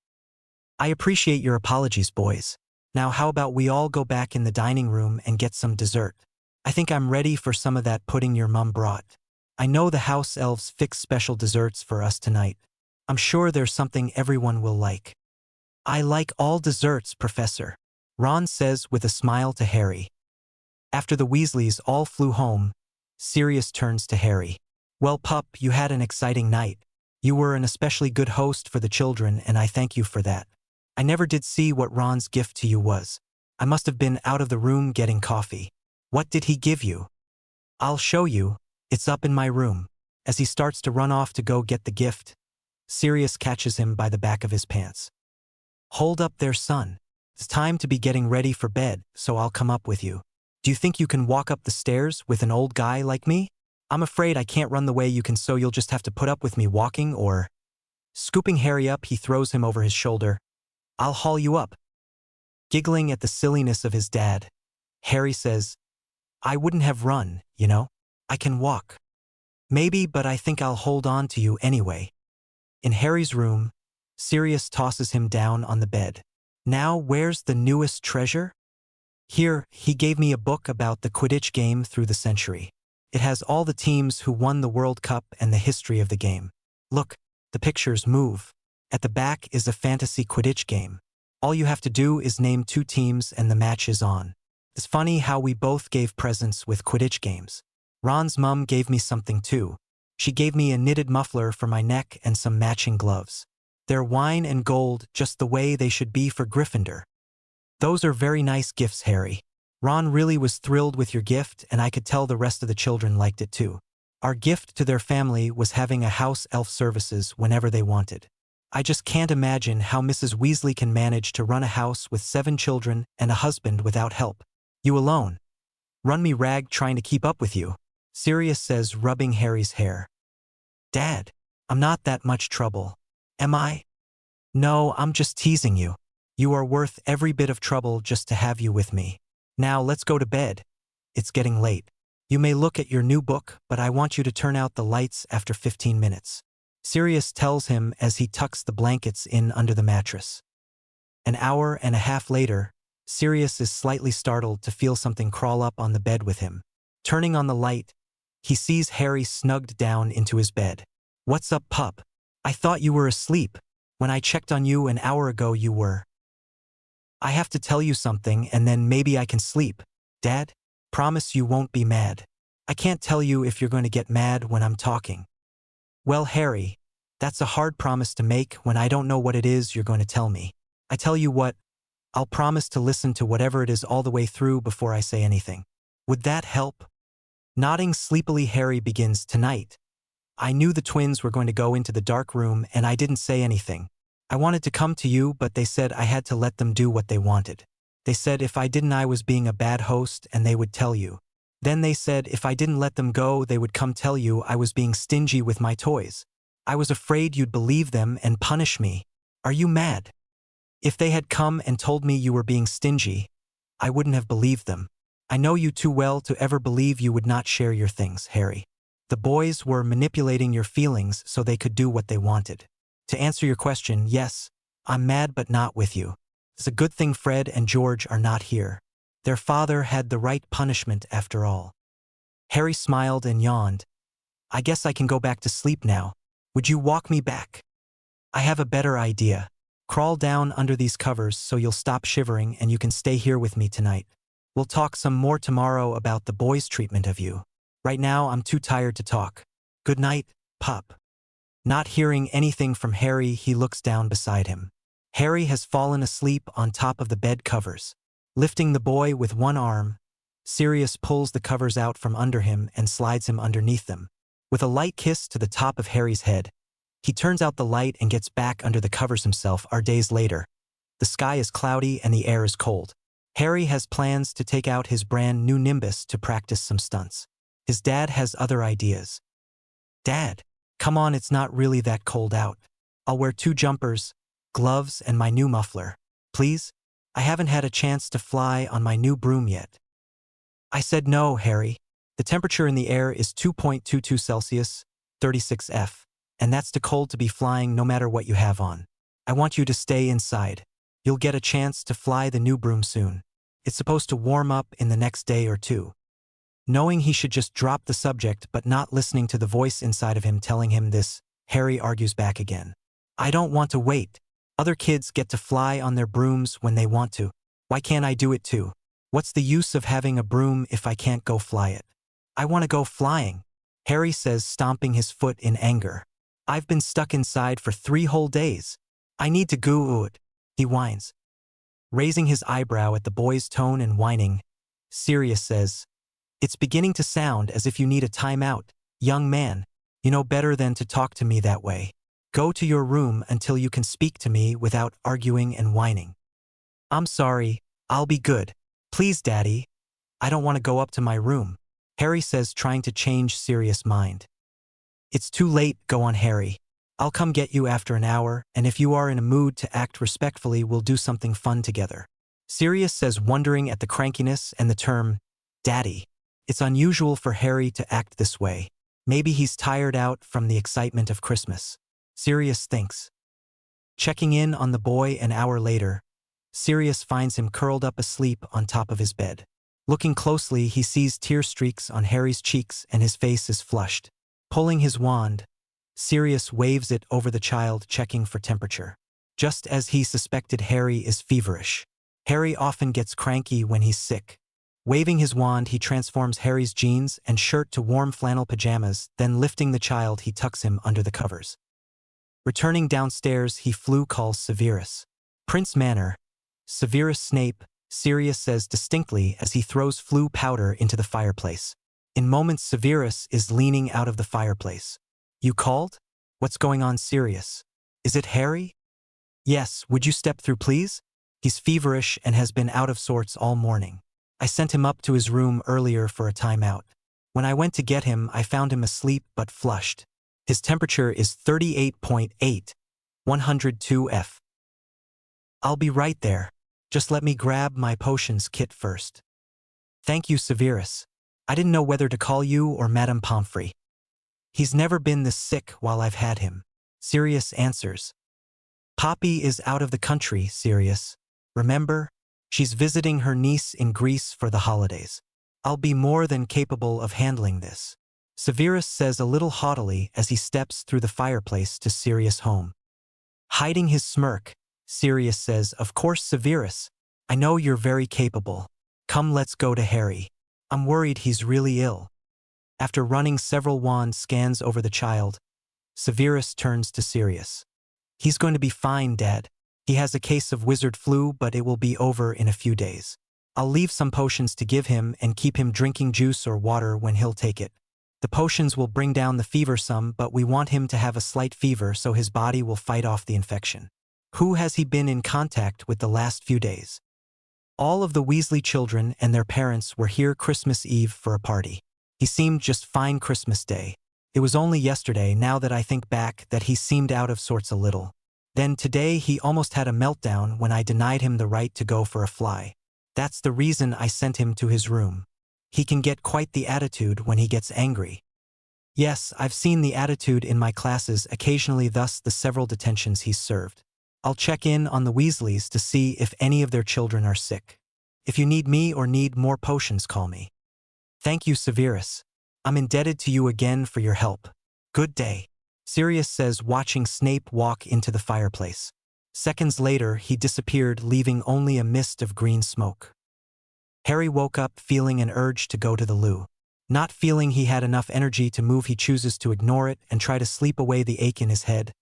I appreciate your apologies, boys. Now how about we all go back in the dining room and get some dessert? I think I'm ready for some of that pudding your mum brought. I know the house elves fix special desserts for us tonight. I'm sure there's something everyone will like. I like all desserts, Professor, Ron says with a smile to Harry. After the Weasleys all flew home, Sirius turns to Harry. Well, pup, you had an exciting night. You were an especially good host for the children, and I thank you for that. I never did see what Ron's gift to you was. I must have been out of the room getting coffee. What did he give you? I'll show you. It's up in my room. As he starts to run off to go get the gift, Sirius catches him by the back of his pants. Hold up there, son. It's time to be getting ready for bed, so I'll come up with you. Do you think you can walk up the stairs with an old guy like me? I'm afraid I can't run the way you can, so you'll just have to put up with me walking, or... Scooping Harry up, he throws him over his shoulder. I'll haul you up. Giggling at the silliness of his dad, Harry says, I wouldn't have run, you know. I can walk. Maybe, but I think I'll hold on to you anyway. In Harry's room, Sirius tosses him down on the bed. Now, where's the newest treasure? Here, he gave me a book about the Quidditch game through the century. It has all the teams who won the World Cup and the history of the game. Look, the pictures move. At the back is a fantasy Quidditch game. All you have to do is name 2 teams and the match is on. It's funny how we both gave presents with Quidditch games. Ron's mum gave me something too. She gave me a knitted muffler for my neck and some matching gloves. They're wine and gold, just the way they should be for Gryffindor. Those are very nice gifts, Harry. Ron really was thrilled with your gift, and I could tell the rest of the children liked it too. Our gift to their family was having a house elf services whenever they wanted. I just can't imagine how Mrs. Weasley can manage to run a house with 7 children and a husband without help. You alone. Run me rag trying to keep up with you, Sirius says, rubbing Harry's hair. Dad, I'm not that much trouble. Am I? No, I'm just teasing you. You are worth every bit of trouble just to have you with me. Now let's go to bed. It's getting late. You may look at your new book, but I want you to turn out the lights after 15 minutes. Sirius tells him as he tucks the blankets in under the mattress. An hour and a half later, Sirius is slightly startled to feel something crawl up on the bed with him. Turning on the light, he sees Harry snugged down into his bed. What's up, pup? I thought you were asleep. When I checked on you an hour ago you were. I have to tell you something and then maybe I can sleep. Dad? Promise you won't be mad. I can't tell you if you're going to get mad when I'm talking. Well, Harry, that's a hard promise to make when I don't know what it is you're going to tell me. I tell you what, I'll promise to listen to whatever it is all the way through before I say anything. Would that help? Nodding sleepily, Harry begins, Tonight. I knew the twins were going to go into the dark room and I didn't say anything. I wanted to come to you, but they said I had to let them do what they wanted. They said if I didn't I was being a bad host and they would tell you. Then they said if I didn't let them go they would come tell you I was being stingy with my toys. I was afraid you'd believe them and punish me. Are you mad? If they had come and told me you were being stingy, I wouldn't have believed them. I know you too well to ever believe you would not share your things, Harry. The boys were manipulating your feelings so they could do what they wanted. To answer your question, yes, I'm mad but not with you. It's a good thing Fred and George are not here. Their father had the right punishment after all. Harry smiled and yawned. I guess I can go back to sleep now. Would you walk me back? I have a better idea. Crawl down under these covers so you'll stop shivering and you can stay here with me tonight. We'll talk some more tomorrow about the boys' treatment of you. Right now I'm too tired to talk. Good night, pup. Not hearing anything from Harry, he looks down beside him. Harry has fallen asleep on top of the bed covers. Lifting the boy with one arm, Sirius pulls the covers out from under him and slides him underneath them. With a light kiss to the top of Harry's head, he turns out the light and gets back under the covers himself. Days later. The sky is cloudy and the air is cold. Harry has plans to take out his brand new Nimbus to practice some stunts. His dad has other ideas. Dad, come on, it's not really that cold out. I'll wear 2 jumpers, gloves, and my new muffler. Please? I haven't had a chance to fly on my new broom yet. I said no, Harry. The temperature in the air is 2.22 Celsius, 36 F, and that's too cold to be flying no matter what you have on. I want you to stay inside. You'll get a chance to fly the new broom soon. It's supposed to warm up in the next day or 2. Knowing he should just drop the subject but not listening to the voice inside of him telling him this, Harry argues back again. I don't want to wait. Other kids get to fly on their brooms when they want to. Why can't I do it too? What's the use of having a broom if I can't go fly it? I want to go flying, Harry says, stomping his foot in anger. I've been stuck inside for 3 whole days. I need to go out, he whines. Raising his eyebrow at the boy's tone and whining, Sirius says, It's beginning to sound as if you need a timeout, young man. You know better than to talk to me that way. Go to your room until you can speak to me without arguing and whining. I'm sorry, I'll be good. Please, Daddy. I don't want to go up to my room, Harry says, trying to change Sirius' mind. It's too late, go on, Harry. I'll come get you after an hour, and if you are in a mood to act respectfully, we'll do something fun together. Sirius says, wondering at the crankiness and the term, Daddy. It's unusual for Harry to act this way. Maybe he's tired out from the excitement of Christmas. Sirius thinks. Checking in on the boy an hour later, Sirius finds him curled up asleep on top of his bed. Looking closely, he sees tear streaks on Harry's cheeks and his face is flushed. Pulling his wand, Sirius waves it over the child, checking for temperature. Just as he suspected, Harry is feverish. Harry often gets cranky when he's sick. Waving his wand, he transforms Harry's jeans and shirt to warm flannel pajamas, then lifting the child, he tucks him under the covers. Returning downstairs, he calls Severus. Prince Manor. Severus Snape, Sirius says distinctly as he throws flu powder into the fireplace. In moments, Severus is leaning out of the fireplace. You called? What's going on, Sirius? Is it Harry? Yes, would you step through, please? He's feverish and has been out of sorts all morning. I sent him up to his room earlier for a timeout. When I went to get him, I found him asleep but flushed. His temperature is 38.8, 102 F. I'll be right there. Just let me grab my potions kit first. Thank you, Severus. I didn't know whether to call you or Madame Pomfrey. He's never been this sick while I've had him. Sirius answers. Poppy is out of the country, Sirius. Remember? She's visiting her niece in Greece for the holidays. I'll be more than capable of handling this. Severus says a little haughtily as he steps through the fireplace to Sirius' home. Hiding his smirk, Sirius says, Of course, Severus. I know you're very capable. Come, let's go to Harry. I'm worried he's really ill. After running several wand scans over the child, Severus turns to Sirius. He's going to be fine, Dad. He has a case of wizard flu, but it will be over in a few days. I'll leave some potions to give him and keep him drinking juice or water when he'll take it. The potions will bring down the fever some, but we want him to have a slight fever so his body will fight off the infection. Who has he been in contact with the last few days? All of the Weasley children and their parents were here Christmas Eve for a party. He seemed just fine Christmas Day. It was only yesterday, now that I think back, that he seemed out of sorts a little. Then today he almost had a meltdown when I denied him the right to go for a fly. That's the reason I sent him to his room. He can get quite the attitude when he gets angry. Yes, I've seen the attitude in my classes occasionally, thus the several detentions he's served. I'll check in on the Weasleys to see if any of their children are sick. If you need me or need more potions, call me. Thank you, Severus. I'm indebted to you again for your help. Good day. Sirius says, watching Snape walk into the fireplace. Seconds later, he disappeared, leaving only a mist of green smoke. Harry woke up feeling an urge to go to the loo. Not feeling he had enough energy to move, he chooses to ignore it and try to sleep away the ache in his head,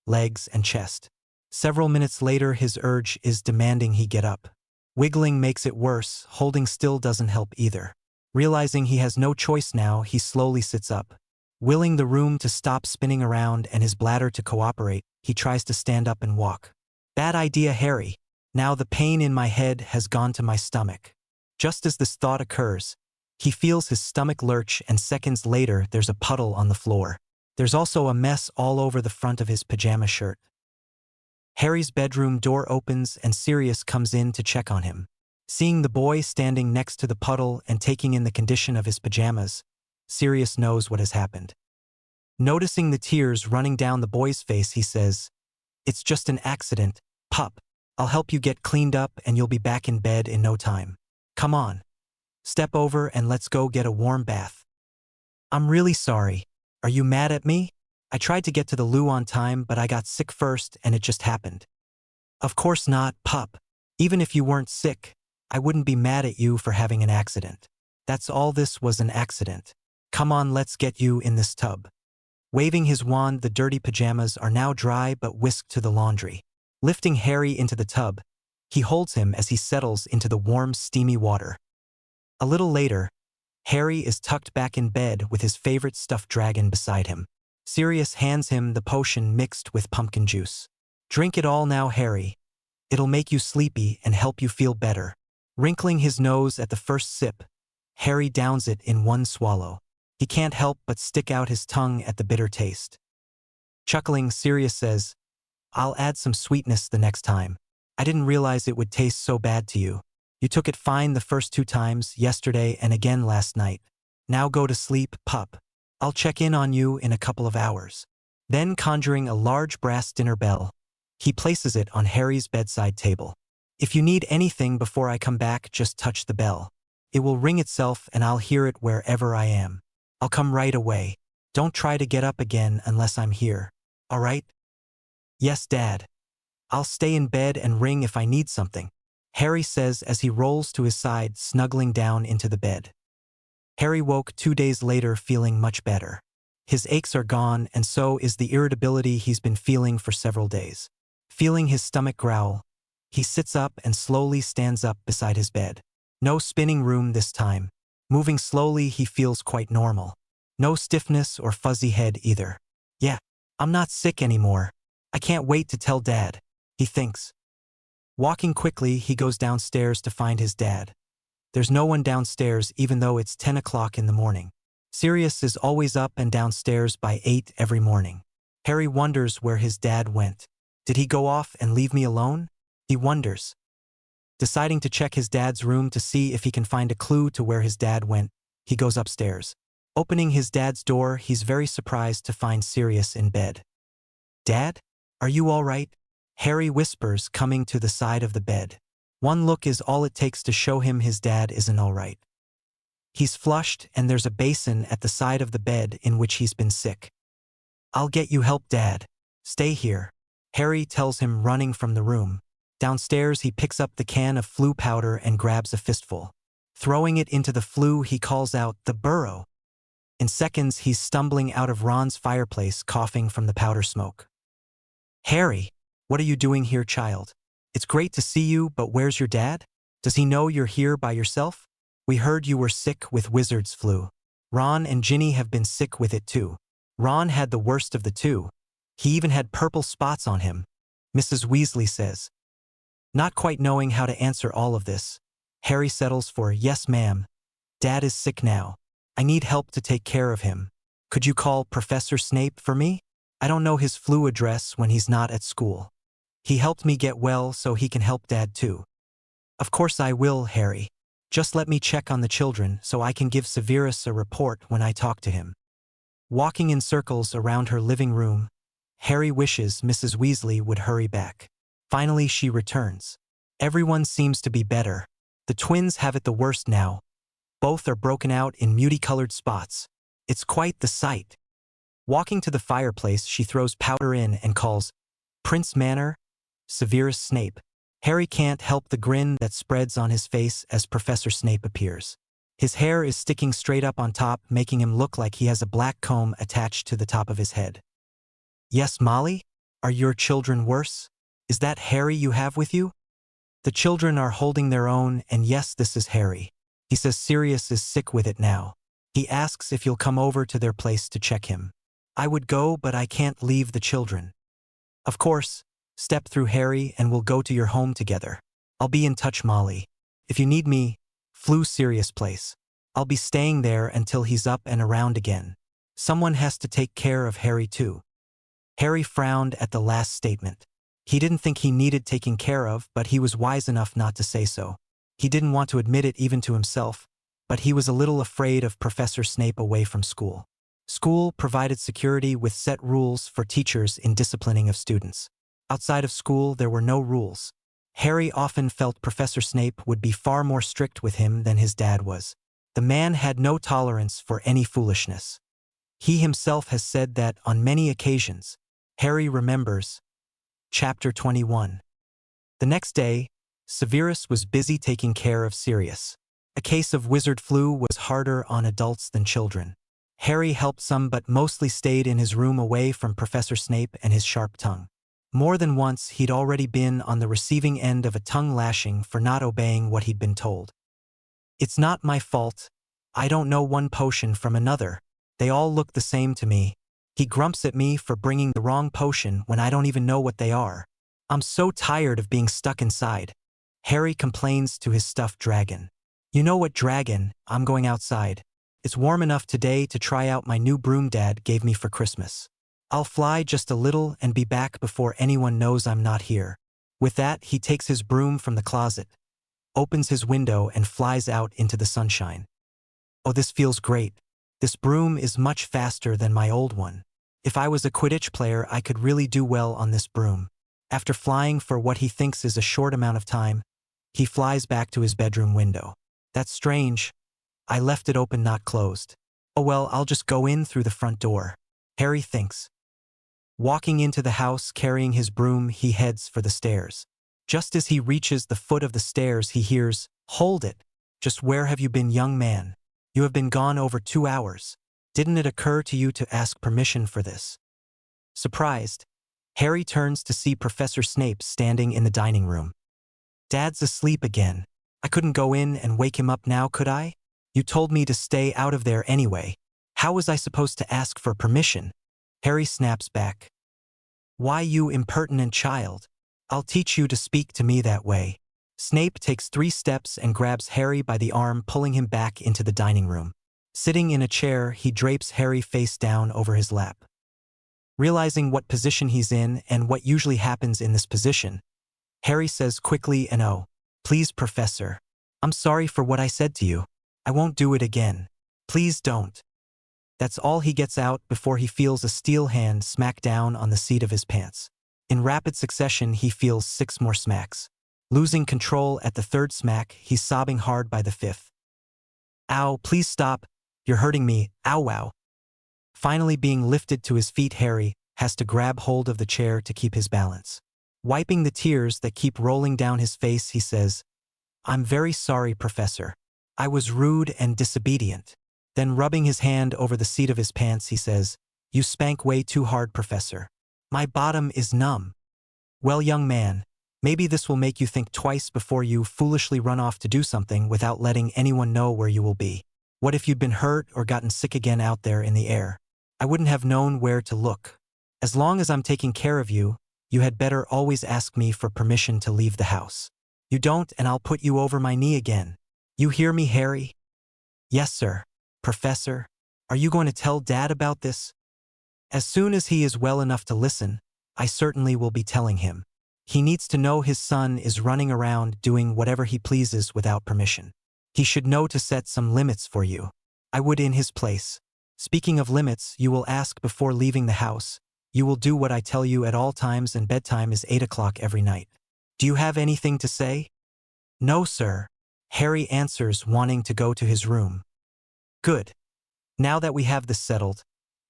legs, and chest. Several minutes later, his urge is demanding he get up. Wiggling makes it worse, holding still doesn't help either. Realizing he has no choice now, he slowly sits up. Willing the room to stop spinning around and his bladder to cooperate, he tries to stand up and walk. Bad idea, Harry. Now the pain in my head has gone to my stomach. Just as this thought occurs, he feels his stomach lurch, and seconds later there's a puddle on the floor. There's also a mess all over the front of his pajama shirt. Harry's bedroom door opens and Sirius comes in to check on him. Seeing the boy standing next to the puddle and taking in the condition of his pajamas, Sirius knows what has happened. Noticing the tears running down the boy's face, he says, It's just an accident, pup. I'll help you get cleaned up and you'll be back in bed in no time. Come on. Step over and let's go get a warm bath. I'm really sorry. Are you mad at me? I tried to get to the loo on time, but I got sick first and it just happened. Of course not, pup. Even if you weren't sick, I wouldn't be mad at you for having an accident. That's all, this was an accident. Come on, let's get you in this tub. Waving his wand, the dirty pajamas are now dry but whisked to the laundry. Lifting Harry into the tub, he holds him as he settles into the warm, steamy water. A little later, Harry is tucked back in bed with his favorite stuffed dragon beside him. Sirius hands him the potion mixed with pumpkin juice. Drink it all now, Harry. It'll make you sleepy and help you feel better. Wrinkling his nose at the first sip, Harry downs it in one swallow. He can't help but stick out his tongue at the bitter taste. Chuckling, Sirius says, I'll add some sweetness the next time. I didn't realize it would taste so bad to you. You took it fine the first 2 times, yesterday and again last night. Now go to sleep, pup. I'll check in on you in a couple of hours. Then, conjuring a large brass dinner bell, he places it on Harry's bedside table. If you need anything before I come back, just touch the bell. It will ring itself and I'll hear it wherever I am. I'll come right away. Don't try to get up again unless I'm here. All right? Yes, Dad. I'll stay in bed and ring if I need something, Harry says as he rolls to his side, snuggling down into the bed. Harry woke 2 days later feeling much better. His aches are gone, and so is the irritability he's been feeling for several days. Feeling his stomach growl, he sits up and slowly stands up beside his bed. No spinning room this time. Moving slowly, he feels quite normal. No stiffness or fuzzy head either. Yeah, I'm not sick anymore. I can't wait to tell Dad, he thinks. Walking quickly, he goes downstairs to find his dad. There's no one downstairs even though it's 10 o'clock in the morning. Sirius is always up and downstairs by 8 every morning. Harry wonders where his dad went. Did he go off and leave me alone? He wonders. Deciding to check his dad's room to see if he can find a clue to where his dad went, he goes upstairs. Opening his dad's door, he's very surprised to find Sirius in bed. "Dad? Are you all right?" Harry whispers, coming to the side of the bed. One look is all it takes to show him his dad isn't all right. He's flushed and there's a basin at the side of the bed in which he's been sick. "I'll get you help, Dad. Stay here," Harry tells him, running from the room. Downstairs, he picks up the can of flu powder and grabs a fistful. Throwing it into the flue, he calls out, "The burrow." In seconds, he's stumbling out of Ron's fireplace, coughing from the powder smoke. "Harry, what are you doing here, child? It's great to see you, but where's your dad? Does he know you're here by yourself? We heard you were sick with wizard's flu. Ron and Ginny have been sick with it too. Ron had the worst of the two. He even had purple spots on him," Mrs. Weasley says. Not quite knowing how to answer all of this, Harry settles for, "Yes, ma'am. Dad is sick now. I need help to take care of him. Could you call Professor Snape for me? I don't know his flu address when he's not at school. He helped me get well, so he can help Dad too." "Of course I will, Harry. Just let me check on the children so I can give Severus a report when I talk to him." Walking in circles around her living room, Harry wishes Mrs. Weasley would hurry back. Finally, she returns. Everyone seems to be better. The twins have it the worst now. Both are broken out in multicolored spots. It's quite the sight. Walking to the fireplace, she throws powder in and calls, "Prince Manor, Severus Snape." Harry can't help the grin that spreads on his face as Professor Snape appears. His hair is sticking straight up on top, making him look like he has a black comb attached to the top of his head. "Yes, Molly? Are your children worse? Is that Harry you have with you?" The children are holding their own, and yes, this is Harry. He says Sirius is sick with it now. He asks if you'll come over to their place to check him. "I would go, but I can't leave the children." "Of course. Step through, Harry, and we'll go to your home together. I'll be in touch, Molly. If you need me, flew Sirius place. I'll be staying there until he's up and around again. Someone has to take care of Harry too." Harry frowned at the last statement. He didn't think he needed taking care of, but he was wise enough not to say so. He didn't want to admit it even to himself, but he was a little afraid of Professor Snape away from school. School provided security with set rules for teachers in disciplining of students. Outside of school, there were no rules. Harry often felt Professor Snape would be far more strict with him than his dad was. The man had no tolerance for any foolishness. He himself has said that on many occasions. Harry remembers. Chapter 21. The next day, Severus was busy taking care of Sirius. A case of wizard flu was harder on adults than children. Harry helped some but mostly stayed in his room away from Professor Snape and his sharp tongue. More than once, he'd already been on the receiving end of a tongue lashing for not obeying what he'd been told. "It's not my fault. I don't know one potion from another. They all look the same to me." He grumps at me for bringing the wrong potion when I don't even know what they are. "I'm so tired of being stuck inside." Harry complains to his stuffed dragon. "You know what, dragon, I'm going outside. It's warm enough today to try out my new broom Dad gave me for Christmas. I'll fly just a little and be back before anyone knows I'm not here." With that, he takes his broom from the closet, opens his window and flies out into the sunshine. "Oh, this feels great. This broom is much faster than my old one. If I was a Quidditch player, I could really do well on this broom." After flying for what he thinks is a short amount of time, he flies back to his bedroom window. "That's strange. I left it open, not closed. Oh well, I'll just go in through the front door," Harry thinks. Walking into the house carrying his broom, he heads for the stairs. Just as he reaches the foot of the stairs, he hears, "Hold it! Just where have you been, young man? You have been gone over 2 hours." Didn't it occur to you to ask permission for this? Surprised, Harry turns to see Professor Snape standing in the dining room. Dad's asleep again. I couldn't go in and wake him up now, could I? You told me to stay out of there anyway. How was I supposed to ask for permission? Harry snaps back. Why, you impertinent child? I'll teach you to speak to me that way. Snape takes 3 steps and grabs Harry by the arm, pulling him back into the dining room. Sitting in a chair, he drapes Harry face down over his lap. Realizing what position he's in and what usually happens in this position, Harry says quickly and "Oh, please, Professor. I'm sorry for what I said to you. I won't do it again. Please don't." That's all he gets out before he feels a steel hand smack down on the seat of his pants. In rapid succession, he feels 6 more smacks. Losing control at the 3rd smack, he's sobbing hard by the 5th. "Ow, please stop. You're hurting me. Ow, wow." Finally being lifted to his feet, Harry has to grab hold of the chair to keep his balance. Wiping the tears that keep rolling down his face, he says, "I'm very sorry, Professor. I was rude and disobedient." Then rubbing his hand over the seat of his pants, he says, "You spank way too hard, Professor. My bottom is numb." Well, young man, maybe this will make you think twice before you foolishly run off to do something without letting anyone know where you will be. What if you'd been hurt or gotten sick again out there in the air? I wouldn't have known where to look. As long as I'm taking care of you, you had better always ask me for permission to leave the house. You don't, and I'll put you over my knee again. You hear me, Harry? Yes, sir. Professor, are you going to tell Dad about this? As soon as he is well enough to listen, I certainly will be telling him. He needs to know his son is running around doing whatever he pleases without permission. He should know to set some limits for you. I would in his place. Speaking of limits, you will ask before leaving the house. You will do what I tell you at all times, and bedtime is 8 o'clock every night. Do you have anything to say? No, sir. Harry answers, wanting to go to his room. Good. Now that we have this settled,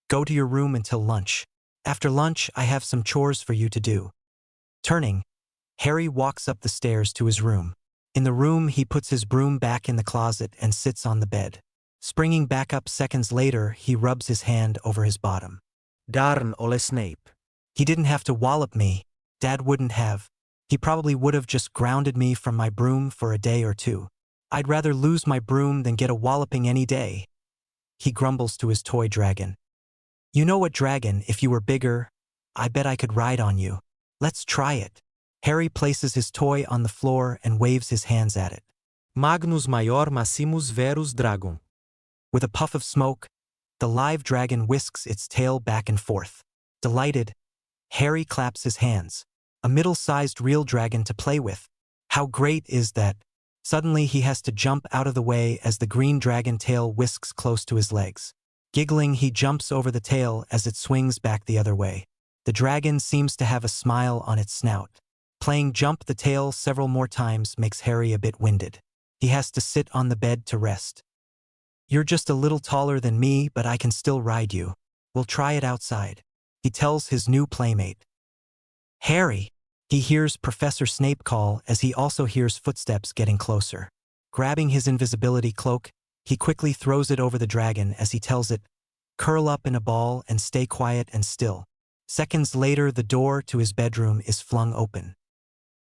go to your room until lunch. After lunch, I have some chores for you to do. Turning, Harry walks up the stairs to his room. In the room, he puts his broom back in the closet and sits on the bed. Springing back up seconds later, he rubs his hand over his bottom. Darn ole Snape. He didn't have to wallop me. Dad wouldn't have. He probably would have just grounded me from my broom for a day or 2. I'd rather lose my broom than get a walloping any day. He grumbles to his toy dragon. You know what, dragon, if you were bigger, I bet I could ride on you. Let's try it. Harry places his toy on the floor and waves his hands at it. Magnus maior massimus verus dragon. With a puff of smoke, the live dragon whisks its tail back and forth. Delighted, Harry claps his hands. A middle-sized real dragon to play with. How great is that? Suddenly he has to jump out of the way as the green dragon tail whisks close to his legs. Giggling, he jumps over the tail as it swings back the other way. The dragon seems to have a smile on its snout. Playing jump the tail several more times makes Harry a bit winded. He has to sit on the bed to rest. You're just a little taller than me, but I can still ride you. We'll try it outside, he tells his new playmate. Harry! He hears Professor Snape call as he also hears footsteps getting closer. Grabbing his invisibility cloak, he quickly throws it over the dragon as he tells it, curl up in a ball and stay quiet and still. Seconds later, the door to his bedroom is flung open.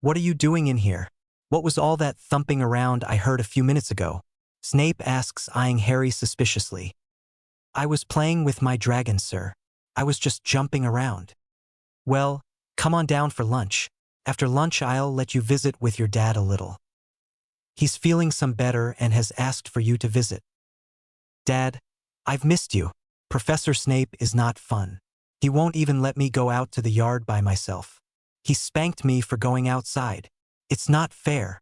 What are you doing in here? What was all that thumping around I heard a few minutes ago? Snape asks, eyeing Harry suspiciously. I was playing with my dragon, sir. I was just jumping around. Well, come on down for lunch. After lunch, I'll let you visit with your dad a little. He's feeling some better and has asked for you to visit. Dad, I've missed you. Professor Snape is not fun. He won't even let me go out to the yard by myself. He spanked me for going outside. It's not fair.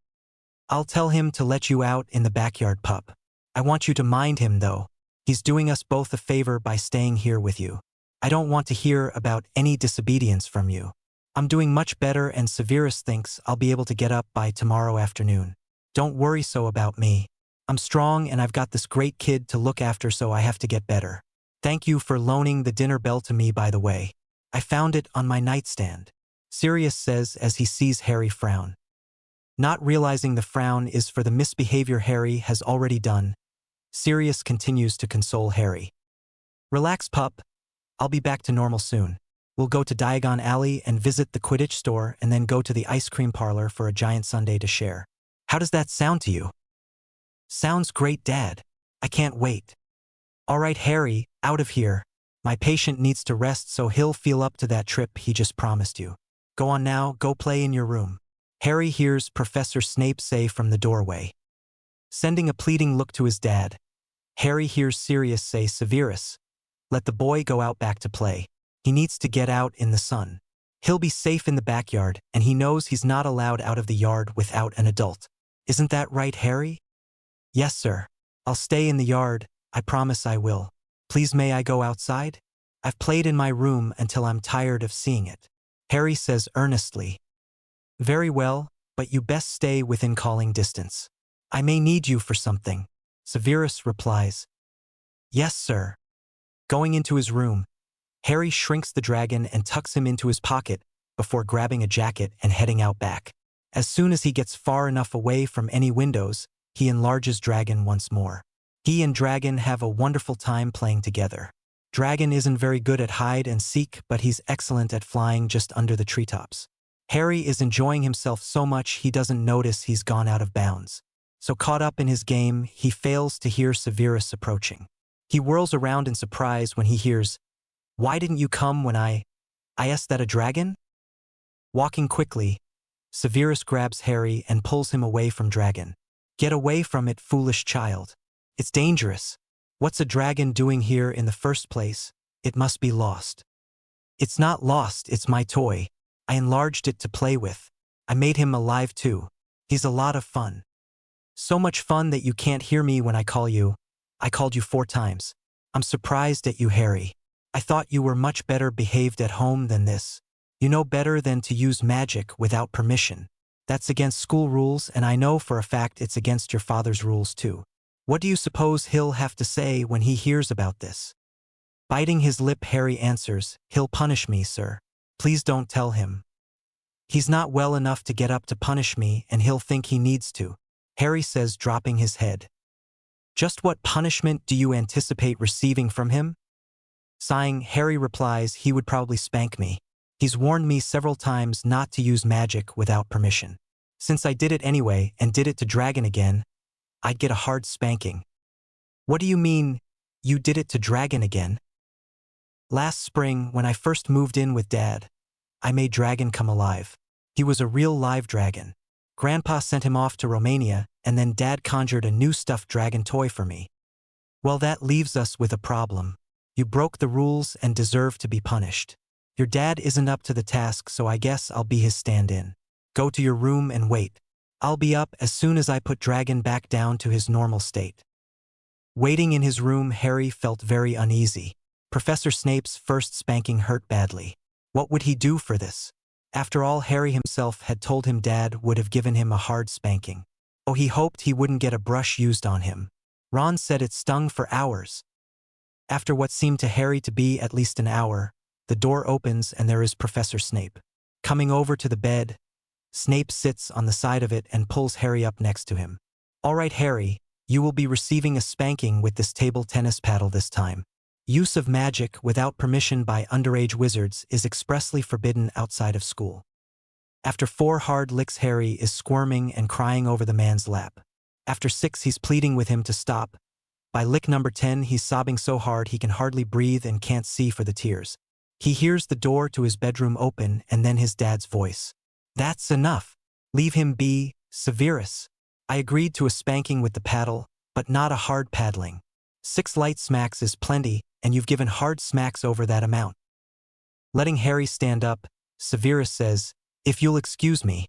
I'll tell him to let you out in the backyard, pup. I want you to mind him, though. He's doing us both a favor by staying here with you. I don't want to hear about any disobedience from you. I'm doing much better, and Severus thinks I'll be able to get up by tomorrow afternoon. Don't worry so about me. I'm strong and I've got this great kid to look after, so I have to get better. Thank you for loaning the dinner bell to me, by the way. I found it on my nightstand. Sirius says as he sees Harry frown. Not realizing the frown is for the misbehavior Harry has already done, Sirius continues to console Harry. Relax, pup. I'll be back to normal soon. We'll go to Diagon Alley and visit the Quidditch store and then go to the ice cream parlor for a giant sundae to share. How does that sound to you? Sounds great, Dad. I can't wait. All right, Harry, out of here. My patient needs to rest so he'll feel up to that trip he just promised you. Go on now, go play in your room. Harry hears Professor Snape say from the doorway. Sending a pleading look to his dad, Harry hears Sirius say, Severus, let the boy go out back to play. He needs to get out in the sun. He'll be safe in the backyard, and he knows he's not allowed out of the yard without an adult. Isn't that right, Harry? Yes, sir. I'll stay in the yard. I promise I will. Please, may I go outside? I've played in my room until I'm tired of seeing it. Harry says earnestly. Very well, but you best stay within calling distance. I may need you for something. Severus replies. Yes, sir. Going into his room, Harry shrinks the dragon and tucks him into his pocket before grabbing a jacket and heading out back. As soon as he gets far enough away from any windows, he enlarges Dragon once more. He and Dragon have a wonderful time playing together. Dragon isn't very good at hide and seek, but he's excellent at flying just under the treetops. Harry is enjoying himself so much he doesn't notice he's gone out of bounds. So caught up in his game, he fails to hear Severus approaching. He whirls around in surprise when he hears, Why didn't you come when I asked that a dragon? Walking quickly, Severus grabs Harry and pulls him away from Dragon. Get away from it, foolish child. It's dangerous. What's a dragon doing here in the first place? It must be lost. It's not lost, it's my toy. I enlarged it to play with. I made him alive too. He's a lot of fun. So much fun that you can't hear me when I call you. I called you 4 times. I'm surprised at you, Harry. I thought you were much better behaved at home than this. You know better than to use magic without permission. That's against school rules, and I know for a fact it's against your father's rules too. What do you suppose he'll have to say when he hears about this? Biting his lip, Harry answers, He'll punish me, sir. Please don't tell him. He's not well enough to get up to punish me, and he'll think he needs to, Harry says, dropping his head. Just what punishment do you anticipate receiving from him? Sighing, Harry replies he would probably spank me. He's warned me several times not to use magic without permission. Since I did it anyway and did it to Dragon again, I'd get a hard spanking. What do you mean, you did it to Dragon again? Last spring, when I first moved in with Dad, I made Dragon come alive. He was a real live dragon. Grandpa sent him off to Romania, and then Dad conjured a new stuffed dragon toy for me. Well, that leaves us with a problem. You broke the rules and deserve to be punished. Your dad isn't up to the task, so I guess I'll be his stand-in. Go to your room and wait. I'll be up as soon as I put Dragon back down to his normal state. Waiting in his room, Harry felt very uneasy. Professor Snape's first spanking hurt badly. What would he do for this? After all, Harry himself had told him Dad would have given him a hard spanking. Oh, he hoped he wouldn't get a brush used on him. Ron said it stung for hours. After what seemed to Harry to be at least an hour, the door opens and there is Professor Snape. Coming over to the bed, Snape sits on the side of it and pulls Harry up next to him. All right, Harry, you will be receiving a spanking with this table tennis paddle this time. Use of magic without permission by underage wizards is expressly forbidden outside of school. After 4 hard licks, Harry is squirming and crying over the man's lap. After 6, he's pleading with him to stop. By lick number 10, he's sobbing so hard he can hardly breathe and can't see for the tears. He hears the door to his bedroom open and then his dad's voice. That's enough. Leave him be, Severus. I agreed to a spanking with the paddle, but not a hard paddling. 6 light smacks is plenty, and you've given hard smacks over that amount. Letting Harry stand up, Severus says, If you'll excuse me,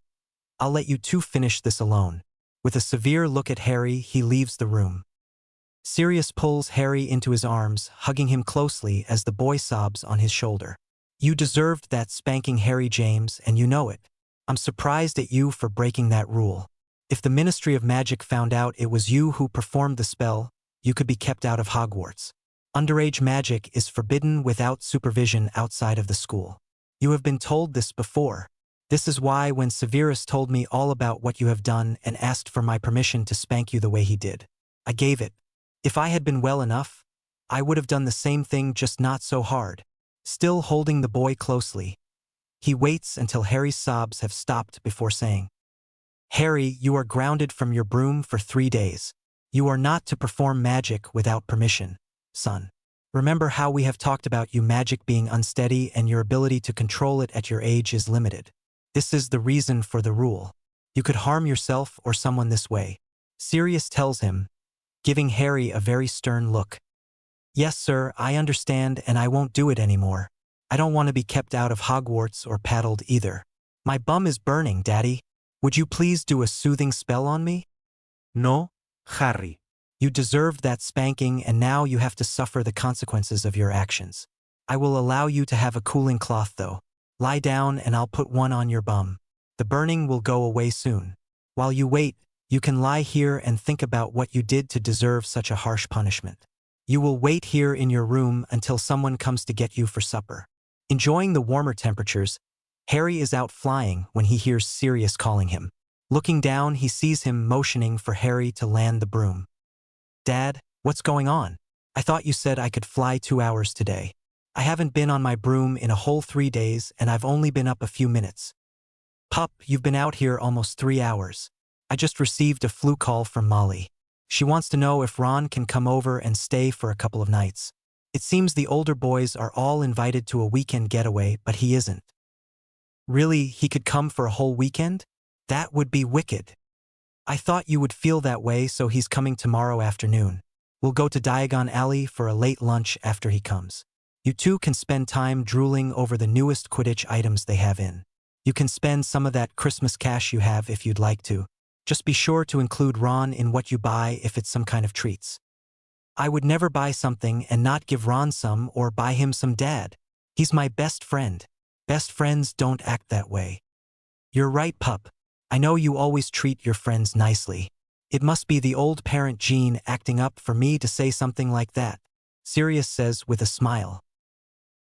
I'll let you 2 finish this alone. With a severe look at Harry, he leaves the room. Sirius pulls Harry into his arms, hugging him closely as the boy sobs on his shoulder. You deserved that spanking, Harry James, and you know it. I'm surprised at you for breaking that rule. If the Ministry of Magic found out it was you who performed the spell, you could be kept out of Hogwarts. Underage magic is forbidden without supervision outside of the school. You have been told this before. This is why when Severus told me all about what you have done and asked for my permission to spank you the way he did, I gave it. If I had been well enough, I would have done the same thing, just not so hard. Still holding the boy closely, he waits until Harry's sobs have stopped before saying, Harry, you are grounded from your broom for 3 days. You are not to perform magic without permission, son. Remember how we have talked about you magic being unsteady and your ability to control it at your age is limited. This is the reason for the rule. You could harm yourself or someone this way. Sirius tells him, giving Harry a very stern look. Yes, sir, I understand and I won't do it anymore. I don't want to be kept out of Hogwarts or paddled either. My bum is burning, Daddy. Would you please do a soothing spell on me? No, Harry. You deserved that spanking and now you have to suffer the consequences of your actions. I will allow you to have a cooling cloth though. Lie down and I'll put one on your bum. The burning will go away soon. While you wait, you can lie here and think about what you did to deserve such a harsh punishment. You will wait here in your room until someone comes to get you for supper. Enjoying the warmer temperatures, Harry is out flying when he hears Sirius calling him. Looking down, he sees him motioning for Harry to land the broom. Dad, what's going on? I thought you said I could fly 2 hours today. I haven't been on my broom in a whole 3 days and I've only been up a few minutes. Pup, you've been out here almost 3 hours. I just received a flu call from Molly. She wants to know if Ron can come over and stay for a couple of nights. It seems the older boys are all invited to a weekend getaway, but he isn't. Really, he could come for a whole weekend? That would be wicked. I thought you would feel that way, so he's coming tomorrow afternoon. We'll go to Diagon Alley for a late lunch after he comes. You two can spend time drooling over the newest Quidditch items they have in. You can spend some of that Christmas cash you have if you'd like to. Just be sure to include Ron in what you buy if it's some kind of treats. I would never buy something and not give Ron some or buy him some, Dad. He's my best friend. Best friends don't act that way. You're right, pup. I know you always treat your friends nicely. It must be the old parent gene acting up for me to say something like that, Sirius says with a smile.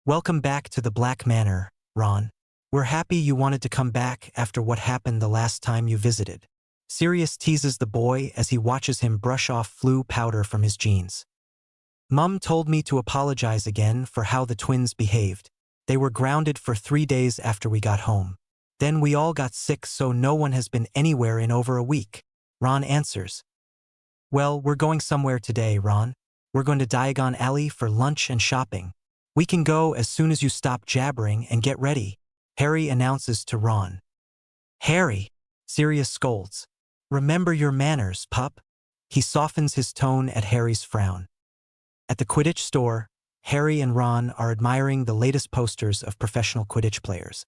Welcome back to the Black Manor, Ron. We're happy you wanted to come back after what happened the last time you visited. Sirius teases the boy as he watches him brush off flu powder from his jeans. Mum told me to apologize again for how the twins behaved. They were grounded for 3 days after we got home. Then we all got sick, so no one has been anywhere in over a week, Ron answers. Well, we're going somewhere today, Ron. We're going to Diagon Alley for lunch and shopping. We can go as soon as you stop jabbering and get ready, Harry announces to Ron. Harry, Sirius scolds. Remember your manners, pup. He softens his tone at Harry's frown. At the Quidditch store, Harry and Ron are admiring the latest posters of professional Quidditch players.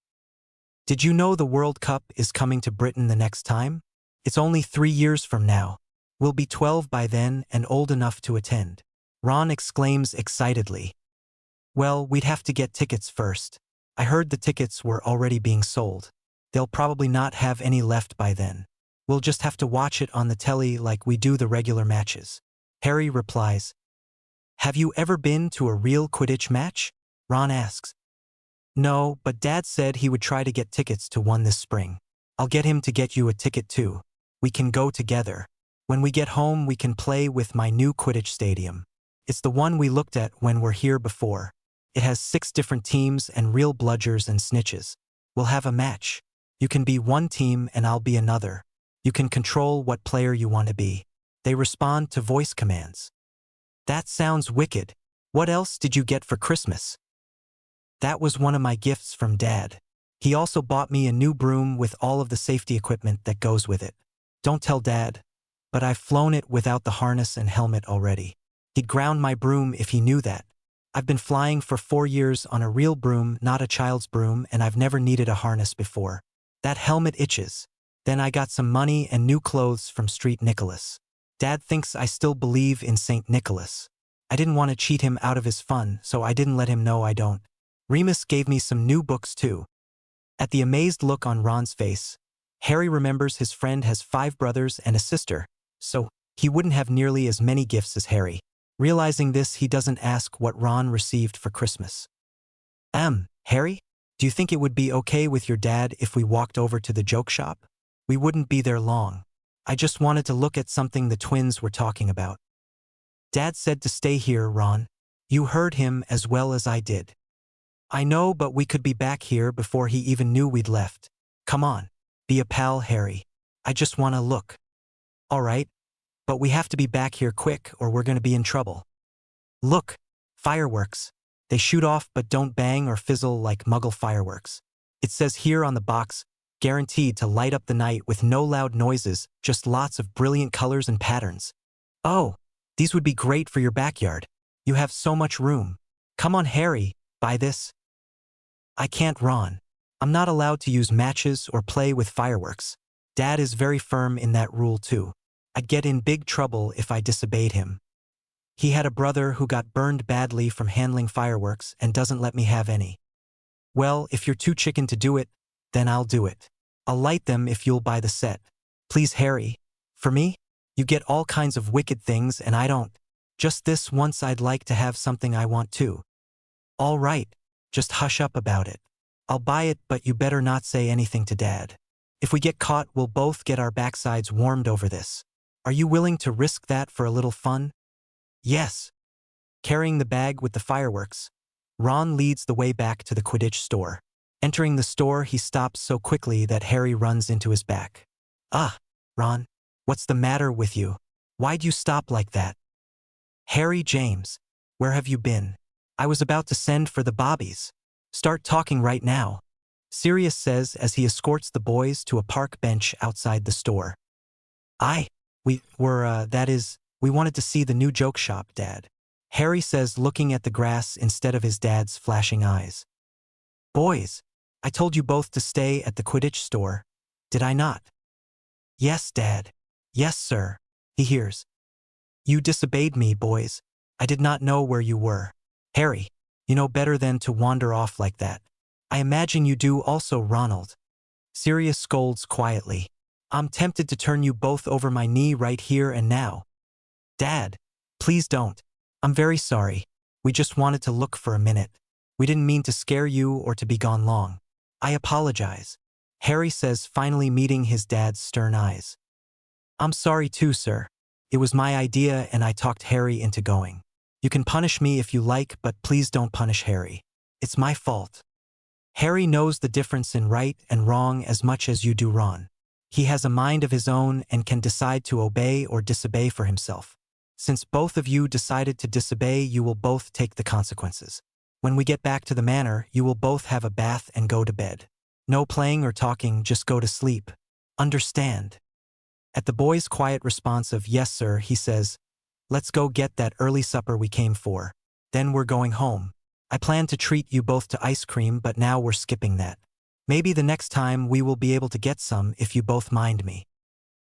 Did you know the World Cup is coming to Britain the next time? It's only 3 years from now. We'll be 12 by then and old enough to attend. Ron exclaims excitedly. Well, we'd have to get tickets first. I heard the tickets were already being sold. They'll probably not have any left by then. We'll just have to watch it on the telly like we do the regular matches. Harry replies. Have you ever been to a real Quidditch match? Ron asks. No, but Dad said he would try to get tickets to one this spring. I'll get him to get you a ticket too. We can go together. When we get home, we can play with my new Quidditch stadium. It's the one we looked at when we're here before. It has 6 different teams and real bludgers and snitches. We'll have a match. You can be one team and I'll be another. You can control what player you want to be. They respond to voice commands. That sounds wicked. What else did you get for Christmas? That was one of my gifts from Dad. He also bought me a new broom with all of the safety equipment that goes with it. Don't tell Dad, but I've flown it without the harness and helmet already. He'd ground my broom if he knew that. I've been flying for 4 years on a real broom, not a child's broom, and I've never needed a harness before. That helmet itches. Then I got some money and new clothes from St. Nicholas. Dad thinks I still believe in St. Nicholas. I didn't want to cheat him out of his fun, so I didn't let him know I don't. Remus gave me some new books too. At the amazed look on Ron's face, Harry remembers his friend has 5 brothers and a sister, so he wouldn't have nearly as many gifts as Harry. Realizing this, he doesn't ask what Ron received for Christmas. Harry, do you think it would be okay with your dad if we walked over to the joke shop? We wouldn't be there long. I just wanted to look at something the twins were talking about. Dad said to stay here, Ron. You heard him as well as I did. I know, but we could be back here before he even knew we'd left. Come on. Be a pal, Harry. I just wanna look. All right, but we have to be back here quick or we're gonna be in trouble. Look, fireworks. They shoot off but don't bang or fizzle like Muggle fireworks. It says here on the box, guaranteed to light up the night with no loud noises, just lots of brilliant colors and patterns. Oh, these would be great for your backyard. You have so much room. Come on, Harry, buy this. I can't, Ron. I'm not allowed to use matches or play with fireworks. Dad is very firm in that rule too. I'd get in big trouble if I disobeyed him. He had a brother who got burned badly from handling fireworks and doesn't let me have any. Well, if you're too chicken to do it, then I'll do it. I'll light them if you'll buy the set. Please, Harry. For me? You get all kinds of wicked things and I don't. Just this once I'd like to have something I want too. All right, just hush up about it. I'll buy it, but you better not say anything to Dad. If we get caught, we'll both get our backsides warmed over this. Are you willing to risk that for a little fun? Yes. Carrying the bag with the fireworks, Ron leads the way back to the Quidditch store. Entering the store, he stops so quickly that Harry runs into his back. Ah, Ron, what's the matter with you? Why'd you stop like that? Harry James, where have you been? I was about to send for the bobbies. Start talking right now, Sirius says as he escorts the boys to a park bench outside the store. We wanted to see the new joke shop, Dad. Harry says, looking at the grass instead of his dad's flashing eyes. Boys, I told you both to stay at the Quidditch store, did I not? Yes, Dad. Yes, sir. He hears. You disobeyed me, boys. I did not know where you were. Harry, you know better than to wander off like that. I imagine you do also, Ronald. Sirius scolds quietly. I'm tempted to turn you both over my knee right here and now. Dad, please don't. I'm very sorry. We just wanted to look for a minute. We didn't mean to scare you or to be gone long. I apologize, Harry says, finally meeting his dad's stern eyes. I'm sorry too, sir. It was my idea and I talked Harry into going. You can punish me if you like, but please don't punish Harry. It's my fault. Harry knows the difference in right and wrong as much as you do, Ron. He has a mind of his own and can decide to obey or disobey for himself. Since both of you decided to disobey, you will both take the consequences. When we get back to the manor, you will both have a bath and go to bed. No playing or talking, just go to sleep. Understand? At the boy's quiet response of yes, sir, he says, let's go get that early supper we came for. Then we're going home. I planned to treat you both to ice cream, but now we're skipping that. Maybe the next time we will be able to get some if you both mind me.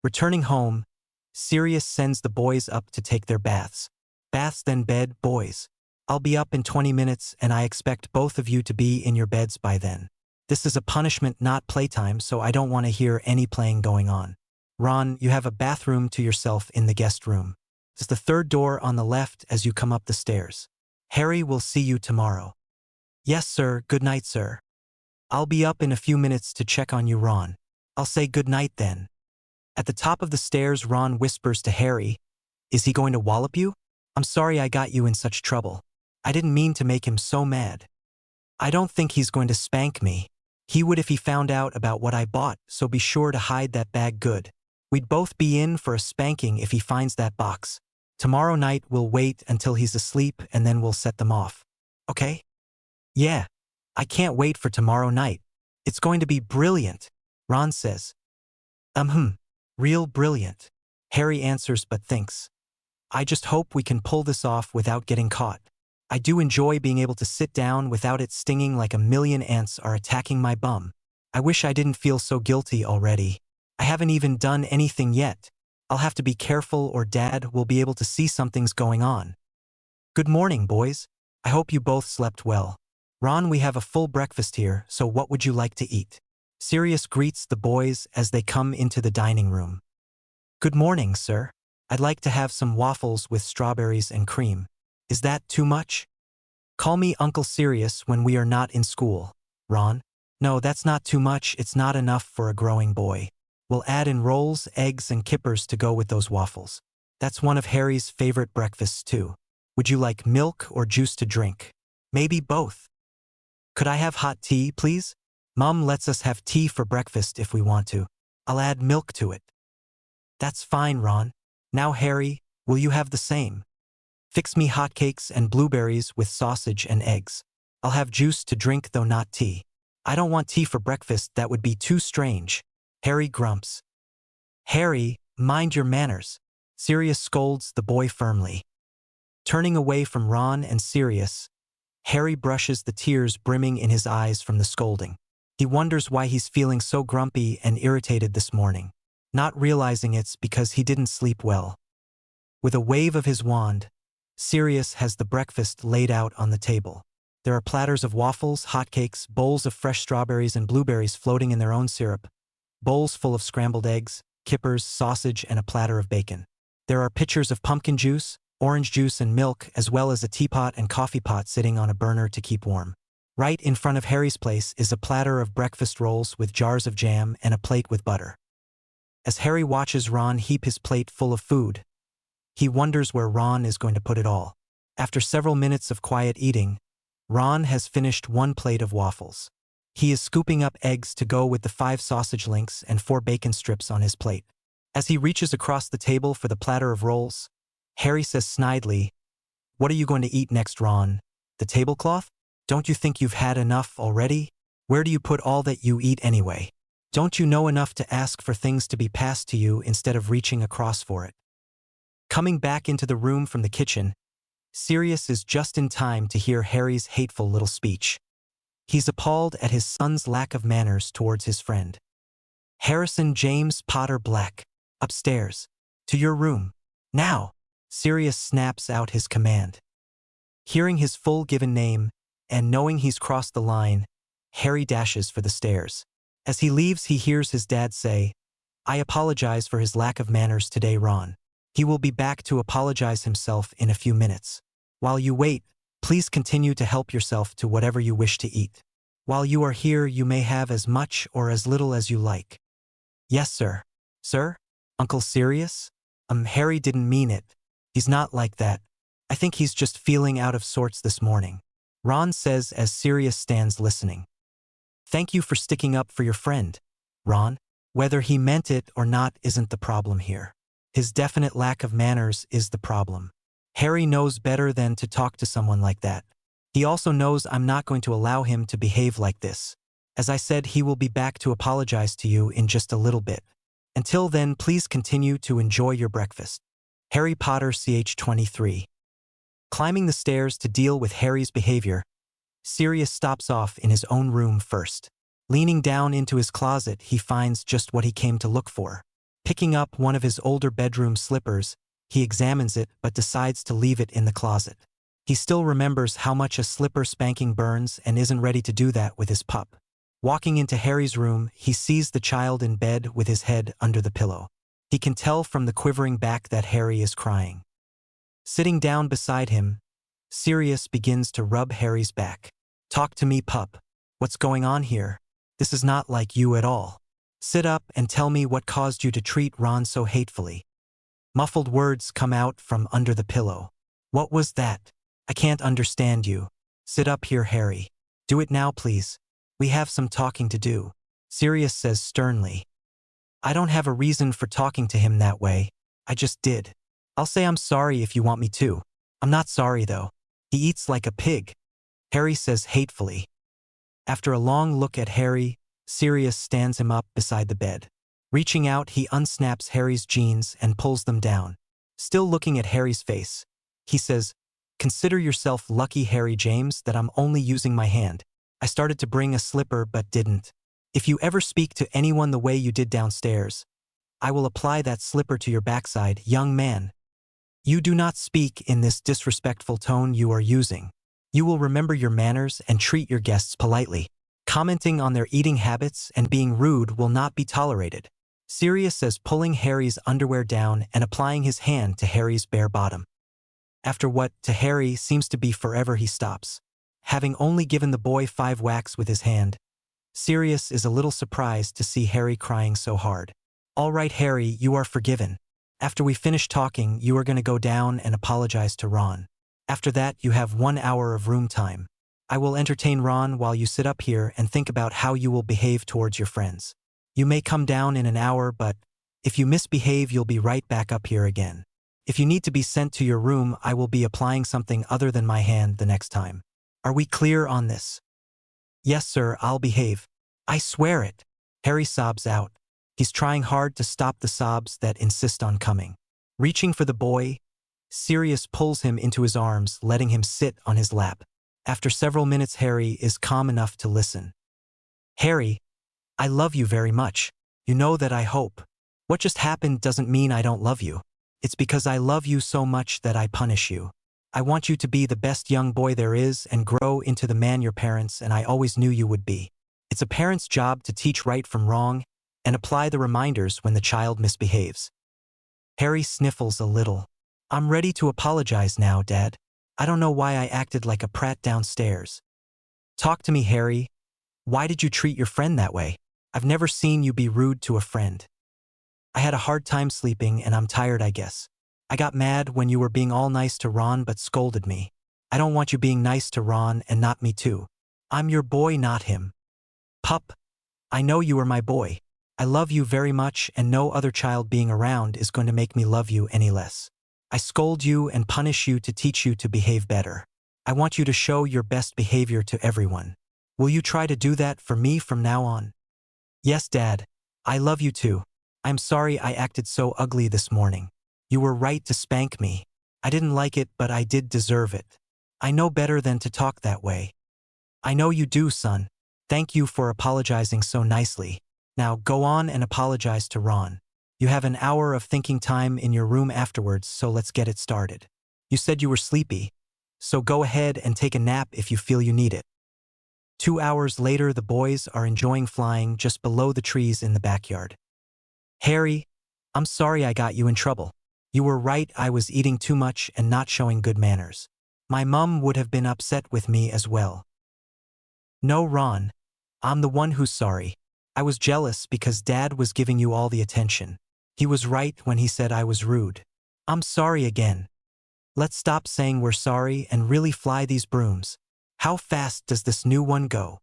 Returning home, Sirius sends the boys up to take their baths. Baths then bed, boys. I'll be up in 20 minutes and I expect both of you to be in your beds by then. This is a punishment, not playtime, so I don't want to hear any playing going on. Ron, you have a bathroom to yourself in the guest room. It's the third door on the left as you come up the stairs. Harry will see you tomorrow. Yes, sir. Good night, sir. I'll be up in a few minutes to check on you, Ron. I'll say good night then. At the top of the stairs, Ron whispers to Harry, is he going to wallop you? I'm sorry I got you in such trouble. I didn't mean to make him so mad. I don't think he's going to spank me. He would if he found out about what I bought, so be sure to hide that bag good. We'd both be in for a spanking if he finds that box. Tomorrow night we'll wait until he's asleep and then we'll set them off. Okay? Yeah. I can't wait for tomorrow night. It's going to be brilliant, Ron says. Real brilliant, Harry answers but thinks. I just hope we can pull this off without getting caught. I do enjoy being able to sit down without it stinging like a million ants are attacking my bum. I wish I didn't feel so guilty already. I haven't even done anything yet. I'll have to be careful or Dad will be able to see something's going on. Good morning, boys. I hope you both slept well. Ron, we have a full breakfast here, so what would you like to eat? Sirius greets the boys as they come into the dining room. Good morning, sir. I'd like to have some waffles with strawberries and cream. Is that too much? Call me Uncle Sirius when we are not in school, Ron. No, that's not too much. It's not enough for a growing boy. We'll add in rolls, eggs, and kippers to go with those waffles. That's one of Harry's favorite breakfasts too. Would you like milk or juice to drink? Maybe both. Could I have hot tea, please? Mom lets us have tea for breakfast if we want to. I'll add milk to it. That's fine, Ron. Now, Harry, will you have the same? Fix me hotcakes and blueberries with sausage and eggs. I'll have juice to drink, though not tea. I don't want tea for breakfast, that would be too strange. Harry grumps. Harry, mind your manners. Sirius scolds the boy firmly. Turning away from Ron and Sirius, Harry brushes the tears brimming in his eyes from the scolding. He wonders why he's feeling so grumpy and irritated this morning, not realizing it's because he didn't sleep well. With a wave of his wand, Sirius has the breakfast laid out on the table. There are platters of waffles, hotcakes, bowls of fresh strawberries and blueberries floating in their own syrup, bowls full of scrambled eggs, kippers, sausage, and a platter of bacon. There are pitchers of pumpkin juice, orange juice and milk, as well as a teapot and coffee pot sitting on a burner to keep warm. Right in front of Harry's place is a platter of breakfast rolls with jars of jam and a plate with butter. As Harry watches Ron heap his plate full of food, he wonders where Ron is going to put it all. After several minutes of quiet eating, Ron has finished one plate of waffles. He is scooping up eggs to go with the 5 sausage links and 4 bacon strips on his plate. As he reaches across the table for the platter of rolls, Harry says snidely, "What are you going to eat next, Ron? The tablecloth? Don't you think you've had enough already? Where do you put all that you eat anyway? Don't you know enough to ask for things to be passed to you instead of reaching across for it?" Coming back into the room from the kitchen, Sirius is just in time to hear Harry's hateful little speech. He's appalled at his son's lack of manners towards his friend. "Harrison James Potter Black, upstairs. To your room. Now!" Sirius snaps out his command. Hearing his full given name, and knowing he's crossed the line, Harry dashes for the stairs. As he leaves, he hears his dad say, "I apologize for his lack of manners today, Ron. He will be back to apologize himself in a few minutes. While you wait, please continue to help yourself to whatever you wish to eat. While you are here, you may have as much or as little as you like." "Yes, sir." "Sir? Uncle Sirius?" Harry didn't mean it. He's not like that. I think he's just feeling out of sorts this morning," Ron says as Sirius stands listening. "Thank you for sticking up for your friend, Ron. Whether he meant it or not isn't the problem here. His definite lack of manners is the problem. Harry knows better than to talk to someone like that. He also knows I'm not going to allow him to behave like this. As I said, he will be back to apologize to you in just a little bit. Until then, please continue to enjoy your breakfast. Harry Potter ch 23. Climbing the stairs to deal with Harry's behavior, Sirius stops off in his own room first. Leaning down into his closet, he finds just what he came to look for. Picking up one of his older bedroom slippers, he examines it but decides to leave it in the closet. He still remembers how much a slipper spanking burns and isn't ready to do that with his pup. Walking into Harry's room, he sees the child in bed with his head under the pillow. He can tell from the quivering back that Harry is crying. Sitting down beside him, Sirius begins to rub Harry's back. "Talk to me, pup. What's going on here? This is not like you at all. Sit up and tell me what caused you to treat Ron so hatefully." Muffled words come out from under the pillow. "What was that? I can't understand you. Sit up here, Harry. Do it now, please. We have some talking to do," Sirius says sternly. "I don't have a reason for talking to him that way. I just did. I'll say I'm sorry if you want me to. I'm not sorry, though. He eats like a pig," Harry says hatefully. After a long look at Harry, Sirius stands him up beside the bed. Reaching out, he unsnaps Harry's jeans and pulls them down. Still looking at Harry's face, he says, "Consider yourself lucky, Harry James, that I'm only using my hand. I started to bring a slipper but didn't. If you ever speak to anyone the way you did downstairs, I will apply that slipper to your backside, young man. You do not speak in this disrespectful tone you are using. You will remember your manners and treat your guests politely. Commenting on their eating habits and being rude will not be tolerated," Sirius says, pulling Harry's underwear down and applying his hand to Harry's bare bottom. After what, to Harry, seems to be forever, he stops. Having only given the boy 5 whacks with his hand, Sirius is a little surprised to see Harry crying so hard. "All right, Harry, you are forgiven. After we finish talking, you are going to go down and apologize to Ron. After that, you have 1 hour of room time. I will entertain Ron while you sit up here and think about how you will behave towards your friends. You may come down in an hour, but if you misbehave, you'll be right back up here again. If you need to be sent to your room, I will be applying something other than my hand the next time. Are we clear on this? Yes, sir, I'll behave. I swear it. Harry sobs out. He's trying hard to stop the sobs that insist on coming. Reaching for the boy, Sirius pulls him into his arms, letting him sit on his lap. After several minutes, Harry is calm enough to listen. Harry, I love you very much. You know that I hope. What just happened doesn't mean I don't love you. It's because I love you so much that I punish you. I want you to be the best young boy there is and grow into the man your parents and I always knew you would be. It's a parent's job to teach right from wrong and apply the reminders when the child misbehaves. Harry sniffles a little. I'm ready to apologize now, Dad. I don't know why I acted like a prat downstairs. Talk to me, Harry. Why did you treat your friend that way? I've never seen you be rude to a friend. I had a hard time sleeping and I'm tired, I guess. I got mad when you were being all nice to Ron but scolded me. I don't want you being nice to Ron and not me too. I'm your boy, not him. Pup, I know you are my boy. I love you very much and no other child being around is going to make me love you any less. I scold you and punish you to teach you to behave better. I want you to show your best behavior to everyone. Will you try to do that for me from now on? Yes, Dad. I love you too. I'm sorry I acted so ugly this morning. You were right to spank me. I didn't like it, but I did deserve it. I know better than to talk that way. I know you do, son. Thank you for apologizing so nicely. Now go on and apologize to Ron. You have an hour of thinking time in your room afterwards, so let's get it started. You said you were sleepy, so go ahead and take a nap if you feel you need it. 2 hours later, the boys are enjoying flying just below the trees in the backyard. Harry, I'm sorry I got you in trouble. You were right, I was eating too much and not showing good manners. My mum would have been upset with me as well. No, Ron. I'm the one who's sorry. I was jealous because Dad was giving you all the attention. He was right when he said I was rude. I'm sorry again. Let's stop saying we're sorry and really fly these brooms. How fast does this new one go?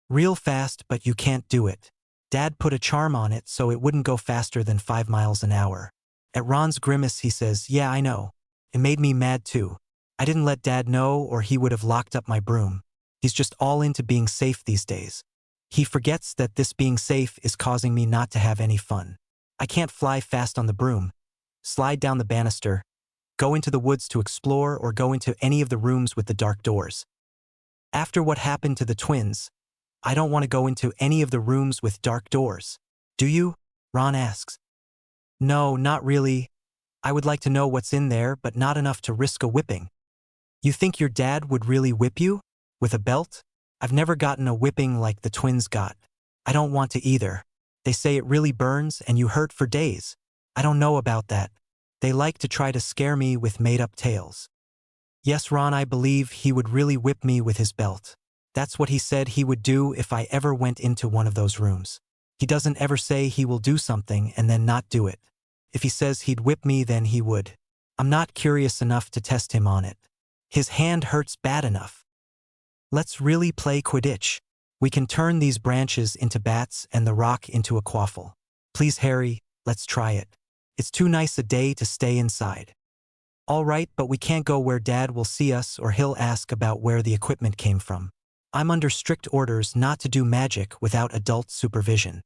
Real fast, but you can't do it. Dad put a charm on it so it wouldn't go faster than 5 miles an hour. At Ron's grimace, he says, yeah, I know. It made me mad too. I didn't let Dad know or he would have locked up my broom. He's just all into being safe these days. He forgets that this being safe is causing me not to have any fun. I can't fly fast on the broom, slide down the banister, go into the woods to explore, or go into any of the rooms with the dark doors. After what happened to the twins, I don't want to go into any of the rooms with dark doors. Do you? Ron asks. No, not really. I would like to know what's in there, but not enough to risk a whipping. You think your dad would really whip you? With a belt? I've never gotten a whipping like the twins got. I don't want to either. They say it really burns and you hurt for days. I don't know about that. They like to try to scare me with made-up tales. Yes, Ron, I believe he would really whip me with his belt. That's what he said he would do if I ever went into one of those rooms. He doesn't ever say he will do something and then not do it. If he says he'd whip me, then he would. I'm not curious enough to test him on it. His hand hurts bad enough. Let's really play Quidditch. We can turn these branches into bats and the rock into a quaffle. Please, Harry, let's try it. It's too nice a day to stay inside. All right, but we can't go where Dad will see us or he'll ask about where the equipment came from. I'm under strict orders not to do magic without adult supervision.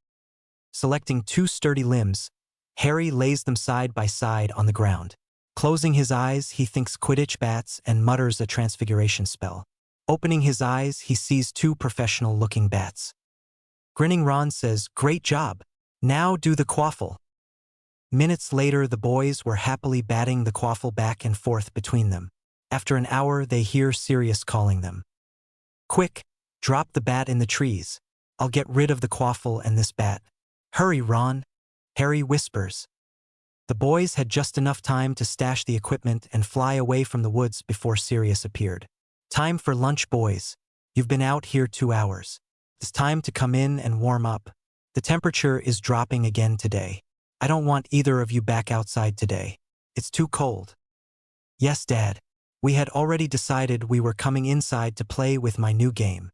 Selecting 2 sturdy limbs, Harry lays them side by side on the ground. Closing his eyes, he thinks Quidditch bats and mutters a transfiguration spell. Opening his eyes, he sees 2 professional-looking bats. Grinning, Ron says, "Great job. Now do the quaffle." Minutes later, the boys were happily batting the quaffle back and forth between them. After an hour, they hear Sirius calling them. Quick, drop the bat in the trees. I'll get rid of the quaffle and this bat. Hurry, Ron, Harry whispers. The boys had just enough time to stash the equipment and fly away from the woods before Sirius appeared. Time for lunch, boys. You've been out here 2 hours. It's time to come in and warm up. The temperature is dropping again today. I don't want either of you back outside today. It's too cold. Yes, Dad. We had already decided we were coming inside to play with my new game.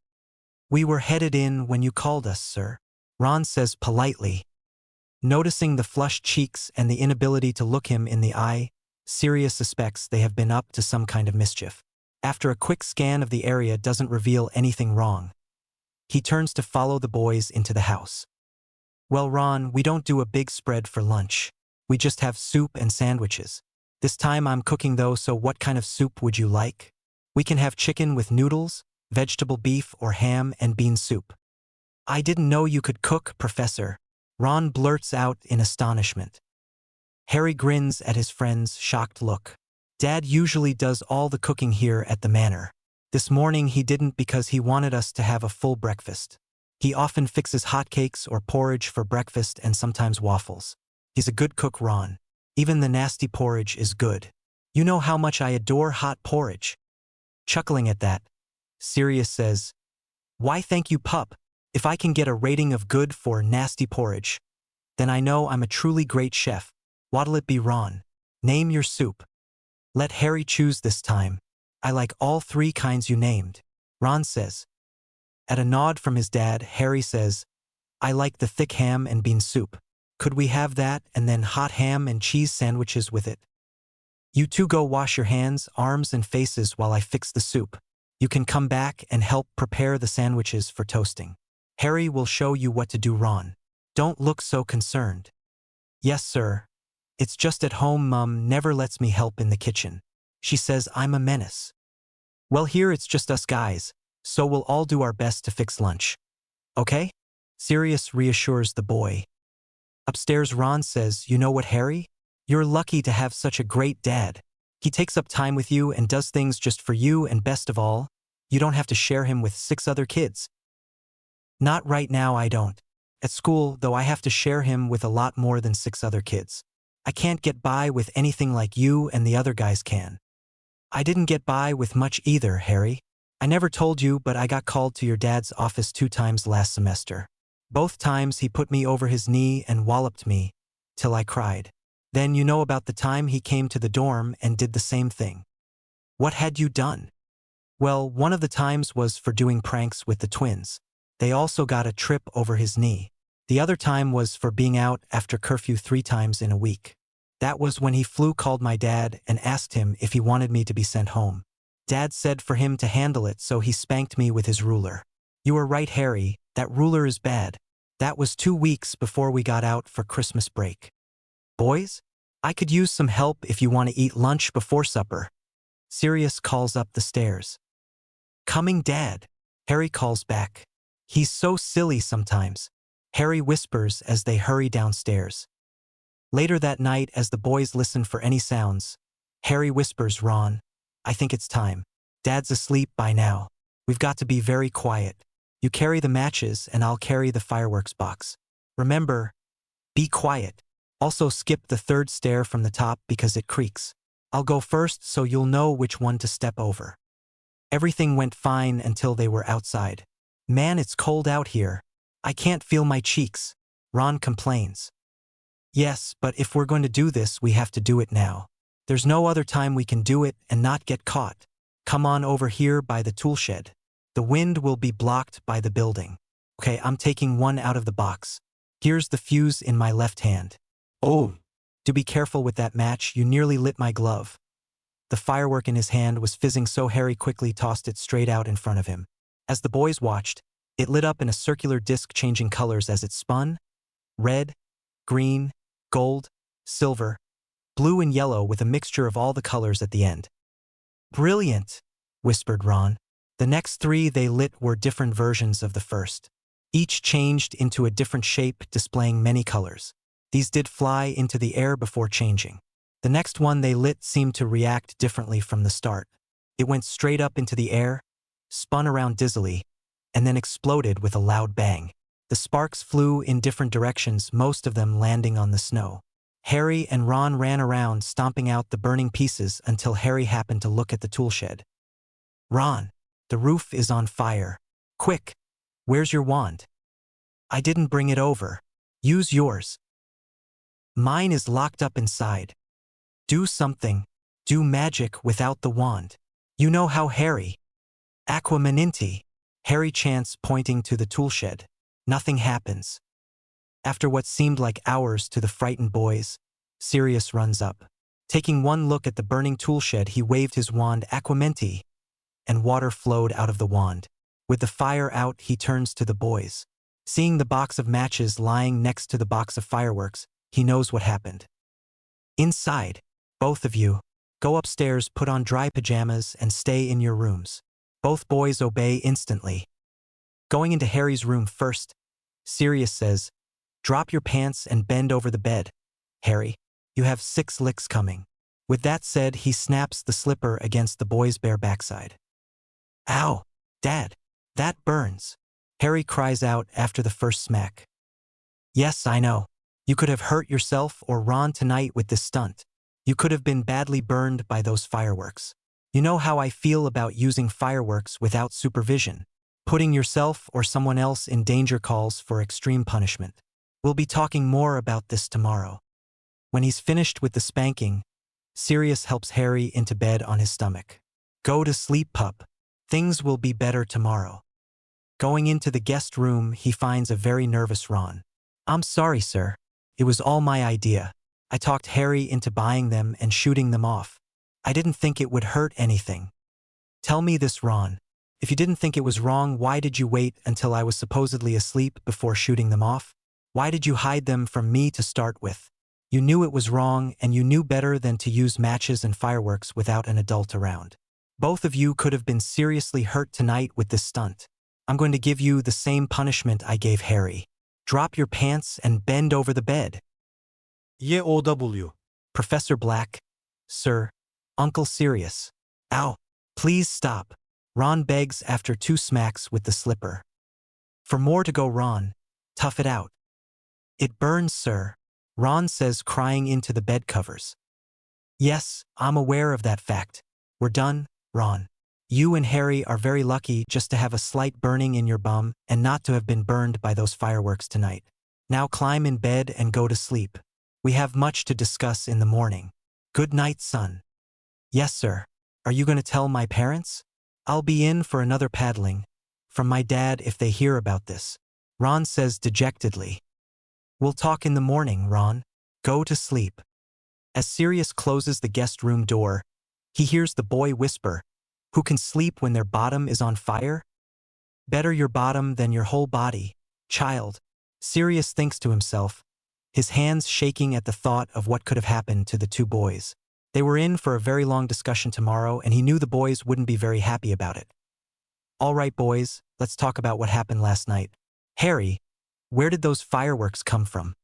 We were headed in when you called us, sir, Ron says politely. Noticing the flushed cheeks and the inability to look him in the eye, Sirius suspects they have been up to some kind of mischief. After a quick scan of the area doesn't reveal anything wrong, he turns to follow the boys into the house. Well, Ron, we don't do a big spread for lunch. We just have soup and sandwiches. This time I'm cooking though, so what kind of soup would you like? We can have chicken with noodles, vegetable beef, or ham and bean soup. I didn't know you could cook, Professor, Ron blurts out in astonishment. Harry grins at his friend's shocked look. Dad usually does all the cooking here at the manor. This morning he didn't because he wanted us to have a full breakfast. He often fixes hotcakes or porridge for breakfast and sometimes waffles. He's a good cook, Ron. Even the nasty porridge is good. You know how much I adore hot porridge. Chuckling at that, Sirius says, Why thank you, pup. If I can get a rating of good for nasty porridge, then I know I'm a truly great chef. What'll it be, Ron? Name your soup. Let Harry choose this time. I like all 3 kinds you named, Ron says. At a nod from his dad, Harry says, I like the thick ham and bean soup. Could we have that and then hot ham and cheese sandwiches with it? You two go wash your hands, arms, and faces while I fix the soup. You can come back and help prepare the sandwiches for toasting. Harry will show you what to do, Ron. Don't look so concerned. Yes, sir. It's just at home Mum never lets me help in the kitchen. She says I'm a menace. Well, here it's just us guys, so we'll all do our best to fix lunch. Okay? Sirius reassures the boy. Upstairs, Ron says, You know what, Harry? You're lucky to have such a great dad. He takes up time with you and does things just for you, and best of all, you don't have to share him with 6 other kids. Not right now, I don't. At school, though, I have to share him with a lot more than 6 other kids. I can't get by with anything like you and the other guys can. I didn't get by with much either, Harry. I never told you, but I got called to your dad's office 2 times last semester. Both times he put me over his knee and walloped me, till I cried. Then you know about the time he came to the dorm and did the same thing. What had you done? Well, one of the times was for doing pranks with the twins. They also got a trip over his knee. The other time was for being out after curfew 3 times in a week. That was when he called my dad and asked him if he wanted me to be sent home. Dad said for him to handle it, so he spanked me with his ruler. You are right, Harry, that ruler is bad. That was 2 weeks before we got out for Christmas break. Boys, I could use some help if you want to eat lunch before supper. Sirius calls up the stairs. Coming, Dad, Harry calls back. He's so silly sometimes, Harry whispers as they hurry downstairs. Later that night, as the boys listen for any sounds, Harry whispers, Ron, I think it's time. Dad's asleep by now. We've got to be very quiet. You carry the matches and I'll carry the fireworks box. Remember, be quiet. Also skip the 3rd stair from the top because it creaks. I'll go first so you'll know which one to step over. Everything went fine until they were outside. Man, it's cold out here. I can't feel my cheeks, Ron complains. Yes, but if we're going to do this, we have to do it now. There's no other time we can do it and not get caught. Come on over here by the tool shed. The wind will be blocked by the building. Okay, I'm taking one out of the box. Here's the fuse in my left hand. Oh, do be careful with that match, you nearly lit my glove. The firework in his hand was fizzing, so Harry quickly tossed it straight out in front of him. As the boys watched, it lit up in a circular disc, changing colors as it spun. Red, green, gold, silver, blue and yellow, with a mixture of all the colors at the end. Brilliant, whispered Ron. The next 3 they lit were different versions of the first. Each changed into a different shape, displaying many colors. These did fly into the air before changing. The next one they lit seemed to react differently from the start. It went straight up into the air, spun around dizzily, and then exploded with a loud bang. The sparks flew in different directions, most of them landing on the snow. Harry and Ron ran around, stomping out the burning pieces until Harry happened to look at the tool shed. Ron, the roof is on fire. Quick, where's your wand? I didn't bring it over. Use yours. Mine is locked up inside. Do something. Do magic without the wand. You know how Harry. Aquamaninti. Harry chants, pointing to the toolshed. Nothing happens. After what seemed like hours to the frightened boys, Sirius runs up. Taking one look at the burning toolshed, he waved his wand Aquamenti, and water flowed out of the wand. With the fire out, he turns to the boys. Seeing the box of matches lying next to the box of fireworks, he knows what happened. Inside, both of you, go upstairs, put on dry pajamas, and stay in your rooms. Both boys obey instantly. Going into Harry's room first, Sirius says, "Drop your pants and bend over the bed. Harry, you have 6 licks coming." With that said, he snaps the slipper against the boy's bare backside. "Ow, Dad, that burns," Harry cries out after the first smack. "Yes, I know. You could have hurt yourself or Ron tonight with this stunt. You could have been badly burned by those fireworks. You know how I feel about using fireworks without supervision. Putting yourself or someone else in danger calls for extreme punishment. We'll be talking more about this tomorrow." When he's finished with the spanking, Sirius helps Harry into bed on his stomach. "Go to sleep, pup. Things will be better tomorrow." Going into the guest room, he finds a very nervous Ron. "I'm sorry, sir. It was all my idea. I talked Harry into buying them and shooting them off. I didn't think it would hurt anything." "Tell me this, Ron. If you didn't think it was wrong, why did you wait until I was supposedly asleep before shooting them off? Why did you hide them from me to start with? You knew it was wrong, and you knew better than to use matches and fireworks without an adult around. Both of you could have been seriously hurt tonight with this stunt. I'm going to give you the same punishment I gave Harry. Drop your pants and bend over the bed." YOW. "Professor Black, sir, Uncle Sirius. Ow, please stop," Ron begs after 2 smacks with the slipper. "For more to go, Ron. Tough it out." "It burns, sir," Ron says, crying into the bed covers. "Yes, I'm aware of that fact. We're done, Ron. You and Harry are very lucky just to have a slight burning in your bum and not to have been burned by those fireworks tonight. Now climb in bed and go to sleep. We have much to discuss in the morning. Good night, son." "Yes, sir. Are you going to tell my parents?" "I'll be in for another paddling from my dad if they hear about this," Ron says dejectedly. "We'll talk in the morning, Ron. Go to sleep." As Sirius closes the guest room door, he hears the boy whisper, "Who can sleep when their bottom is on fire? Better your bottom than your whole body, child," Sirius thinks to himself, his hands shaking at the thought of what could have happened to the 2 boys. They were in for a very long discussion tomorrow, and he knew the boys wouldn't be very happy about it. "All right, boys, let's talk about what happened last night. Harry, where did those fireworks come from?"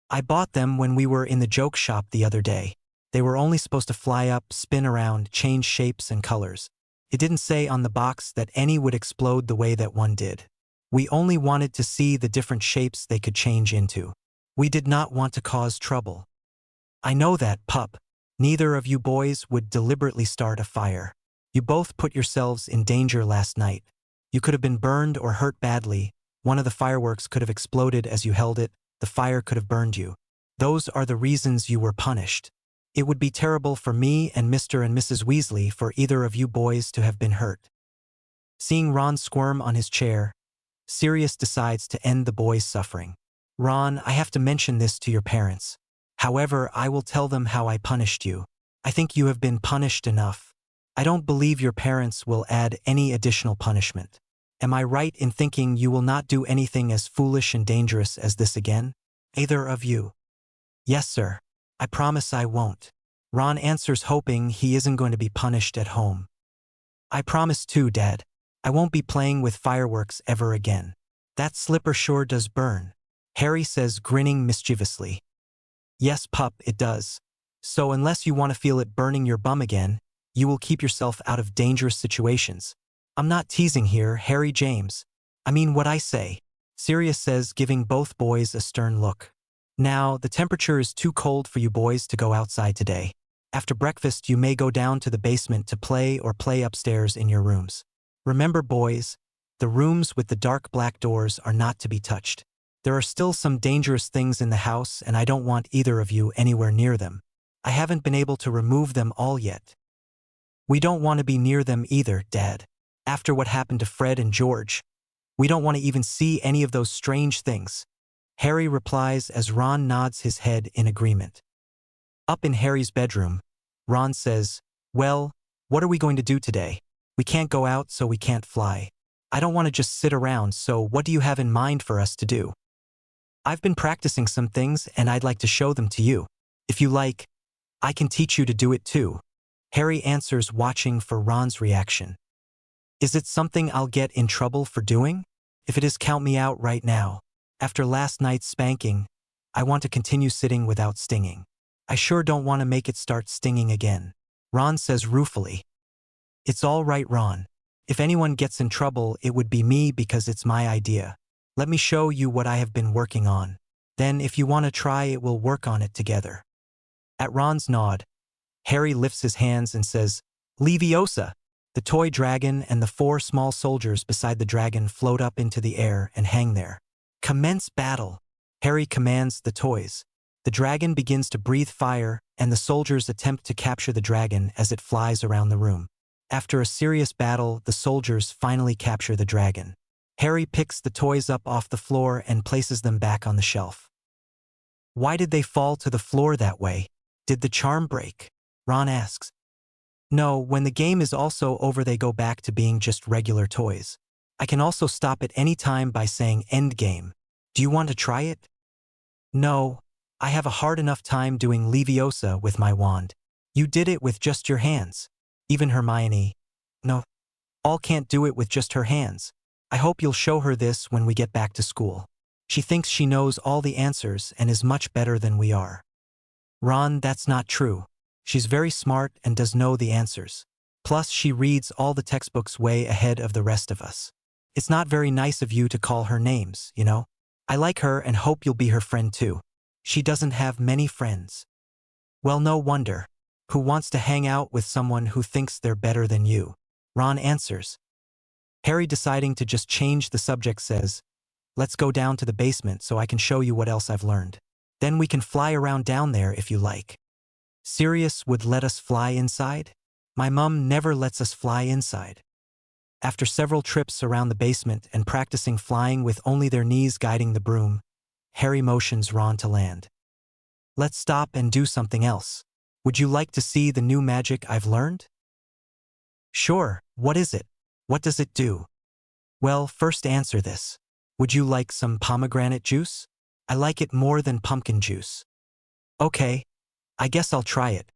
"I bought them when we were in the joke shop the other day. They were only supposed to fly up, spin around, change shapes and colors. It didn't say on the box that any would explode the way that one did. We only wanted to see the different shapes they could change into. We did not want to cause trouble." "I know that, pup. Neither of you boys would deliberately start a fire. You both put yourselves in danger last night. You could have been burned or hurt badly. One of the fireworks could have exploded as you held it. The fire could have burned you. Those are the reasons you were punished. It would be terrible for me and Mr. and Mrs. Weasley for either of you boys to have been hurt." Seeing Ron squirm on his chair, Sirius decides to end the boy's suffering. "Ron, I have to mention this to your parents. However, I will tell them how I punished you. I think you have been punished enough. I don't believe your parents will add any additional punishment. Am I right in thinking you will not do anything as foolish and dangerous as this again? Either of you?" "Yes, sir. I promise I won't," Ron answers, hoping he isn't going to be punished at home. "I promise too, Dad. I won't be playing with fireworks ever again. That slipper sure does burn," Harry says, grinning mischievously. "Yes, pup, it does. So unless you want to feel it burning your bum again, you will keep yourself out of dangerous situations. I'm not teasing here, Harry James. I mean what I say," Sirius says, giving both boys a stern look. "Now, the temperature is too cold for you boys to go outside today. After breakfast, you may go down to the basement to play or play upstairs in your rooms. Remember, boys, the rooms with the dark black doors are not to be touched. There are still some dangerous things in the house, and I don't want either of you anywhere near them. I haven't been able to remove them all yet. We don't want to be near them either, Dad. After what happened to Fred and George, we don't want to even see any of those strange things. Harry replies as Ron nods his head in agreement. Up in Harry's bedroom, Ron says, "Well, what are we going to do today? We can't go out, so we can't fly. I don't want to just sit around, so what do you have in mind for us to do?" "I've been practicing some things and I'd like to show them to you. If you like, I can teach you to do it too." Harry answers, watching for Ron's reaction. "Is it something I'll get in trouble for doing? If it is, count me out right now. After last night's spanking, I want to continue sitting without stinging. I sure don't want to make it start stinging again," Ron says ruefully. "It's all right, Ron. If anyone gets in trouble, it would be me because it's my idea. Let me show you what I have been working on. Then if you want to try it, we'll work on it together." At Ron's nod, Harry lifts his hands and says, "Leviosa!" The toy dragon and the 4 small soldiers beside the dragon float up into the air and hang there. "Commence battle!" Harry commands the toys. The dragon begins to breathe fire, and the soldiers attempt to capture the dragon as it flies around the room. After a serious battle, the soldiers finally capture the dragon. Harry picks the toys up off the floor and places them back on the shelf. "Why did they fall to the floor that way? Did the charm break?" Ron asks. "No, when the game is also over, they go back to being just regular toys. I can also stop at any time by saying end game. Do you want to try it?" "No, I have a hard enough time doing Leviosa with my wand. You did it with just your hands." Even Hermione, "No, all can't do it with just her hands. I hope you'll show her this when we get back to school. She thinks she knows all the answers and is much better than we are." "Ron, that's not true. She's very smart and does know the answers. Plus, she reads all the textbooks way ahead of the rest of us. It's not very nice of you to call her names, you know? I like her and hope you'll be her friend too. She doesn't have many friends." "Well, no wonder. Who wants to hang out with someone who thinks they're better than you?" Ron answers. Harry, deciding to just change the subject, says, "Let's go down to the basement so I can show you what else I've learned. Then we can fly around down there if you like." "Sirius would let us fly inside? My mum never lets us fly inside." After several trips around the basement and practicing flying with only their knees guiding the broom, Harry motions Ron to land. "Let's stop and do something else. Would you like to see the new magic I've learned?" "Sure, what is it? What does it do?" "Well, first answer this. Would you like some pomegranate juice? I like it more than pumpkin juice." "Okay, I guess I'll try it."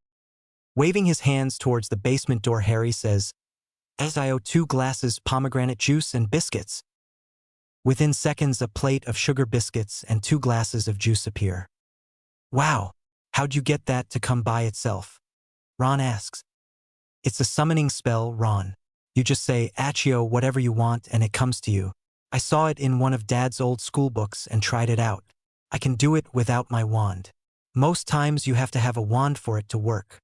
Waving his hands towards the basement door, Harry says, "As I owe 2 glasses pomegranate juice and biscuits." Within seconds, a plate of sugar biscuits and 2 glasses of juice appear. "Wow, how'd you get that to come by itself?" Ron asks. "It's a summoning spell, Ron. You just say, 'Accio, whatever you want,' and it comes to you. I saw it in one of Dad's old school books and tried it out. I can do it without my wand. Most times you have to have a wand for it to work."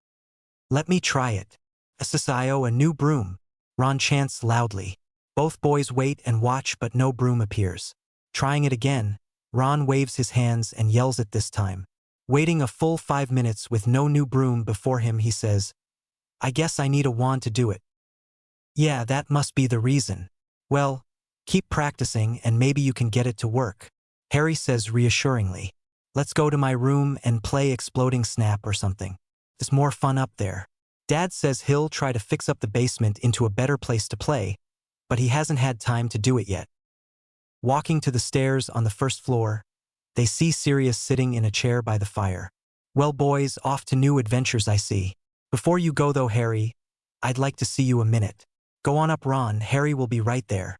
"Let me try it. Assisio, a new broom," Ron chants loudly. Both boys wait and watch, but no broom appears. Trying it again, Ron waves his hands and yells it this time. Waiting a full 5 minutes with no new broom before him, he says, "I guess I need a wand to do it." "Yeah, that must be the reason. Well, keep practicing and maybe you can get it to work," Harry says reassuringly. "Let's go to my room and play Exploding Snap or something. There's more fun up there." Dad says he'll try to fix up the basement into a better place to play, but he hasn't had time to do it yet. Walking to the stairs on the first floor, they see Sirius sitting in a chair by the fire. "Well, boys, off to new adventures, I see. Before you go though, Harry, I'd like to see you a minute." "Go on up, Ron. Harry will be right there."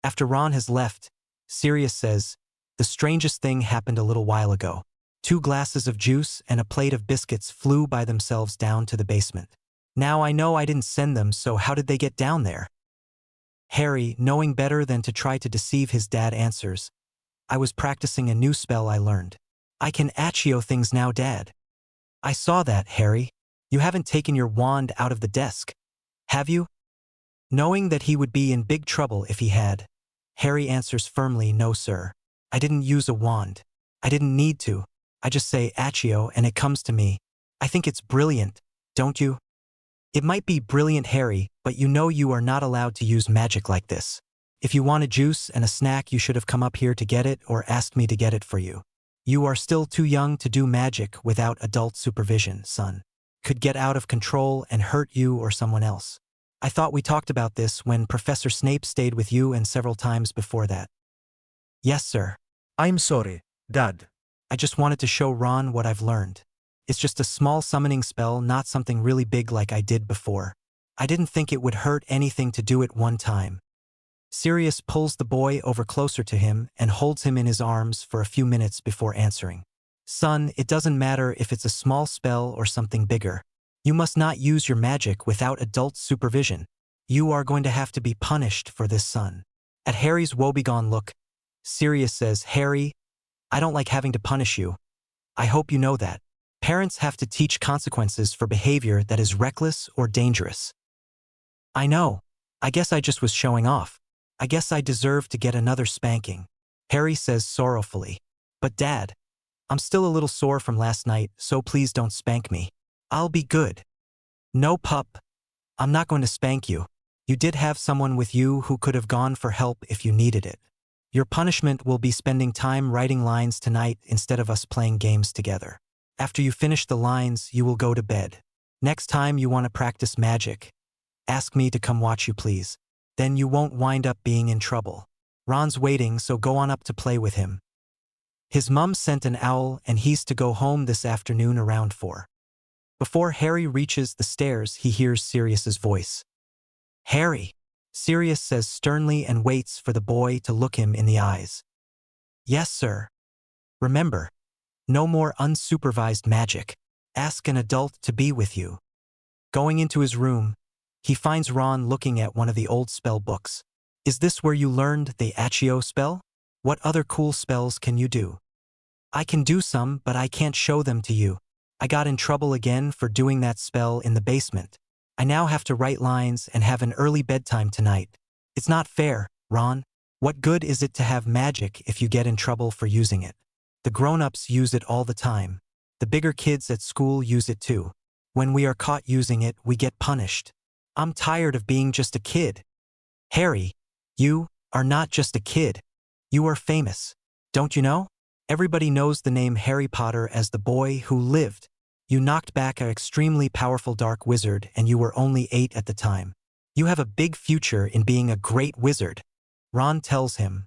After Ron has left, Sirius says, "The strangest thing happened a little while ago. 2 glasses of juice and a plate of biscuits flew by themselves down to the basement. Now I know I didn't send them, so how did they get down there?" Harry, knowing better than to try to deceive his dad, answers, "I was practicing a new spell I learned. I can Accio things now, Dad." "I saw that, Harry. You haven't taken your wand out of the desk, have you?" Knowing that he would be in big trouble if he had, Harry answers firmly, "No, sir. I didn't use a wand. I didn't need to. I just say Accio and it comes to me. I think it's brilliant, don't you? It might be brilliant, Harry, but you know you are not allowed to use magic like this. If you want a juice and a snack, you should have come up here to get it or asked me to get it for you. You are still too young to do magic without adult supervision, son. Could get out of control and hurt you or someone else. I thought we talked about this when Professor Snape stayed with you and several times before that. Yes, sir. I'm sorry, Dad. I just wanted to show Ron what I've learned. It's just a small summoning spell, not something really big like I did before. I didn't think it would hurt anything to do it one time. Sirius pulls the boy over closer to him and holds him in his arms for a few minutes before answering. Son, it doesn't matter if it's a small spell or something bigger. You must not use your magic without adult supervision. You are going to have to be punished for this, son. At Harry's woebegone look, Sirius says, Harry, I don't like having to punish you. I hope you know that. Parents have to teach consequences for behavior that is reckless or dangerous. I know. I guess I just was showing off. I guess I deserve to get another spanking. Harry says sorrowfully. But Dad, I'm still a little sore from last night, so please don't spank me. I'll be good. No, pup. I'm not going to spank you. You did have someone with you who could have gone for help if you needed it. Your punishment will be spending time writing lines tonight instead of us playing games together. After you finish the lines, you will go to bed. Next time you want to practice magic, ask me to come watch you, please. Then you won't wind up being in trouble. Ron's waiting, so go on up to play with him. His mum sent an owl and he's to go home this afternoon around 4. Before Harry reaches the stairs, he hears Sirius's voice. Harry, Sirius says sternly and waits for the boy to look him in the eyes. Yes, sir. Remember, no more unsupervised magic. Ask an adult to be with you. Going into his room, he finds Ron looking at one of the old spell books. Is this where you learned the Accio spell? What other cool spells can you do? I can do some, but I can't show them to you. I got in trouble again for doing that spell in the basement. I now have to write lines and have an early bedtime tonight. It's not fair, Ron. What good is it to have magic if you get in trouble for using it? The grown-ups use it all the time. The bigger kids at school use it too. When we are caught using it, we get punished. I'm tired of being just a kid. Harry, you are not just a kid. You are famous. Don't you know? Everybody knows the name Harry Potter as the boy who lived. You knocked back an extremely powerful dark wizard and you were only 8 at the time. You have a big future in being a great wizard. Ron tells him.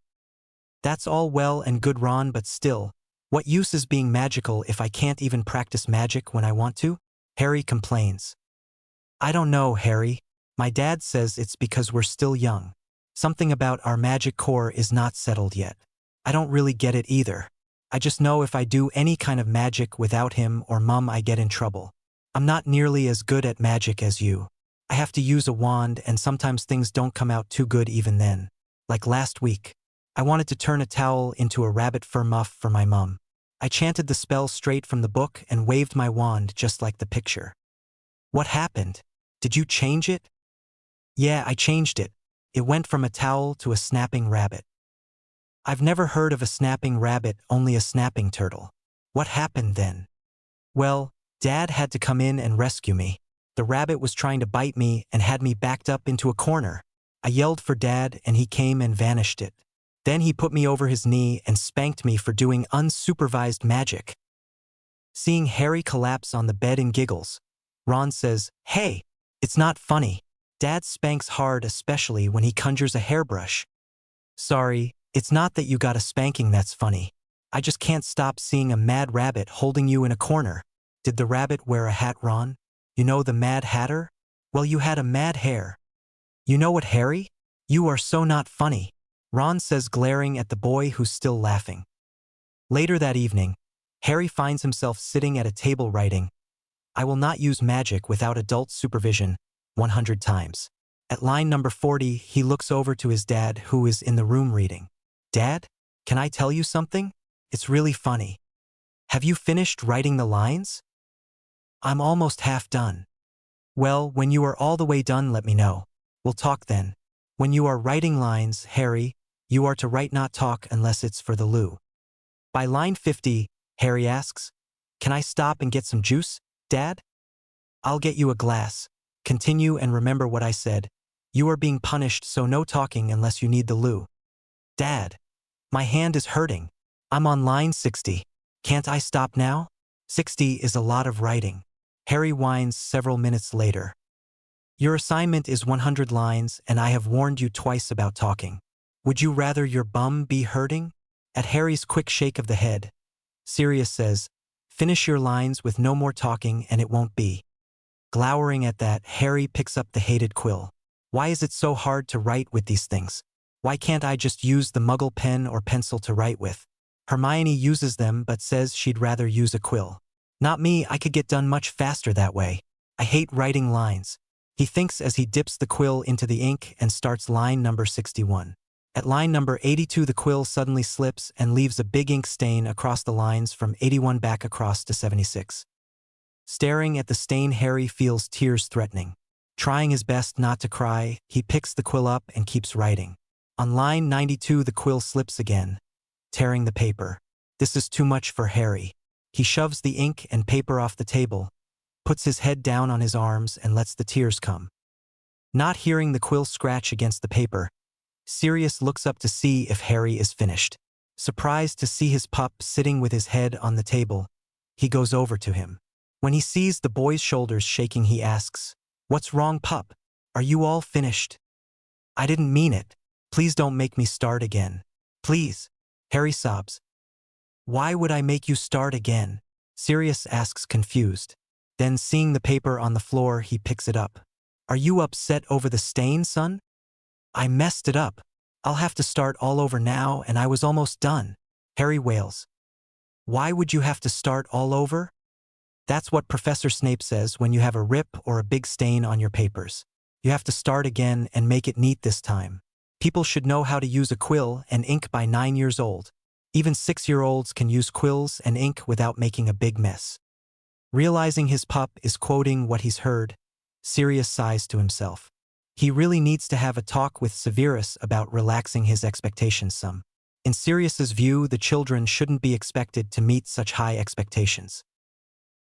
That's all well and good, Ron, but still, what use is being magical if I can't even practice magic when I want to? Harry complains. I don't know, Harry. My dad says it's because we're still young. Something about our magic core is not settled yet. I don't really get it either. I just know if I do any kind of magic without him or Mum, I get in trouble. I'm not nearly as good at magic as you. I have to use a wand and sometimes things don't come out too good even then. Like last week. I wanted to turn a towel into a rabbit fur muff for my mum. I chanted the spell straight from the book and waved my wand just like the picture. What happened? Did you change it? Yeah, I changed it. It went from a towel to a snapping rabbit. I've never heard of a snapping rabbit, only a snapping turtle. What happened then? Well, Dad had to come in and rescue me. The rabbit was trying to bite me and had me backed up into a corner. I yelled for Dad and he came and vanished it. Then he put me over his knee and spanked me for doing unsupervised magic. Seeing Harry collapse on the bed and giggles, Ron says, Hey, it's not funny. Dad spanks hard, especially when he conjures a hairbrush. Sorry, it's not that you got a spanking that's funny. I just can't stop seeing a mad rabbit holding you in a corner. Did the rabbit wear a hat, Ron? You know the Mad Hatter? Well, you had a mad hair. You know what, Harry? You are so not funny, Ron says, glaring at the boy who's still laughing. Later that evening, Harry finds himself sitting at a table writing, I will not use magic without adult supervision, 100 times. At line number 40, he looks over to his dad, who is in the room reading. Dad, can I tell you something? It's really funny. Have you finished writing the lines? I'm almost half done. Well, when you are all the way done, let me know. We'll talk then. When you are writing lines, Harry, you are to write not talk unless it's for the loo. By line 50, Harry asks, Can I stop and get some juice? Dad? I'll get you a glass. Continue and remember what I said. You are being punished, so no talking unless you need the loo. Dad. My hand is hurting. I'm on line 60. Can't I stop now? 60 is a lot of writing. Harry whines several minutes later. Your assignment is 100 lines, and I have warned you twice about talking. Would you rather your bum be hurting? At Harry's quick shake of the head, Sirius says, finish your lines with no more talking and it won't be. Glowering at that, Harry picks up the hated quill. Why is it so hard to write with these things? Why can't I just use the muggle pen or pencil to write with? Hermione uses them but says she'd rather use a quill. Not me, I could get done much faster that way. I hate writing lines. He thinks as he dips the quill into the ink and starts line number 61. At line number 82, the quill suddenly slips and leaves a big ink stain across the lines from 81 back across to 76. Staring at the stain, Harry feels tears threatening. Trying his best not to cry, he picks the quill up and keeps writing. On line 92, the quill slips again, tearing the paper. This is too much for Harry. He shoves the ink and paper off the table, puts his head down on his arms and lets the tears come. Not hearing the quill scratch against the paper, Sirius looks up to see if Harry is finished. Surprised to see his pup sitting with his head on the table, he goes over to him. When he sees the boy's shoulders shaking, he asks, "What's wrong, pup? Are you all finished?" "I didn't mean it. Please don't make me start again. Please." Harry sobs. "Why would I make you start again?" Sirius asks, confused. Then, seeing the paper on the floor, he picks it up. "Are you upset over the stain, son?" "I messed it up. I'll have to start all over now, and I was almost done," Harry wails. "Why would you have to start all over?" "That's what Professor Snape says when you have a rip or a big stain on your papers. You have to start again and make it neat this time. People should know how to use a quill and ink by 9 years old. Even 6-year-olds can use quills and ink without making a big mess." Realizing his pup is quoting what he's heard, Sirius sighs to himself. He really needs to have a talk with Severus about relaxing his expectations some. In Sirius's view, the children shouldn't be expected to meet such high expectations.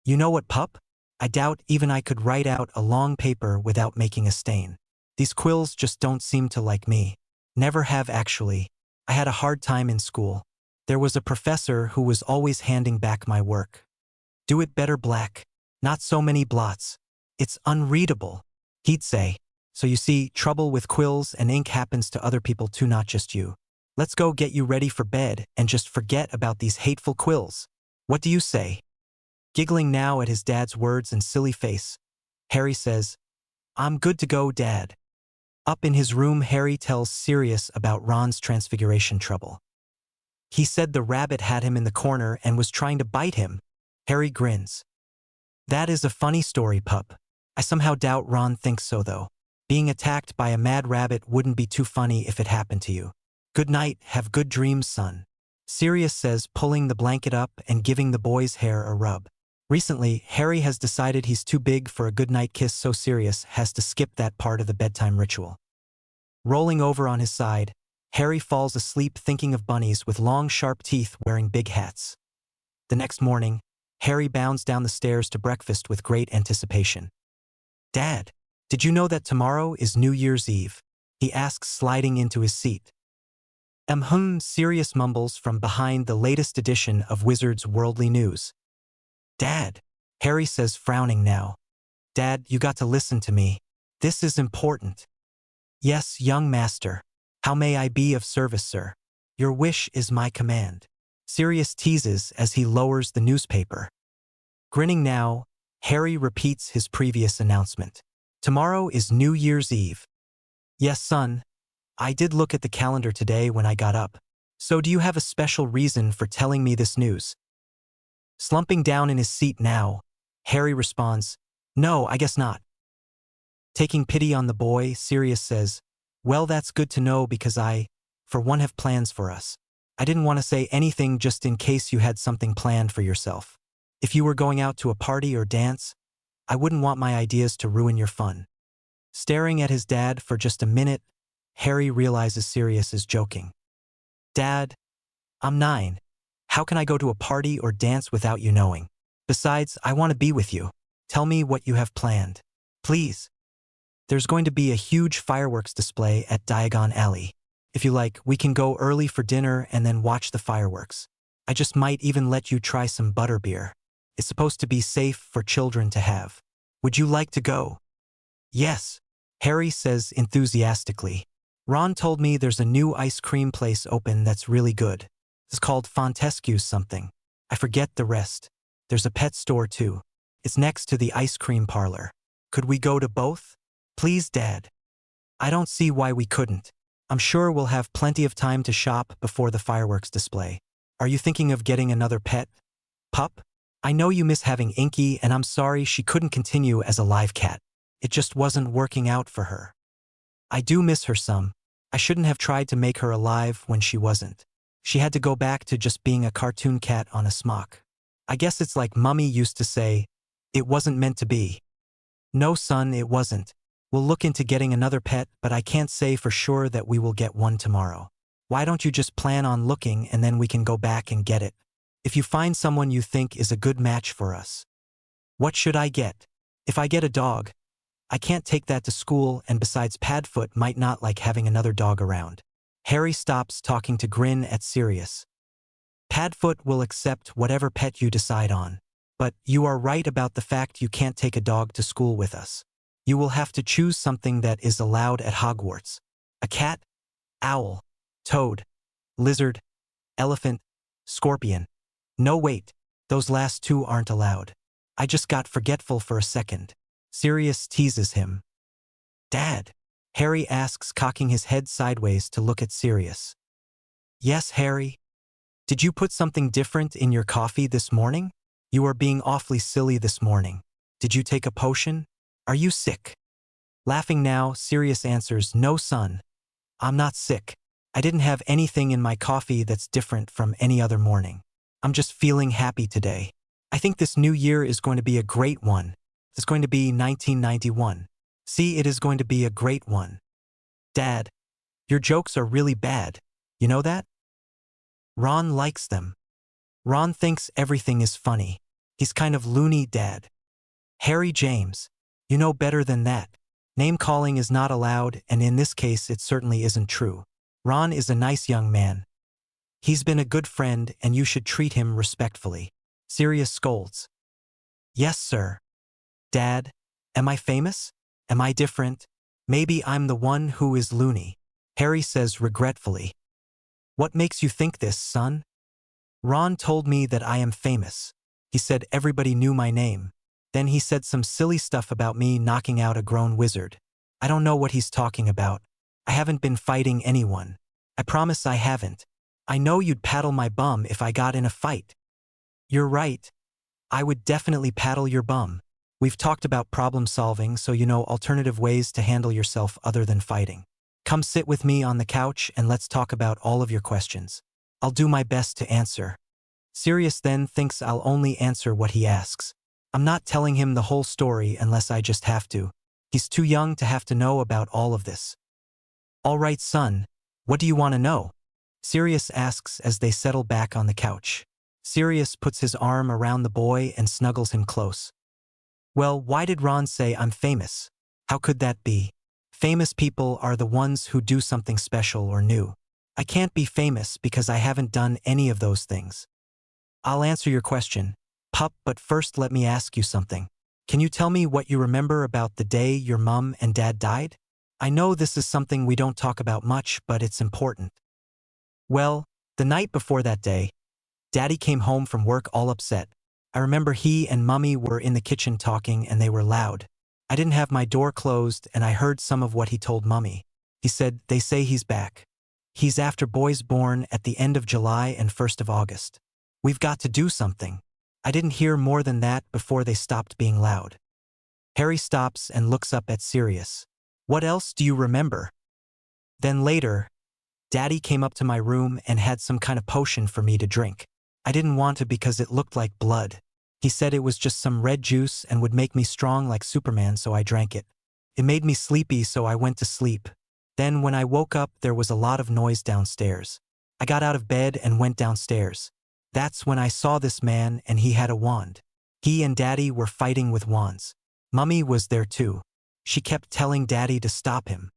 "You know what, pup? I doubt even I could write out a long paper without making a stain. These quills just don't seem to like me. Never have actually. I had a hard time in school. There was a professor who was always handing back my work. 'Do it better, black. Not so many blots. It's unreadable,' he'd say. So you see, trouble with quills and ink happens to other people too, not just you. Let's go get you ready for bed and just forget about these hateful quills. What do you say?" Giggling now at his dad's words and silly face, Harry says, "I'm good to go, Dad." Up in his room, Harry tells Sirius about Ron's transfiguration trouble. He said the rabbit had him in the corner and was trying to bite him. Harry grins. "That is a funny story, pup. I somehow doubt Ron thinks so, though. Being attacked by a mad rabbit wouldn't be too funny if it happened to you. Good night, have good dreams, son," Sirius says, pulling the blanket up and giving the boy's hair a rub. Recently, Harry has decided he's too big for a goodnight kiss, so Sirius has to skip that part of the bedtime ritual. Rolling over on his side, Harry falls asleep thinking of bunnies with long, sharp teeth wearing big hats. The next morning, Harry bounds down the stairs to breakfast with great anticipation. "Dad, did you know that tomorrow is New Year's Eve?" he asks, sliding into his seat. Sirius mumbles from behind the latest edition of Wizards Worldly News. "Dad," Harry says, frowning now. "Dad, you got to listen to me. This is important." "Yes, young master. How may I be of service, sir?" "Your wish is my command," Sirius teases as he lowers the newspaper. Grinning now, Harry repeats his previous announcement. "Tomorrow is New Year's Eve." "Yes, son. I did look at the calendar today when I got up. So do you have a special reason for telling me this news?" Slumping down in his seat now, Harry responds, "No, I guess not." Taking pity on the boy, Sirius says, "Well, that's good to know because I, for one, have plans for us. I didn't want to say anything just in case you had something planned for yourself. If you were going out to a party or dance, I wouldn't want my ideas to ruin your fun." Staring at his dad for just a minute, Harry realizes Sirius is joking. "Dad, I'm 9. How can I go to a party or dance without you knowing? Besides, I want to be with you." Tell me what you have planned. Please. There's going to be a huge fireworks display at Diagon Alley. If you like, we can go early for dinner and then watch the fireworks. I just might even let you try some butterbeer. It's supposed to be safe for children to have. Would you like to go? Yes, Harry says enthusiastically. Ron told me there's a new ice cream place open that's really good. It's called Fontescue's something. I forget the rest. There's a pet store too. It's next to the ice cream parlor. Could we go to both? Please, Dad. I don't see why we couldn't. I'm sure we'll have plenty of time to shop before the fireworks display. Are you thinking of getting another pet? Pup? I know you miss having Inky, and I'm sorry she couldn't continue as a live cat. It just wasn't working out for her. I do miss her some. I shouldn't have tried to make her alive when she wasn't. She had to go back to just being a cartoon cat on a smock. I guess it's like Mummy used to say, it wasn't meant to be. No, son, it wasn't. We'll look into getting another pet, but I can't say for sure that we will get one tomorrow. Why don't you just plan on looking and then we can go back and get it? If you find someone you think is a good match for us. What should I get? If I get a dog, I can't take that to school, and besides Padfoot might not like having another dog around. Harry stops talking to grin at Sirius. Padfoot will accept whatever pet you decide on. But you are right about the fact you can't take a dog to school with us. You will have to choose something that is allowed at Hogwarts. A cat, owl, toad, lizard, elephant, scorpion. No, wait, those last two aren't allowed. I just got forgetful for a second. Sirius teases him. Dad? Harry asks, cocking his head sideways to look at Sirius. Yes, Harry? Did you put something different in your coffee this morning? You are being awfully silly this morning. Did you take a potion? Are you sick? Laughing now, Sirius answers, no, son. I'm not sick. I didn't have anything in my coffee that's different from any other morning. I'm just feeling happy today. I think this new year is going to be a great one. It's going to be 1991. See, it is going to be a great one. Dad, your jokes are really bad. You know that? Ron likes them. Ron thinks everything is funny. He's kind of loony, Dad. Harry James, you know better than that. Name-calling is not allowed, and in this case it certainly isn't true. Ron is a nice young man. He's been a good friend, and you should treat him respectfully. Sirius scolds. Yes, sir. Dad, am I famous? Am I different? Maybe I'm the one who is loony. Harry says regretfully. What makes you think this, son? Ron told me that I am famous. He said everybody knew my name. Then he said some silly stuff about me knocking out a grown wizard. I don't know what he's talking about. I haven't been fighting anyone. I promise I haven't. I know you'd paddle my bum if I got in a fight. You're right. I would definitely paddle your bum. We've talked about problem solving, so you know alternative ways to handle yourself other than fighting. Come sit with me on the couch and let's talk about all of your questions. I'll do my best to answer. Sirius then thinks I'll only answer what he asks. I'm not telling him the whole story unless I just have to. He's too young to have to know about all of this. All right, son. What do you want to know? Sirius asks as they settle back on the couch. Sirius puts his arm around the boy and snuggles him close. Well, why did Ron say I'm famous? How could that be? Famous people are the ones who do something special or new. I can't be famous because I haven't done any of those things. I'll answer your question, pup, but first let me ask you something. Can you tell me what you remember about the day your mum and dad died? I know this is something we don't talk about much, but it's important. Well, the night before that day, Daddy came home from work all upset. I remember he and Mummy were in the kitchen talking and they were loud. I didn't have my door closed and I heard some of what he told Mummy. He said, they say he's back. He's after boys born at the end of July and 1st of August. We've got to do something. I didn't hear more than that before they stopped being loud. Harry stops and looks up at Sirius. What else do you remember? Then later, Daddy came up to my room and had some kind of potion for me to drink. I didn't want to because it looked like blood. He said it was just some red juice and would make me strong like Superman, so I drank it. It made me sleepy, so I went to sleep. Then when I woke up, there was a lot of noise downstairs. I got out of bed and went downstairs. That's when I saw this man and he had a wand. He and Daddy were fighting with wands. Mummy was there too. She kept telling Daddy to stop him.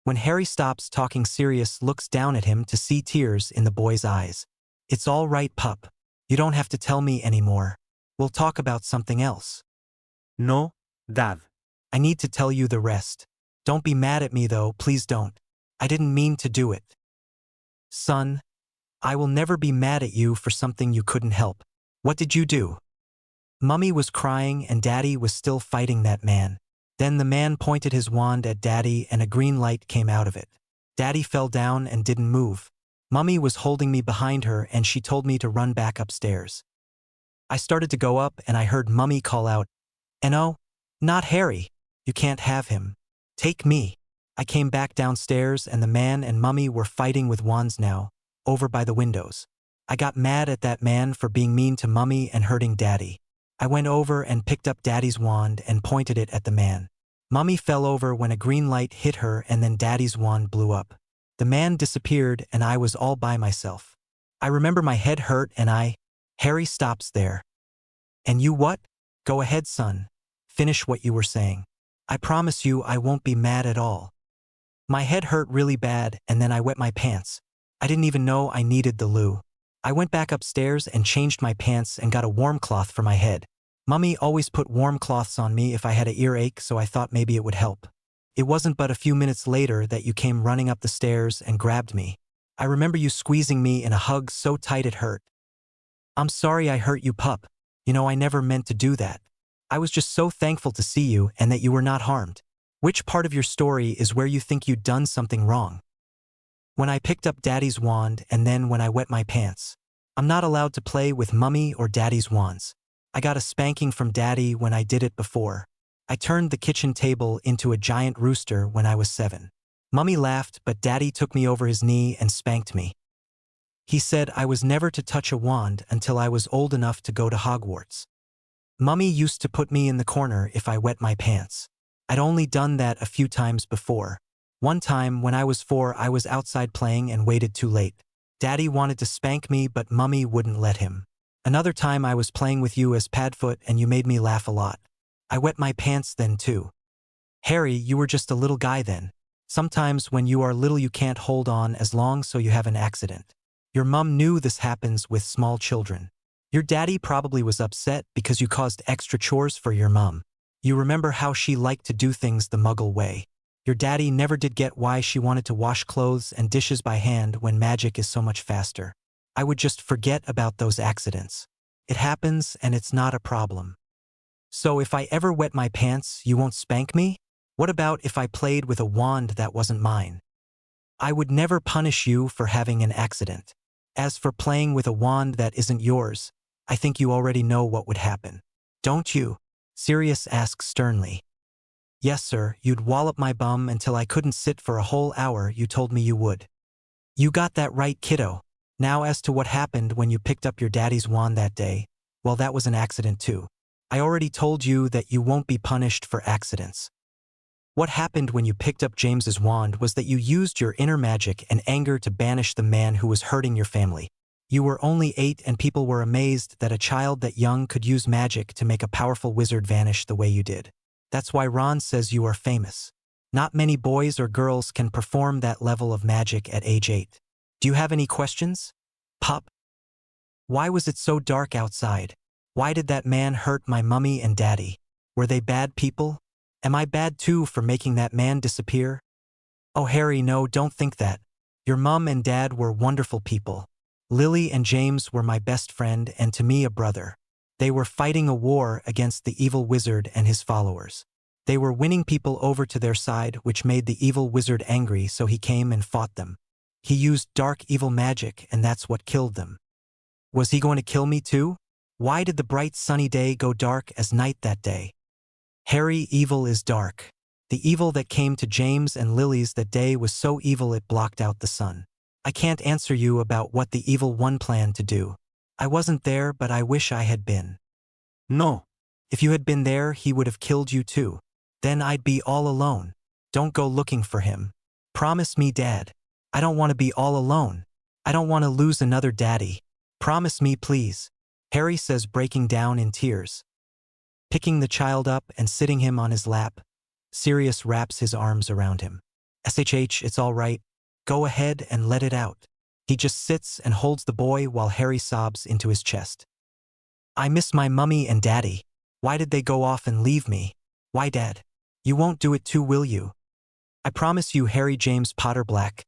When Harry stops talking, Sirius looks down at him to see tears in the boy's eyes. It's all right, pup. You don't have to tell me anymore. We'll talk about something else. No, Dad. I need to tell you the rest. Don't be mad at me though, please don't. I didn't mean to do it. Son, I will never be mad at you for something you couldn't help. What did you do? Mummy was crying and Daddy was still fighting that man. Then the man pointed his wand at Daddy and a green light came out of it. Daddy fell down and didn't move. Mummy was holding me behind her and she told me to run back upstairs. I started to go up and I heard Mummy call out, "No, not Harry. You can't have him. Take me." I came back downstairs and the man and Mummy were fighting with wands now, over by the windows. I got mad at that man for being mean to Mummy and hurting Daddy. I went over and picked up Daddy's wand and pointed it at the man. Mummy fell over when a green light hit her and then Daddy's wand blew up. The man disappeared and I was all by myself. I remember my head hurt and Harry stops there. "And you what? Go ahead, son. Finish what you were saying. I promise you I won't be mad at all." My head hurt really bad and then I wet my pants. I didn't even know I needed the loo. I went back upstairs and changed my pants and got a warm cloth for my head. Mummy always put warm cloths on me if I had an earache, so I thought maybe it would help. It wasn't but a few minutes later that you came running up the stairs and grabbed me. I remember you squeezing me in a hug so tight it hurt. "I'm sorry I hurt you, pup. You know I never meant to do that. I was just so thankful to see you and that you were not harmed." Which part of your story is where you think you'd done something wrong? When I picked up Daddy's wand and then when I wet my pants. I'm not allowed to play with Mummy or Daddy's wands. I got a spanking from Daddy when I did it before. I turned the kitchen table into a giant rooster when I was 7. Mummy laughed, but Daddy took me over his knee and spanked me. He said I was never to touch a wand until I was old enough to go to Hogwarts. Mummy used to put me in the corner if I wet my pants. I'd only done that a few times before. One time, when I was 4, I was outside playing and waited too late. Daddy wanted to spank me, but Mummy wouldn't let him. Another time I was playing with you as Padfoot and you made me laugh a lot. I wet my pants then too. Harry, you were just a little guy then. Sometimes when you are little you can't hold on as long, so you have an accident. Your mum knew this happens with small children. Your daddy probably was upset because you caused extra chores for your mum. You remember how she liked to do things the Muggle way. Your daddy never did get why she wanted to wash clothes and dishes by hand when magic is so much faster. I would just forget about those accidents. It happens and it's not a problem. So if I ever wet my pants, you won't spank me? What about if I played with a wand that wasn't mine? I would never punish you for having an accident. As for playing with a wand that isn't yours, I think you already know what would happen. Don't you? Sirius asks sternly. Yes, sir, you'd wallop my bum until I couldn't sit for a whole hour. You told me you would. You got that right, kiddo. Now as to what happened when you picked up your daddy's wand that day, well, that was an accident too. I already told you that you won't be punished for accidents. What happened when you picked up James's wand was that you used your inner magic and anger to banish the man who was hurting your family. You were only 8 and people were amazed that a child that young could use magic to make a powerful wizard vanish the way you did. That's why Ron says you are famous. Not many boys or girls can perform that level of magic at age 8. Do you have any questions? Pup? Why was it so dark outside? Why did that man hurt my mummy and daddy? Were they bad people? Am I bad too for making that man disappear? Oh, Harry, no, don't think that. Your mum and dad were wonderful people. Lily and James were my best friend and to me a brother. They were fighting a war against the evil wizard and his followers. They were winning people over to their side, which made the evil wizard angry, so he came and fought them. He used dark evil magic and that's what killed them. Was he going to kill me too? Why did the bright sunny day go dark as night that day? Harry, evil is dark. The evil that came to James and Lily's that day was so evil it blocked out the sun. I can't answer you about what the evil one planned to do. I wasn't there, but I wish I had been. No. If you had been there, he would have killed you too. Then I'd be all alone. Don't go looking for him. Promise me, Dad. I don't want to be all alone. I don't want to lose another daddy. Promise me, please. Harry says, breaking down in tears. Picking the child up and sitting him on his lap, Sirius wraps his arms around him. "SHH, it's all right. Go ahead and let it out." He just sits and holds the boy while Harry sobs into his chest. "I miss my mummy and daddy. Why did they go off and leave me? Why, Dad? You won't do it too, will you? I promise you, Harry James Potter Black,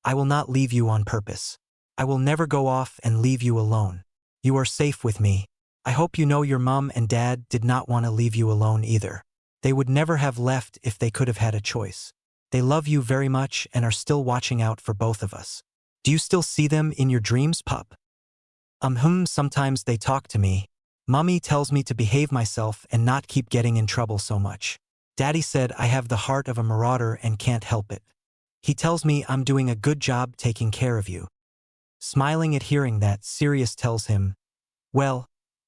I will not leave you on purpose. I will never go off and leave you alone. You are safe with me. I hope you know your mom and dad did not want to leave you alone either. They would never have left if they could have had a choice. They love you very much and are still watching out for both of us. Do you still see them in your dreams, pup?" Sometimes they talk to me. Mummy tells me to behave myself and not keep getting in trouble so much. Daddy said I have the heart of a marauder and can't help it. He tells me I'm doing a good job taking care of you." Smiling at hearing that, Sirius tells him, "Well,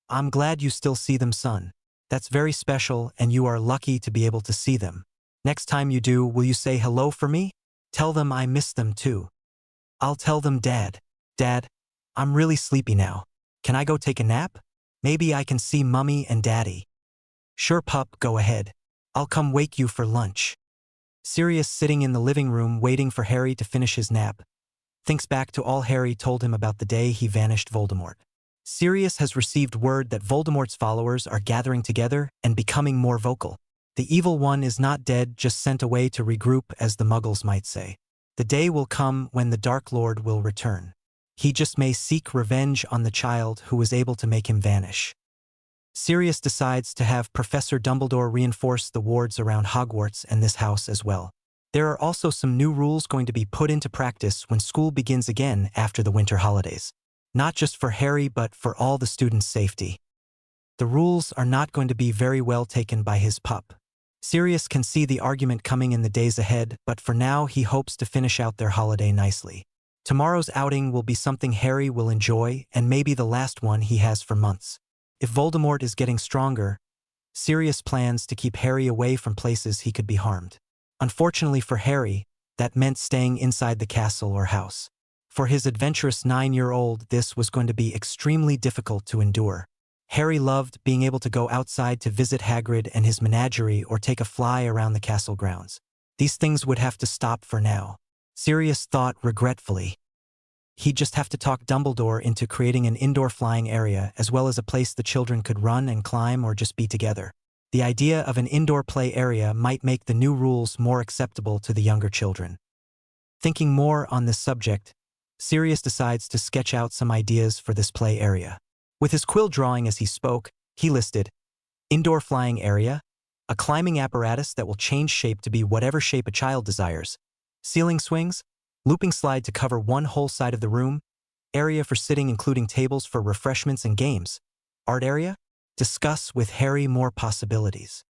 I'm glad you still see them, son. That's very special and you are lucky to be able to see them. Next time you do, will you say hello for me? Tell them I miss them too." "I'll tell them, Dad. Dad, I'm really sleepy now. Can I go take a nap? Maybe I can see Mummy and Daddy." "Sure, pup, go ahead. I'll come wake you for lunch." Sirius, sitting in the living room waiting for Harry to finish his nap, thinks back to all Harry told him about the day he vanished Voldemort. Sirius has received word that Voldemort's followers are gathering together and becoming more vocal. The evil one is not dead, just sent away to regroup, as the Muggles might say. The day will come when the Dark Lord will return. He just may seek revenge on the child who was able to make him vanish. Sirius decides to have Professor Dumbledore reinforce the wards around Hogwarts and this house as well. There are also some new rules going to be put into practice when school begins again after the winter holidays. Not just for Harry, but for all the students' safety. The rules are not going to be very well taken by his pup. Sirius can see the argument coming in the days ahead, but for now he hopes to finish out their holiday nicely. Tomorrow's outing will be something Harry will enjoy, and maybe the last one he has for months. If Voldemort is getting stronger, Sirius plans to keep Harry away from places he could be harmed. Unfortunately for Harry, that meant staying inside the castle or house. For his adventurous 9-year-old, this was going to be extremely difficult to endure. Harry loved being able to go outside to visit Hagrid and his menagerie or take a fly around the castle grounds. These things would have to stop for now. Sirius thought regretfully. He'd just have to talk Dumbledore into creating an indoor flying area as well as a place the children could run and climb or just be together. The idea of an indoor play area might make the new rules more acceptable to the younger children. Thinking more on this subject, Sirius decides to sketch out some ideas for this play area. With his quill drawing as he spoke, he listed indoor flying area, a climbing apparatus that will change shape to be whatever shape a child desires, ceiling swings, looping slide to cover one whole side of the room, area for sitting including tables for refreshments and games, art area, discuss with Harry more possibilities.